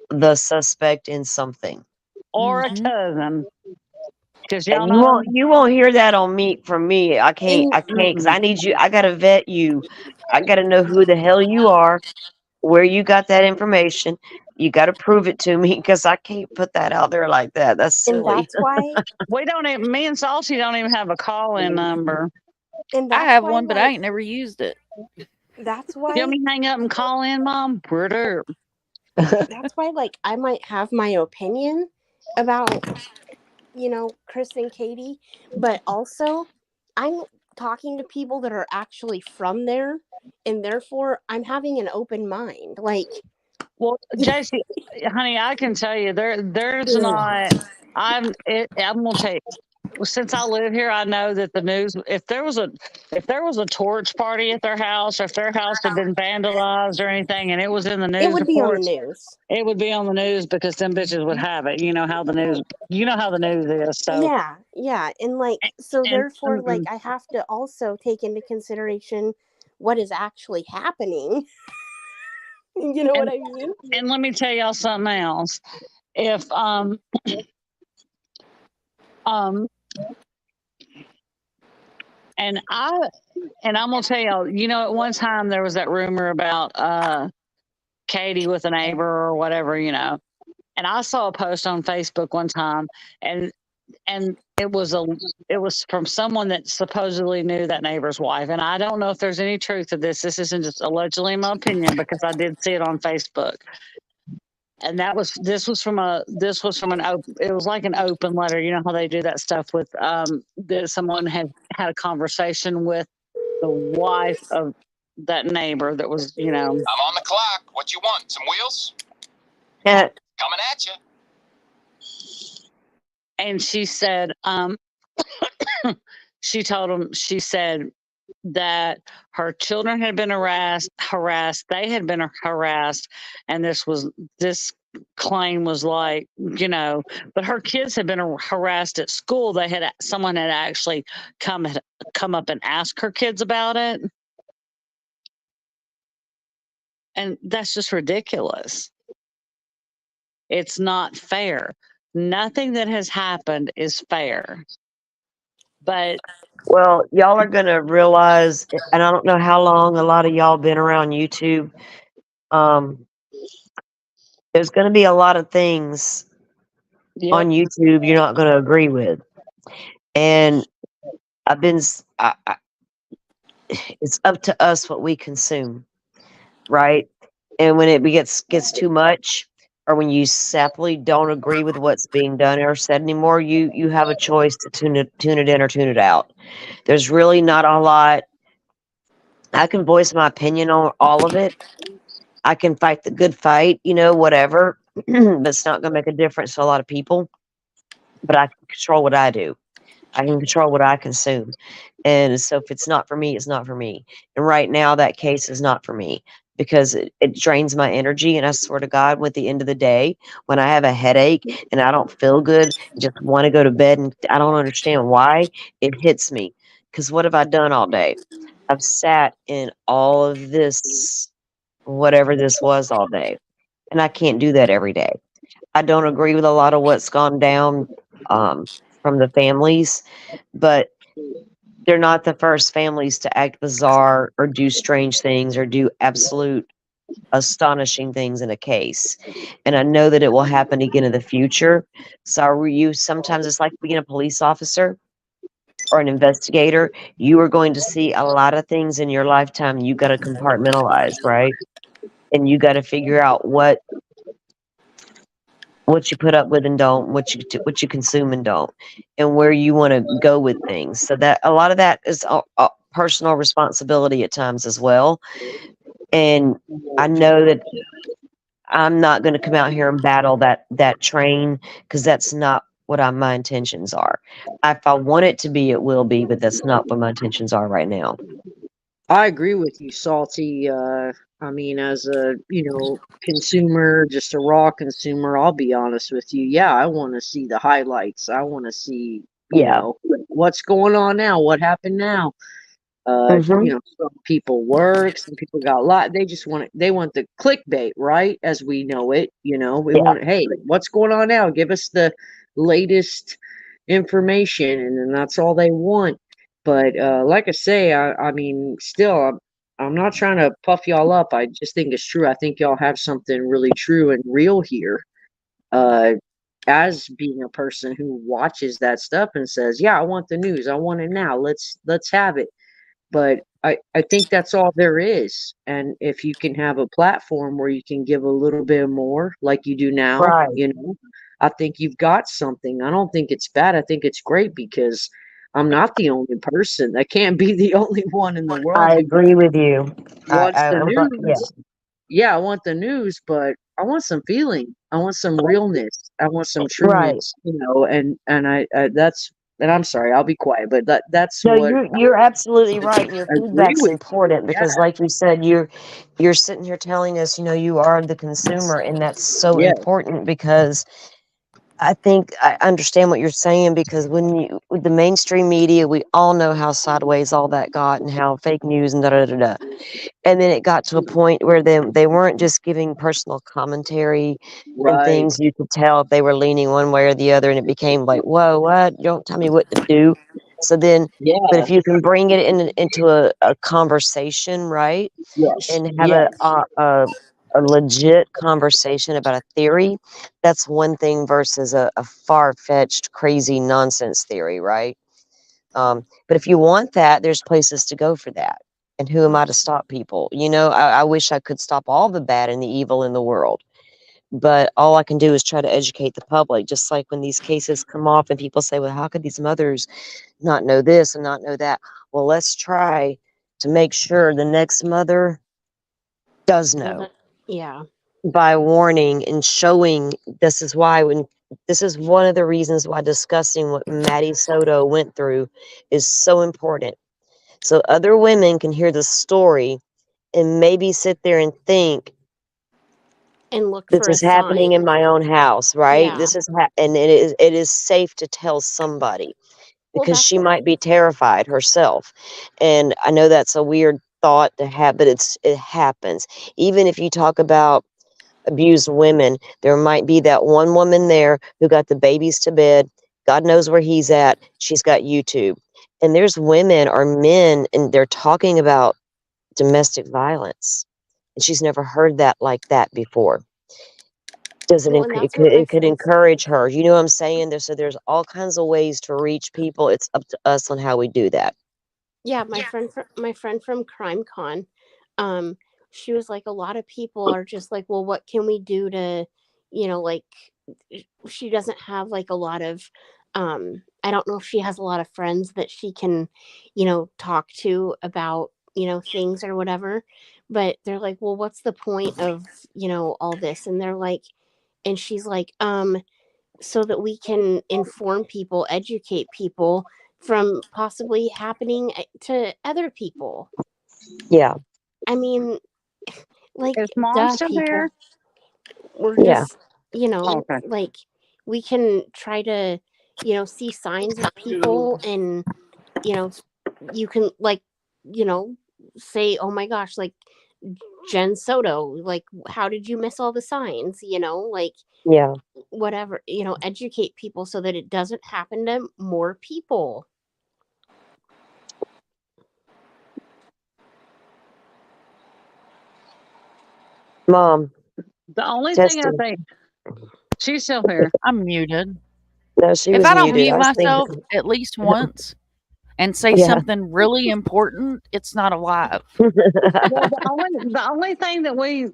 the suspect in something. Or a cousin. Because y'all And know you won't hear that on me from me. I can't because I need you. I gotta vet you. I gotta know who the hell you are, where you got that information. You got to prove it to me because I can't put that out there like that. That's And silly. that's why. we don't even. Me and Salty don't even have a call-in number. And I that's have why, one, but I ain't never used it. That's You why. want me to hang up and call in, Mom? That's why, like, I might have my opinion about, Chris and Katie, but also I'm talking to people that are actually from there, and therefore I'm having an open mind. Like, well, JC, honey, I can tell you there's not. I'm gonna tell you. Since I live here, I know that the news. If there was a torch party at their house, or if their house had been vandalized or anything, and it was in the news it would be on the reports, news. it would be on the news because them bitches would have it. You know how the news is. So Yeah, and like, so and therefore, like, I have to also take into consideration what is actually happening. You know what I mean? And let me tell y'all something else. If and I'm gonna tell y'all, at one time there was that rumor about Katie with a neighbor or whatever, and I saw a post on Facebook one time, and it was from someone that supposedly knew that neighbor's wife, and I don't know if there's any truth to this. This isn't just allegedly my opinion because I did see it on Facebook. And this was from an open, it was like an open letter. You know how they do that stuff with that someone had a conversation with the wife of that neighbor that was, I'm on the clock. What you want? Some wheels? Yeah. Coming at you. And she said, she told him, she said that her children had been harassed, they had been harassed, and this claim was like, but her kids had been harassed at school. Someone had actually come up and asked her kids about it. And that's just ridiculous. It's not fair. Nothing that has happened is fair. But well, y'all are gonna realize, and I don't know how long a lot of y'all been around YouTube. There's gonna be a lot of things on YouTube you're not gonna agree with, and it's up to us what we consume, right? And when it gets too much, or when you simply don't agree with what's being done or said anymore, you have a choice to tune it in or tune it out. There's really not a lot. I can voice my opinion on all of it. I can fight the good fight, whatever. But it's not going to make a difference to a lot of people. But I can control what I do. I can control what I consume. And so if it's not for me, it's not for me. And right now, that case is not for me because it drains my energy. And I swear to God, at the end of the day, when I have a headache and I don't feel good, just want to go to bed and I don't understand why, it hits me. Because what have I done all day? I've sat in all of this, whatever this was, all day. And I can't do that every day. I don't agree with a lot of what's gone down from the families, but they're not the first families to act bizarre or do strange things or do absolute astonishing things in a case. And I know that it will happen again in the future. So sometimes it's like being a police officer or an investigator. You are going to see a lot of things in your lifetime you got to compartmentalize, right? And you got to figure out what you put up with and don't, what you consume and don't, and where you want to go with things. So that a lot of that is personal responsibility at times as well. And I know that I'm not going to come out here and battle that train, because that's not what my intentions are. If I want it to be, it will be, but that's not what my intentions are right now. I agree with you, Salty. I mean, as a, consumer, just a raw consumer, I'll be honest with you. Yeah, I want to see the highlights. I want to see, Yeah. what's going on now, what happened now. Mm-hmm. Some people work, some people got a lot. They just they want the clickbait, right? As we know it, we Yeah. want, hey, what's going on now? Give us the latest information, and then that's all they want. But like I say, I mean, still, I'm not trying to puff y'all up. I just think it's true. I think y'all have something really true and real here. Uh, as being a person who watches that stuff and says, "Yeah, I want the news. I want it now. Let's have it." But I think that's all there is. And if you can have a platform where you can give a little bit more like you do now, Right. I think you've got something. I don't think it's bad. I think it's great, because I'm not the only person. I can't be the only one in the world I who agree with you. wants the I'm glad. Yeah. news. Yeah, I want the news, but I want some feeling. I want some realness. I want some Right. trueness, and I that's and I'm sorry, I'll be quiet, but that's No, what you're absolutely right, and your I agree feedback's with. important, Yeah. because, like you said, you're sitting here telling us, you are the consumer, and that's so Yeah. important, because I think I understand what you're saying, because with the mainstream media, we all know how sideways all that got, and how fake news and da da da da. And then it got to a point where they weren't just giving personal commentary and Right. things. You could tell if they were leaning one way or the other, and it became like, whoa, what? Don't tell me what to do. So then, but Yeah. if you can bring it into a conversation, right, Yes. and have Yes. a legit conversation about a theory, that's one thing versus a far-fetched, crazy nonsense theory, right? But if you want that, there's places to go for that. And who am I to stop people? I wish I could stop all the bad and the evil in the world. But all I can do is try to educate the public. Just like when these cases come off and people say, well, how could these mothers not know this and not know that? Well, let's try to make sure the next mother does know, Doesn't, yeah. by warning and showing. This is why, this is one of the reasons why discussing what Maddie Soto went through is so important. So other women can hear the story and maybe sit there and think, And look this for a is happening in sign. my own house, right? Yeah. And it is safe to tell somebody, Well, because that's she what. might be terrified herself. And I know that's a weird thought to have, but it happens. Even if you talk about abused women, there might be that one woman there who got the babies to bed. God knows where he's at. She's got YouTube. And there's women or men, and they're talking about domestic violence. And she's never heard that like that before. Well, and It that's could, what my it could friends. encourage her. You know what I'm saying? There's all kinds of ways to reach people. It's up to us on how we do that. Yeah, my friend from CrimeCon, um, she was like, a lot of people are just like, well, what can we do to, like, she doesn't have like a lot of, I don't know if she has a lot of friends that she can, talk to about, things or whatever. But they're like, well, what's the point of, all this? And they're like, and she's like, so that we can inform people, educate people from possibly happening to other people. Yeah. I mean, like, Is mom duh, still people. here? We're Yeah. just, Oh, okay. like, we can try to, see signs of people, and, you know, you can, like, say, oh my gosh, like, Jen Soto, like, how did you miss all the signs? Like, Yeah. whatever, educate people so that it doesn't happen to more people. Mom, The only thing I testing. think she's still here. I'm muted. No, she If was I don't muted. mute I was myself thinking, at least once and say yeah. something really important, it's not alive. Well, the only thing that we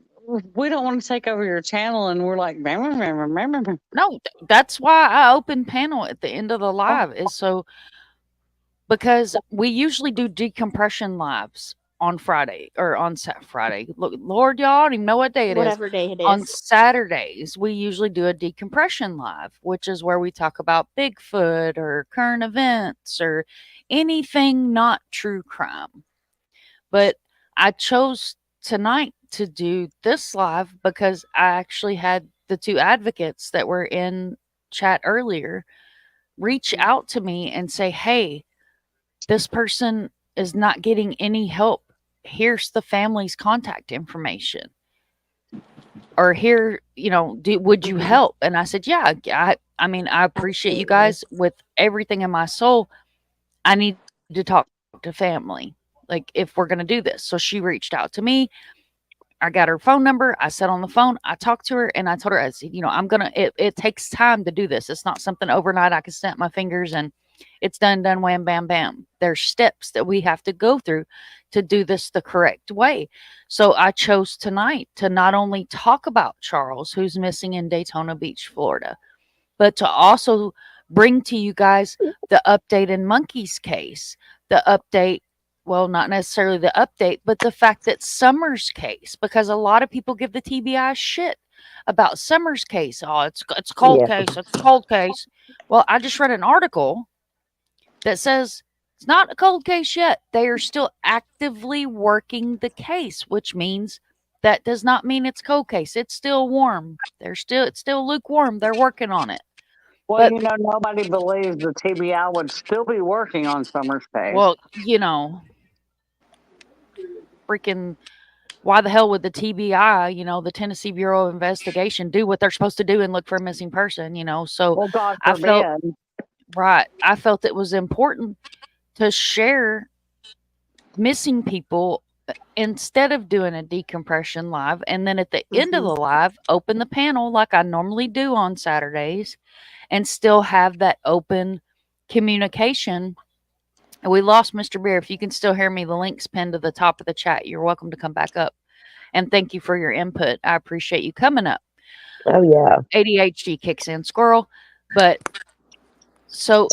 don't want to take over your channel, and we're like, No, that's why I open panel at the end of the live is so because we usually do decompression lives on Friday or on Friday. Look, Lord, y'all, I don't even know what day it is. Whatever day it is. On Saturdays, we usually do a decompression live, which is where we talk about Bigfoot or current events or anything not true crime. But I chose tonight to do this live because I actually had the two advocates that were in chat earlier reach out to me and say, hey, this person is not getting any help. Here's the family's contact information. Or here, would you help? And I said, yeah, I mean, I appreciate you guys with everything in my soul. I need to talk to family, like if we're going to do this. So she reached out to me. I got her phone number. I sat on the phone. I talked to her and I told her, I said, it takes time to do this. It's not something overnight I can snap my fingers and it's done, wham, bam, bam. There's steps that we have to go through to do this the correct way. So I chose tonight to not only talk about Charles, who's missing in Daytona Beach, Florida, but to also bring to you guys the update in Monkey's case, the update. Well, not necessarily the update, but the fact that Summer's case, because a lot of people give the TBI shit about Summer's case. Oh, it's a cold case. It's a cold case. Well, I just read an article that says it's not a cold case yet. They are still actively working the case, which means that does not mean it's cold case. It's still warm. It's still lukewarm. They're working on it. Well, nobody believes the TBI would still be working on Summer's case. Well, freaking why the hell would the TBI, the Tennessee Bureau of Investigation, do what they're supposed to do and look for a missing person, So well, God I felt forbid. I felt it was important to share missing people instead of doing a decompression live. And then at the end of the live, open the panel like I normally do on Saturdays and still have that open communication. We lost Mr. Bear. If you can still hear me, the link's pinned to the top of the chat. You're welcome to come back up. And thank you for your input. I appreciate you coming up. Oh, yeah. ADHD kicks in, squirrel. But so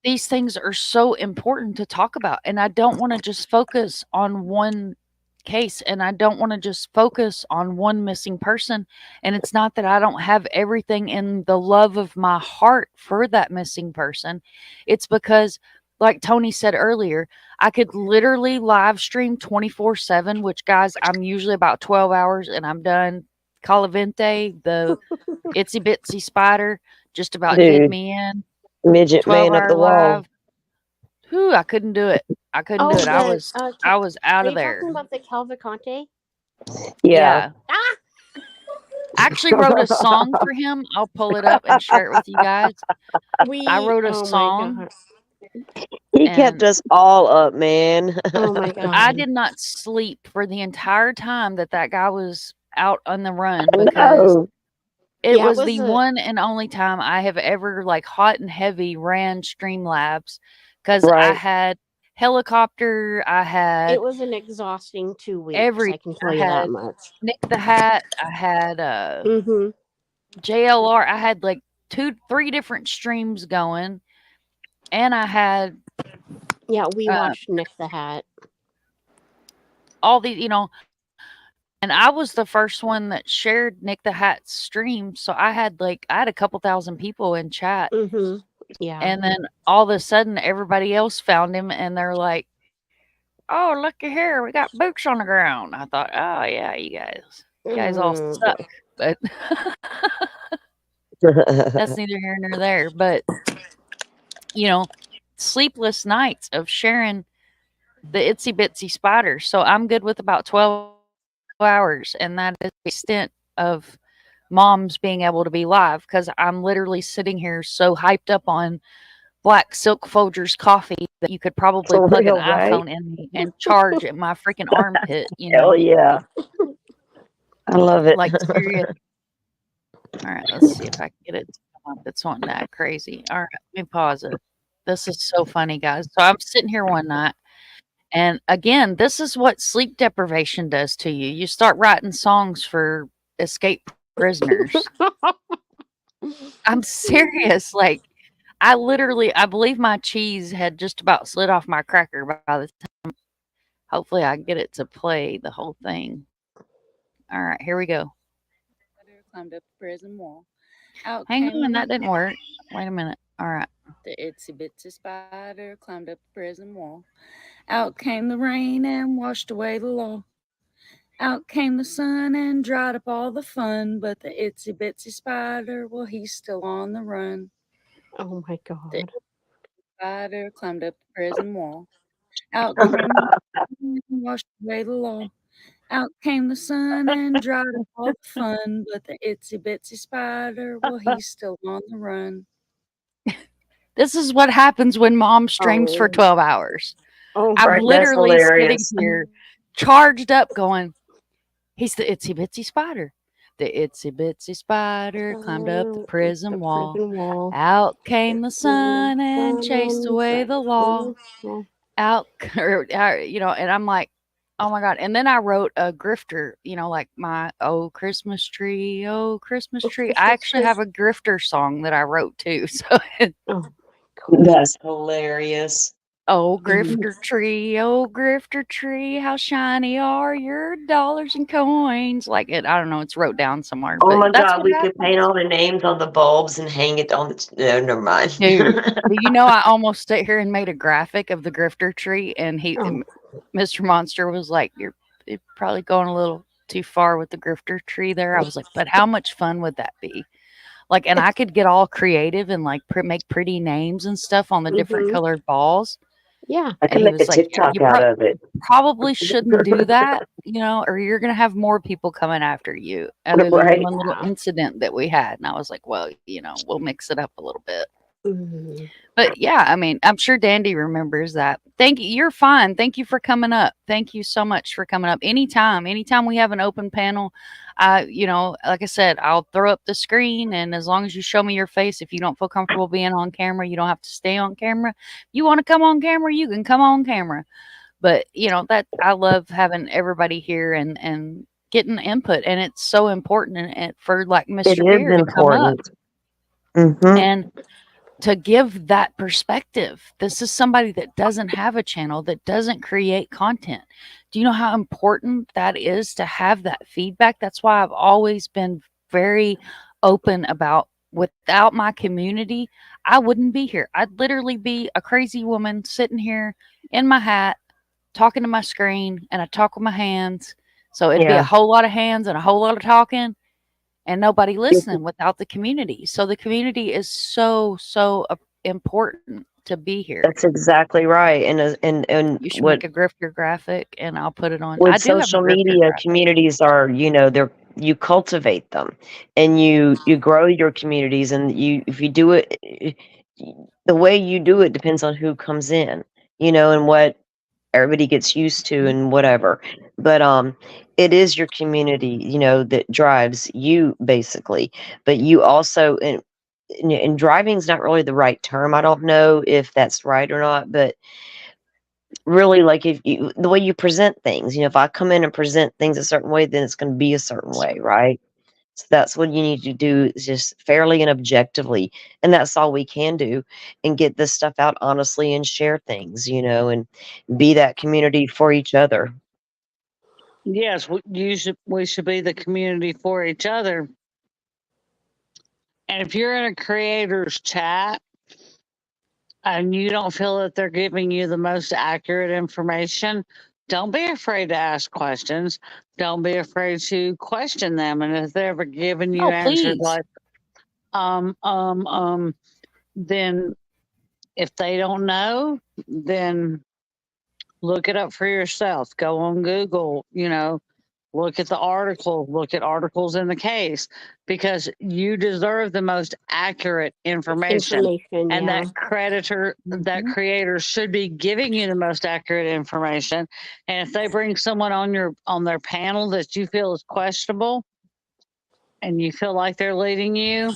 these things are so important to talk about. And I don't want to just focus on one case. And I don't want to just focus on one missing person. And it's not that I don't have everything in the love of my heart for that missing person. It's because, like Tony said earlier, I could literally live stream 24/7, which, guys, I'm usually about 12 hours and I'm done. Calavente, the itsy bitsy spider, just about did me in. Midget man up the wall. Whew, I couldn't do it. I couldn't do it. I was out of there. Are you talking about the Calvacante? Yeah. I actually wrote a song for him. I'll pull it up and share it with you guys. I wrote a song. He kept us all up, man. Oh my God. I did not sleep for the entire time that guy was out on the run because it was the one and only time I have ever hot and heavy ran Streamlabs because I had helicopter. It was an exhausting 2 weeks. I can tell you that much. Nick the Hat. I had JLR. I had 3 different streams going. And I had... Yeah, we watched Nick the Hat. All these, and I was the first one that shared Nick the Hat's stream. So I had a couple thousand people in chat. Yeah. And then all of a sudden, everybody else found him and they're like, oh, looky here. We got boots on the ground. I thought, oh, yeah, you guys all suck. But that's neither here nor there. But... sleepless nights of sharing the itsy bitsy spider. So I'm good with about 12 hours. And that is the extent of moms being able to be live because I'm literally sitting here so hyped up on Black Silk Folgers coffee that you could probably plug an iPhone in me and charge at my freaking armpit. Hell yeah. I love it. Like serious. All right, let's see if I can get it to come up. It's wanting to act crazy. All right, let me pause it. This is so funny, guys. So I'm sitting here one night, and again, this is what sleep deprivation does to you. You start writing songs for escaped prisoners. I'm serious. Like, I believe my cheese had just about slid off my cracker by the time. Hopefully, I can get it to play the whole thing. All right, here we go. Climbed up the prison wall. Out Hang came on, that didn't work. Wait a minute. All right. the itsy bitsy spider climbed up the prison wall. Out came the rain and washed away the law. Out came the sun and dried up all the fun. But the itsy bitsy spider, well, he's still on the run. Oh my The God. spider climbed up the prison wall. Out came the rain and washed away the law. Out came the sun and dried up all the fun. But the itsy bitsy spider, well, he's still on the run. This is what happens when mom streams for Oh. 12 hours. Oh I'm my That's literally sitting hilarious. here charged up going, he's the itsy bitsy spider. The itsy bitsy spider climbed up the prison wall. prison wall. Out came the sun and chased away the law. Out, and I'm like, oh my God. And then I wrote a grifter, like my Oh Christmas tree, oh Christmas tree. I actually have a grifter song that I wrote too. So, Oh That's hilarious. oh grifter tree, how shiny are your dollars and coins? Like it, I don't know, it's wrote down somewhere, Oh my but that's God, what we could paint happens. all the names on the bulbs and hang it on the. No, never mind. Dude, I almost sat here and made a graphic of the grifter tree, and Oh. Mr. Monster was like, you're probably going a little too far with the grifter tree there. I was like, but how much fun would that be? Like, and I could get all creative and like make pretty names and stuff on the different Mhm. colored balls. Yeah. I And can he make a was like, TikTok you out of it. probably shouldn't do that, or you're going to have more people coming after you, other than Right. one little incident that we had. And I was like, well, we'll mix it up a little bit. Mhm. But yeah, I mean, I'm sure Dandy remembers that. Thank you. You're fine. Thank you for coming up. Thank you so much for coming up. Anytime we have an open panel, like I said, I'll throw up the screen, and as long as you show me your face, if you don't feel comfortable being on camera, you don't have to stay on camera. If you want to come on camera, you can come on camera. But that I love having everybody here and getting input, and it's so important and for like It Mr. is Beer to come up important. Mm-hmm. and to give that perspective. This is somebody that doesn't have a channel, that doesn't create content. Do you know how important that is to have that feedback? That's why I've always been very open about, without my community, I wouldn't be here. I'd literally be a crazy woman sitting here in my hat, talking to my screen, and I talk with my hands. So it'd be a Yeah. whole lot of hands and a whole lot of talking, and nobody listening without the community. So the community is so important to be here. That's exactly right. And You should what make a grifter graphic, and I'll put it on. with I do have a social grifter media, graphic. communities are, you cultivate them, and you grow your communities, and if you do it, the way you do it depends on who comes in, and what everybody gets used to and whatever. But it is your community, that drives you basically. But you also, and driving's not really the right term. I don't know if that's right or not, but really, like, if the way you present things, if I come in and present things a certain way, then it's going to be a certain way, right? So that's what you need to do, is just fairly and objectively, and that's all we can do, and get this stuff out honestly and share things, and be that community for each other. Yes, we should be the community for each other. And if you're in a creator's chat and you don't feel that they're giving you the most accurate information, don't be afraid to ask questions. Don't be afraid to question them. And if they're ever giving you Oh, answers please. like, then if they don't know, then look it up for yourself. Go on Google, Look at the articles, look at articles in the case, because you deserve the most accurate information. And yeah. that creator should be giving you the most accurate information. And if they bring someone on their panel that you feel is questionable and you feel like they're leading you,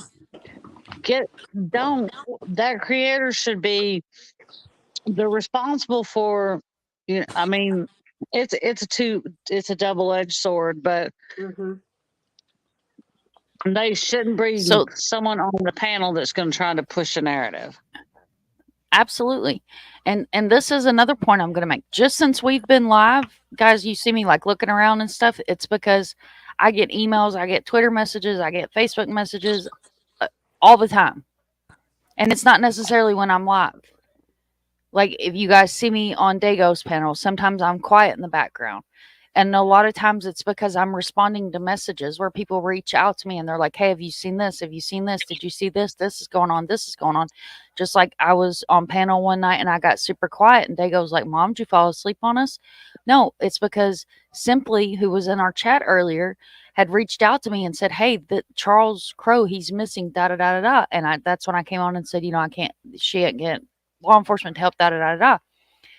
that creator should be the responsible for, I mean, it's a double-edged sword, but they shouldn't bring someone on the panel that's going to try to push a narrative. Absolutely. And this is another point I'm going to make. Just since we've been live, guys, you see me like looking around and stuff, it's because I get emails, I get Twitter messages, I get Facebook messages all the time. And it's not necessarily when I'm live. Like if you guys see me on Dago's panel, sometimes I'm quiet in the background. And a lot of times it's because I'm responding to messages where people reach out to me and they're like, hey, have you seen this? Have you seen this? Did you see this? This is going on. This is going on. Just like I was on panel one night and I got super quiet and Dago's like, Mom, did you fall asleep on us? No, it's because Simply, who was in our chat earlier, had reached out to me and said, hey, that Charles Crow, he's missing, da-da-da-da-da. And that's when I came on and said, I can't get law enforcement to help, da-da-da-da-da.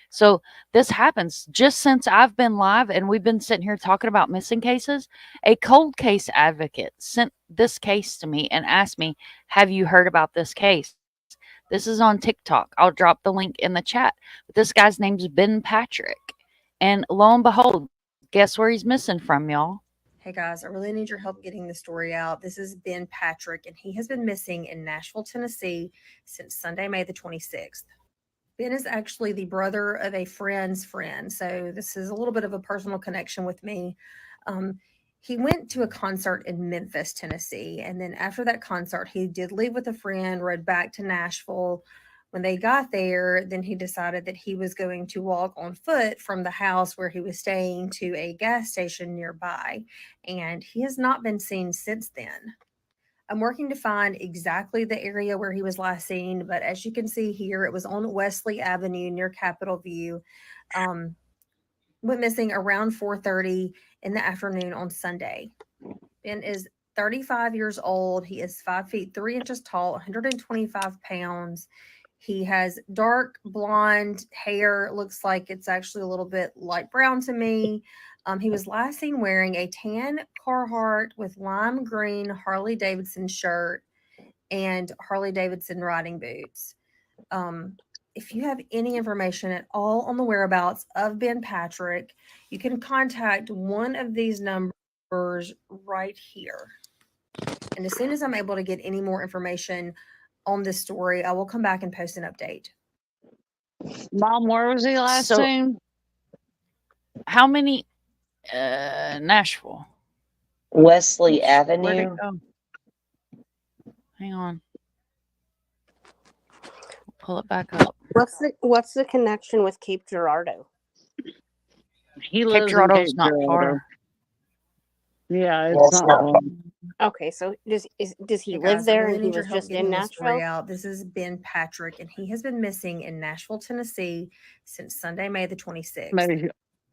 So this happens just since I've been live and we've been sitting here talking about missing cases. A cold case advocate sent this case to me and asked me, have you heard about this case? This is on TikTok. I'll drop the link in the chat. But this guy's name's Ben Patrick. And lo and behold, guess where he's missing from, y'all? Hey guys, I really need your help getting the story out. This is Ben Patrick, and he has been missing in Nashville, Tennessee since Sunday, May the 26th. Ben is actually the brother of a friend's friend, so this is a little bit of a personal connection with me. He went to a concert in Memphis, Tennessee, and then after that concert, he did leave with a friend, rode back to Nashville. When they got there, then he decided that he was going to walk on foot from the house where he was staying to a gas station nearby, and he has not been seen since then. I'm working to find exactly the area where he was last seen, but as you can see here, it was on Wesley Avenue near Capitol View. Went missing around 4:30 in the afternoon on Sunday. Ben is 35 years old. He is 5 feet 3 inches tall, 125 pounds. He has dark blonde hair. Looks like it's actually a little bit light brown to me. He was last seen wearing a tan Carhartt with lime green Harley Davidson shirt and Harley Davidson riding boots. If you have any information at all on the whereabouts of Ben Patrick, you can contact one of these numbers right here. And as soon as I'm able to get any more information on this story, I will come back and post an update. Mom, where was he last seen? How many? Nashville. Wesley Where'd Avenue. it go? Hang on. Pull it back up. What's the connection with Cape Girardeau? He Cape lives in Girardeau's Cape not Girardeau. far. Yeah, it's not far. Okay, so does he Hey live guys, there I really and he need your was help just getting in this story Nashville? out. This is Ben Patrick, and he has been missing in Nashville, Tennessee since Sunday, May the 26th. Maybe.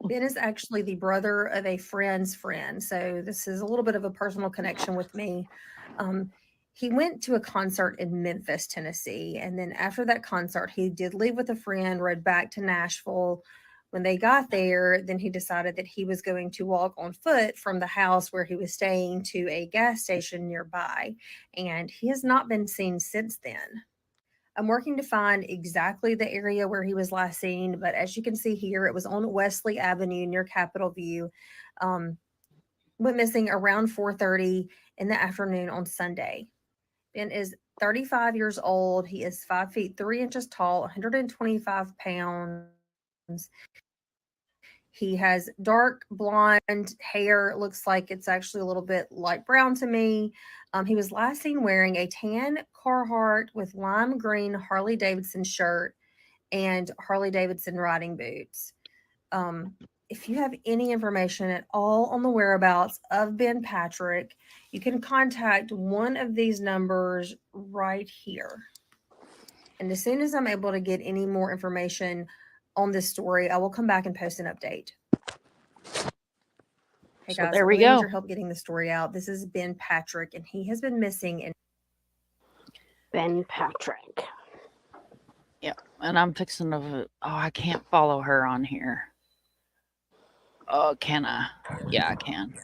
Ben is actually the brother of a friend's friend, so this is a little bit of a personal connection with me. He went to a concert in Memphis, Tennessee, and then after that concert, he did leave with a friend, rode back to Nashville. When they got there, then he decided that he was going to walk on foot from the house where he was staying to a gas station nearby, and he has not been seen since then. I'm working to find exactly the area where he was last seen, but as you can see here, it was on Wesley Avenue near Capitol View. Went missing around 4:30 in the afternoon on Sunday. Ben is 35 years old. He is 5 feet 3 inches tall, 125 pounds. He has dark blonde hair. Looks like it's actually a little bit light brown to me. He was last seen wearing a tan Carhartt with lime green Harley Davidson shirt and Harley Davidson riding boots. If you have any information at all on the whereabouts of Ben Patrick, you can contact one of these numbers right here. And as soon as I'm able to get any more information on this story, I will come back and post an update. Hey So guys, I there we really need go. your help getting the story out. This is Ben Patrick, and he has been missing. And Ben Patrick. Yeah, and I'm fixing to. Oh, I can't follow her on here. Oh, can I? Yeah, I can.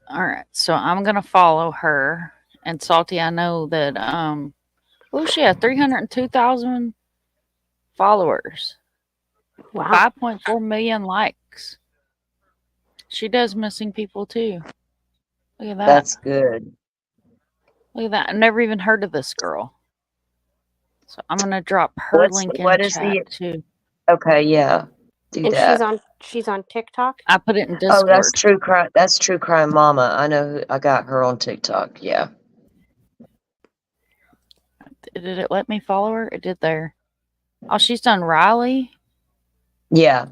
All right, so I'm gonna follow her. And Salty, I know that oh, she had 302,000 followers, Wow. 5.4 million likes. She does missing people too. Look at that. That's good. Look at that. I've never even heard of this girl. So I'm gonna drop her link in chat too. Okay, yeah. Do And that. she's on TikTok. I put it in Oh, that's Discord. True Crime. That's True Crime Mama. I know. I got her on TikTok. Yeah. Did it let me follow her? It did there. Oh, she's done Riley. Yeah.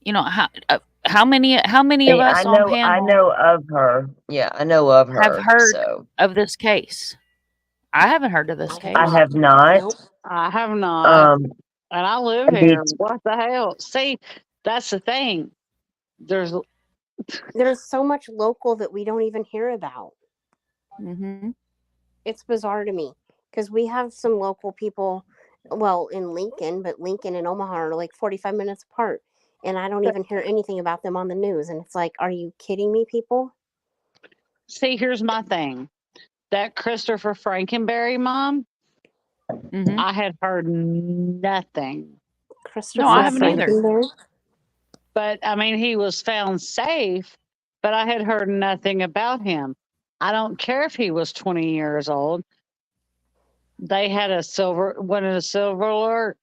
You know how many of us on panel I know of her. Yeah, I know of her. have heard So of this case? I haven't heard of this case. I have not. Nope. I have not. Um, And I live here. What the hell? See, that's the thing. There's so much local that we don't even hear about. Mm-hmm. It's bizarre to me because we have some local people, well, in Lincoln, but Lincoln and Omaha are like 45 minutes apart. And I don't even hear anything about them on the news. And it's like, are you kidding me, people? See, here's my thing. That Christopher Frankenberry mom, I had heard nothing. Christopher No, I haven't either. Frankenberry? But I mean, he was found safe, but I had heard nothing about him. I don't care if he was 20 years old. They had a silver alert.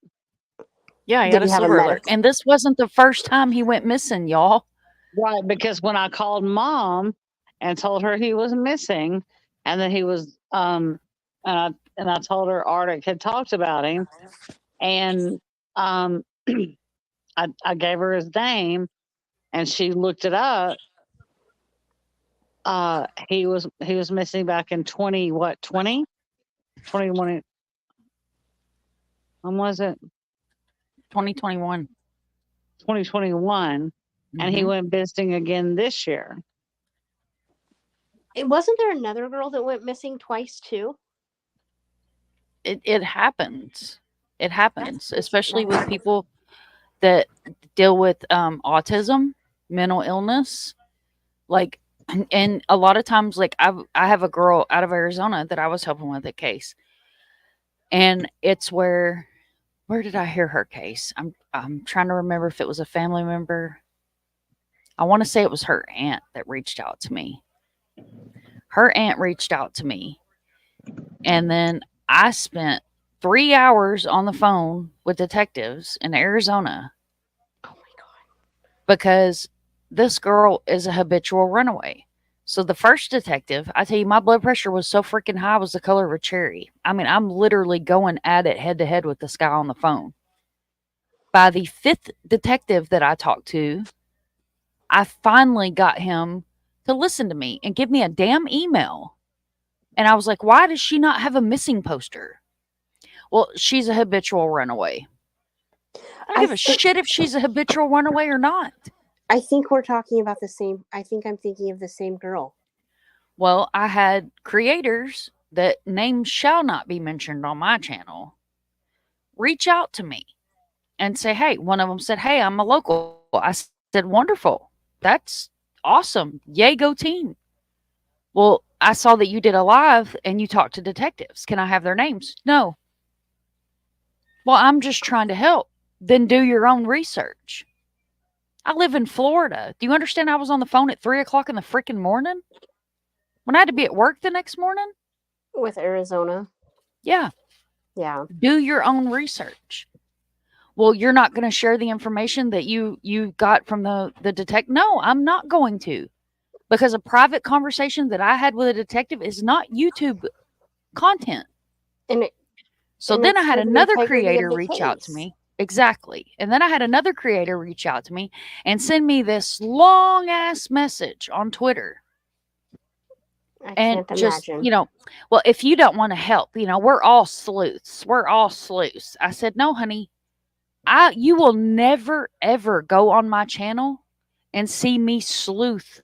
Yeah, he had a silver alert. And this wasn't the first time he went missing, y'all. Right, because when I called mom and told her he was missing, and that he was and I told her Arctic had talked about him, and I gave her his name, and she looked it up. He was missing back in 2021. When was it? 2021. 2021. And he went missing again this year. Wasn't there another girl that went missing twice too? It happens. It happens, especially with people that deal with autism, mental illness. Like, and a lot of times, like I have a girl out of Arizona that I was helping with a case, and it's where did I hear her case? I'm trying to remember if it was a family member. I want to say it was her aunt that reached out to me. Her aunt reached out to me, and then I spent 3 hours on the phone with detectives in Arizona. Oh my God. Because this girl is a habitual runaway. So the first detective, I tell you, my blood pressure was so freaking high, it was the color of a cherry. I mean, I'm literally going at it head to head with this guy on the phone. By the fifth detective that I talked to, I finally got him to listen to me and give me a damn email. And I was like, why does she not have a missing poster? Well, she's a habitual runaway. I don't give a shit if she's a habitual runaway or not. I think we're talking about the same. I think I'm thinking of the same girl. Well, I had creators that names shall not be mentioned on my channel reach out to me and say, hey, one of them said, hey, I'm a local. I said, wonderful. That's awesome. Yay, go team. Well, I saw that you did a live and you talked to detectives. Can I have their names? No. Well, I'm just trying to help. Then do your own research. I live in Florida. Do you understand I was on the phone at 3 o'clock in the freaking morning? When I had to be at work the next morning? With Arizona. Yeah. Yeah. Do your own research. Well, you're not going to share the information that you got from the detective? No, I'm not going to. Because a private conversation that I had with a detective is not YouTube content. So then I had another creator reach out to me. Exactly. And then I had another creator reach out to me and send me this long ass message on Twitter. I And can't just, imagine. you know, well, if you don't want to help, you know, we're all sleuths. We're all sleuths. I said, no, honey, You will never ever go on my channel and see me sleuth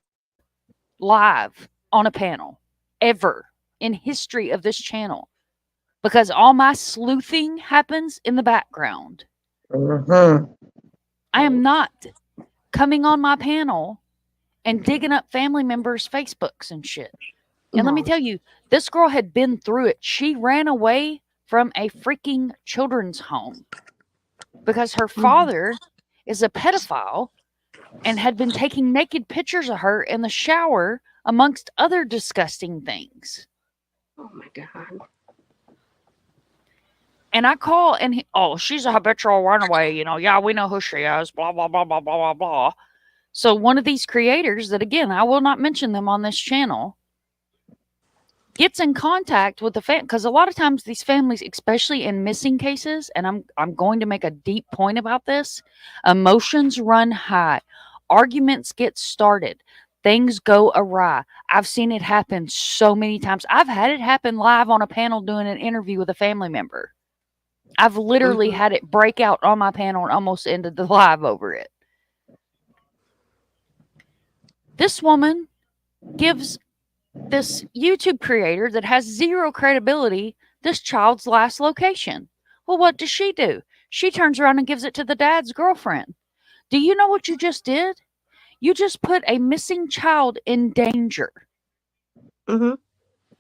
live on a panel ever in history of this channel, because all my sleuthing happens in the background. Mm-hmm. I am not coming on my panel and digging up family members' Facebooks and shit. And let me tell you, this girl had been through it. She ran away from a freaking children's home because her father is a pedophile and had been taking naked pictures of her in the shower, amongst other disgusting things. Oh my God. And I call and she's a habitual runaway, yeah, we know who she is, blah, blah, blah, blah, blah, blah, blah. So one of these creators that, again, I will not mention them on this channel, gets in contact with the family, because a lot of times these families, especially in missing cases, and I'm going to make a deep point about this, emotions run high, arguments get started, things go awry. I've seen it happen so many times. I've had it happen live on a panel doing an interview with a family member. I've literally had it break out on my panel and almost ended the live over it. This woman gives this YouTube creator that has zero credibility this child's last location. Well, what does she do? She turns around and gives it to the dad's girlfriend. Do you know what you just did? You just put a missing child in danger. Mm-hmm.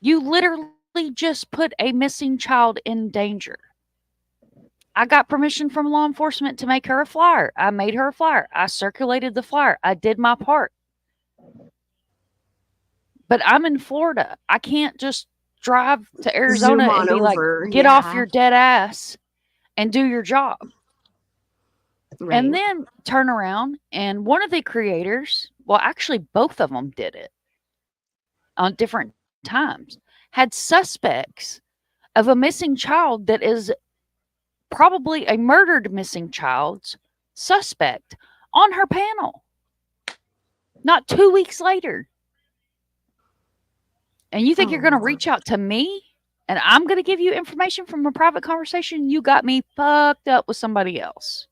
You literally just put a missing child in danger. I got permission from law enforcement to make her a flyer. I made her a flyer. I circulated the flyer. I did my part. But I'm in Florida. I can't just drive to Arizona and be like, get off your dead ass and do your job. Right. And then turn around and one of the creators, well, actually both of them did it on different times, had suspects of a missing child that is probably a murdered missing child's suspect on her panel. Not 2 weeks later. And you think you're going to reach out to me and I'm going to give you information from a private conversation? You got me fucked up with somebody else.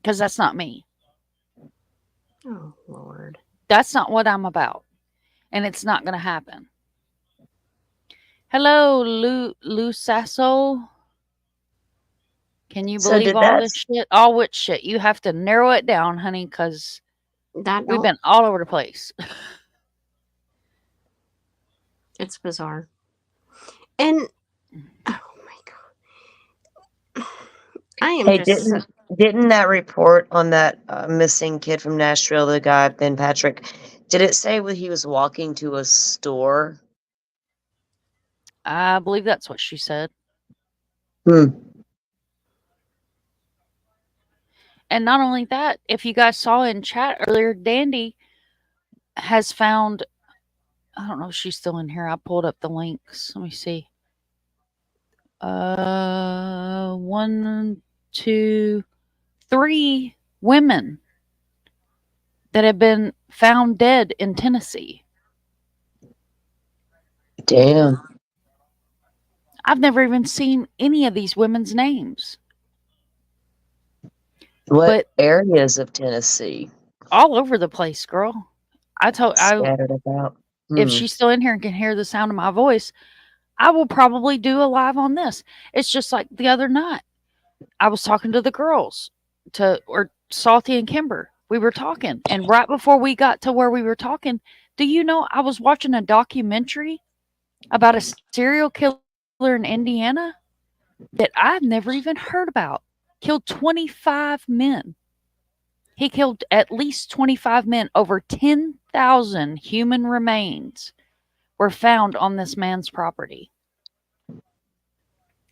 Because that's not me. Oh, Lord. That's not what I'm about. And it's not going to happen. Hello, Lou Sasso. Can you believe all this shit? All which shit? You have to narrow it down, honey, because we've been all over the place. It's bizarre. And oh my God. I am didn't that report on that missing kid from Nashville, the guy, Ben Patrick, did it say when he was walking to a store? I believe that's what she said. And not only that, if you guys saw in chat earlier, Dandy has found, I don't know if she's still in here. I pulled up the links. Let me see. 1, 2, 3 women that have been found dead in Tennessee. Damn. I've never even seen any of these women's names. What areas of Tennessee? All over the place, girl. Scattered about. If she's still in here and can hear the sound of my voice, I will probably do a live on this. It's just like the other night. I was talking to the girls, or Salty and Kimber. We were talking, and right before we got to where we were talking, do you know I was watching a documentary about a serial killer in Indiana that I've never even heard about. Killed 25 men. He killed at least 25 men. Over 10,000 human remains were found on this man's property.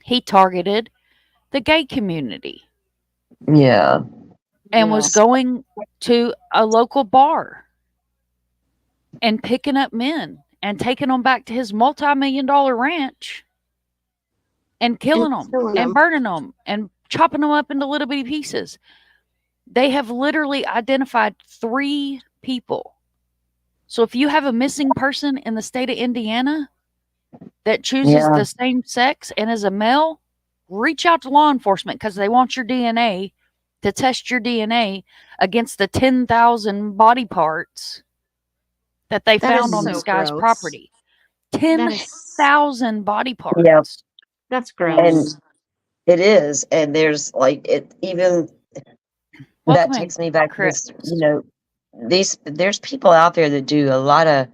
He targeted the gay community. Yeah. And was going to a local bar and picking up men and taking them back to his multi-million-dollar ranch and killing them and burning them and chopping them up into little bitty pieces. They have literally identified 3 people. So if you have a missing person in the state of Indiana that chooses the same sex and is a male, reach out to law enforcement because they want your DNA to test your DNA against the 10,000 body parts that they That is found on so this guy's gross. property. That is 10,000 body Yep. parts. that's And gross. it is. And there's like it even Welcome that in, takes me back to Chris. this, there's people out there that do a lot of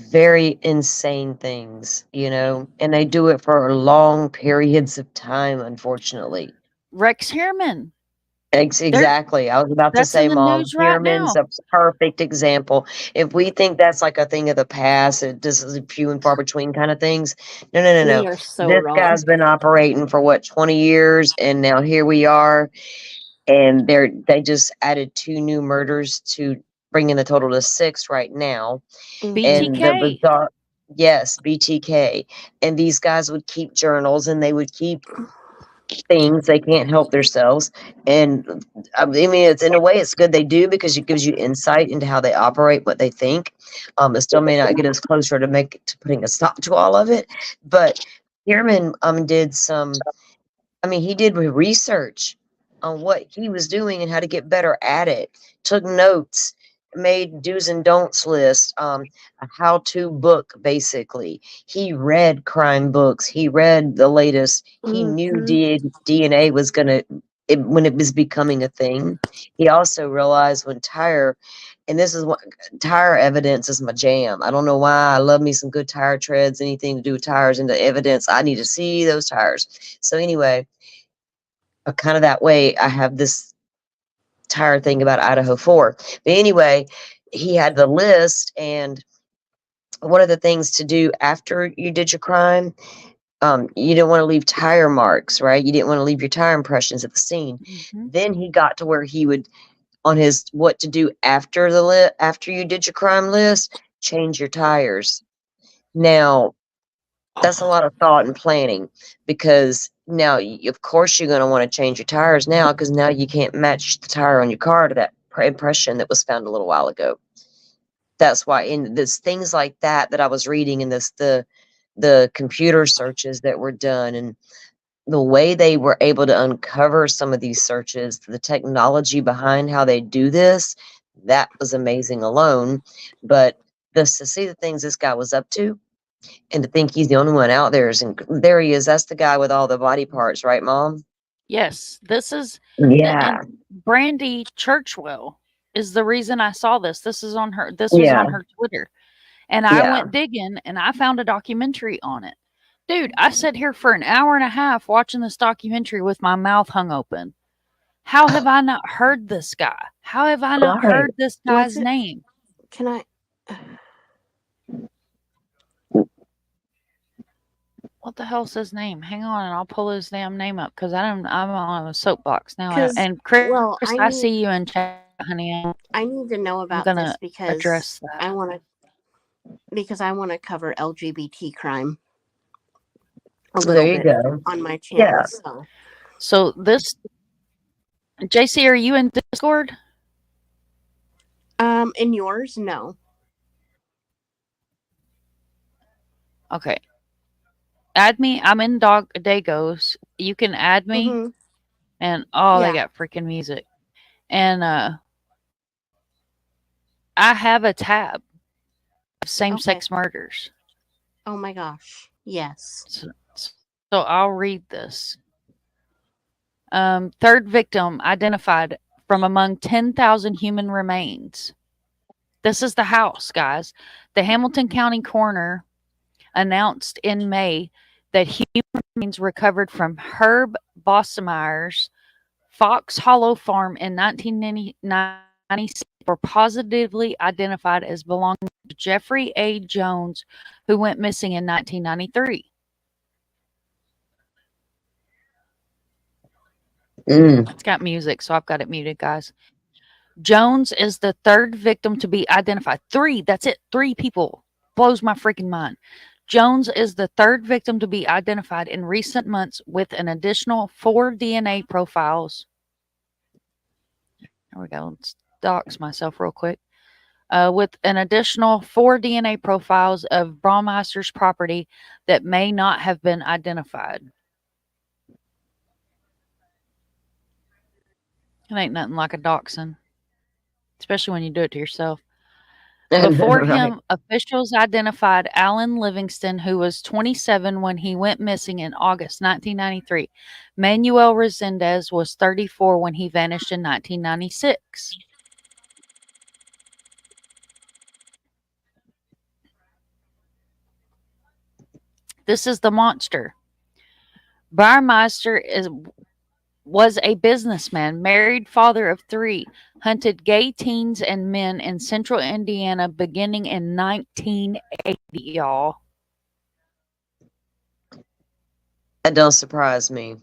very insane things, and they do it for long periods of time, unfortunately. Rex Heerman. Exactly. I was about to That's in say, the Mom, news right Pierman's now. a perfect example. If we think that's like a thing of the past, this is few and far between kind of things. No. We are so This wrong. guy's been operating for what, 20 years, and now here we are, and they just added 2 new murders to bringing the total to 6 right now. And the BTK. bizarre, yes, BTK. And these guys would keep journals, and they would keep things. They can't help themselves. And I mean, it's in a way it's good they do, because it gives you insight into how they operate, what they think. It still may not get us closer to putting a stop to all of it. But Kierman did he did research on what he was doing and how to get better at it, took notes, made do's and don'ts list, a how-to book, basically. He read crime books. He read the latest. He knew DNA was when it was becoming a thing. He also realized when and this is what tire evidence is my jam. I don't know why. I love me some good tire treads, anything to do with tires and the evidence. I need to see those tires. So anyway, kind of that way, I have this tire thing about Idaho 4. But anyway, he had the list, and one of the things to do after you did your crime, you didn't want to leave tire marks, right? You didn't want to leave your tire impressions at the scene. Then he got to where he would, on his what to do after after you did your crime list, change your tires. Now, that's a lot of thought and planning, because now, of course, you're going to want to change your tires now, because now you can't match the tire on your car to that impression that was found a little while ago. That's why in this things like that I was reading in the computer searches that were done, and the way they were able to uncover some of these searches, the technology behind how they do this, that was amazing alone. But to see the things this guy was up to, and to think he's the only one out there there he is. That's the guy with all the body parts, right, Mom? Yes, this is Yeah. and Brandy Churchwell is the reason I saw this. This was on her Twitter. And I went digging and I found a documentary on it. Dude, I sat here for an hour and a half watching this documentary with my mouth hung open. How have I not heard this guy? How have I not heard this guy's name? Can I? What the hell's his name? Hang on, and I'll pull his damn name up, because I'm on a soapbox now. And Chris, I see you in chat, honey. I need to know about this because address that. I want to cover LGBT crime. There you go. On my channel. Yeah. So this, JC, are you in Discord? In yours, no. Okay. Add me. I'm in Dagos. You can add me. And they got freaking music. And I have a tab of same-sex murders. Oh my gosh. Yes. So I'll read this. Third victim identified from among 10,000 human remains. This is the house, guys. The Hamilton County coroner announced in May that human remains recovered from Herb Bossemeyer's Fox Hollow Farm in 1996 were positively identified as belonging to Jeffrey A. Jones, who went missing in 1993. It's got music, so I've got it muted, guys. Jones is the third victim to be identified. 3, that's it. 3 people. Blows my freaking mind. Jones is the third victim to be identified in recent months with an additional 4 DNA profiles. There we go. Let's dox myself real quick. With an additional 4 DNA profiles of Braumeister's property that may not have been identified. It ain't nothing like a dachshund, especially when you do it to yourself. Before Right. him, officials identified Alan Livingston, who was 27 when he went missing in August 1993. Manuel Resendez was 34 when he vanished in 1996. This is the monster. Barmeister was a businessman, married father of 3, hunted gay teens and men in central Indiana beginning in 1980, y'all. That don't surprise me.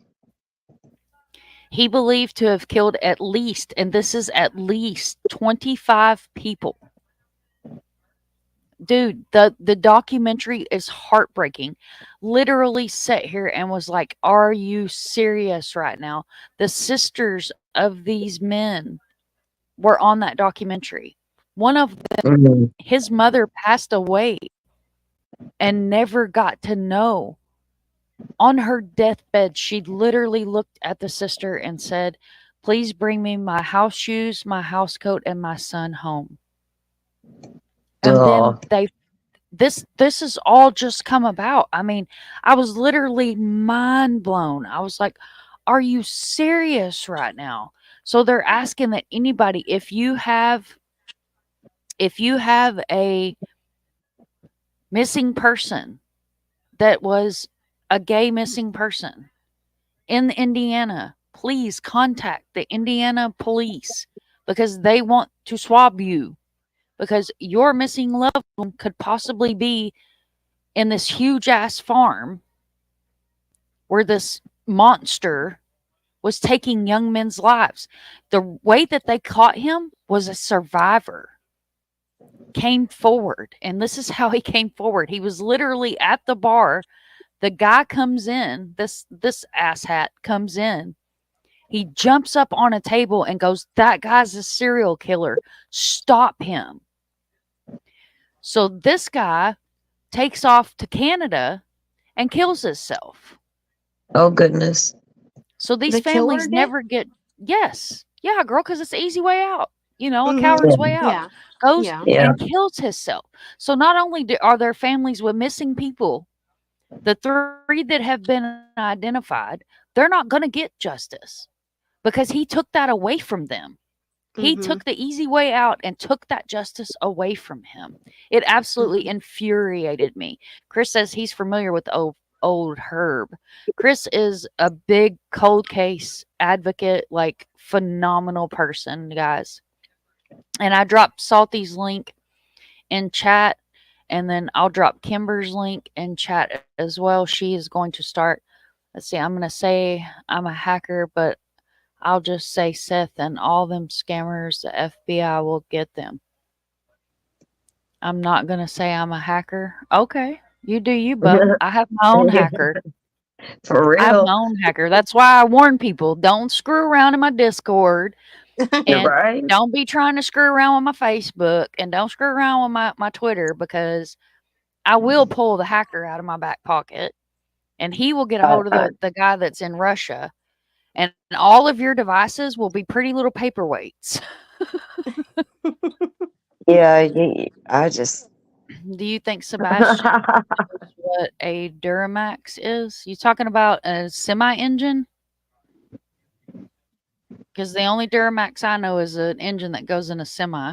He believed to have killed at least, and this is at least 25 people. Dude, the documentary is heartbreaking. Literally sat here and was like, are you serious right now? The sisters of these men were on that documentary. One of them, his mother passed away and never got to know. On her deathbed, she literally looked at the sister and said, please bring me my house shoes, my house coat, and my son home. And then this has all just come about. I mean, I was literally mind blown. I was like, are you serious right now? So they're asking that anybody, if you have a missing person that was a gay missing person in Indiana, please contact the Indiana police because they want to swab you, because your missing loved one could possibly be in this huge ass farm where this monster was taking young men's lives. The way that they caught him was a survivor came forward, and this is how he came forward. He was literally at the bar. The guy comes in, this asshat comes in. He jumps up on a table and goes, that guy's a serial killer. Stop him. So this guy takes off to Canada and kills himself. Oh, goodness. So these families never get, yes. Yeah, girl, because it's the easy way out. You know, a coward's way out. Goes and kills himself. So not only are there families with missing people, the 3 that have been identified, they're not going to get justice because he took that away from them. He took the easy way out and took that justice away from him. It absolutely infuriated me. Chris says he's familiar with old Herb. Chris is a big cold case advocate, like phenomenal person, guys. And I dropped Salty's link in chat, and then I'll drop Kimber's link in chat as well. She is going to start. Let's see, I'm going to say I'm a hacker, but I'll just say Seth and all them scammers, the FBI will get them. I'm not going to say I'm a hacker. Okay, you do you, bub. I have my own hacker. For real. I have my own hacker. That's why I warn people, don't screw around in my Discord. And don't be trying to screw around with my Facebook, and don't screw around with my Twitter, because I will pull the hacker out of my back pocket and he will get a hold of the guy that's in Russia, and all of your devices will be pretty little paperweights. Yeah, I just. Do you think Sebastian knows what a Duramax is? You talking about a semi-engine? Because the only Duramax I know is an engine that goes in a semi.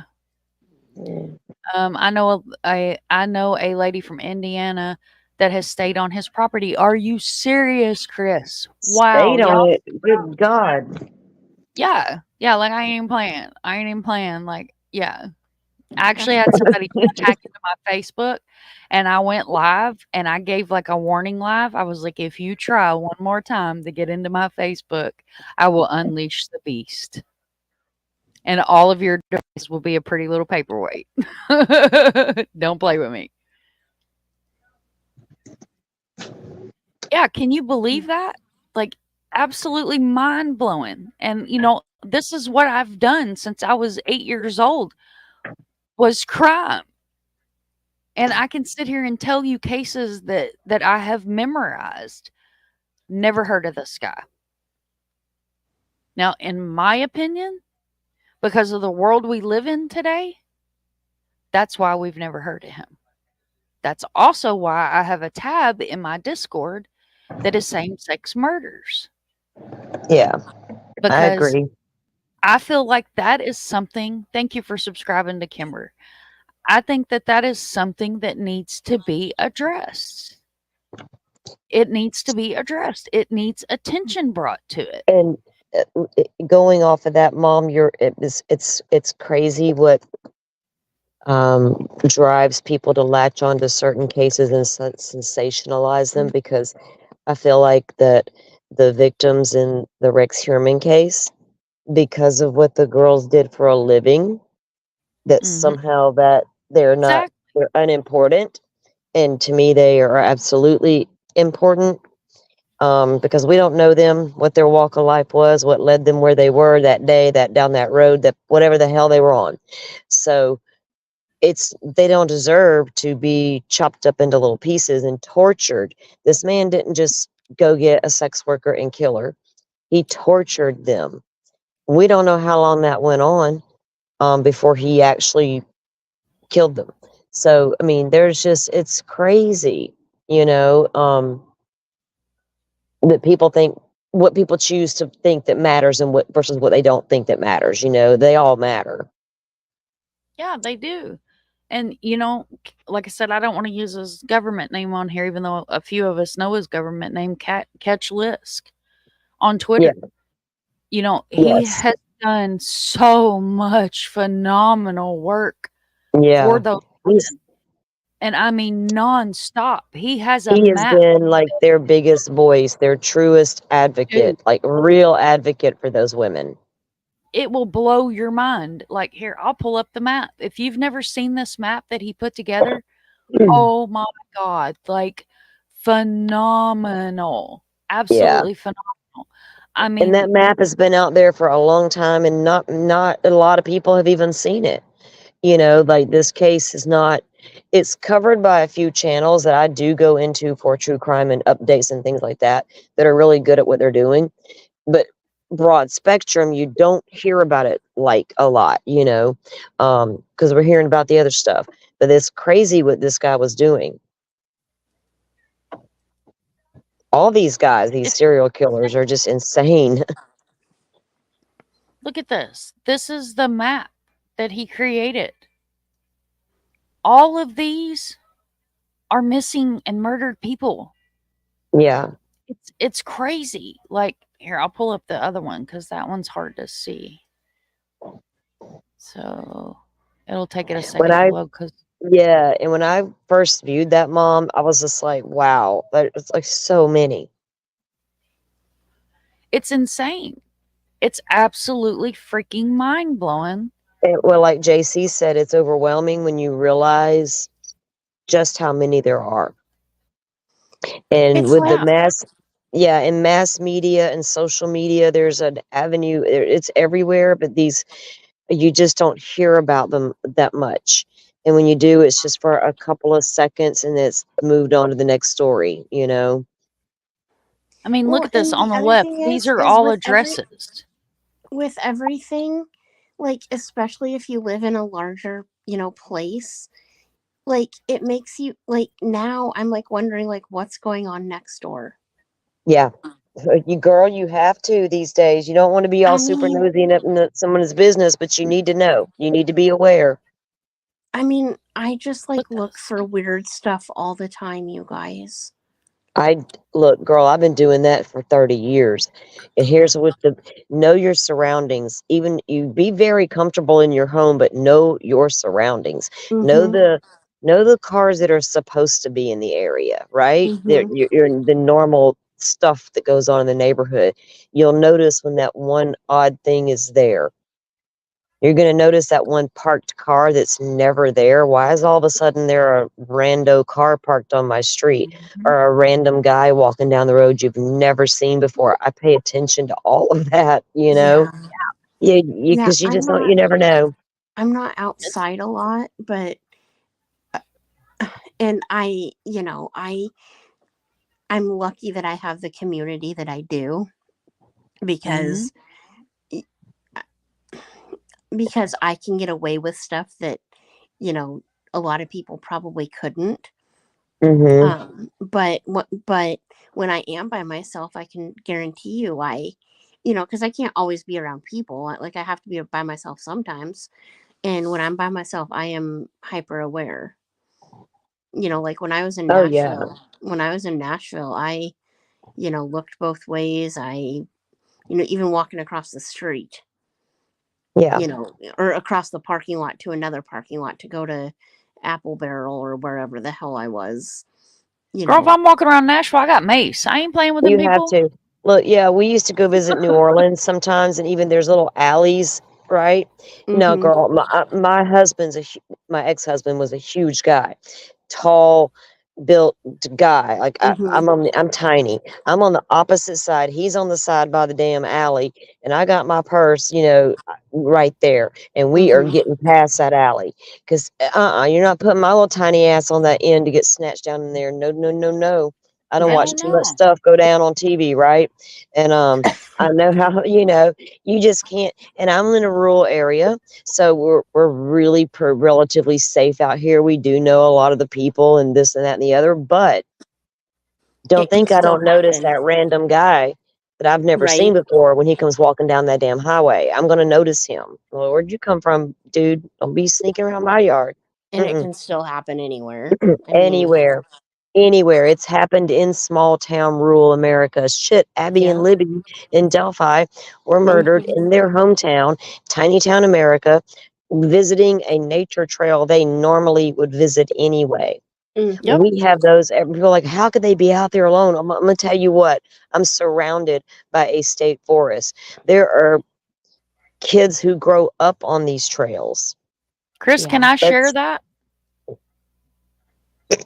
I know a lady from Indiana that has stayed on his property. Are you serious, Chris? Wow. Stayed on it. Good God. Yeah. Yeah, like I ain't even playing. Like, yeah. I actually had somebody hack into my Facebook, and I went live, and I gave like a warning live. I was like, if you try one more time to get into my Facebook, I will unleash the beast. And all of your devices will be a pretty little paperweight. Don't play with me. Yeah, can you believe that? Like, absolutely mind-blowing. And, you know, this is what I've done since I was 8 years old, was crime. And I can sit here and tell you cases that I have memorized. Never heard of this guy. Now, in my opinion, because of the world we live in today, that's why we've never heard of him. That's also why I have a tab in my Discord that is same-sex murders. Yeah, I Because agree. I feel like that is something. Thank you for subscribing to Kimber. I think that that is something that needs to be addressed. It needs to be addressed. It needs attention brought to it. And going off of that, Mom, it's crazy what drives people to latch onto certain cases and sensationalize them, because I feel like that the victims in the Rex Heuermann case, because of what the girls did for a living, that somehow that they're unimportant, and to me they are absolutely important, because we don't know them, what their walk of life was, what led them where they were that day, that down that road, that whatever the hell they were on. So they don't deserve to be chopped up into little pieces and tortured. This man didn't just go get a sex worker and kill her. He tortured them. We don't know how long that went on before he actually killed them. So, I mean, it's crazy, that people think what people choose to think that matters and what versus what they don't think that matters. They all matter. Yeah, they do. And, like I said, I don't want to use his government name on here, even though a few of us know his government name, Catch Lisk, on Twitter. Yeah. He has done so much phenomenal work Yeah. for those women. And I mean, nonstop. He has a He has map. been like their biggest voice, their truest advocate, like real advocate for those women. It will blow your mind. Like, here, I'll pull up the map. If you've never seen this map that he put together, oh my God, like phenomenal. Absolutely phenomenal. I mean, and that map has been out there for a long time, and not a lot of people have even seen it. Like this case is not, it's covered by a few channels that I do go into for true crime and updates and things like that are really good at what they're doing. But broad spectrum, you don't hear about it like a lot, because we're hearing about the other stuff. But it's crazy what this guy was doing. All these guys, these serial killers, are just insane. Look at this. This is the map that he created. All of these are missing and murdered people. Yeah. It's crazy. Like, here, I'll pull up the other one because that one's hard to see. So it'll take it a second to load. Yeah, and when I first viewed that, Mom, I was just like, wow, it's like so many. It's insane. It's absolutely freaking mind-blowing. Well, like JC said, it's overwhelming when you realize just how many there are. And with the in mass media and social media, there's an avenue, it's everywhere, but you just don't hear about them that much. And when you do, it's just for a couple of seconds and it's moved on to the next story, I mean, look at this on the left. These are all addresses. With everything, like, especially if you live in a larger, place, like, it makes you, like, now I'm, like, wondering, like, what's going on next door. Yeah. You have to these days. You don't want to be all super nosy and up in someone's business, but you need to know. You need to be aware. I mean, I just, like, look for weird stuff all the time, you guys. Look, girl, I've been doing that for 30 years. And here's what know your surroundings. Even you be very comfortable in your home, but know your surroundings. Know the cars that are supposed to be in the area, right? You're in the normal stuff that goes on in the neighborhood. You'll notice when that one odd thing is there. You're going to notice that one parked car that's never there. Why is all of a sudden there a rando car parked on my street, or a random guy walking down the road you've never seen before? I pay attention to all of that, Yeah, because you just don't, you never know. I'm not outside a lot, but and I'm lucky that I have the community that I do, because because I can get away with stuff that, a lot of people probably couldn't. Mm-hmm. But when I am by myself, I can guarantee you, because I can't always be around people. Like I have to be by myself sometimes. And when I'm by myself, I am hyper aware. Like when I was in Oh yeah. Nashville, I, looked both ways. Even walking across the street, Yeah. or across the parking lot to another parking lot to go to Apple Barrel or wherever the hell I was. Girl, if I'm walking around Nashville, I got mace. I ain't playing with them You have people. to. Look, yeah, we used to go visit New Orleans sometimes, and even there's little alleys, right? No, Mm-hmm. girl, my husband's my ex-husband was a huge guy, tall, built guy. Like Mm-hmm. I'm tiny. I'm on the opposite side. He's on the side by the damn alley, and I got my purse, right there, and we are Mm-hmm. getting past that alley because you're not putting my little tiny ass on that end to get snatched down in there. No, no, no, no. I don't watch Hell Right. too much no. stuff go down on TV, right? And I know how you just can't. And I'm in a rural area, so we're really relatively safe out here. We do know a lot of the people and this and that and the other, but don't It can think I still don't notice happen. that random guy that I've never seen Right. before when he comes walking down that damn highway. I'm gonna notice him. Well, where'd you come from, dude? Don't be sneaking around my yard. And it Mm-mm. can still happen anywhere. I mean, Anywhere. Anywhere. It's happened in small town rural America. Shit, Abby and yeah. Libby in Delphi were murdered in Mm-hmm. their hometown, tiny town America, visiting a nature trail they normally would visit anyway. Mm-hmm. Yep. We have those. People are like, how could they be out there alone? I'm gonna tell you what. I'm surrounded by a state forest. There are kids who grow up on these trails. Chris, can Yeah. I share That's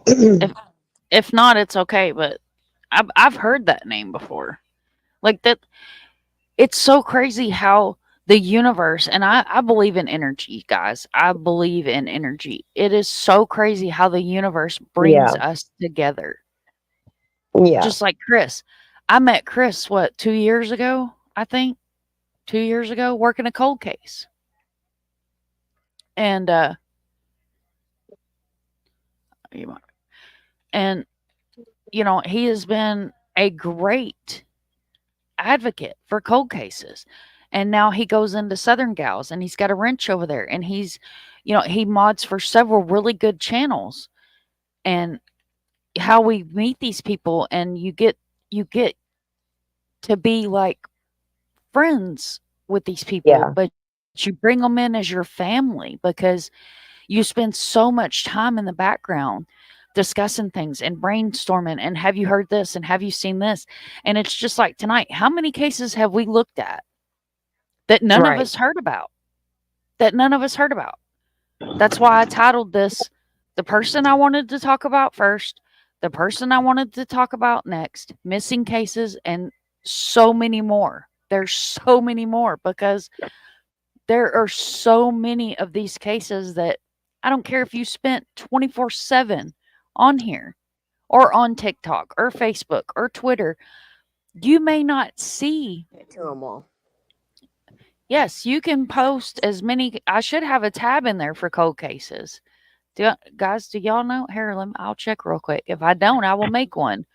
that? If not, it's okay. But I've heard that name before. Like that, it's so crazy how the universe, and I believe in energy, guys. I believe in energy. It is so crazy how the universe brings yeah, us together. yeah, Just like Chris. I met Chris, what, 2 years ago? I think 2 years ago, working a cold case. And, and, he has been a great advocate for cold cases. And now he goes into Southern Gals and he's got a wrench over there and he mods for several really good channels. And how we meet these people and you get to be like friends with these people, yeah, but you bring them in as your family because you spend so much time in the background discussing things and brainstorming and have you heard this and have you seen this? And it's just like tonight, how many cases have we looked at that none of right. us heard about? That none of us heard about. That's why I titled this The Person I Wanted to Talk About First, The Person I Wanted to Talk About Next, Missing Cases, and so many more. There's so many more because there are so many of these cases that I don't care if you spent 24/7 on here or on TikTok or Facebook or Twitter, you may not see. To them all. Yes, you can post as many. I should have a tab in there for cold cases. Guys, do y'all know? Here, I'll check real quick. If I don't, I will make one.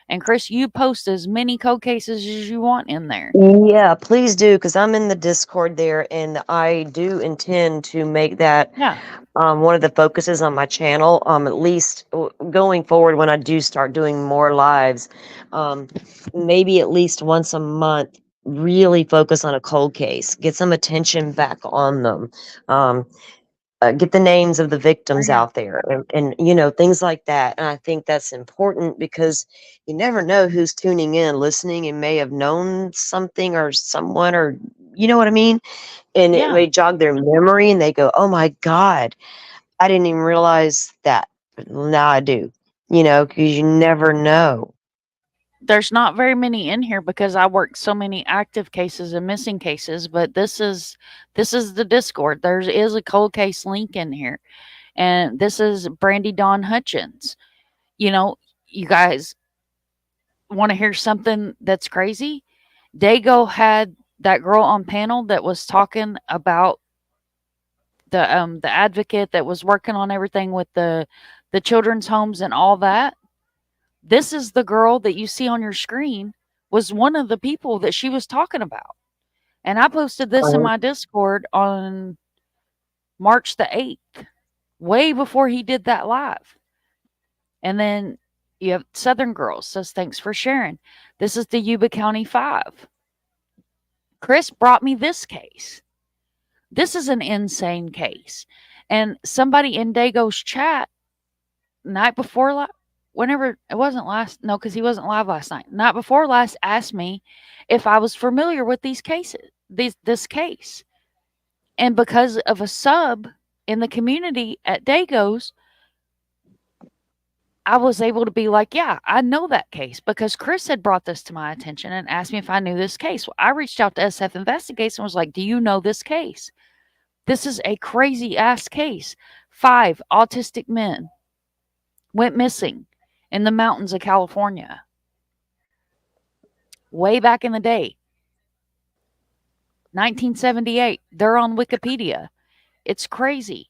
And Chris, you post as many cold cases as you want in there. Yeah, please do, because I'm in the Discord there, and I do intend to make that Yeah. one of the focuses on my channel. At least going forward, when I do start doing more lives, maybe at least once a month, really focus on a cold case, get some attention back on them. Get the names of the victims out there and things like that. And I think that's important because you never know who's tuning in, listening, and may have known something or someone, or you know what I mean? And it Yeah. may jog their memory and they go, oh my God, I didn't even realize that. But now I do, because you never know. There's not very many in here because I work so many active cases and missing cases, but this is the Discord. There is a cold case link in here. And this is Brandy Dawn Hutchins. You guys want to hear something that's crazy? Dago had that girl on panel that was talking about the advocate that was working on everything with the children's homes and all that. This is the girl that you see on your screen was one of the people that she was talking about. And I posted this in my Discord on March the 8th, way before he did that live. And then you have Southern Girls says, thanks for sharing. This is the Yuba County 5. Chris brought me this case. This is an insane case. And somebody in Dago's chat night before, whenever it wasn't last, no, because he wasn't live last night. Night before last asked me if I was familiar with these cases, this case. And because of a sub in the community at Dago's, I was able to be like, yeah, I know that case because Chris had brought this to my attention and asked me if I knew this case. Well, I reached out to SF Investigates and was like, do you know this case? This is a crazy ass case. 5 autistic men went missing in the mountains of California way back in the day. 1978. They're on Wikipedia. It's crazy.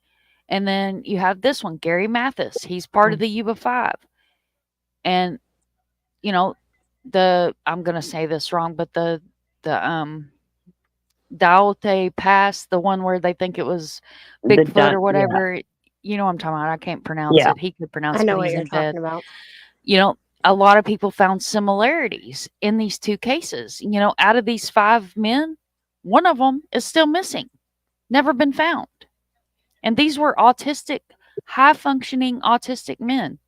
And then you have this one, Gary Mathis. He's part of the Yuba 5. And, you know, I'm going to say this wrong, but the Daote Pass, the one where they think it was Bigfoot or whatever, you know what I'm talking about. I can't pronounce it. He could pronounce it. I know but what he's you're in talking bed. about. You know, a lot of people found similarities in these 2 cases. You know, out of these 5 men, one of them is still missing, never been found. And these were autistic, high-functioning autistic men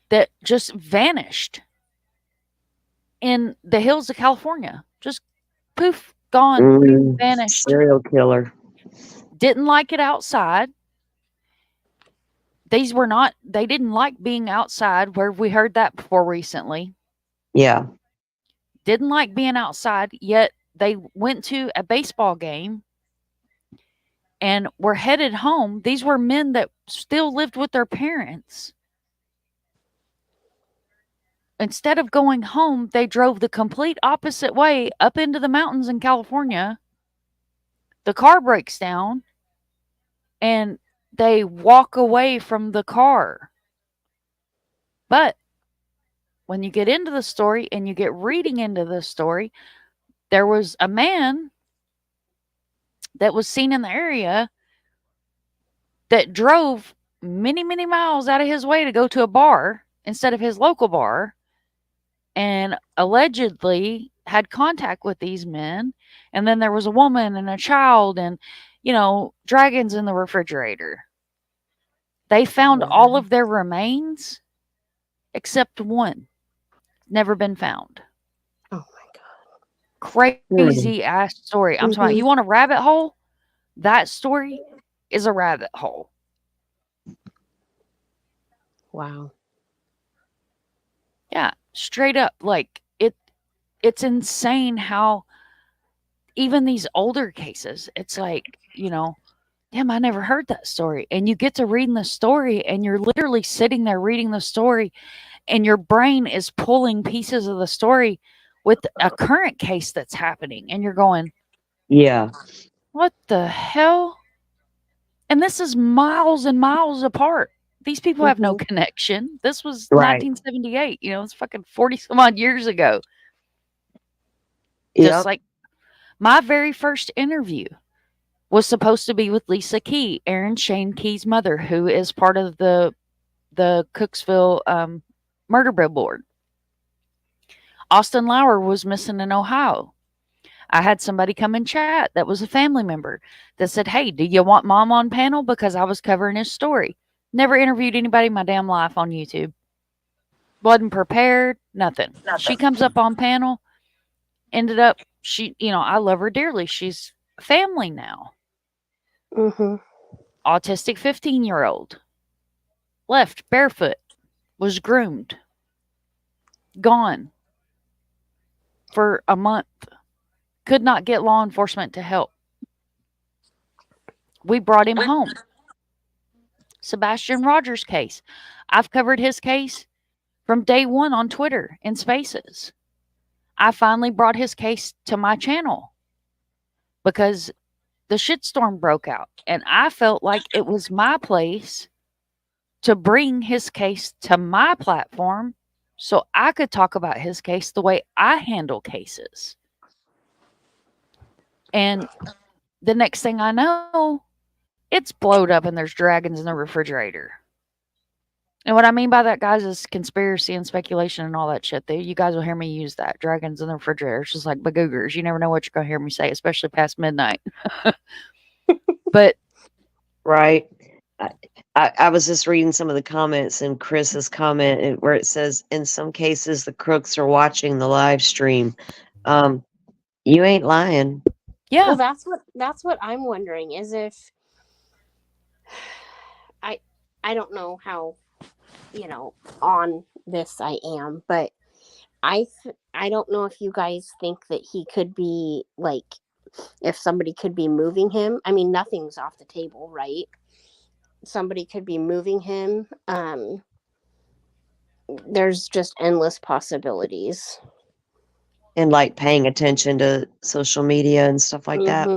that just vanished in the hills of California. Just poof, gone, vanished. Serial killer. Didn't like it outside. They didn't like being outside, where we heard that before recently. Yeah. Didn't like being outside, yet they went to a baseball game and were headed home. These were men that still lived with their parents. Instead of going home, they drove the complete opposite way up into the mountains in California. The car breaks down and they walk away from the car. But when you get into the story and you get reading into the story, there was a man that was seen in the area that drove many, many miles out of his way to go to a bar instead of his local bar, and allegedly had contact with these men. And then there was a woman and a child and, you know, dragons in the refrigerator. They found all of their remains except one. Never been found. Oh my God. Crazy ass story. I'm talking, you want a rabbit hole? That story is a rabbit hole. Wow. Yeah, straight up. Like, it's insane how even these older cases, it's like, you know, damn, I never heard that story. And you get to reading the story and you're literally sitting there reading the story and your brain is pulling pieces of the story with a current case that's happening. And you're going, yeah, what the hell? And this is miles and miles apart. These people have no connection. This was 1978. You know, it's fucking 40 some odd years ago. Just like my very first interview was supposed to be with Lisa Key, Aaron Shane Key's mother, who is part of the Cooksville murder billboard. Austin Lauer was missing in Ohio. I had somebody come in chat that was a family member that said, hey, do you want mom on panel? Because I was covering his story. Never interviewed anybody in my damn life on YouTube. Wasn't prepared, nothing. She comes up on panel, ended up, you know, I love her dearly. She's family now. Autistic 15-year-old. Left barefoot. Was groomed. Gone. For a month. Could not get law enforcement to help. We brought him home. Sebastian Rogers' case. I've covered his case from day one on Twitter in Spaces. I finally brought his case to my channel because the shitstorm broke out, and I felt like it was my place to bring his case to my platform so I could talk about his case the way I handle cases. And the next thing I know, it's blowed up and there's dragons in the refrigerator. And what I mean by that, guys, is conspiracy and speculation and all that shit. You guys will hear me use that. Dragons in the refrigerator. It's just like bagoogers. You never know what you're going to hear me say, especially past midnight. But right. I was just reading some of the comments and Chris's comment where it says, in some cases, the crooks are watching the live stream. You ain't lying. Yeah. Well, that's what I'm wondering is if I don't know how, on this I am, but I don't know if you guys think that he could be like, if somebody could be moving him. I mean, nothing's off the table, right? Somebody could be moving him. There's just endless possibilities. And like paying attention to social media and stuff like that.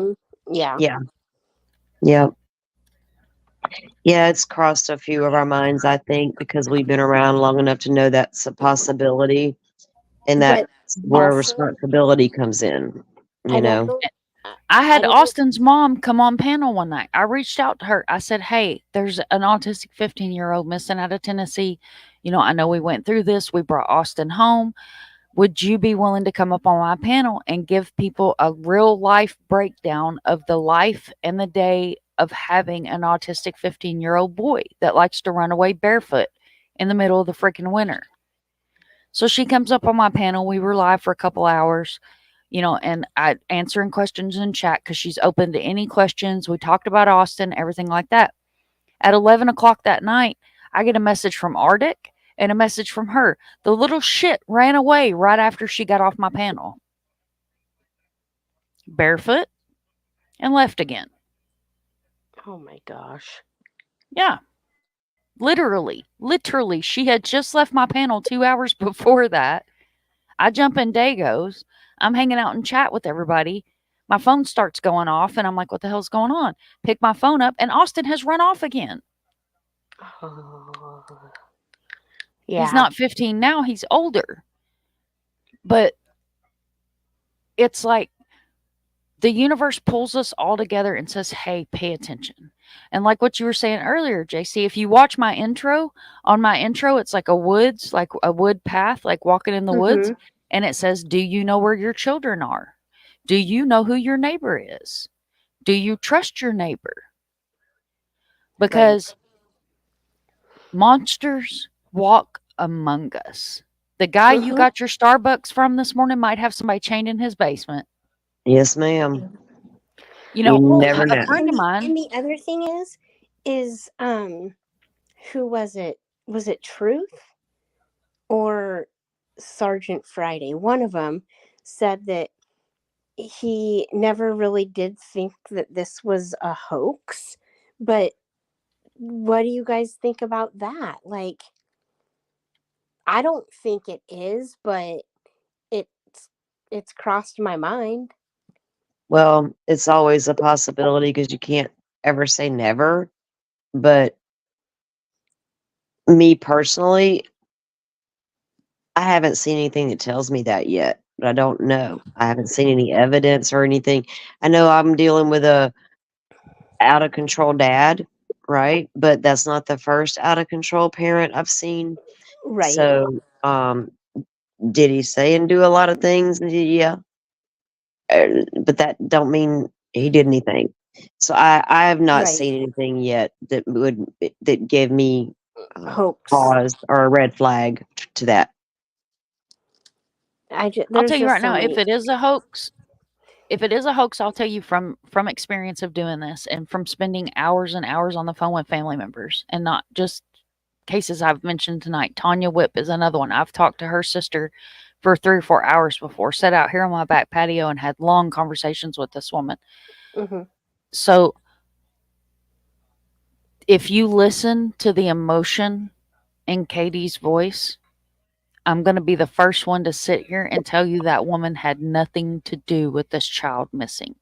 Yeah. Yeah. Yeah. Yeah, it's crossed a few of our minds, I think, because we've been around long enough to know that's a possibility. And that's where also, responsibility comes in, you know. I had Austin's mom come on panel one night. I reached out to her. I said, hey, there's an autistic 15-year-old missing out of Tennessee. I know we went through this. We brought Austin home. Would you be willing to come up on my panel and give people a real life breakdown of the life and the day of having an autistic 15-year-old boy that likes to run away barefoot in the middle of the freaking winter? So she comes up on my panel. We were live for a couple hours, and I answering questions in chat because she's open to any questions. We talked about Austin, everything like that. At 11 o'clock that night, I get a message from Arctic and a message from her. The little shit ran away right after she got off my panel. Barefoot and left again. Oh my gosh. Yeah. Literally. She had just left my panel 2 hours before that. I jump in Dago's. I'm hanging out in chat with everybody. My phone starts going off, and I'm like, what the hell's going on? Pick my phone up, and Austin has run off again. Oh. Yeah. He's not 15 now. He's older. But it's like the universe pulls us all together and says, hey, pay attention. And like what you were saying earlier, JC, if you watch my intro, on my intro, it's like a woods, like a wood path, like walking in the woods. And it says, do you know where your children are? Do you know who your neighbor is? Do you trust your neighbor? Because monsters walk among us. The guy you got your Starbucks from this morning might have somebody chained in his basement. Yes, ma'am. You never know. A friend of mine. And the other thing is who was it? Was it Truth or Sergeant Friday? One of them said that he never really did think that this was a hoax. But what do you guys think about that? Like, I don't think it is, but it's crossed my mind. Well, it's always a possibility because you can't ever say never. But me personally, I haven't seen anything that tells me that yet. But I don't know. I haven't seen any evidence or anything. I know I'm dealing with a out of control dad, right? But that's not the first out of control parent I've seen. Right. So, did he say and do a lot of things? Yeah. But that don't mean he did anything. So I have not seen anything yet that gave me pause or a red flag to that. I'll tell you right now, if it is a hoax, I'll tell you from experience of doing this and from spending hours and hours on the phone with family members, and not just cases I've mentioned tonight. Tanya Whip is another one. I've talked to her sister for 3 or 4 hours before, sat out here on my back patio and had long conversations with this woman. So if you listen to the emotion in Katie's voice, I'm going to be the first one to sit here and tell you that woman had nothing to do with this child missing.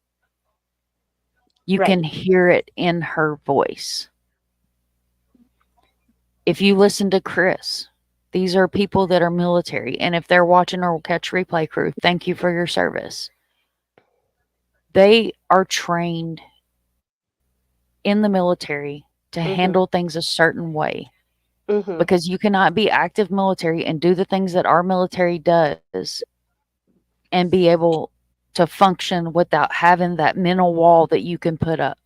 You can hear it in her voice. If you listen to Chris, these are people that are military. And if they're watching or will catch replay crew, thank you for your service. They are trained in the military to handle things a certain way. Because you cannot be active military and do the things that our military does and be able to function without having that mental wall that you can put up.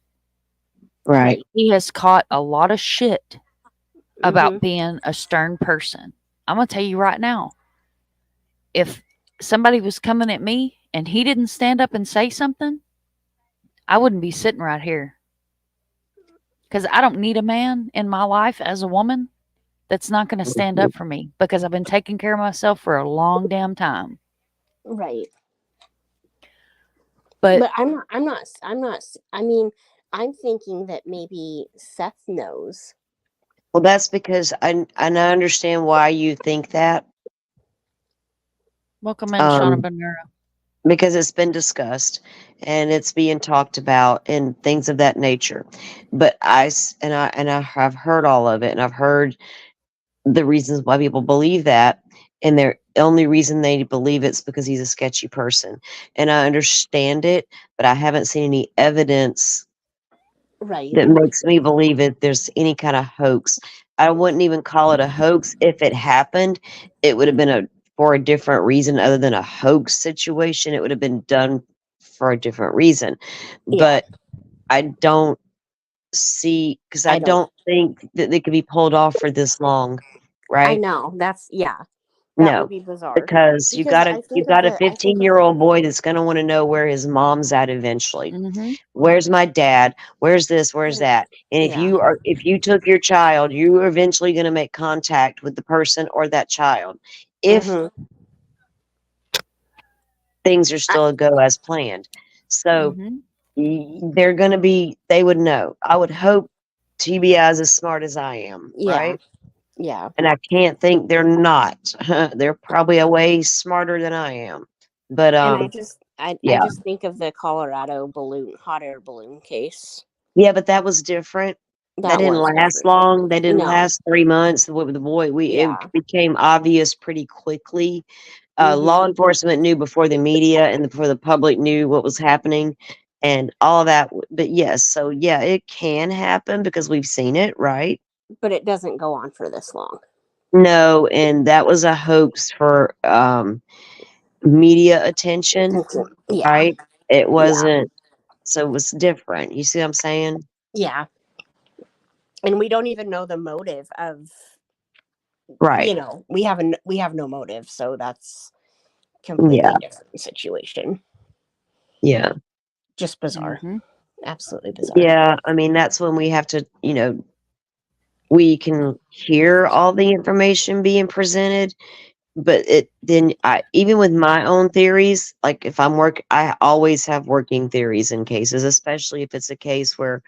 Right. He has caught a lot of shit about being a stern person. I'm going to tell you right now, if somebody was coming at me and he didn't stand up and say something, I wouldn't be sitting right here. Because I don't need a man in my life as a woman that's not going to stand up for me, because I've been taking care of myself for a long damn time. Right. But I'm not, I mean, I'm thinking that maybe Seth knows. Well, that's because I understand why you think that. Welcome in, Shauna Bonera. Because it's been discussed and it's being talked about and things of that nature. But I have heard all of it, and I've heard the reasons why people believe that, and the only reason they believe it's because he's a sketchy person. And I understand it, but I haven't seen any evidence that makes me believe it. There's any kind of hoax. I wouldn't even call it a hoax. If it happened, it would have been for a different reason other than a hoax situation. It would have been done for a different reason. But I don't see, because I don't think that they could be pulled off for this long, right? I know. That's, that would be bizarre. Because you got a 15-year-old boy that's going to want to know where his mom's at eventually. Where's my dad? Where's this? Where's that? And if you took your child, you are eventually going to make contact with the person or that child. If things are still a go as planned. So they're going to be, they would know. I would hope TBI is as smart as I am, right? Yeah. And I can't think they're not. They're probably a way smarter than I am. But and I just think of the Colorado hot air balloon case. Yeah, but that was different. That didn't last long. They didn't last 3 months. The boy, it became obvious pretty quickly. Law enforcement knew before the media and before the public knew what was happening and all of that. But yes, so yeah, it can happen because we've seen it, right? But it doesn't go on for this long. No, and that was a hoax for media attention, right? It wasn't, so it was different. You see what I'm saying? Yeah. And we don't even know the motive of, right? We have no motive, so that's completely different situation. Yeah. Just bizarre. Absolutely bizarre. Yeah, I mean, that's when we have to, we can hear all the information being presented, but even with my own theories, like if I always have working theories in cases, especially if it's a case where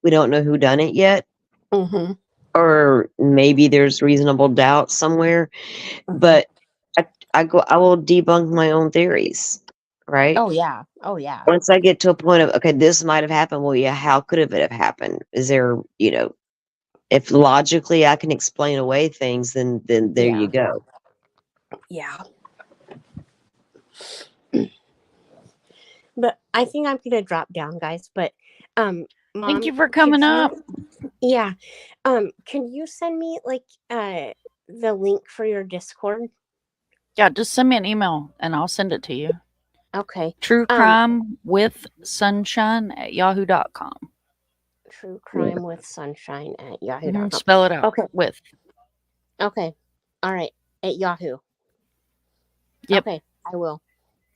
we don't know who done it yet, or maybe there's reasonable doubt somewhere. But I will debunk my own theories, right? Oh yeah. Once I get to a point of, okay, this might have happened. Well, yeah, how could it have happened? Is there, if logically I can explain away things, then there you go. Yeah. But I think I'm gonna drop down, guys. But Mom, thank you for coming up. Yeah. Can you send me the link for your Discord? Yeah, just send me an email and I'll send it to you. Okay. True Crime with Sunshine at yahoo.com. True Crime with Sunshine at yahoo.com. Spell it out. Okay. With. Okay. All right. At Yahoo. Yep. Okay. I will.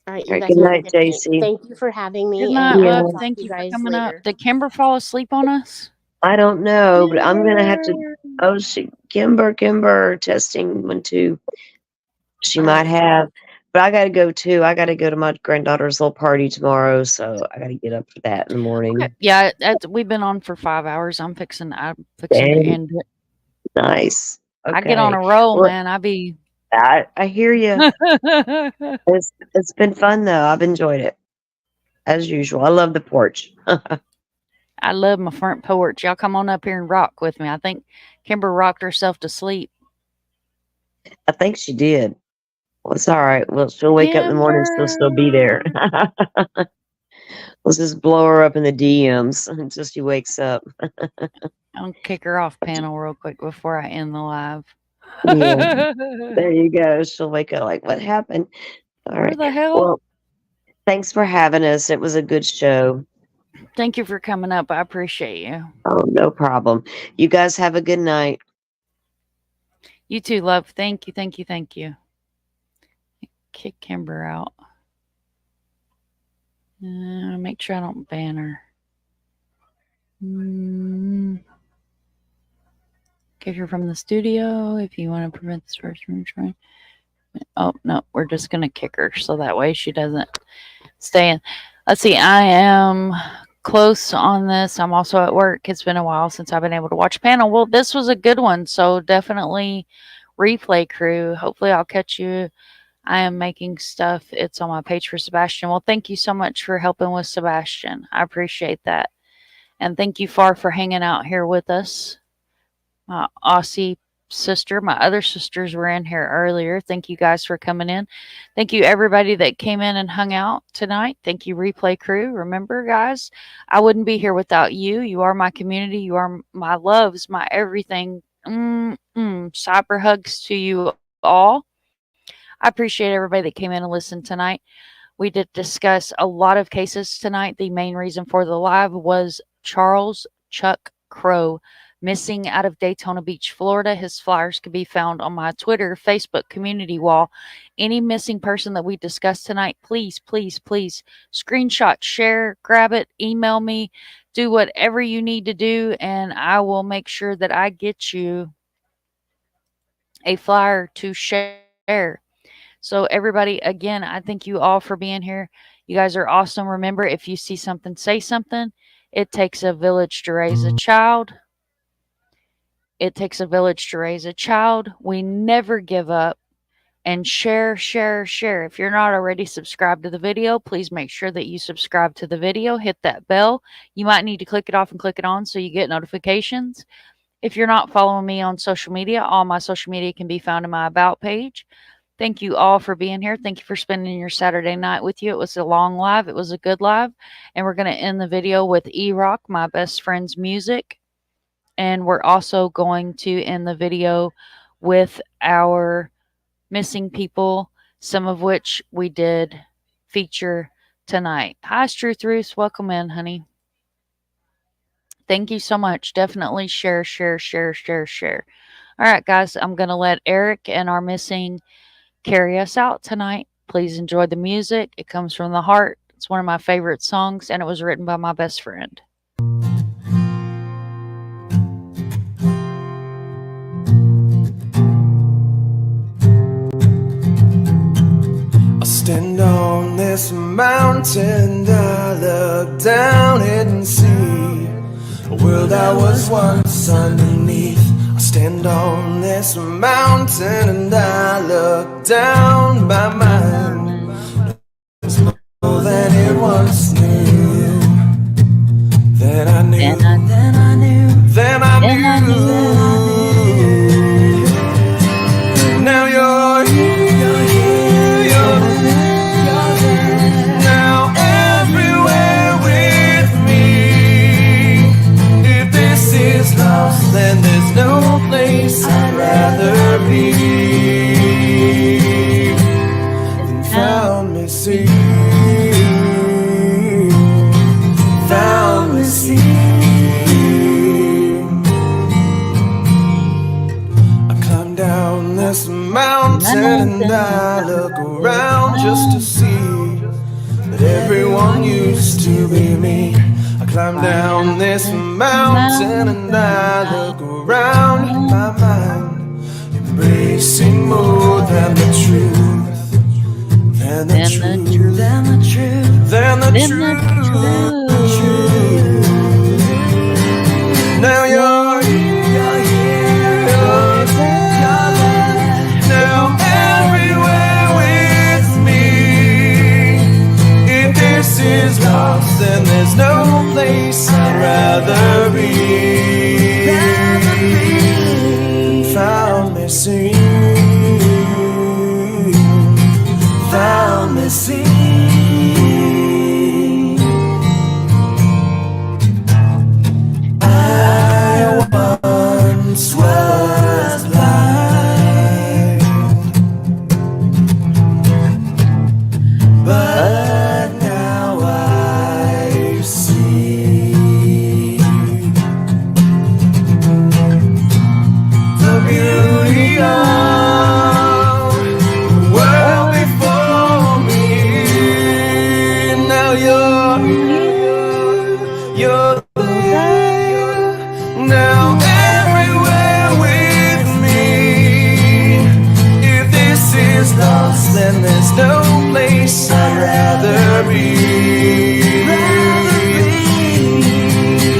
All right. You guys good night, JC. Thank you for having me. Good night, love. Thank you for coming up. Did Kimber fall asleep on us? I don't know, but I'm going to have to. Oh, Kimber, testing 1, 2. She might have, but I got to go too. I got to go to my granddaughter's little party tomorrow, so I got to get up for that in the morning. Okay. Yeah, we've been on for 5 hours. I'm fixing to end it. Nice. Okay. I get on a roll, man. I hear you. It's been fun though. I've enjoyed it as usual. I love the porch. I love my front porch. Y'all come on up here and rock with me. I think Kimber rocked herself to sleep. I think she did. Well, it's all right. Well, she'll wake up in the morning, she'll still be there. Let's just blow her up in the DMs until she wakes up. I'll kick her off panel real quick before I end the live. Yeah. There you go. She'll wake up like, what happened? All Where right. the hell? Well, thanks for having us. It was a good show. Thank you for coming up. I appreciate you. Oh, no problem. You guys have a good night. You too, love. Thank you, thank you, thank you. Kick Kimber out. Make sure I don't ban her. Kick her from the studio if you want to prevent this person from trying. Oh, no, we're just going to kick her so that way she doesn't stay in. Let's see, I am close on this. I'm also at work. It's been a while since I've been able to watch panel. Well, this was a good one, so definitely replay crew. Hopefully I'll catch you. I am making stuff. It's on my page for Sebastian. Well, thank you so much for helping with Sebastian. I appreciate that. And thank you, Far, for hanging out here with us. My Aussie sister, my other sisters were in here earlier. Thank you guys for coming in. Thank you, everybody that came in and hung out tonight. Thank you, replay crew. Remember, guys, I wouldn't be here without you. You are my community. You are my loves, my everything. Cyber hugs to you all. I appreciate everybody that came in and listened tonight. We did discuss a lot of cases tonight. The main reason for the live was Charles Chuck Crow, missing out of Daytona Beach, Florida. His flyers can be found on my Twitter, Facebook community wall. Any missing person that we discussed tonight, please, please, please screenshot, share, grab it, email me, do whatever you need to do, and I will make sure that I get you a flyer to share. So everybody, again, I thank you all for being here. You guys are awesome. Remember, if you see something, say something. It takes a village to raise a child. It takes a village to raise a child. We never give up. And share, share, share. If you're not already subscribed to the video, please make sure that you subscribe to the video. Hit that bell. You might need to click it off and click it on so you get notifications. If you're not following me on social media, all my social media can be found in my About page. Thank you all for being here. Thank you for spending your Saturday night with you. It was a long live. It was a good live. And we're going to end the video with E-Rock, my best friend's music. And we're also going to end the video with our missing people, some of which we did feature tonight. Hi, Struth Ruth. Welcome in, honey. Thank you so much. Definitely share, share, share, share, share. All right, guys. I'm going to let Eric and our missing carry us out tonight. Please enjoy the music. It comes from the heart. It's one of my favorite songs, and it was written by my best friend. I stand on this mountain, I look down and see a world I was once underneath. I stand on this mountain and I look down my mind. There's more than it once knew. Then I knew. Then I knew. Then I knew. Now you're here. You're here. You're there. Now everywhere with me. If this is lost, then there's no place I'd rather be than found missing. Found missing. I climb down this mountain and I look around just to see that everyone used to be me. I climb down this mountain and I look around in my mind, embracing more than the truth, than the truth, than the truth, than the truth. Now you're here, you're there. Now everywhere with me. If this is lost, then there's no place I'd rather found missing. I once was blind, but now I see the beauty of the world before me. Now you're here, you're there, now everywhere with me. If this is lost, then there's no place I'd rather be.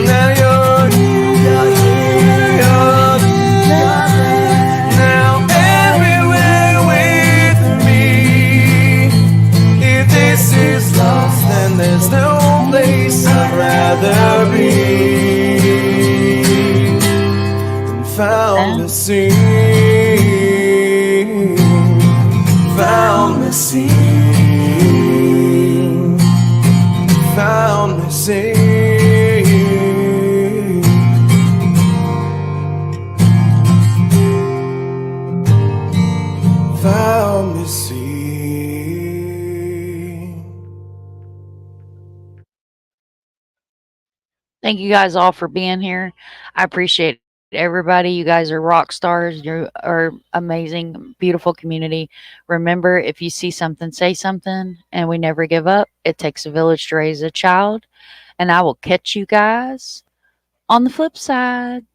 Now you're here, you're there, now everywhere with me. If this is lost, then there's no place I'd rather be than found missing, found missing, found missing, found missing. Thank you guys all for being here. I appreciate everybody. You guys are rock stars. You are amazing, beautiful community. Remember, if you see something, say something, and we never give up. It takes a village to raise a child. And I will catch you guys on the flip side.